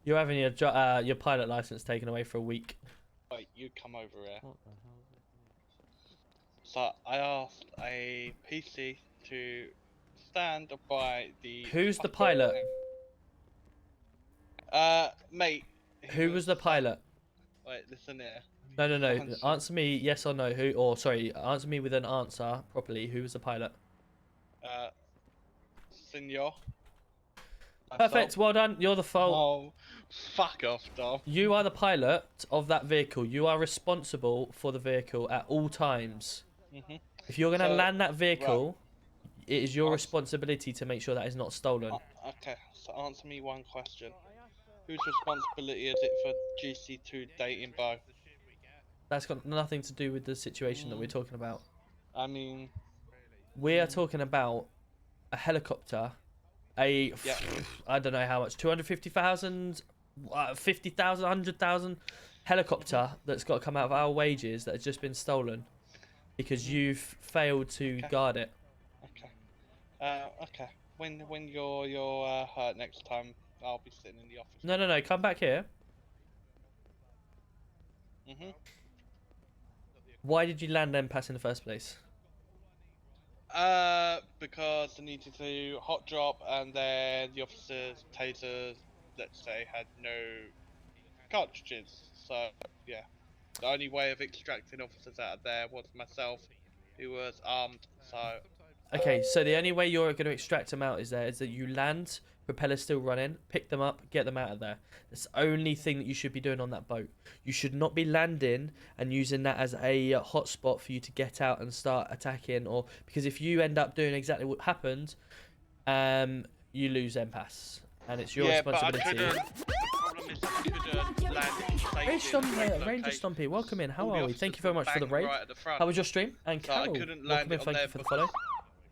You're having your pilot license taken away for a week. Wait, you come over here. What the hell? So I asked a PC to stand by the. Who's the pilot? Mate. Who was the pilot? Wait, listen here. No. Answer me yes or no. Who? Or sorry, answer me with an answer properly. Who was the pilot? Senor. Perfect. Well done. You're the fault. Oh, fuck off, Dom. You are the pilot of that vehicle. You are responsible for the vehicle at all times. If you're going to land that vehicle, it is your responsibility to make sure that is not stolen. Okay, so answer me one question. Whose responsibility is it for GC2 dating Bo? That's got nothing to do with the situation that we're talking about. I mean... We are talking about a helicopter, I don't know how much, 250,000, 50,000, 100,000 helicopter that's got to come out of our wages that has just been stolen because you've failed to guard it. Okay. When you're hurt next time, I'll be sitting in the office. No, come back here. Why did you land MPAS in the first place? Because I needed to hot drop, and then the officers' tasers, let's say, had no cartridges. So yeah, the only way of extracting officers out of there was myself, who was armed. So. Okay, so the only way you're going to extract them out is that you land, propellers still running, pick them up, get them out of there. That's the only thing that you should be doing on that boat. You should not be landing and using that as a hotspot for you to get out and start attacking, or because if you end up doing exactly what happened, you lose MPAS, and it's your responsibility. But I couldn't. The problem is I couldn't land Ranger Stompy, welcome in. How are we? Thank you very much for the raid. How was your stream? And Carol, welcome in. Thank you for the follow.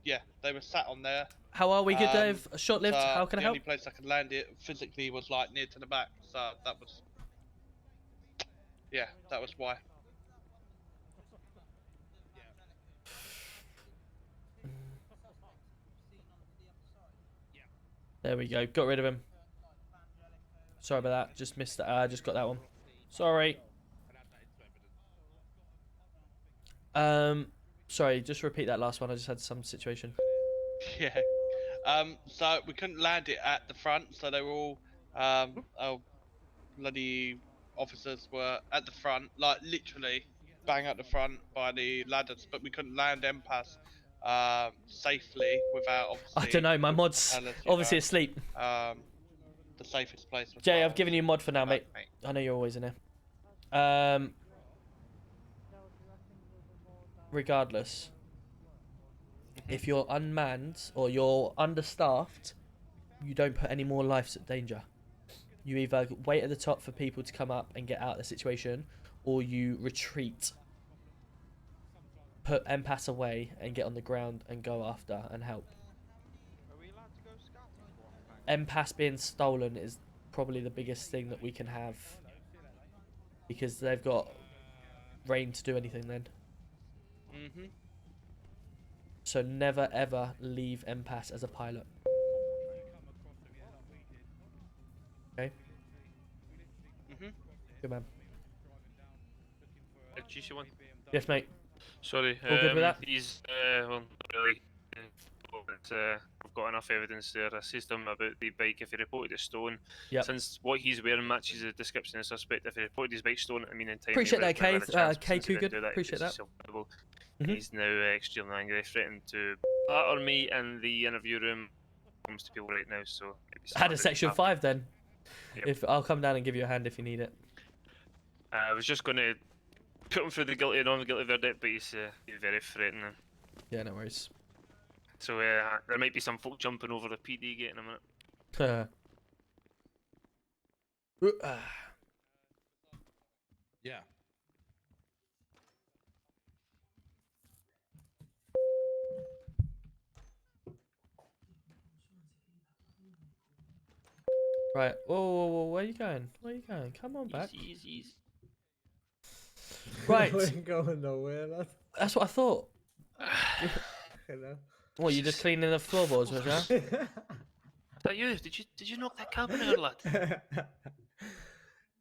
Yeah, they were sat on there. How are we? Good, Dave? Short-lived. So How can I help? The only place I could land it physically was like near to the back, so that was. Yeah, that was why. There we go. Got rid of him. Sorry about that. Just missed that. I just got that one. Sorry. Sorry. Just repeat that last one. I just had some situation. Yeah. So we couldn't land it at the front, so they were all bloody officers were at the front, like literally bang at the front by the ladders, but we couldn't land MPAS safely without obviously. I don't know. My mod's obviously asleep. The safest place was Jay, I've given you a mod for now, mate. I know you're always in here. Regardless, if you're unmanned or you're understaffed, you don't put any more lives at danger. You either wait at the top for people to come up and get out of the situation, or you retreat, put MPAS away and get on the ground and go after and help. MPAS being stolen is probably the biggest thing that we can have, because they've got reign to do anything then. So never ever leave MPAS as a pilot. Okay. Good man. GC1. Yes, mate. Sorry. All good with that? He's well, not really. But, I've got enough evidence there. I assist him about the bike. If he reported it stolen, since what he's wearing matches the description of the suspect, if he reported his bike stolen, I mean, in time. Appreciate that, Kay. Kay Coogan. Appreciate that. He's now extremely angry, threatened to batter me in the interview room. Comes to people right now, so. Add a section 5 then. Yep. If I'll come down and give you a hand if you need it. I was just going to put him through the guilty and non-guilty verdict, but he's very threatening. Yeah, no worries. So there might be some folk jumping over the PD gate in a minute. Yeah. Right. Whoa, where are you going? Where are you going? Come on back. Easy. Right. We ain't going nowhere, lad. That's what I thought. Hello. What, you just cleaning the floorboards, was ya? Is that you? Did you knock that cabinet out, lad?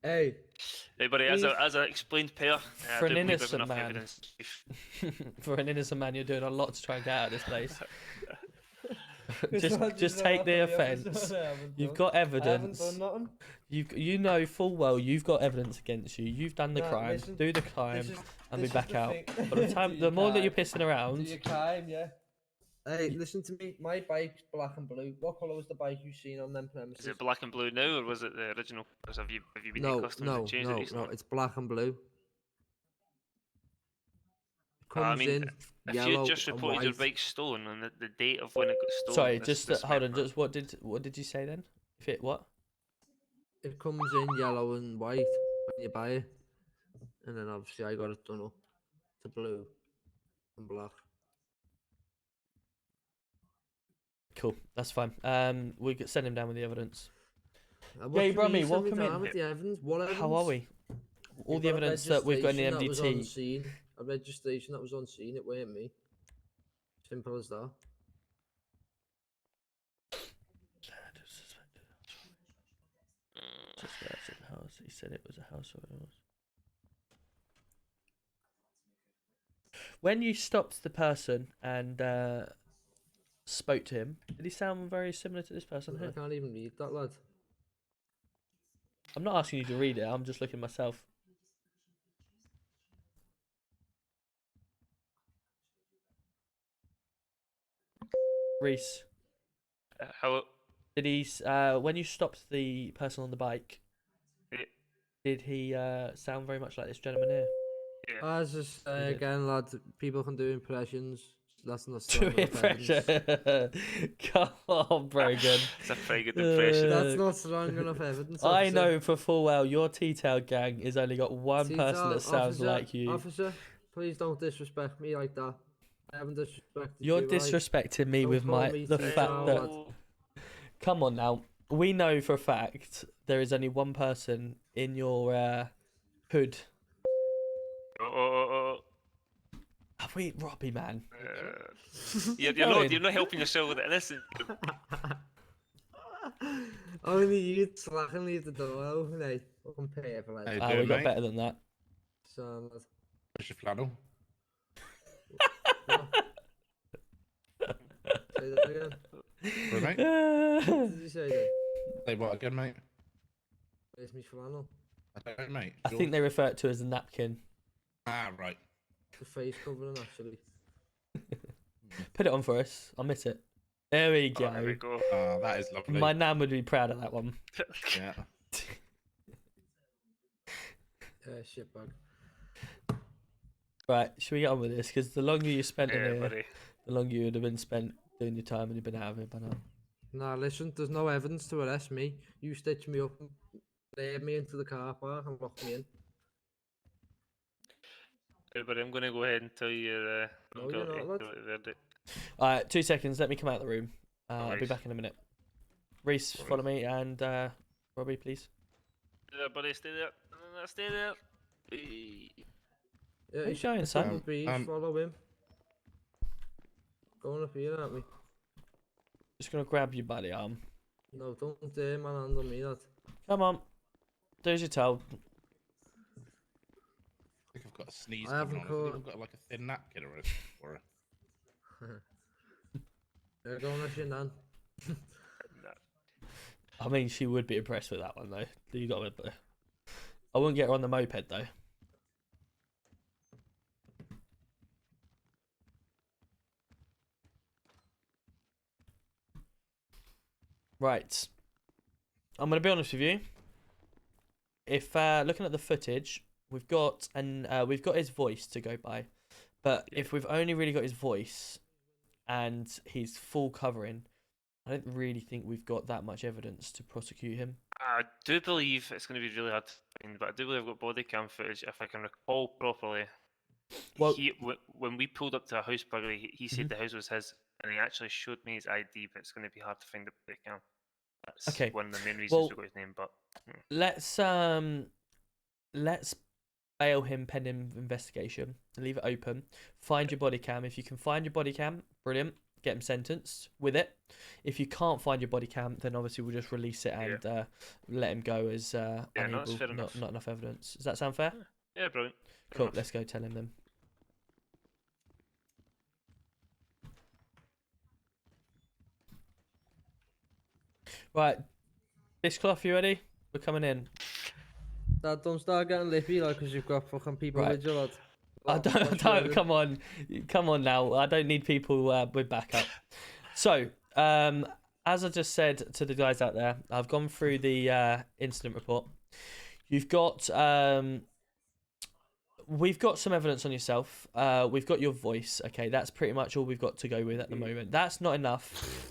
Hey. Hey, buddy, as I explained, Pear, For I an do believe there's innocent enough man. evidence. For an innocent man, you're doing a lot to try and get out of this place. It's not just just take enough the of the episode offence. I haven't You've done. got I haven't evidence. done nothing. You know full well you've got evidence against you. You've done the Nah, crime. listen, Do the crime and be this is back the out. thing. By the time, Do the your more that you're crime. pissing around, Do your crime, yeah. Hey, listen to me. My bike's black and blue. What colour was the bike you seen on them premises? Is it black and blue now, or was it the original? Or have you been to customs and changed it recently? It's black and blue. I Comes mean, in if you yellow had just and reported your white. bike stolen and the date of when it got stolen. sorry, this, just this hold meant on. Just what did you say then? If it what? It comes in yellow and white when you buy it, and then obviously I got it done up to blue and black. Cool, that's fine. We could send him down with the evidence. What Hey, do you mean Brummy, send me welcome down in. with the evidence? What evidence? How are we? All You've the got a evidence that we've got in the registration that was on MDT. scene. A registration that was on scene. It weren't me. Simple as that. Suspects in the house. He said it was a house or it was. When you stopped the person and spoke to him, did he sound very similar to this person I here? can't even read that, lad. I'm not asking you to read it. I'm just looking myself. Reese. Hello. Did he? When you stopped the person on the bike, Yeah. did he sound very much like this gentleman here? Yeah. As I say again, lad, people can do impressions. That's not True strong enough impression. evidence. Come on, Brogan. It's a very good impression. That's not strong enough evidence. I officer. know for full well your T-tail gang has only got one person T-Tail, that sounds officer, like you. Officer, please don't disrespect me like that. I haven't disrespected You're you. right? disrespecting me Don't with call my me the T-Tail, fact that. lad. Come on now, we know for a fact there is only one person in your hood. Have we, Robbie, man? You're not helping yourself with it. Listen. Only you slacking leave the door open, eh? Fucking pay for that. We got better than that. So, lad. Where's your flannel? Say that again. Right, mate? What did you say then? Say what again, mate? Where's me flannel? I don't know, mate. I think they refer to it as a napkin. Ah, right. The face covering, actually. Put it on for us. I'll miss it. There we go. There we go. Oh, that is lovely. My nan would be proud of that one. Yeah. Shitbag. Right, should we get on with this? Because the longer you spent in Yeah, here, buddy. the longer you would have been spent doing your time and you've been out of it by now. Nah, listen, there's no evidence to arrest me. You stitched me up and laid me into the car park and locked me in. Hey, buddy, I'm going to go ahead and tell you No, you're not, lad. verdict. Alright, 2 seconds. Let me come out of the room. I'll be worries. back in a minute. Reese, follow me, and Robbie, please. Stay there, buddy. Stay there. No, stay there. Hey. Yeah, Where you going, son? Follow him. Going up here, aren't we? Just gonna grab you by the arm. No, don't dare man hand on me, lad. Come on. There's your towel. I think I've got a sneeze. I haven't coming on. caught- I've got like a thin napkin or a. Yeah, go on, that's your nan. I mean, she would be impressed with that one, though. You got it, but I wouldn't get her on the moped, though. Right. I'm going to be honest with you. If looking at the footage, we've got his voice to go by, but if we've only really got his voice and his full covering, I don't really think we've got that much evidence to prosecute him. I do believe it's going to be really hard to find, but I do believe I've got body cam footage, if I can recall properly. Well, when we pulled up to a house burglary, he said the house was his, and he actually showed me his ID, but it's going to be hard to find the body cam. That's Okay. one of the main reasons Well, we got his name. But let's bail him pending investigation. Leave it open. Find your body cam. If you can find your body cam, brilliant. Get him sentenced with it. If you can't find your body cam, then obviously we'll just release it and let him go as no, unable, that's fair enough. not enough evidence. Does that sound fair? Yeah, brilliant. Fair Cool. enough. Let's go tell him then. Right, Dishcloth, you ready? We're coming in. Dad, don't start getting lippy like because you've got fucking people Right. with you, lad. I don't. Come on now. I don't need people with backup. So, as I just said to the guys out there, I've gone through the incident report. You've got we've got some evidence on yourself. We've got your voice. Okay, that's pretty much all we've got to go with at the moment. That's not enough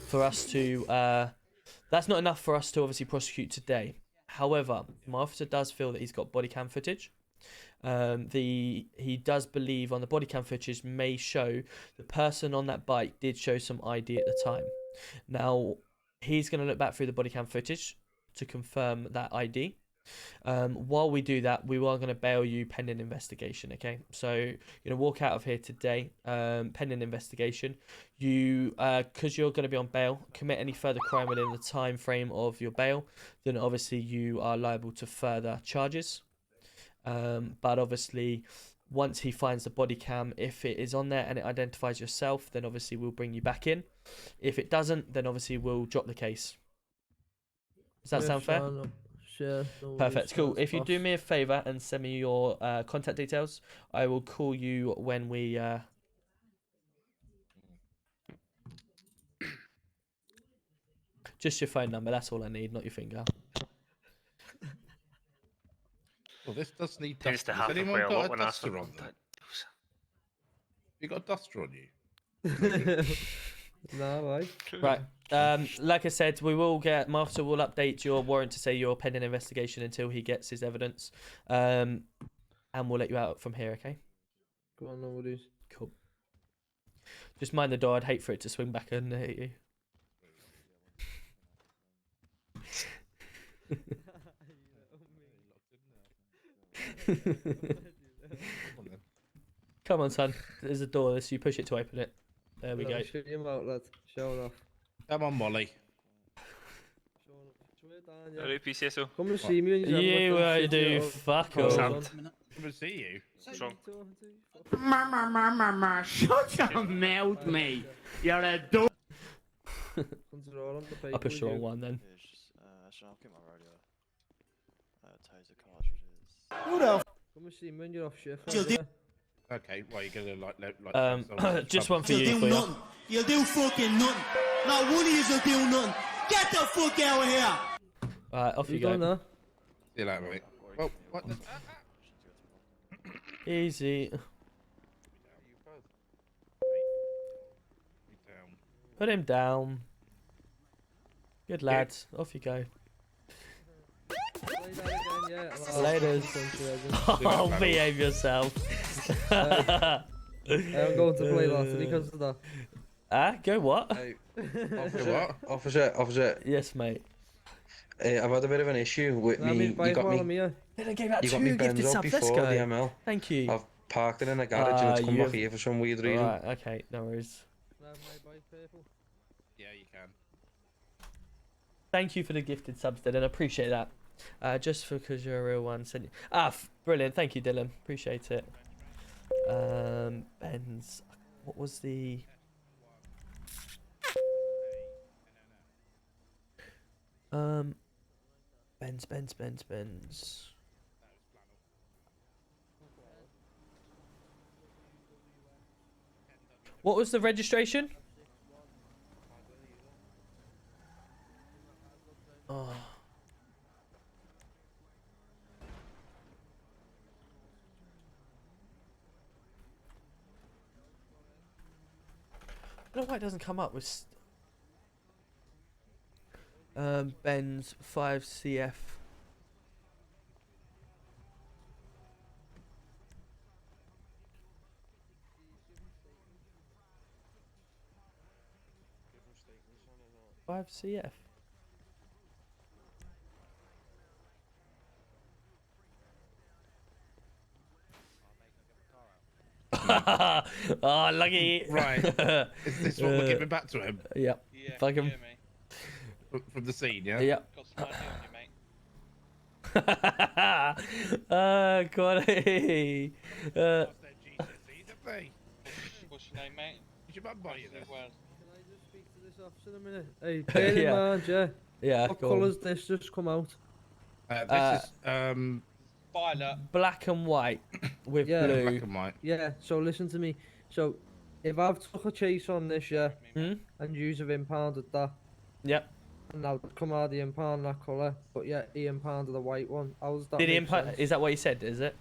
for us to. That's not enough for us to obviously prosecute today. However, my officer does feel that he's got body cam footage. He does believe on the body cam footage may show the person on that bike did show some ID at the time. Now, he's going to look back through the body cam footage to confirm that ID. While we do that, we are going to bail you pending investigation. Okay, so you're going to walk out of here today pending investigation. You because you're going to be on bail, commit any further crime within the time frame of your bail, then obviously you are liable to further charges. But obviously once he finds the body cam, if it is on there and it identifies yourself, then obviously we'll bring you back in. If it doesn't, then obviously we'll drop the case. Does that sound fair? Sure. No Perfect. Cool. worries, If you boss. do me a favor and send me your contact details, I will call you when we just your phone number, that's all I need, not your finger. Well, this does need Tends to dusting. Has happen anyone quite a lot got a when I ask for duster on them? You got a duster on you? No, Right. Like I said, we will get my officer will update your warrant to say you're pending investigation until he gets his evidence. And we'll let you out from here, okay? Go on, no worries. Cool. Just mind the door, I'd hate for it to swing back and hit you. Come on, son. There's a door. So you push it to open it. There we go. Shoot him out, lad. Show it off. Come on, Molly. Alright, PC, so. Come and see me when you're You having do fuck all. Come and see you. What's wrong? Shut your mouth, mate. You're a dog. I pushed the wrong one then. Actually, I'll keep my radio. Taser cartridges. Who the come and see me when you're off shift. Okay, well, you're gonna just one for you. For you. You'll do fucking nothing. Not one of you'll do nothing. Get the fuck out of here. Alright, off you go. See you later, mate. Well, what the... Easy. Put him down. Good lad. Off you go. Laters. Oh, behave yourself. I'm going to play lottery because of that. Go what? Officer. Yes, mate. I've had a bit of an issue with me. You got me. Then I gave out You got two me gifted Benz up subs. Let's before go. the ML. Thank you. I've parked it in a garage and it's come back here for some weird reason. Right, okay, no worries. Yeah, you can. Thank you for the gifted subs, Dylan. I appreciate that. Just because you're a real one. Brilliant. Thank you, Dylan. Appreciate it. Benz. What was the... Benz. What was the registration? Oh. I don't know why it doesn't come up with Benz 5CF. CF. Oh, lucky. Right. Is this what we're giving back to him? Yep. Yeah, Fuck him. yeah, mate. From the scene, yeah? Yep. Got some idea on you, mate. Quality. What's your name, mate? Did your mum buy you this? Well, Can I just speak to this officer a minute? Hey, bear in Yeah. mind, yeah. Yeah, What go on. colour's this just come out? This is violet. Black and white with Yeah. blue. black and white. Yeah, so listen to me. So, if I've took a chase on this, yeah, Hmm? and you've impounded that, Yep. and now come out the impound that colour, but yeah, he impounded the white one. How does that Did he make impound? sense? Is that what he said? Is it?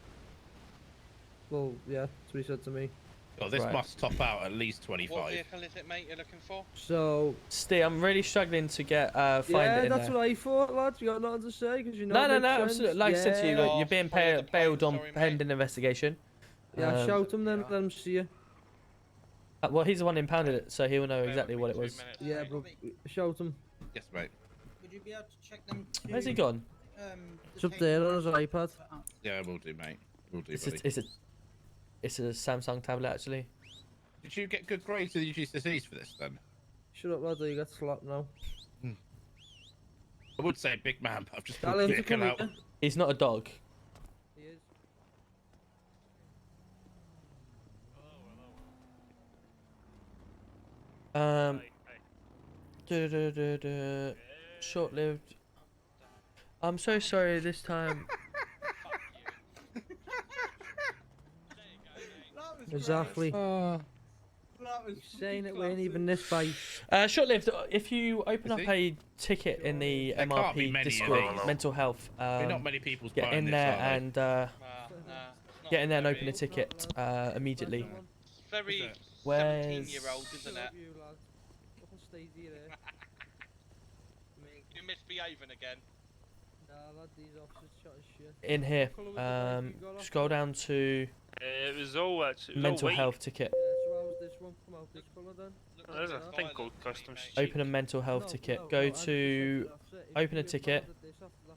Well, yeah, that's what he said to me. Oh, this Right. must top out at least What 25. vehicle is it, mate, you're looking for? So, Steve, I'm really struggling to get find yeah, it in that's there. what I thought, lad. You got nothing to say because you know. No, it no, makes no, sense. absolutely. Like I said to you, Yeah. you're being follow the bailed plan, on sorry, mate. pending investigation. Yeah, shout him then. Let him see you. Well, he's the one who impounded it, so he'll know exactly what it was. Yeah, but shout him. Yes, mate. Would you be able to check them? Where's he gone? It's up there on his iPad. Yeah, we'll do, mate. We'll do, It's buddy. a Samsung tablet, actually. Did you get good grades with your GCSEs for this, then? Shut up, lad. You got slapped now. I would say big man, but I've just Tell put him to vehicle come out. here. He's not a dog. He is. Short-lived. I'm so sorry this time. Exactly. That was He's saying it weren't even this bite. Short-lived. If you open up a ticket in the There can't be MRP many of Discord, these. mental health, Not many people's get buying in this, there are they? and get in there and open a ticket immediately. It's very Where's 17-year-old, isn't it? You, lad. Fucking stay there. You're misbehaving again. Nah, lad, these officers chatting shit. in here? Scroll down to It was all actually mental health ticket. Yeah, so how's this one come out this colour then? There's a thing called customs. Open a mental health ticket. Go to open a ticket.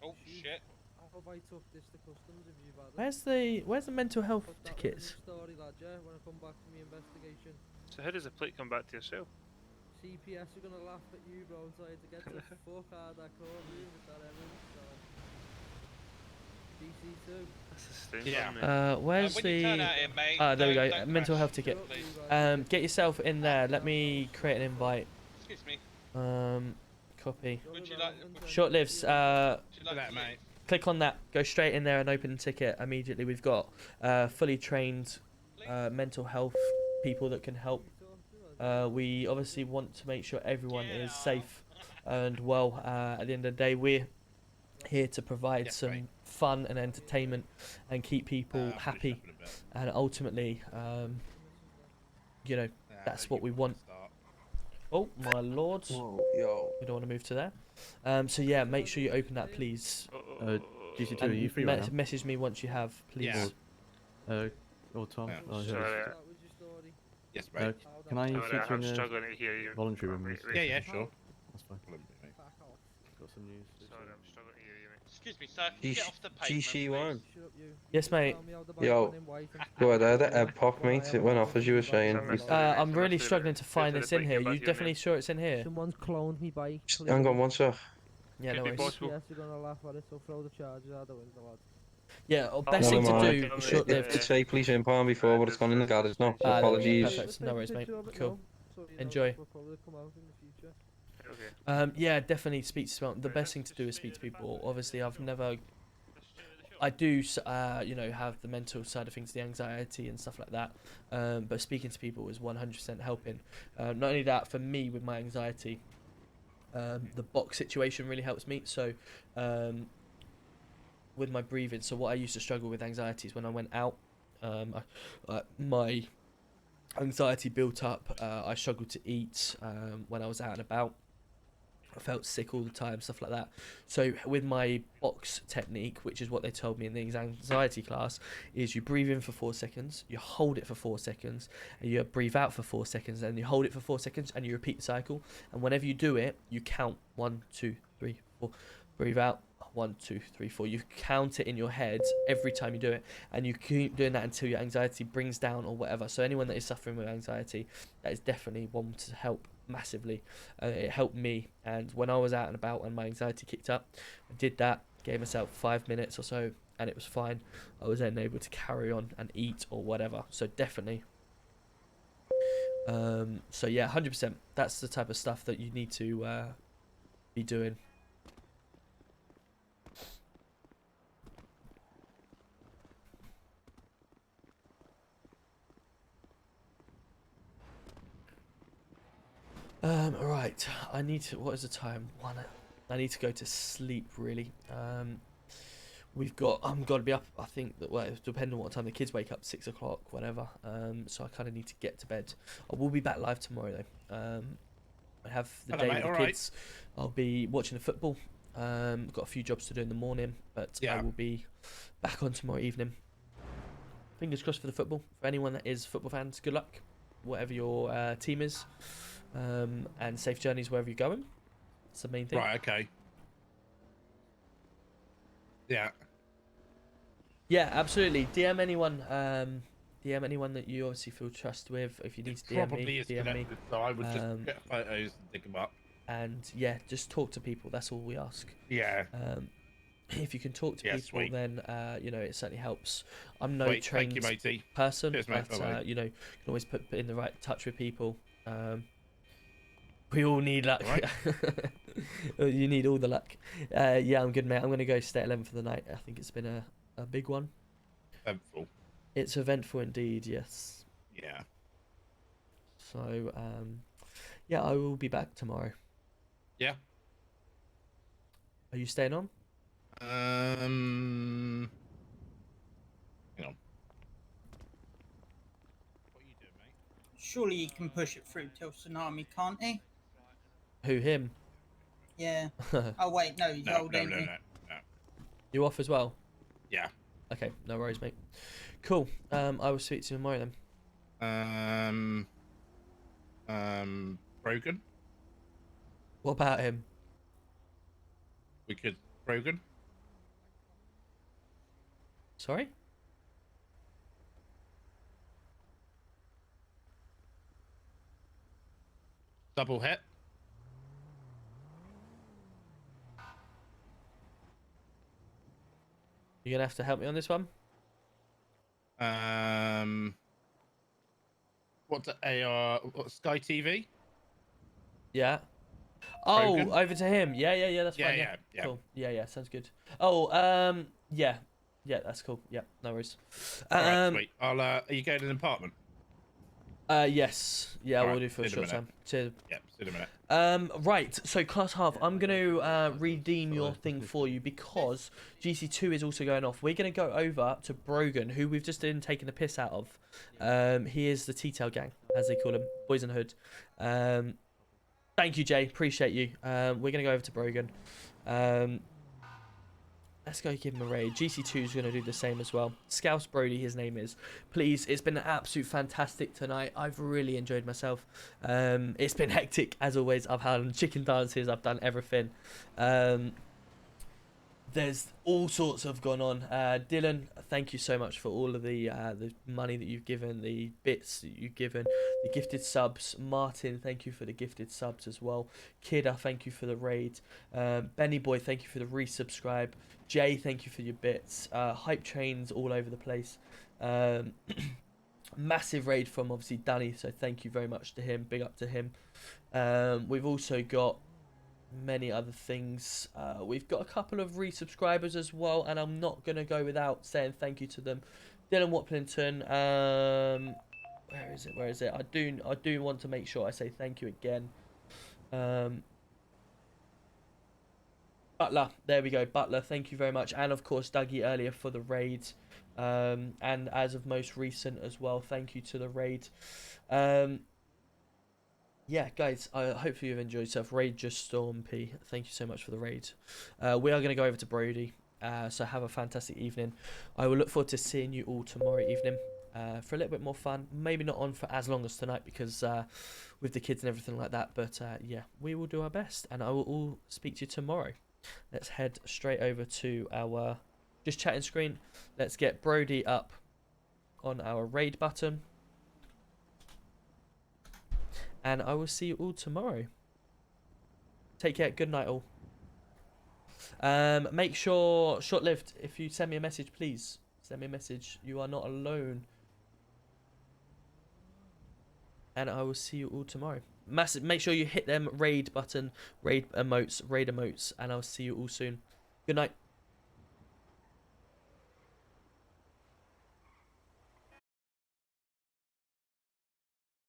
Oh shit. How have I took this to customs if you've had it? Where's the mental health But that was tickets? the story, lad, yeah, when I come back from the investigation. So how does the plate come back to yourself? CPS are gonna laugh at you, bro, and tell you to get the fuck out of that courtroom with that evidence. DC2. That's a strange Yeah. one, mate. Where's when you turn the? out here, mate, There we go. don't Mental crash. health ticket. Please. Get yourself in there. Let me create an invite. Excuse me. Copy. Would you like? Short lives. Would you like that, to- mate. Click on that. Go straight in there and open the ticket immediately. We've got fully trained mental health people that can help. We obviously want to make sure everyone is safe and well. At the end of the day, we're here to provide some fun and entertainment and keep people happy. And ultimately, you know, that's what we want. Oh my lord! Whoa, yo. We don't want to move to there. So yeah, make sure you open that, please. GC2, And are you free right now? message me once you have, please. Yeah. Or Tom? Yeah. Oh, here it Sorry. is. Yes, mate. Can I Sorry, speak to you I'm in struggling the to hear you. voluntary room? please? Yeah, yeah, sure. That's fine. Mate. Got some news. Sorry, I'm struggling to hear you, mate. Excuse me, sir. Can you get off the GC1. pavement, Yes, mate. Yo. Go ahead, the epoch, mate. It went off as you were saying. I'm really struggling to find this in here. You definitely sure it's in here? Someone's cloned me bike. Hang on one sec. Yeah, no worries. Yes, you're gonna laugh at it, so throw the charges out the window, lad. Yeah, best thing to do, short-lived. It's say police impound before, but it's gone in the garage now. So apologies. Perfect. No worries, mate. Cool. Enjoy. We'll probably come out in the future. Yeah, definitely speak to someone. The best thing to do is speak to people. Obviously, I do, you know, have the mental side of things, the anxiety and stuff like that. But speaking to people is 100% helping. Not only that, for me with my anxiety, the box situation really helps me. So, with my breathing, so what I used to struggle with anxiety is when I went out, my anxiety built up. I struggled to eat when I was out and about. I felt sick all the time, stuff like that. So with my box technique, which is what they told me in the anxiety class, is you breathe in for 4 seconds, you hold it for 4 seconds, and you breathe out for 4 seconds, and you hold it for 4 seconds, and you repeat the cycle. And whenever you do it, you count 1, 2, 3, 4. Breathe out. 1, 2, 3, 4. You count it in your head every time you do it, and you keep doing that until your anxiety brings down or whatever. So anyone that is suffering with anxiety, that is definitely one to help massively. It helped me, and when I was out and about and my anxiety kicked up, I did that, gave myself 5 minutes or so, and it was fine. I was then able to carry on and eat or whatever. So definitely. So yeah, 100%. That's the type of stuff that you need to be doing. Right. I need to. What is the time? 1. I need to go to sleep. Really. We've got. I'm got to be up. I think that. Well, it depends on what time the kids wake up. 6 o'clock, whatever. So I kind of need to get to bed. I will be back live tomorrow though. I have the Hello, day mate, with the all kids. I'll be watching the football. Got a few jobs to do in the morning, but I will be back on tomorrow evening. Fingers crossed for the football. For anyone that is football fans, good luck, whatever your team is, and safe journeys wherever you're going. That's the main thing. Right. Okay. Yeah. Yeah, absolutely. DM anyone. DM anyone that you obviously feel trust with. If you need to DM Probably me, is DM me. connected, so I would just get photos and dig them up. And yeah, just talk to people. That's all we ask. Yeah. If you can talk to people, sweet. then you know, it certainly helps. I'm no Sweet, trained thank you, matey. person, Cheers, mate. but Bye-bye. you know, you can always put in the right touch with people. We all need luck. Right. You need all the luck. Yeah, I'm good, mate. I'm gonna go stay at 11 for the night. I think it's been a big one. Eventful. It's eventful indeed. Yes. Yeah. So yeah, I will be back tomorrow. Yeah. Are you staying on? Hang on. Surely he can push it through till tsunami, can't he? Who, him? Yeah. Oh wait, no, he's old, ain't he? No. You off as well? Yeah. Okay, no worries, mate. Cool. I will speak to you tomorrow then. Brogan. What about him? We could Brogan. Sorry? Double hit. You're gonna have to help me on this one. What's AR? What, Sky TV? Yeah. Oh, Brogan? over to him. Yeah. That's fine. Yeah. Cool. Yeah. Sounds good. Oh, yeah. That's cool. Yeah, no worries. Alright, sweet. I'll. Are you going to an apartment? Yes. Yeah, Alright, we'll do for a see you in a short minute. time. Cheers. Yeah, see you in a minute. Right. So class half, I'm gonna redeem your thing for you because GC2 is also going off. We're gonna go over to Brogan, who we've just been taking the piss out of. He is the T-Tail gang, as they call him, Boys in the Hood. Thank you, Jay. Appreciate you. We're gonna go over to Brogan. Let's go give him a raid. GC2 is going to do the same as well. Scouse Brody, his name is. Please, it's been an absolute fantastic tonight. I've really enjoyed myself. It's been hectic, as always. I've had chicken dances. I've done everything. There's all sorts of gone on. Dylan, thank you so much for all of the money that you've given, the bits that you've given, the gifted subs. Martin, thank you for the gifted subs as well. Kidda, thank you for the raid. Benny Boy, thank you for the resubscribe. Jay, thank you for your bits. Hype trains all over the place. Massive raid from obviously Danny, so thank you very much to him. Big up to him. We've also got many other things. We've got a couple of resubscribers as well, and I'm not gonna go without saying thank you to them. Dylan Watlington, where is it? I do want to make sure I say thank you again. Butler, there we go. Butler, thank you very much, and of course Dougie earlier for the raid, and as of most recent as well, thank you to the raid. Yeah, guys, hopefully you've enjoyed yourself. Raid Just Storm P, thank you so much for the raid. We are going to go over to Brody, so have a fantastic evening. I will look forward to seeing you all tomorrow evening for a little bit more fun. Maybe not on for as long as tonight because with the kids and everything like that, but yeah, we will do our best, and I will all speak to you tomorrow. let's head straight over to our just chatting screen. Let's get Brody up on our raid button. And I will see you all tomorrow. Take care. Good night, all. Make sure, short-lived, if you send me a message, please send me a message. You are not alone. And I will see you all tomorrow. Massive. Make sure you hit them raid button, raid emotes, and I'll see you all soon. Good night.